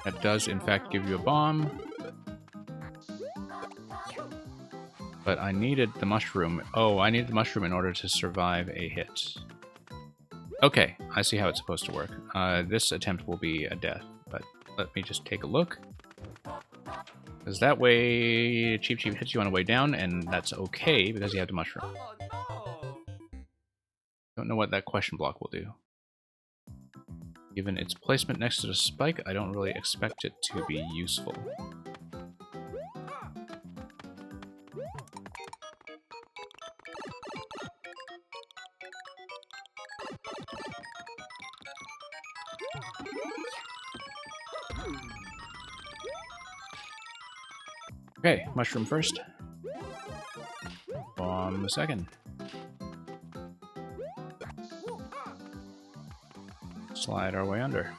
That does in fact give you a bomb. But I needed the mushroom. Oh, I needed the mushroom in order to survive a hit. Okay, I see how it's supposed to work. This attempt will be a death, but let me just take a look. Because that way, Cheep Cheep hits you on the way down, and that's okay because you have the mushroom. Oh no! Don't know what that question block will do. Given its placement next to the spike, I don't really expect it to be useful. Okay, mushroom first. Bomb the second. Slide our way under.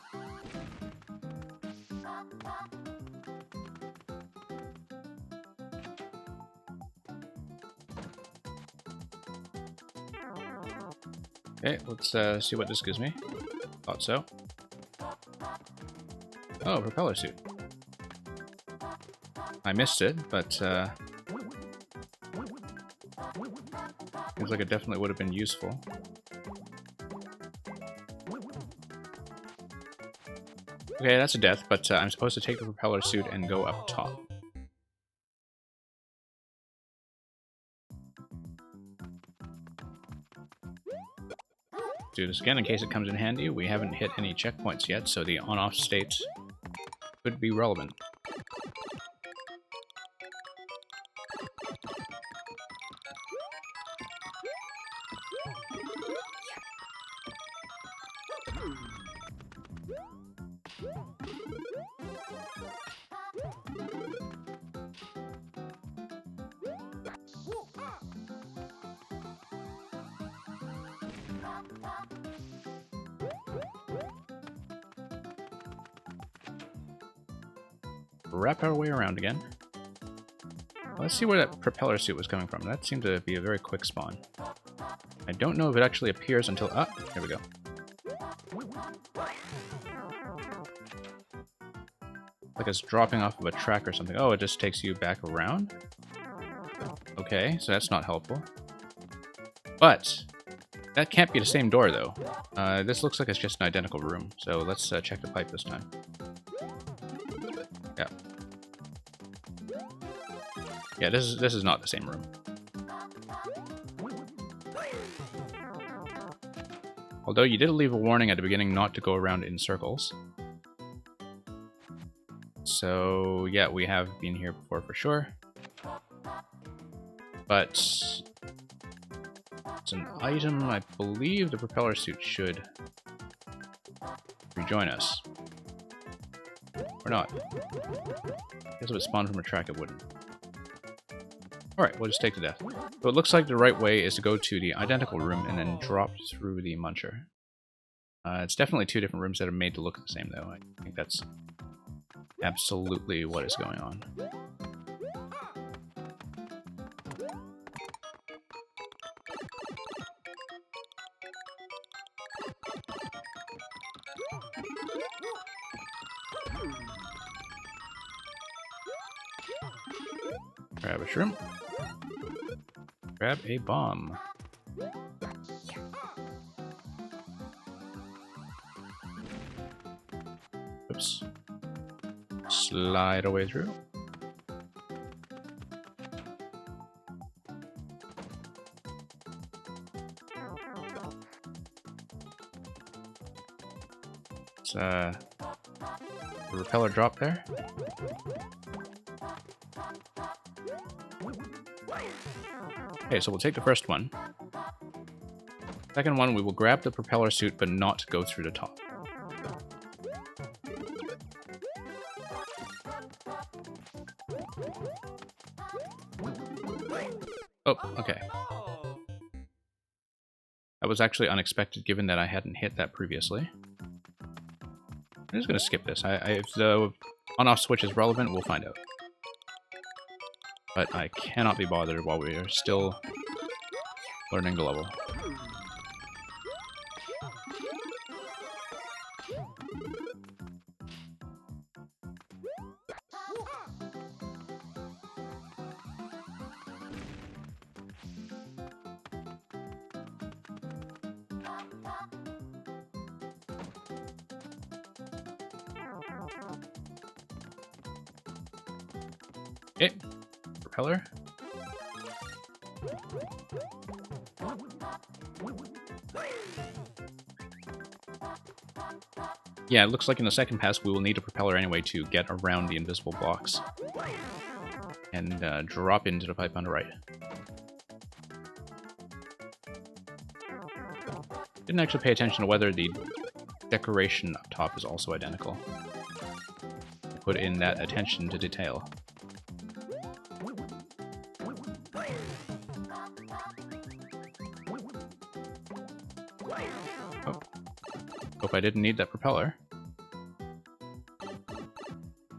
Okay, let's see what this gives me. Thought so. Oh, propeller suit. I missed it, but seems like it definitely would have been useful. Okay, that's a death, but I'm supposed to take the propeller suit and go up top. Do this again in case it comes in handy. We haven't hit any checkpoints yet, so the on-off state could be relevant. Wrap our way around again. Let's see where that propeller suit was coming from. That seemed to be a very quick spawn. I don't know if it actually appears until... Ah, there we go. Like it's dropping off of a track or something. Oh, it just takes you back around? Okay, so that's not helpful. But that can't be the same door, though. This looks like it's just an identical room. So let's check the pipe this time. Yeah. Yeah, this is not the same room. Although you did leave a warning at the beginning not to go around in circles. So yeah, we have been here before for sure. But it's an item. I believe the propeller suit should rejoin us. Or not. I guess if it spawned from a track, it wouldn't. Alright, we'll just take the death. So it looks like the right way is to go to the identical room and then drop through the muncher. It's definitely two different rooms that are made to look the same, though. I think that's absolutely what is going on. Grab a shrimp. Grab a bomb. Oops. Slide our way through. It's the repeller drop there. Okay, so we'll take the first one. Second one, we will grab the propeller suit, but not go through the top. Oh, okay. No. That was actually unexpected given that I hadn't hit that previously. I'm just gonna skip this. If the on-off switch is relevant, we'll find out. But I cannot be bothered while we are still learning the level. Okay, propeller. Yeah, it looks like in the second pass we will need a propeller anyway to get around the invisible blocks and drop into the pipe on the right. Didn't actually pay attention to whether the decoration up top is also identical. Put in that attention to detail. Oh. Hope I didn't need that propeller.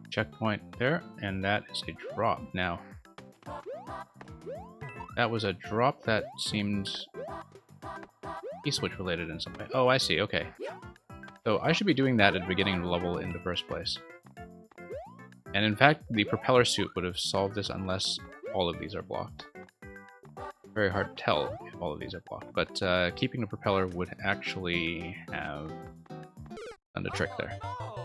Checkpoint there, and that is a drop. Now, that was a drop that seemed E-switch related in some way. Oh, I see, okay. So I should be doing that at the beginning of the level in the first place. And in fact, the propeller suit would have solved this unless all of these are blocked. Very hard to tell if all of these are blocked, but keeping the propeller would actually have done the trick there. No.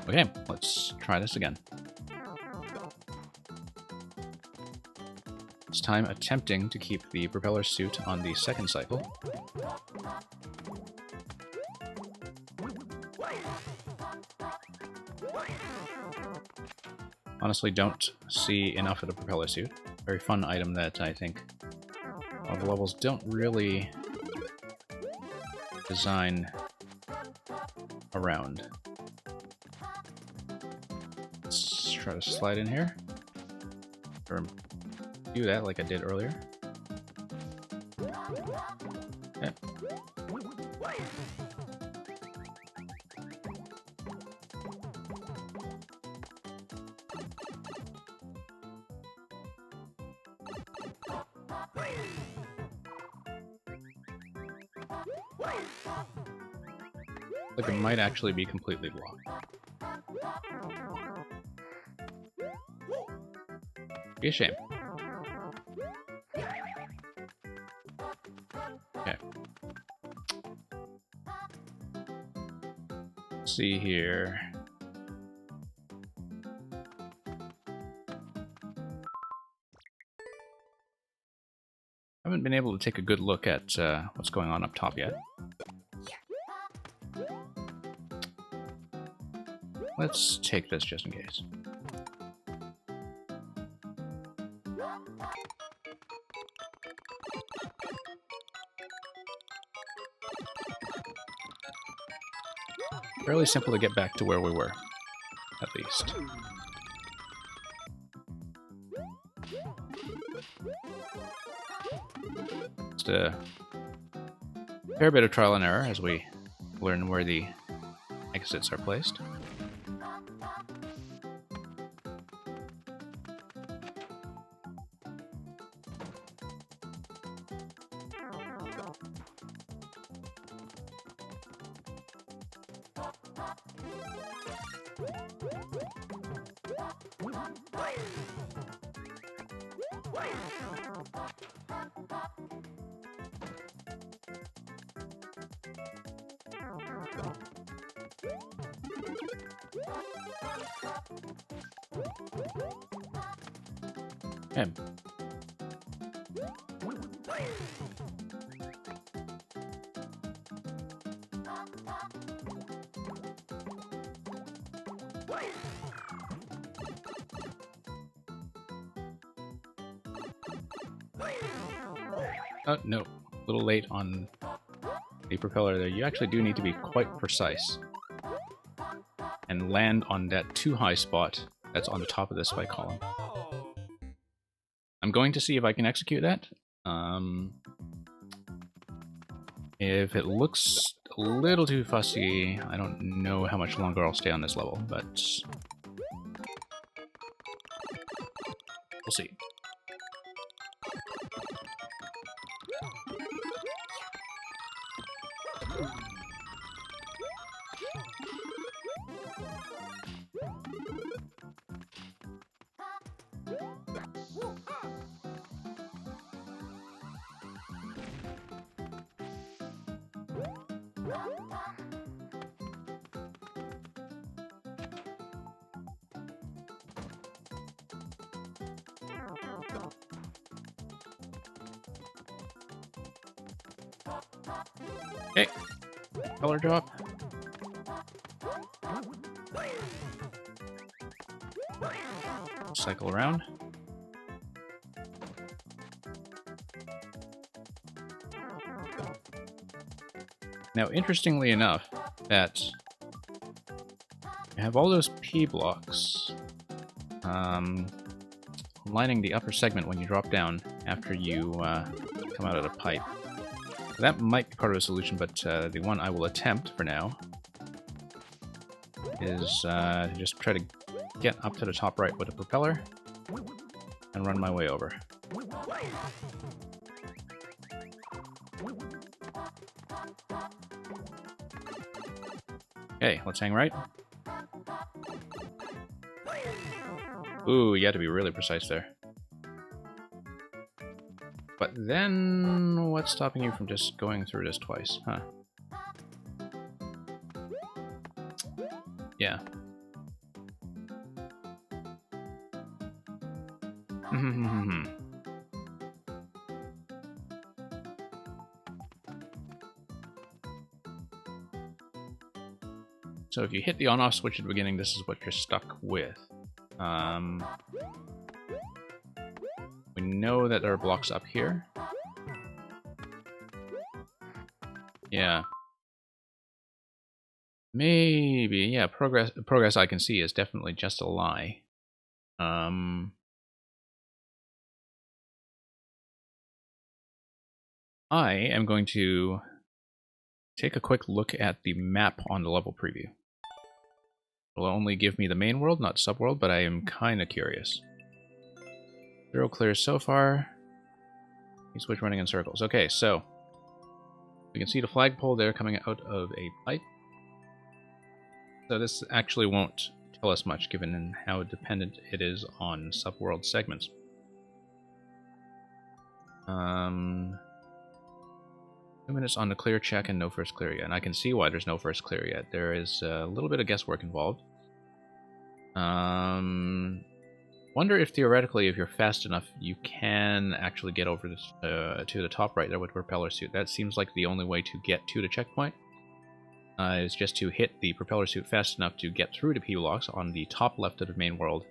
Okay, let's try this again. This time attempting to keep the propeller suit on the second cycle. Honestly, don't see enough of the propeller suit. Very fun item that I think all the levels don't really design around. Let's try to slide in here. Or do that like I did earlier. Okay. Like it might actually be completely blocked. Be a shame. Okay. Let's see here. Haven't been able to take a good look at what's going on up top yet. Let's take this just in case. Fairly simple to get back to where we were, at least. Just a fair bit of trial and error as we learn where the exits are placed. Okay. Oh, no. A little late on the propeller there. You actually do need to be quite precise and land on that too high spot that's on the top of the spike column. No. I'm going to see if I can execute that. If it looks a little too fussy, I don't know how much longer I'll stay on this level, but we'll see. Okay, color drop. Cycle around. Now, interestingly enough, that you have all those P blocks lining the upper segment when you drop down after you come out of the pipe. That might be part of the solution, but the one I will attempt for now is just try to get up to the top right with the propeller and run my way over. Okay, let's hang right. Ooh, you have to be really precise there. But then, what's stopping you from just going through this twice, huh? Yeah. So if you hit the on-off switch at the beginning, this is what you're stuck with. We know that there are blocks up here. Yeah. Maybe, yeah, progress I can see is definitely just a lie. I am going to take a quick look at the map on the level preview. It'll only give me the main world, not subworld, but I am kind of curious. 0 clears so far. You switch running in circles. Okay, so we can see the flagpole there coming out of a pipe. So this actually won't tell us much given how dependent it is on subworld segments. 2 minutes on the clear check and no first clear yet. And I can see why there's no first clear yet. There is a little bit of guesswork involved. Wonder if theoretically, if you're fast enough, you can actually get over this, to the top right there with propeller suit. That seems like the only way to get to the checkpoint. Is just to hit the propeller suit fast enough to get through the P-blocks on the top left of the main world,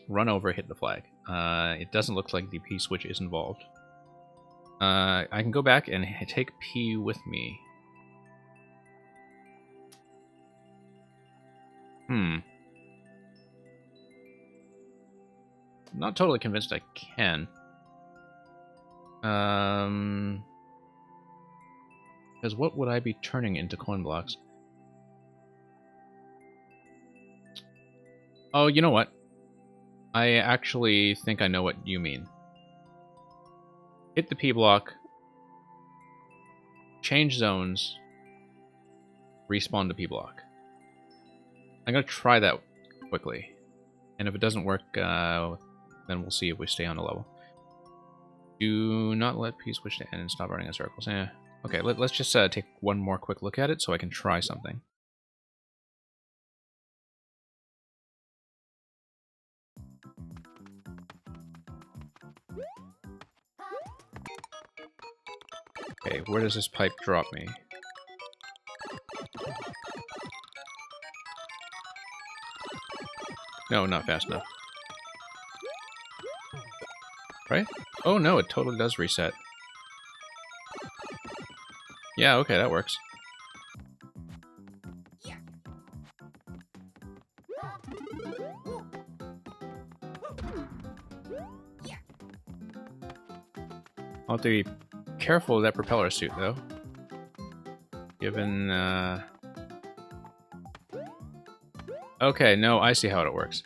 run over, hit the flag. It doesn't look like the P-switch is involved. I can go back and take P with me. I'm not totally convinced I can. Because what would I be turning into coin blocks? Oh, you know what? I actually think I know what you mean. Hit the P block, change zones, respawn the P block. I'm going to try that quickly. And if it doesn't work, then we'll see if we stay on the level. Do not let P switch to N and stop running in circles. Yeah. Okay, let's just take one more quick look at it so I can try something. Okay, where does this pipe drop me? No, not fast enough. Right? Oh no, it totally does reset. Yeah, okay, that works. I'll have to be careful of that propeller suit, though. Given, Okay, no, I see how it works.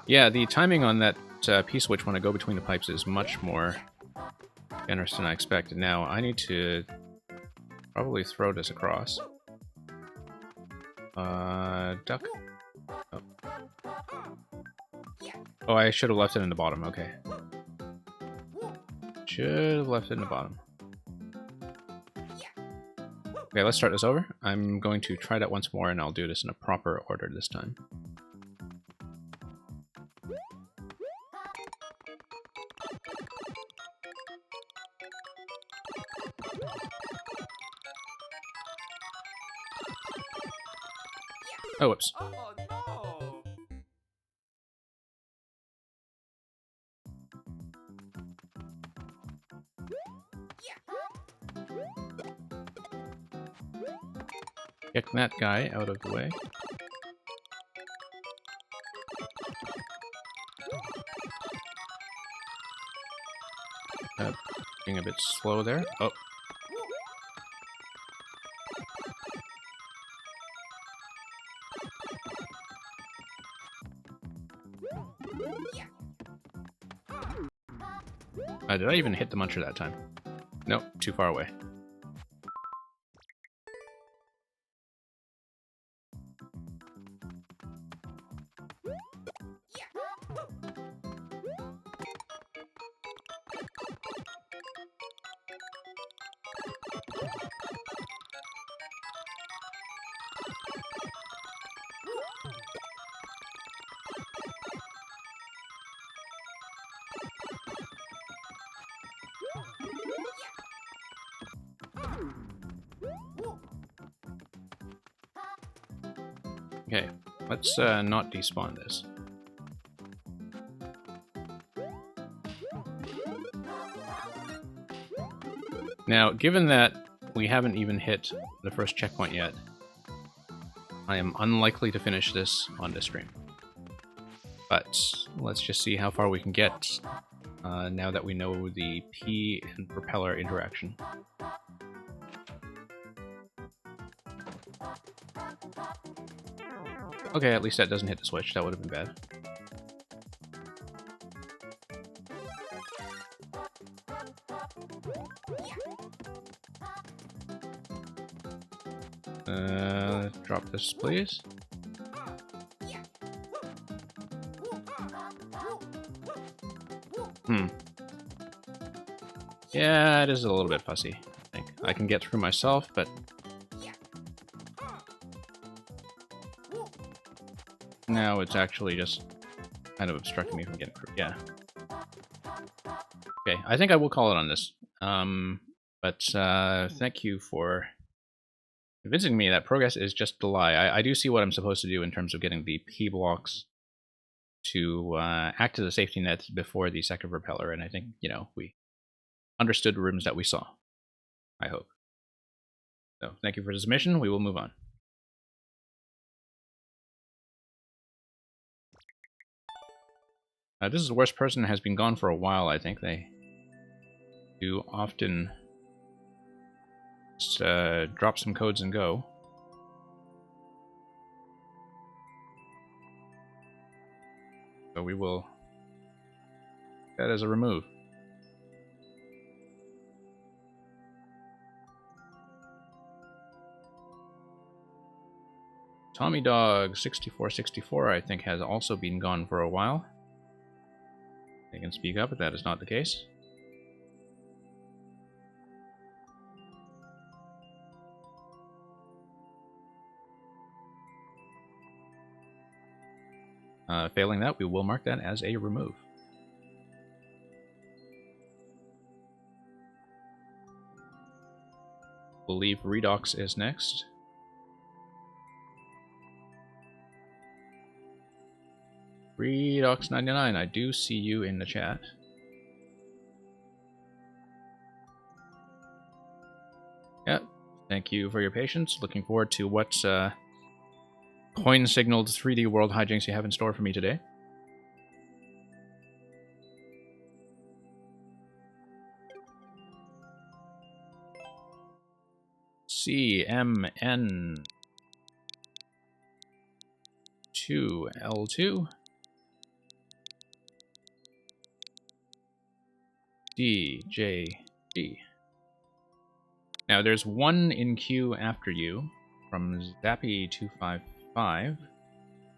Yeah, the timing on that P-switch when I go between the pipes is much more generous than I expected. Now, I need to probably throw this across. Duck. Oh. Oh, I should have left it in the bottom, okay. Should have left it in the bottom. Okay, let's start this over. I'm going to try that once more, and I'll do this in a proper order this time. Oh, whoops. Oh no! Get that guy out of the way. Being a bit slow there. Oh. Did I even hit the muncher that time? Nope, too far away. Okay, let's not despawn this. Now, given that we haven't even hit the first checkpoint yet, I am unlikely to finish this on this stream. But let's just see how far we can get now that we know the P and propeller interaction. Okay, at least that doesn't hit the switch. That would have been bad. Drop this, please. Yeah, it is a little bit fussy, I think. I can get through myself, but... now it's actually just kind of obstructing me from getting through. Yeah. Okay, I think I will call it on this. But thank you for convincing me that progress is just a lie. I do see what I'm supposed to do in terms of getting the P blocks to act as a safety net before the second propeller, and I think, you know, we understood the rooms that we saw. I hope. So, thank you for the submission. We will move on. This is the worst person has been gone for a while, I think. They do often just drop some codes and go. So we will... that as a remove. Tommy Dog 6464, I think, has also been gone for a while. They can speak up if that is not the case. Failing that, we will mark that as a remove. Believe Redox is next. Redox99, I do see you in the chat. Yep, thank you for your patience. Looking forward to what coin-signaled 3D world hijinks you have in store for me today. CMN 2L2 DJG. Now there's one in queue after you from Zappy255,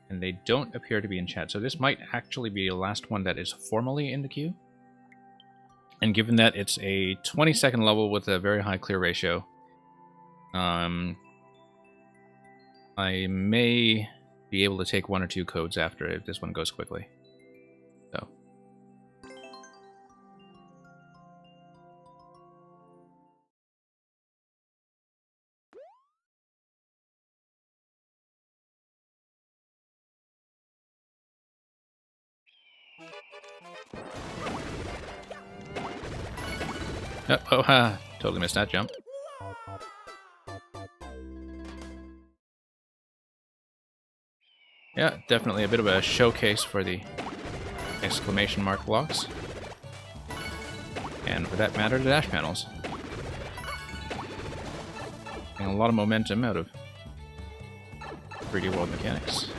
and they don't appear to be in chat, so this might actually be the last one that is formally in the queue. And given that it's a 20-second level with a very high clear ratio, I may be able to take 1 or 2 codes after if this one goes quickly. So. Totally missed that jump. Yeah, definitely a bit of a showcase for the exclamation mark blocks. And for that matter, the dash panels. Getting a lot of momentum out of 3D World mechanics.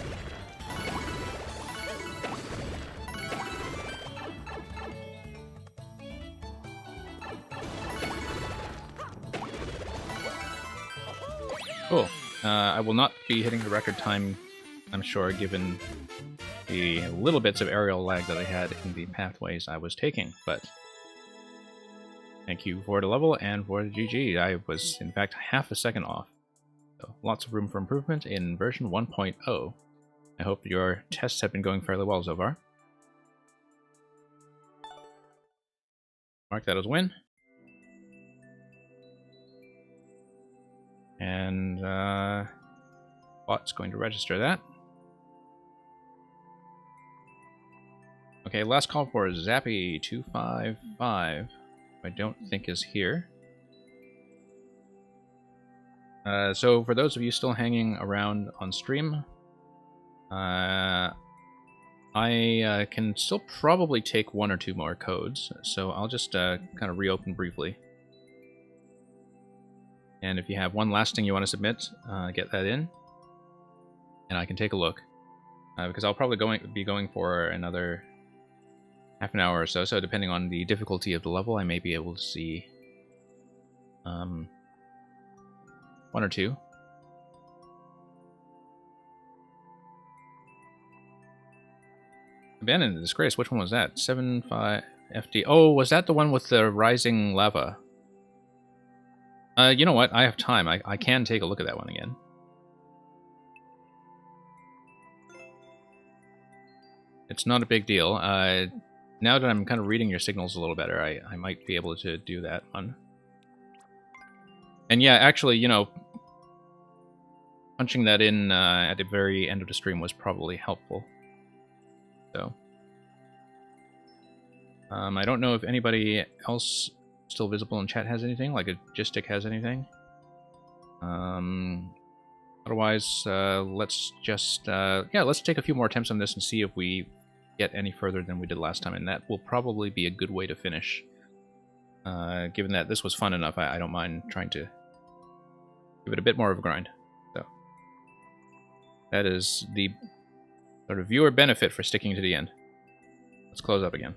Cool. I will not be hitting the record time, I'm sure, given the little bits of aerial lag that I had in the pathways I was taking, but thank you for the level and for the GG. I was, in fact, half a second off. So lots of room for improvement in version 1.0. I hope your tests have been going fairly well so far. Mark that as win. And bot's going to register that. Okay, last call for Zappy255. I don't think is here. So for those of you still hanging around on stream, I can still probably take 1 or 2 more codes, so I'll just kind of reopen briefly. And if you have one last thing you want to submit, get that in, and I can take a look. Because I'll probably be going for another half an hour or so, so depending on the difficulty of the level, I may be able to see 1 or 2. Abandoned the Disgrace, which one was that? 7.5 FD. Oh, was that the one with the rising lava? You know what? I have time. I can take a look at that one again. It's not a big deal. Now that I'm kind of reading your signals a little better, I might be able to do that one. And yeah, actually, you know, punching that in at the very end of the stream was probably helpful. So, I don't know if anybody else still visible in chat has anything, like a Gistic has anything. Otherwise, let's just, yeah, let's take a few more attempts on this and see if we get any further than we did last time, and that will probably be a good way to finish. Given that this was fun enough, I don't mind trying to give it a bit more of a grind. So, that is the sort of viewer benefit for sticking to the end. Let's close up again.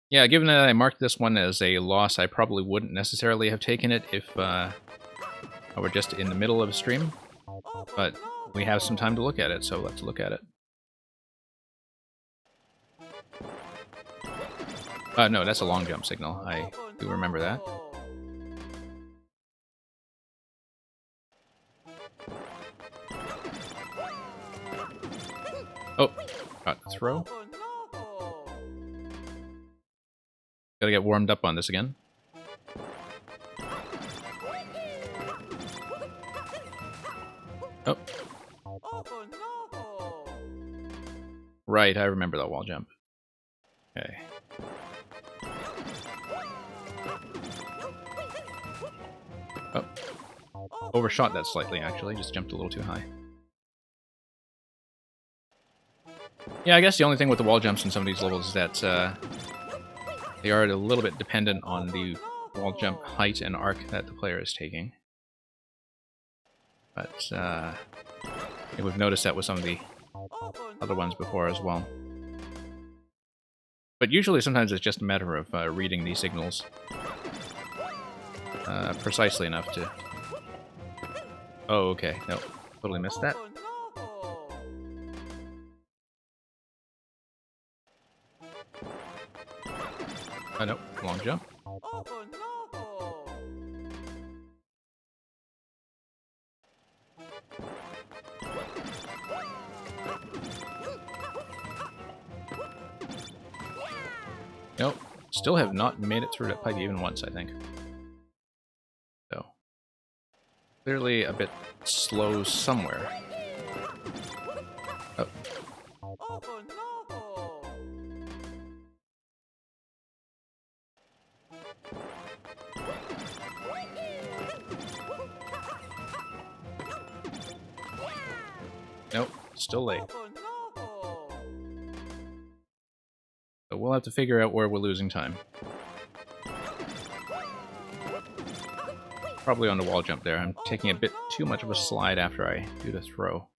Yeah, given that I marked this one as a loss, I probably wouldn't necessarily have taken it if I were just in the middle of a stream. But we have some time to look at it, so let's look at it. No, that's a long jump signal. I do remember that. Oh, got the throw. Gotta get warmed up on this again. Oh. Right, I remember that wall jump. Okay. Oh. Overshot that slightly, actually. Just jumped a little too high. Yeah, I guess the only thing with the wall jumps in some of these levels is that they are a little bit dependent on the wall jump height and arc that the player is taking. But we've noticed that with some of the other ones before as well. But usually sometimes it's just a matter of reading these signals precisely enough to... Oh, okay. No, totally missed that. Oh, no. Long jump. Nope. Still have not made it through that pipe even once, I think. So, clearly a bit slow somewhere. Oh. Nope, still late. So we'll have to figure out where we're losing time. Probably on the wall jump there. I'm taking a bit too much of a slide after I do the throw.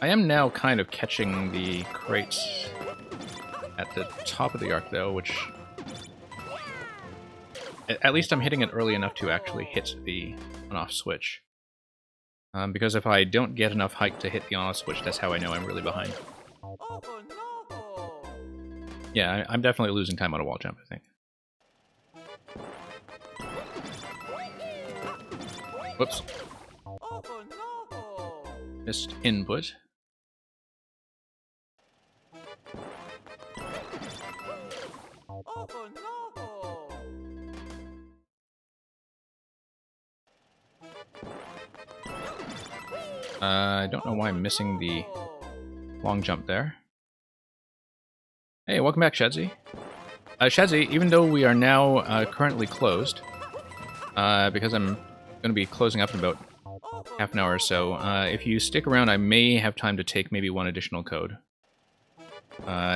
I am now kind of catching the crates at the top of the arc, though, which... At least I'm hitting it early enough to actually hit the on-off switch. Because if I don't get enough height to hit the on-off switch, that's how I know I'm really behind. Yeah, I'm definitely losing time on a wall jump, I think. Whoops. Missed input. I don't know why I'm missing the long jump there. Hey, welcome back, Shedzy. Shedzy, even though we are now currently closed, because I'm going to be closing up in about half an hour or so, if you stick around, I may have time to take maybe one additional code.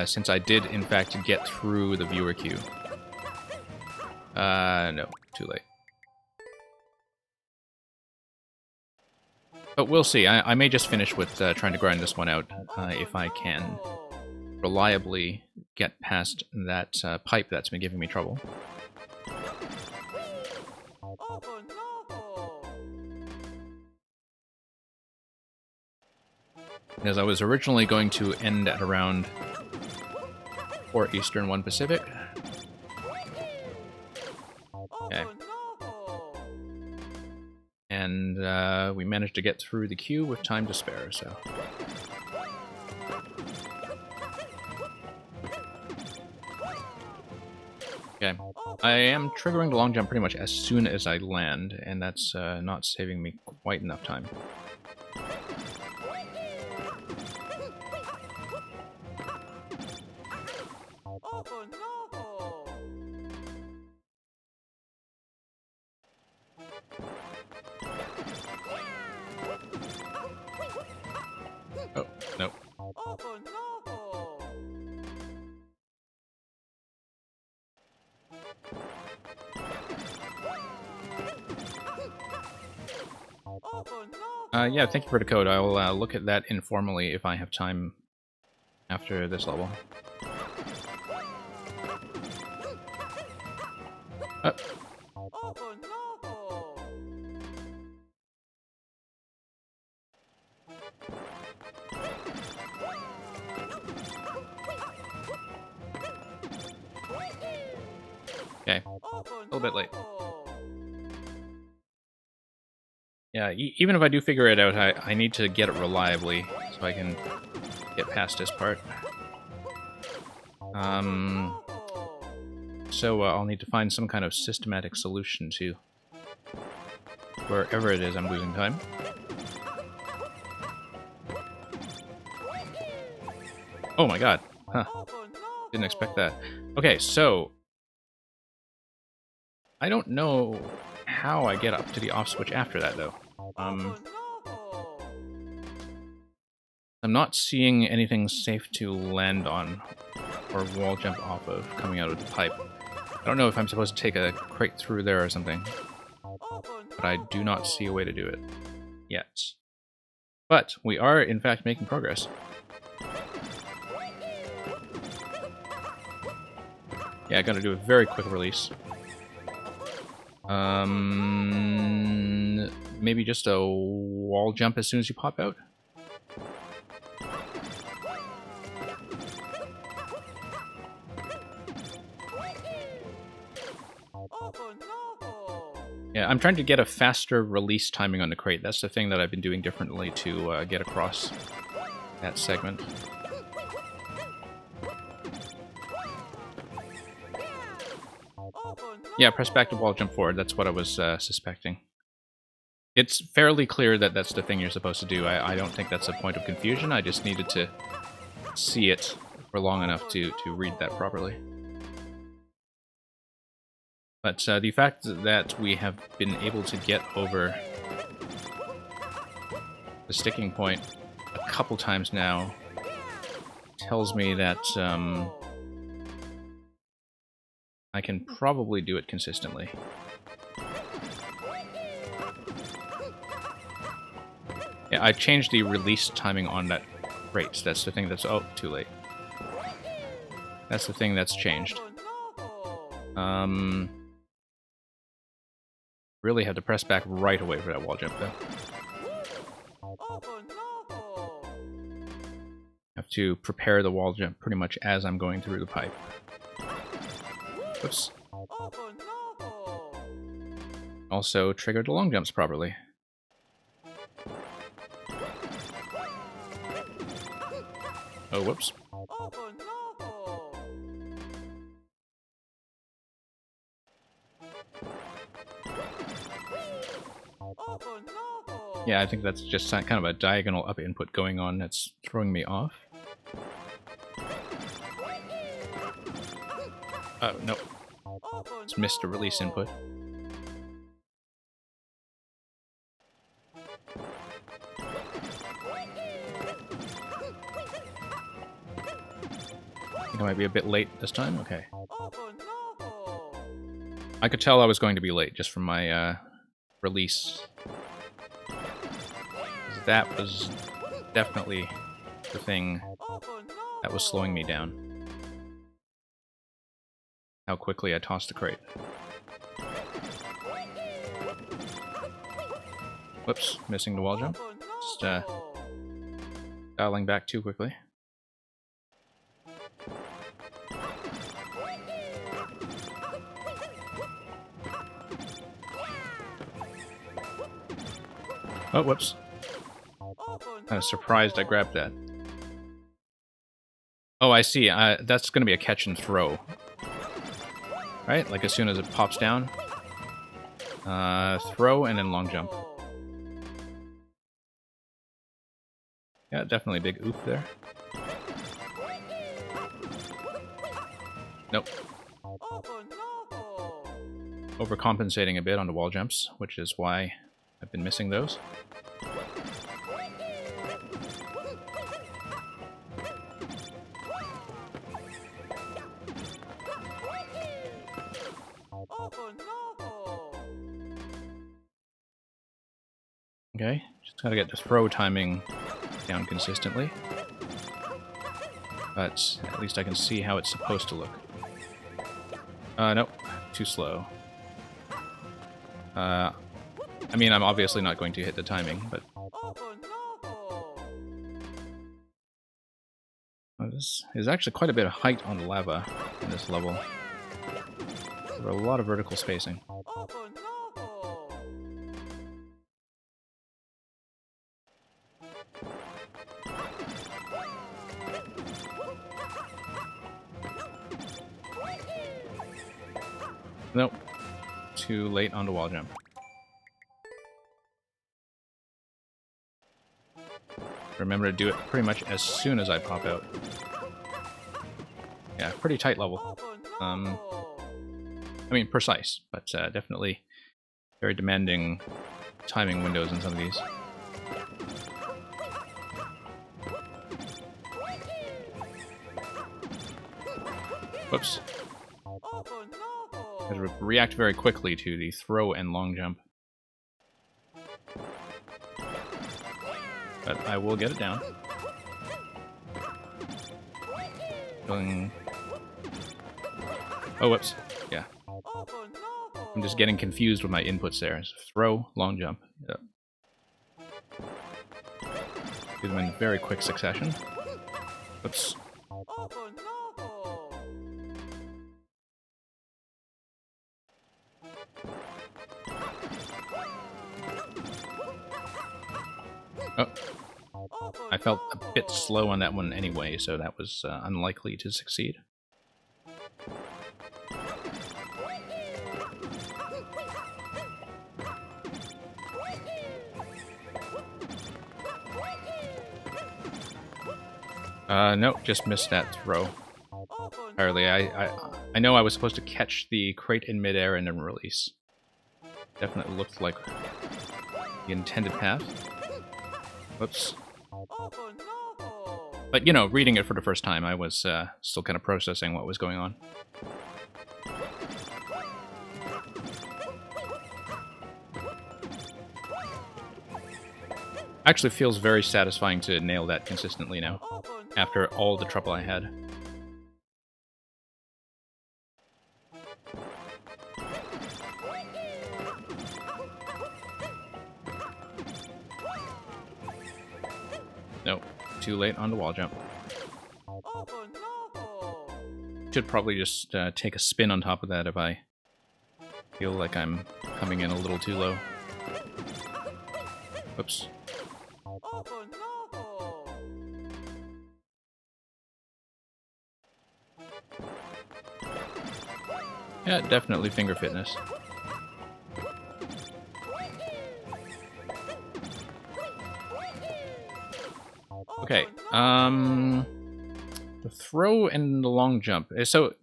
Since I did, in fact, get through the viewer queue. No, too late. But we'll see. I may just finish with trying to grind this one out, if I can reliably get past that pipe that's been giving me trouble. As I was originally going to end at around 4 Eastern, 1 Pacific. Okay. And we managed to get through the queue with time to spare, so... Okay. I am triggering the long jump pretty much as soon as I land, and that's not saving me quite enough time. Oh, no. Yeah, thank you for the code. I will look at that informally if I have time after this level. little bit late. Yeah, even if I do figure it out, I need to get it reliably so I can get past this part. So I'll need to find some kind of systematic solution to wherever it is I'm losing time. Oh my god. Huh. Didn't expect that. Okay, so I don't know how I get up to the off switch after that, though. I'm not seeing anything safe to land on or wall jump off of coming out of the pipe. I don't know if I'm supposed to take a crate through there or something, but I do not see a way to do it yet. But we are, in fact, making progress. Yeah, I gotta do a very quick release. Maybe just a wall jump as soon as you pop out? Yeah, I'm trying to get a faster release timing on the crate. That's the thing that I've been doing differently to get across that segment. Yeah, press back to wall jump forward. That's what I was suspecting. It's fairly clear that that's the thing you're supposed to do. I don't think that's a point of confusion. I just needed to see it for long enough to read that properly. But the fact that we have been able to get over the sticking point a couple times now tells me that I can probably do it consistently. Yeah, I changed the release timing on that crate. That's the thing that's... Oh, too late. That's the thing that's changed. Really had to press back right away for that wall jump, though. Have to prepare the wall jump pretty much as I'm going through the pipe. Oops. Also triggered the long jumps properly. Oh, whoops. Yeah, I think that's just kind of a diagonal up input going on that's throwing me off. Oh, nope. Just missed a release input. I think I might be a bit late this time. Okay. I could tell I was going to be late just from my release. That was definitely the thing that was slowing me down. How quickly I tossed the crate. Whoops, missing the wall jump. Just dialing back too quickly. Oh, whoops. Kind of surprised I grabbed that. Oh, I see. That's going to be a catch and throw. Right? Like as soon as it pops down. Throw and then long jump. Yeah, definitely a big oof there. Nope. Overcompensating a bit on the wall jumps, which is why I've been missing those. Okay, just gotta get the throw timing down consistently. But at least I can see how it's supposed to look. Nope, too slow. I mean, I'm obviously not going to hit the timing, but... Oh, there's actually quite a bit of height on the lava in this level. There were a lot of vertical spacing. Oh no! Nope. Too late on the wall jump. Remember to do it pretty much as soon as I pop out. Yeah, pretty tight level. I mean, precise, but definitely very demanding timing windows in some of these. Whoops. I react very quickly to the throw and long jump. But I will get it down. Going... Oh, whoops. Yeah. I'm just getting confused with my inputs there. So throw, long jump. Yep. Do them in very quick succession. Whoops. Oh. I felt a bit slow on that one anyway, so that was unlikely to succeed. Nope, just missed that throw entirely. I know I was supposed to catch the crate in midair and then release. Definitely looked like the intended path. Whoops. But, you know, reading it for the first time, I was still kind of processing what was going on. Actually feels very satisfying to nail that consistently now, after all the trouble I had. Nope, too late on the wall jump. Should probably just take a spin on top of that if I feel like I'm coming in a little too low. Whoops. Yeah, definitely finger fitness. Okay, the throw and the long jump. So,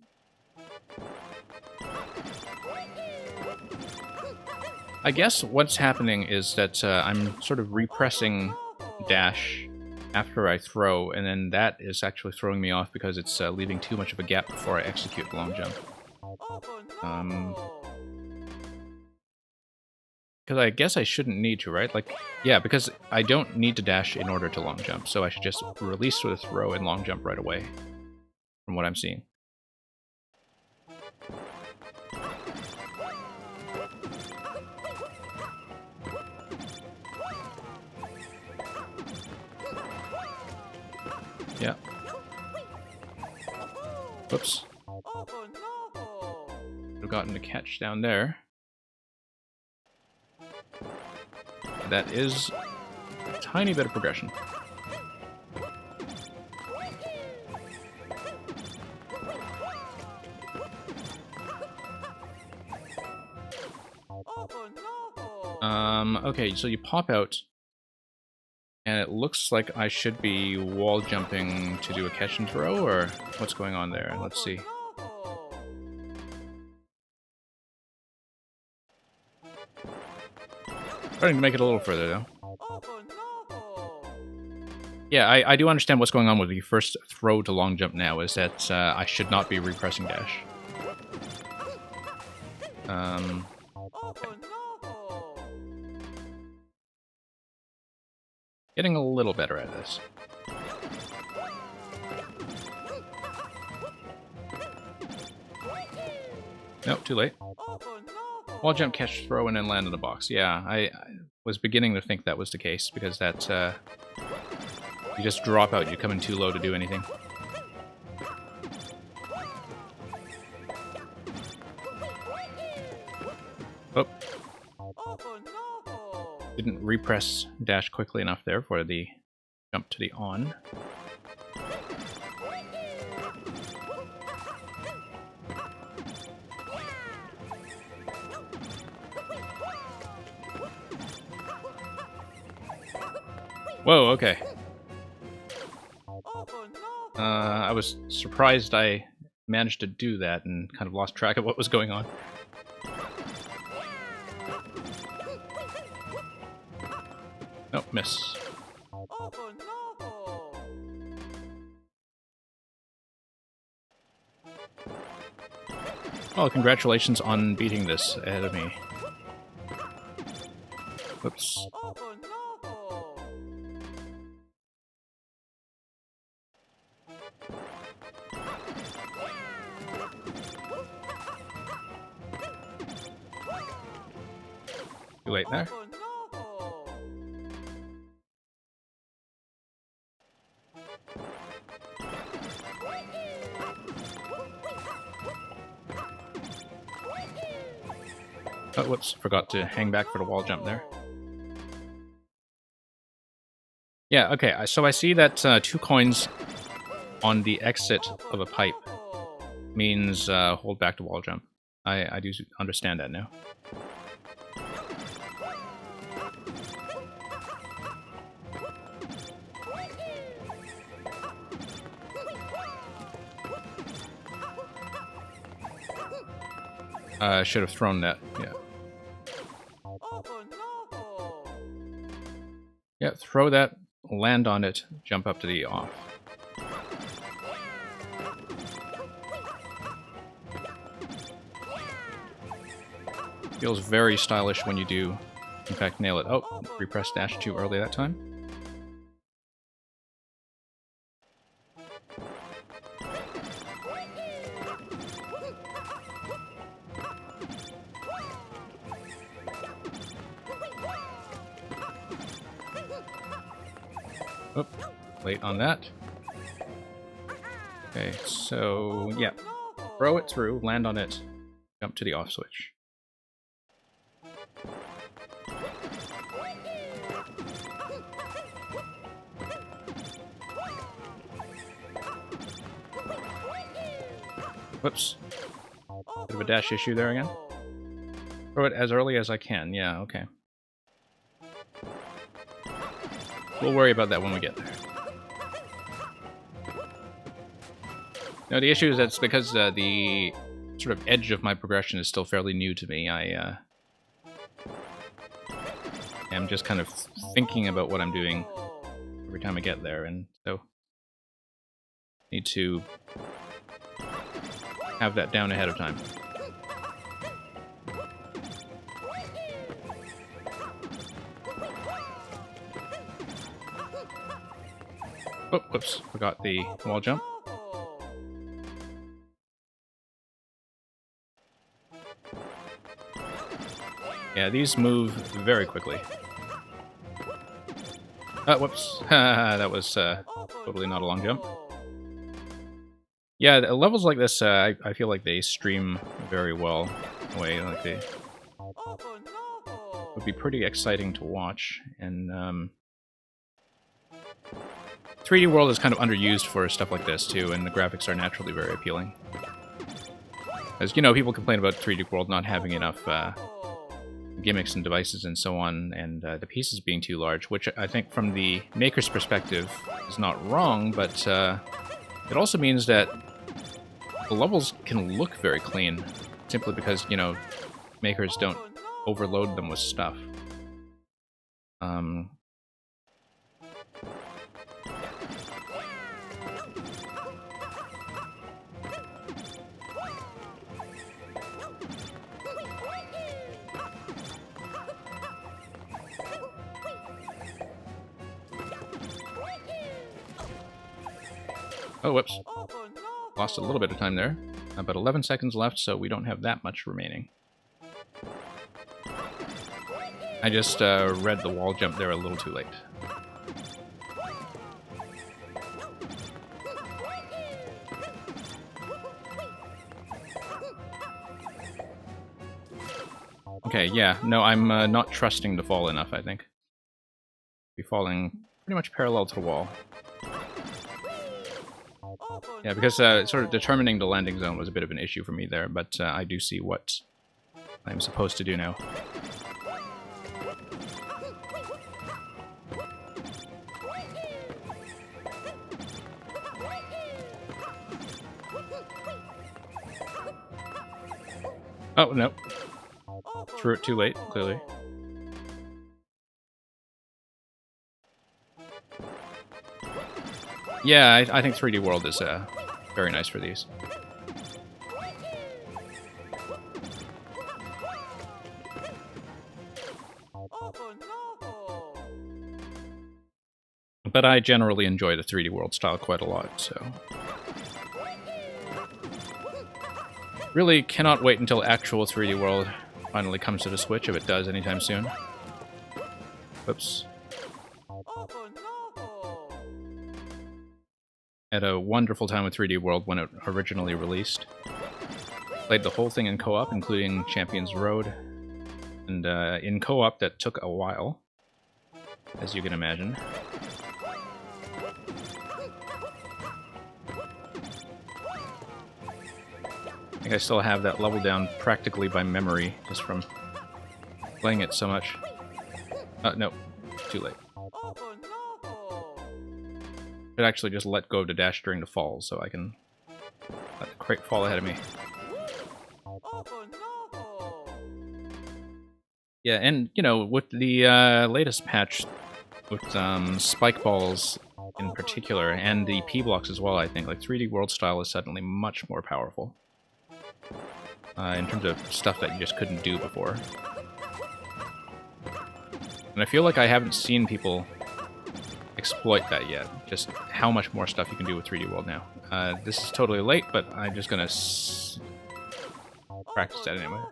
I guess what's happening is that I'm sort of repressing dash after I throw, and then that is actually throwing me off because it's leaving too much of a gap before I execute the long jump. Because I guess I shouldn't need to, right? Like, yeah, because I don't need to dash in order to long jump, so I should just release with a throw and long jump right away, from what I'm seeing. Yeah. Whoops. Would have gotten a catch down there. That is a tiny bit of progression. Okay, so you pop out, and it looks like I should be wall jumping to do a catch and throw, or what's going on there? Let's see. Starting to make it a little further, though. Yeah, I do understand what's going on with the first throw to long jump now, is that I should not be repressing dash. Getting a little better at this. Nope, too late. Wall jump, catch, throw, and then land in the box. Yeah, I was beginning to think that was the case, because that, you just drop out, you come in too low to do anything. Oh, Oh no! didn't repress dash quickly enough there for the jump to the on. Whoa, okay. Oh no! I was surprised I managed to do that and kind of lost track of what was going on. Nope, miss. Oh no! Oh, congratulations on beating this ahead of me. Whoops. Oh no! Too late there. Oh no! Oh, whoops. Forgot to hang back for the wall jump there. Yeah, okay. So I see that 2 coins on the exit of a pipe means hold back to wall jump. I do understand that now. Should have thrown that, yeah. Oh no! Yeah, throw that, land on it, jump up to the off. Feels very stylish when you do, in fact, nail it. Oh, repress dash too early that time. Oh, late on that. Okay, so, yeah. Throw it through, land on it, jump to the off switch. Whoops. Bit of a dash issue there again. Throw it as early as I can. Yeah, okay. We'll worry about that when we get there. No, the issue is that's because the sort of edge of my progression is still fairly new to me. I am just kind of thinking about what I'm doing every time I get there, and so need to have that down ahead of time. Oh, whoops, forgot the wall jump. Yeah, these move very quickly. Whoops. That was totally not a long jump. Yeah, levels like this, I feel like they stream very well. In a way, like they would be pretty exciting to watch. And 3D World is kind of underused for stuff like this too, and the graphics are naturally very appealing. As you know, people complain about 3D World not having enough gimmicks and devices and so on, and the pieces being too large, which I think from the maker's perspective is not wrong, but it also means that the levels can look very clean, simply because, you know, makers don't overload them with stuff. Oh, whoops. Lost a little bit of time there. About 11 seconds left, so we don't have that much remaining. I just read the wall jump there a little too late. Okay, yeah. No, I'm not trusting the fall enough, I think. Be falling pretty much parallel to the wall. Yeah, because sort of determining the landing zone was a bit of an issue for me there, but I do see what I'm supposed to do now. Oh, no. Threw it too late, clearly. Yeah, I think 3D World is very nice for these. But I generally enjoy the 3D World style quite a lot, so... Really cannot wait until actual 3D World finally comes to the Switch, if it does anytime soon. Oops. Had a wonderful time with 3D World when it originally released. Played the whole thing in co-op, including Champions Road. And in co-op, that took a while, as you can imagine. I think I still have that level down practically by memory, just from playing it so much. No, too late. Should actually just let go of the dash during the fall, so I can let the crate fall ahead of me. Yeah, and, you know, with the latest patch, with spike balls in particular, and the P-blocks as well, I think, like, 3D World style is suddenly much more powerful. In terms of stuff that you just couldn't do before. And I feel like I haven't seen people exploit that yet, just how much more stuff you can do with 3D World now. This is totally late, but I'm just gonna practice that anyway.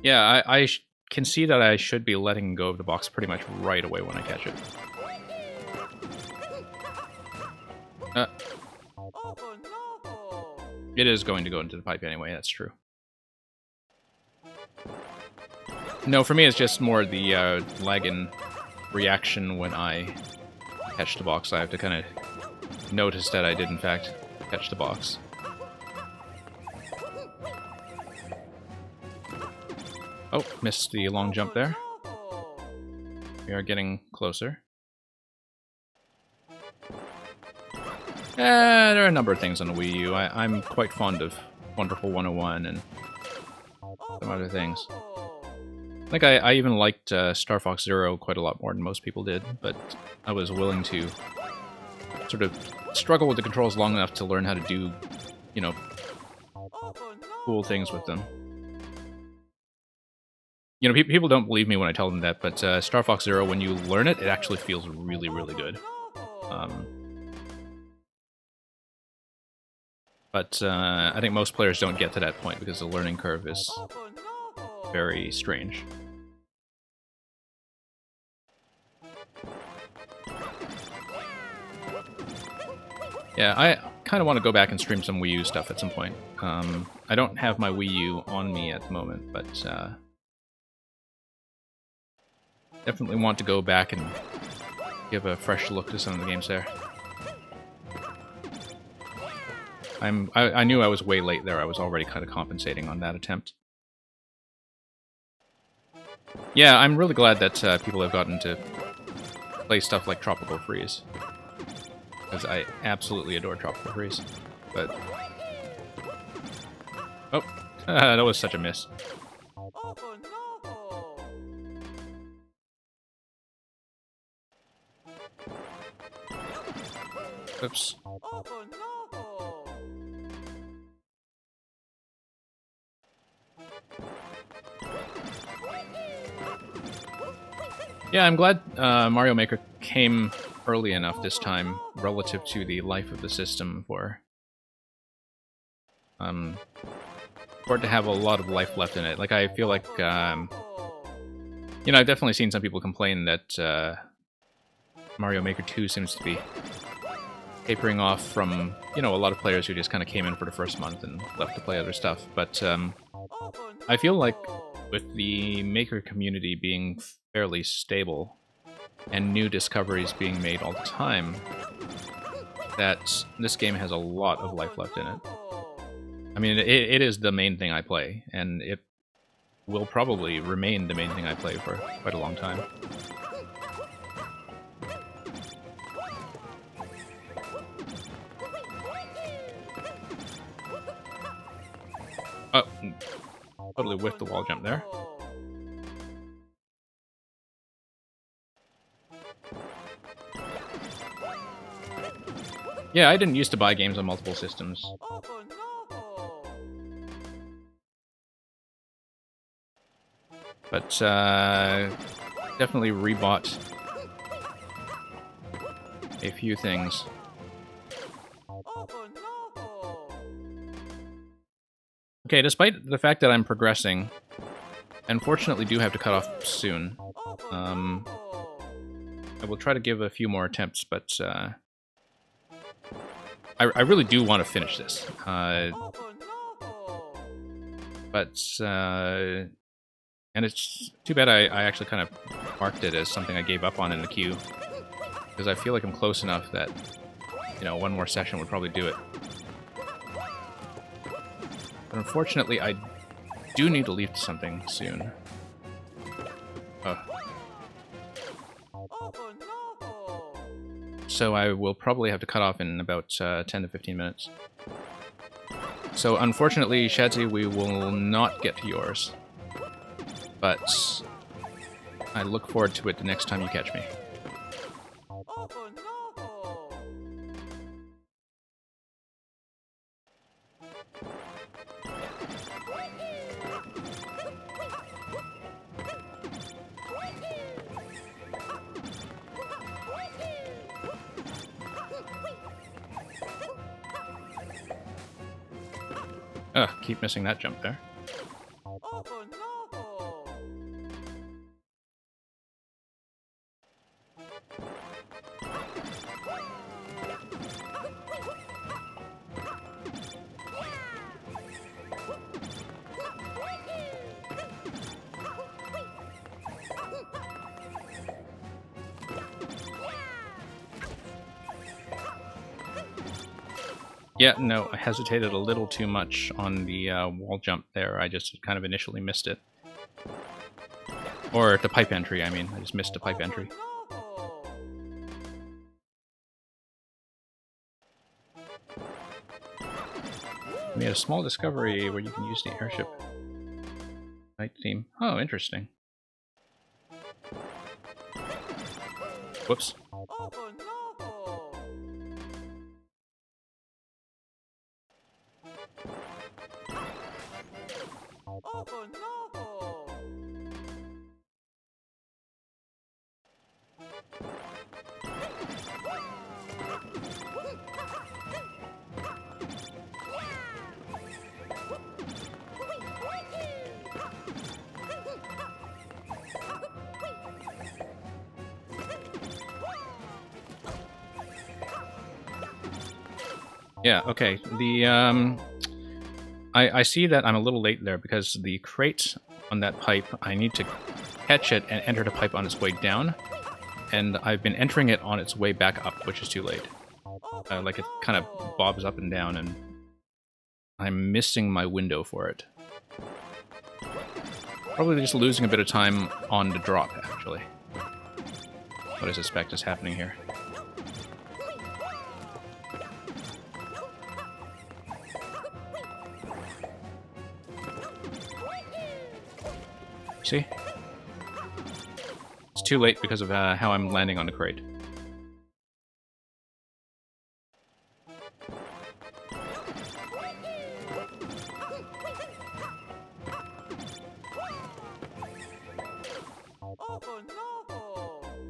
Yeah, I can see that I should be letting go of the box pretty much right away when I catch it. It is going to go into the pipe anyway, that's true. No, for me it's just more the lag in reaction when I catch the box. I have to kind of notice that I did in fact catch the box. Oh, missed the long jump there. We are getting closer. There are a number of things on the Wii U. I'm quite fond of Wonderful 101 and some other things. I think I even liked Star Fox Zero quite a lot more than most people did, but I was willing to sort of struggle with the controls long enough to learn how to do, you know, cool things with them. You know, people don't believe me when I tell them that, but Star Fox Zero, when you learn it, it actually feels really, really good. But I think most players don't get to that point because the learning curve is very strange. Yeah, I kind of want to go back and stream some Wii U stuff at some point. I don't have my Wii U on me at the moment, but definitely want to go back and give a fresh look to some of the games there. I knew I was way late there. I was already kind of compensating on that attempt. Yeah, I'm really glad that people have gotten to play stuff like Tropical Freeze. Because I absolutely adore Tropical Freeze. But... oh, that was such a miss. Oops. Yeah, I'm glad Mario Maker came early enough this time relative to the life of the system for it to have a lot of life left in it. Like, I feel like, you know, I've definitely seen some people complain that Mario Maker 2 seems to be tapering off from, you know, a lot of players who just kind of came in for the first month and left to play other stuff. But I feel like with the maker community being fairly stable and new discoveries being made all the time, that this game has a lot of life left in it. I mean, it is the main thing I play, and it will probably remain the main thing I play for quite a long time. Oh, totally whiffed the wall jump there. Yeah, I didn't used to buy games on multiple systems. But definitely rebought a few things. Okay, despite the fact that I'm progressing, I unfortunately do have to cut off soon. I will try to give a few more attempts, but I really do want to finish this. And it's too bad I actually kind of marked it as something I gave up on in the queue, because I feel like I'm close enough that, you know, one more session would probably do it. But unfortunately, I do need to leave to something soon. So I will probably have to cut off in about 10 to 15 minutes. So unfortunately, Shadzi, we will not get to yours. But I look forward to it the next time you catch me. Ugh, keep missing that jump there. Yeah, no, I hesitated a little too much on the wall jump there. I just kind of initially missed it. Or the pipe entry, I mean. I just missed the pipe entry. We made a small discovery where you can use the airship night theme. Oh, interesting. Whoops. Yeah, okay. The I see that I'm a little late there because the crate on that pipe, I need to catch it and enter the pipe on its way down, and I've been entering it on its way back up, which is too late. Like it kind of bobs up and down, and I'm missing my window for it. Probably just losing a bit of time on the drop, actually. What I suspect is happening here. See? It's too late because of how I'm landing on the crate.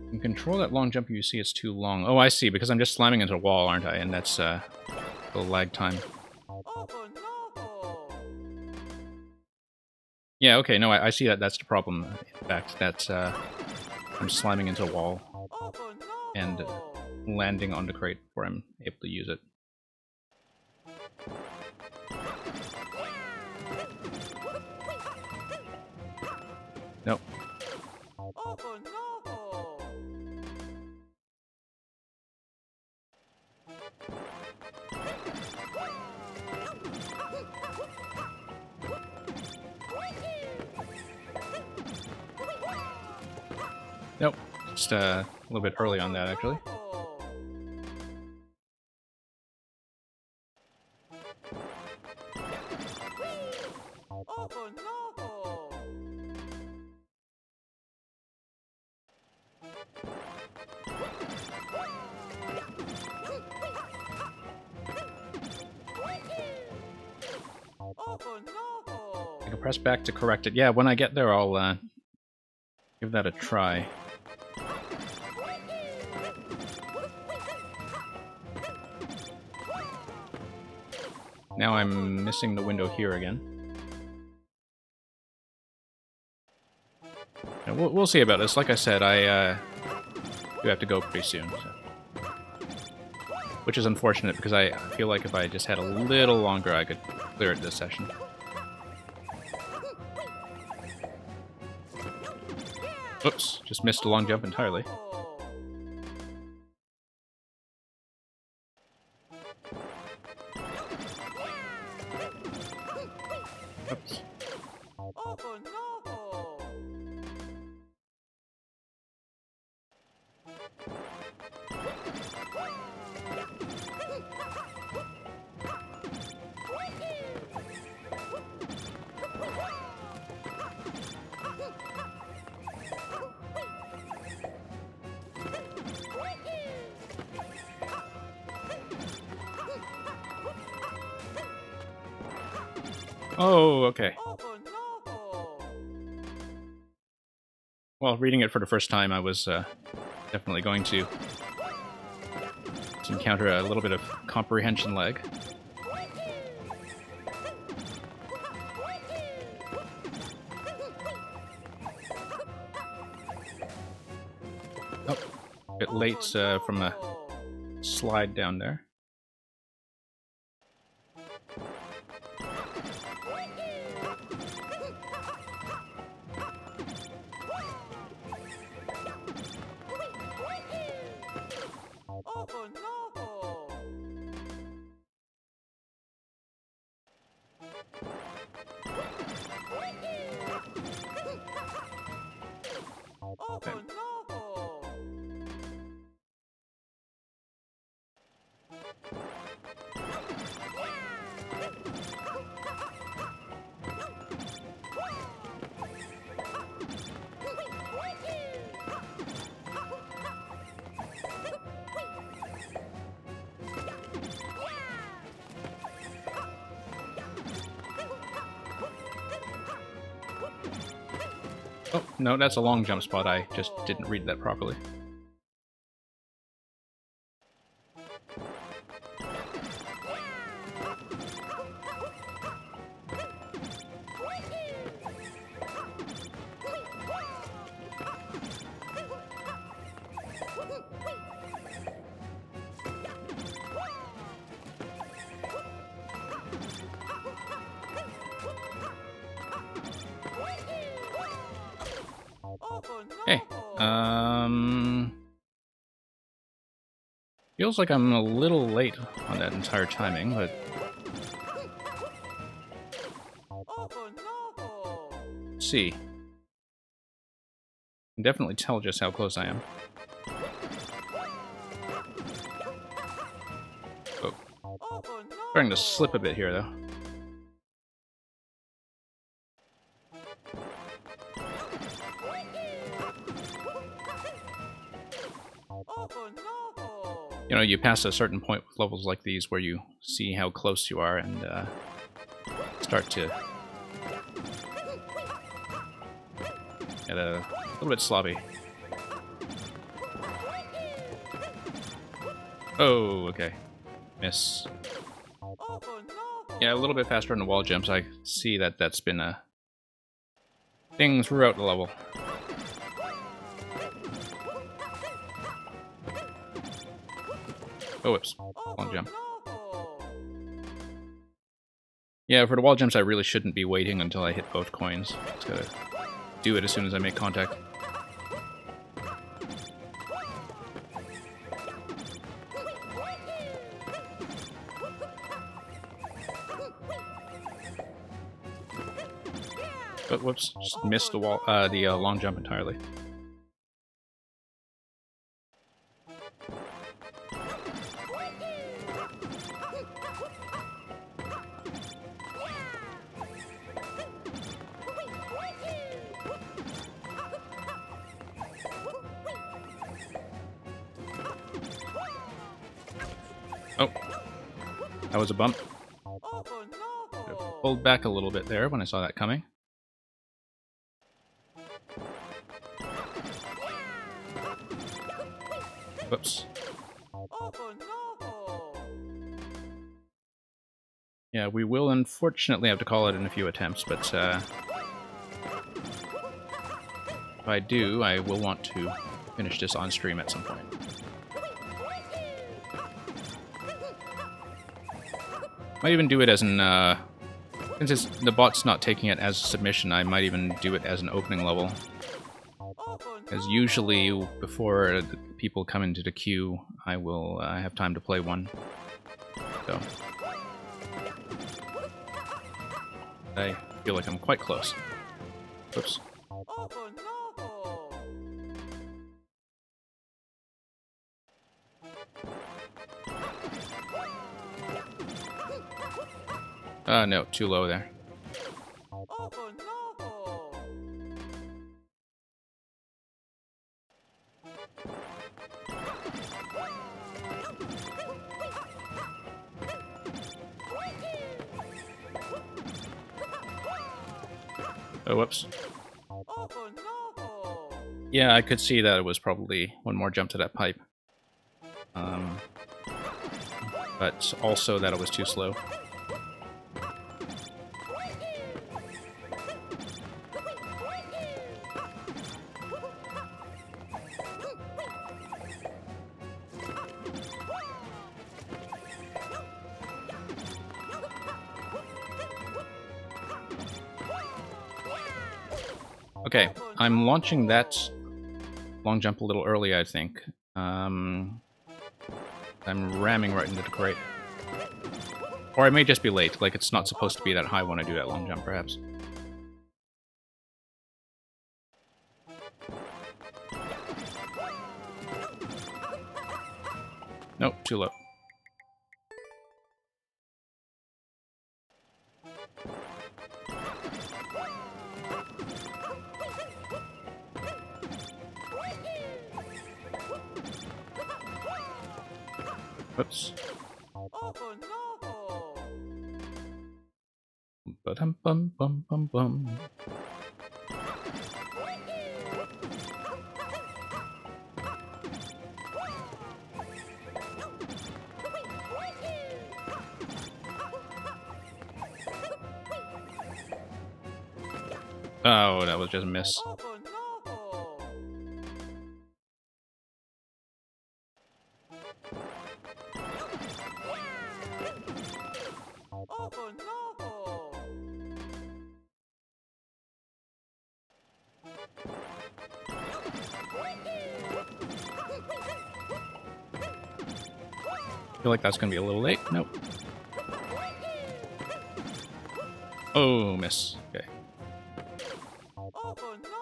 You can control that long jump if you see it's too long. Oh, I see, because I'm just slamming into a wall, aren't I? And that's the lag time. Yeah, okay, no, I see that that's the problem. In fact, that I'm slamming into a wall and landing on the crate before I'm able to use it. Nope. Oh no! Nope. Just a little bit early on that, actually. Oh no! Oh no! I can press back to correct it. Yeah, when I get there, I'll give that a try. Now I'm missing the window here again. Yeah, we'll see about this. Like I said, I do have to go pretty soon. So. Which is unfortunate, because I feel like if I just had a little longer, I could clear it this session. Oops, just missed a long jump entirely. Oops. Oh no! Oh, okay. Oh no! Well, reading it for the first time, I was definitely going to encounter a little bit of comprehension lag. Oh, a bit late from a slide down there. Oh no! Oh Okay. no! Oh, no, that's a long jump spot. I just didn't read that properly. Hey, feels like I'm a little late on that entire timing, but let's see. I can definitely tell just how close I am. Oh, starting to slip a bit here, though. You know, you pass a certain point with levels like these where you see how close you are and start to get a little bit sloppy. Oh, okay. Miss. Yeah, a little bit faster on the wall jumps. I see that that's been a thing throughout the level. Oh, whoops. Wall jump. Yeah, for the wall jumps, I really shouldn't be waiting until I hit both coins. Just gotta do it as soon as I make contact. But whoops, just missed the wall, the long jump entirely. Oh, that was a bump. Oh no! Pulled back a little bit there when I saw that coming. Whoops. Oh no! Yeah, we will unfortunately have to call it in a few attempts, but if I do, I will want to finish this on stream at some point. Might even do it as an, since the bot's not taking it as a submission, I might even do it as an opening level. As usually, before the people come into the queue, I will have time to play one. So I feel like I'm quite close. Whoops. Oh no! No, too low there. Oh no! Oh, whoops. Oh no! Yeah, I could see that it was probably one more jump to that pipe. But also that it was too slow. Okay, I'm launching that long jump a little early, I think. I'm ramming right into the crate. Or I may just be late, like it's not supposed to be that high when I do that long jump, perhaps. Nope, too low. Whoops. Oh no! Ba-dum bum bum bum bum. Oh, that was just a miss. Oh no! Oh no! I feel like that's gonna be a little late. Nope. Oh, miss. Okay. Oh no!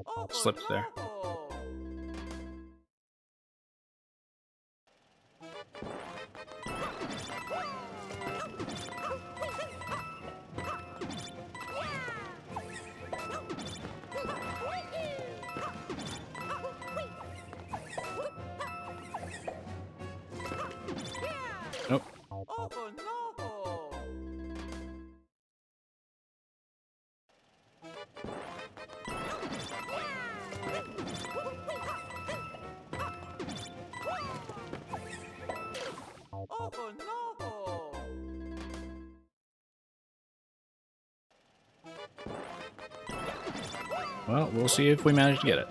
Oh, slipped there. Nope. Oh no! Well, we'll see if we manage to get it.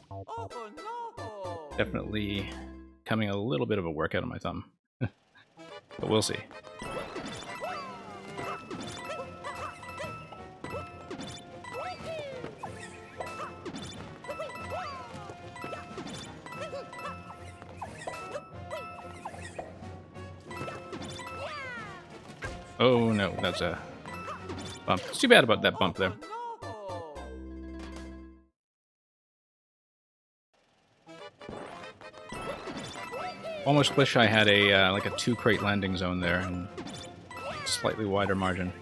Oh no! Definitely coming a little bit of a workout on my thumb. But we'll see. Oh no, that's a bump. It's too bad about that bump there. No! Almost wish I had a like a 2-crate landing zone there and slightly wider margin.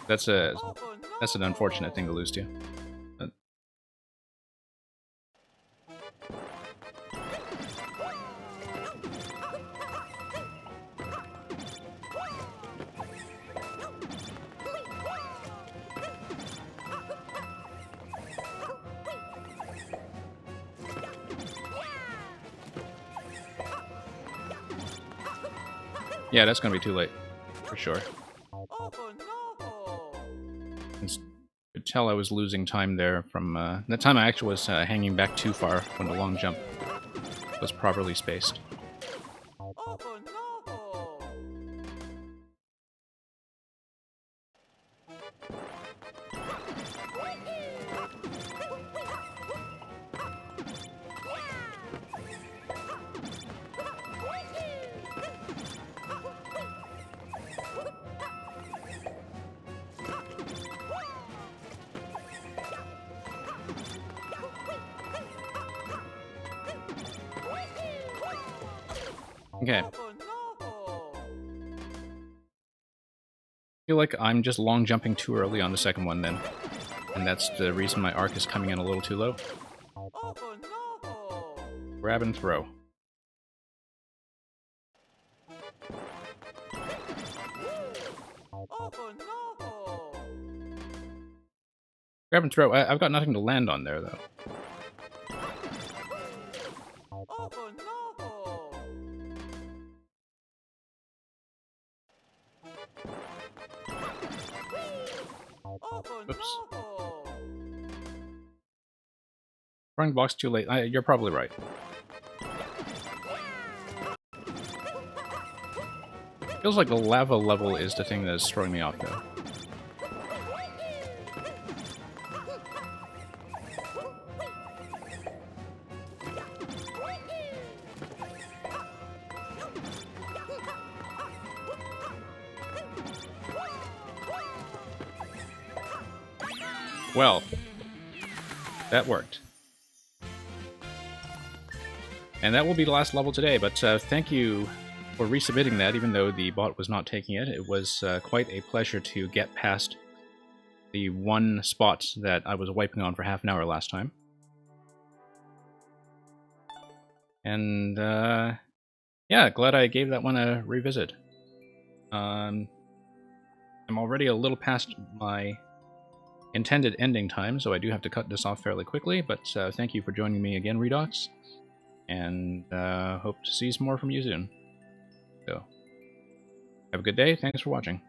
That's an unfortunate thing to lose to. But yeah, that's gonna be too late, for sure. Oh no! Could tell I was losing time there from that time I actually was hanging back too far when the long jump was properly spaced. Oh no! Okay, Oh no! feel like I'm just long jumping too early on the second one then, and that's the reason my arc is coming in a little too low. Oh no! Grab and throw. Oh no! Grab and throw. I've got nothing to land on there though. Oh no! Oh Oops. no! Throwing blocks too late. You're probably right. Feels like the lava level is the thing that is throwing me off though. Well, that worked. And that will be the last level today, but thank you for resubmitting that, even though the bot was not taking it. It was quite a pleasure to get past the one spot that I was wiping on for half an hour last time. And yeah, glad I gave that one a revisit. I'm already a little past my intended ending time, so I do have to cut this off fairly quickly, but thank you for joining me again, Redox, and hope to see some more from you soon. So, have a good day, thanks for watching.